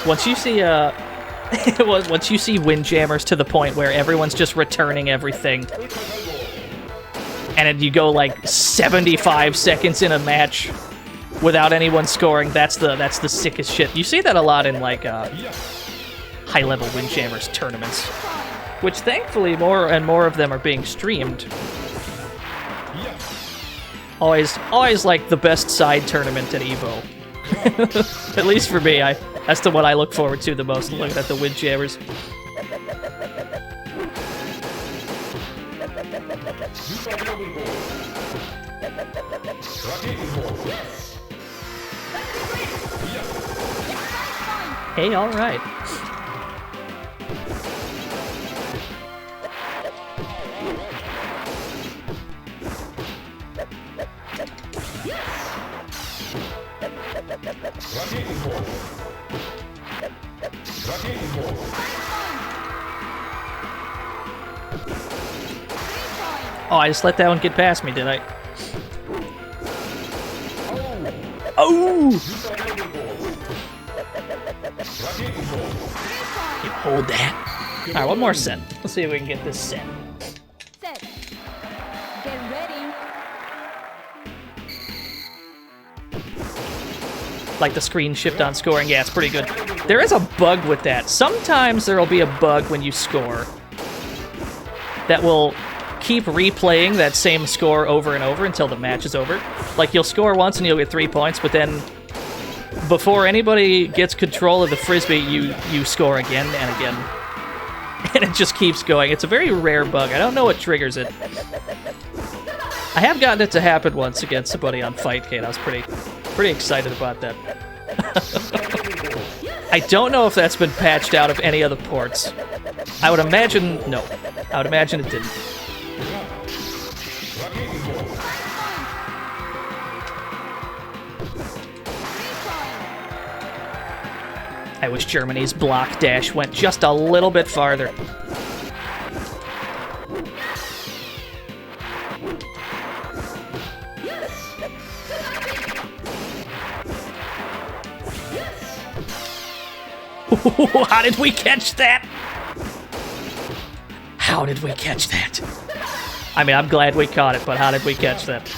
Once you see once you see Windjammers to the point where everyone's just returning everything, and then you go like 75 seconds in a match without anyone scoring, that's the sickest shit. You see that a lot in like high-level Windjammers tournaments, which thankfully more and more of them are being streamed. Always like the best side tournament at EVO. At least for me, that's the one I look forward to the most, looking at the Windjammers. Hey, alright. Oh, I just let that one get past me, did I? Oh! You hold that. Alright, one more set. Let's see if we can get this set. Set. Get ready. Like the screen shift on scoring. Yeah, it's pretty good. There is a bug with that. Sometimes there'll be a bug when you score that will keep replaying that same score over and over until the match is over. Like, you'll score once and you'll get 3 points, but then before anybody gets control of the frisbee, you score again and again. And it just keeps going. It's a very rare bug. I don't know what triggers it. I have gotten it to happen once against somebody on Fightcade. I was pretty excited about that. I don't know if that's been patched out of any other ports. I would imagine no. I would imagine it didn't. I wish Germany's block dash went just a little bit farther. How did we catch that? How did we catch that? I mean, I'm glad we caught it, but how did we catch that?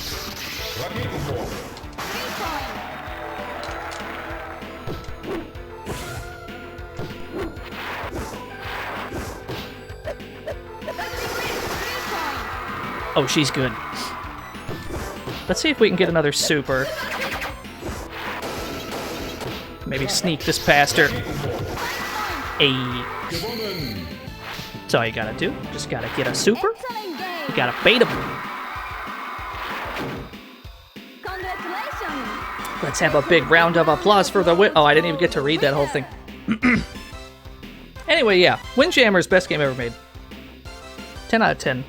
Oh, she's good. Let's see if we can get another super. Maybe sneak this past her. Ayy. That's all you gotta do. Just gotta get a super. Excellent game. You gotta bait him. Congratulations. Let's have a big round of applause for the win. Oh, I didn't even get to read that whole thing. Anyway, yeah. Windjammers, best game ever made. 10 out of 10.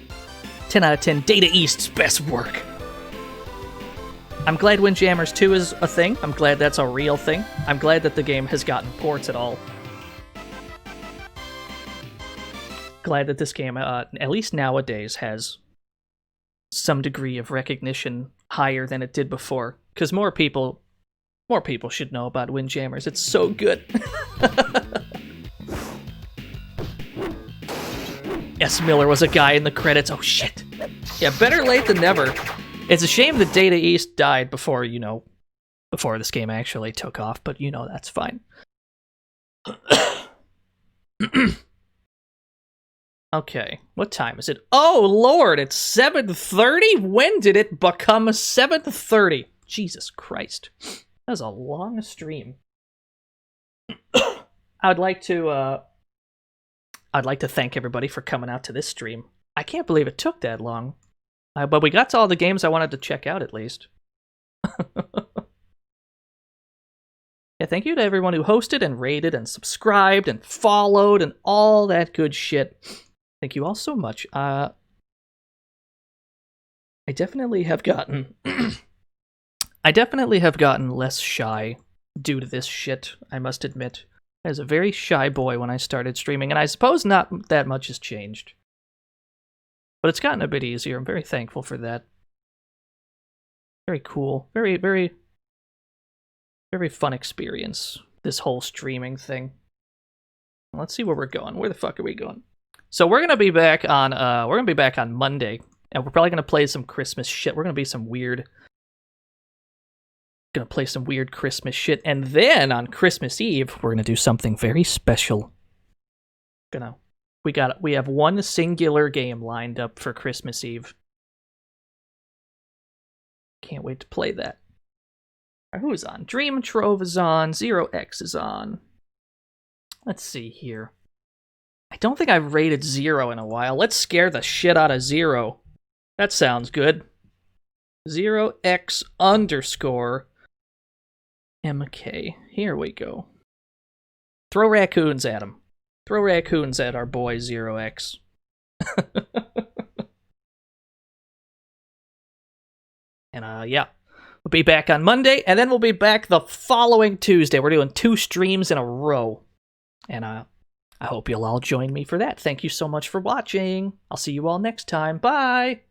10 out of 10. Data East's best work. I'm glad Windjammers 2 is a thing. I'm glad that's a real thing. I'm glad that the game has gotten ports at all. Glad that this game, at least nowadays, has some degree of recognition higher than it did before. Because more people should know about Windjammers. It's so good. S. Miller was a guy in the credits. Oh shit. Yeah, better late than never. It's a shame that Data East died before, before this game actually took off, but that's fine. Okay, what time is it? Oh lord, it's 7:30? When did it become 7:30? Jesus Christ. That was a long stream. I'd like to thank everybody for coming out to this stream. I can't believe it took that long. But we got to all the games I wanted to check out, at least. Yeah, thank you to everyone who hosted and rated and subscribed and followed and all that good shit. Thank you all so much. I definitely have gotten... I definitely have gotten less shy due to this shit, I must admit. I was a very shy boy when I started streaming, and I suppose not that much has changed. But it's gotten a bit easier. I'm very thankful for that. Very cool. Very, very, very fun experience, this whole streaming thing. Let's see where we're going. Where the fuck are we going? So we're gonna be back on Monday, and we're probably gonna play some Christmas shit. We're gonna be some weird. Gonna play some weird Christmas shit, and then on Christmas Eve, we're gonna do something very special. We have one singular game lined up for Christmas Eve. Can't wait to play that. Who's on? Dream Trove is on. Zero X is on. Let's see here. I don't think I've rated Zero in a while. Let's scare the shit out of Zero. That sounds good. 0x_MK. Here we go. Throw raccoons at him. Throw raccoons at our boy 0x. And yeah. We'll be back on Monday, and then we'll be back the following Tuesday. We're doing 2 streams in a row. And I hope you'll all join me for that. Thank you so much for watching. I'll see you all next time. Bye!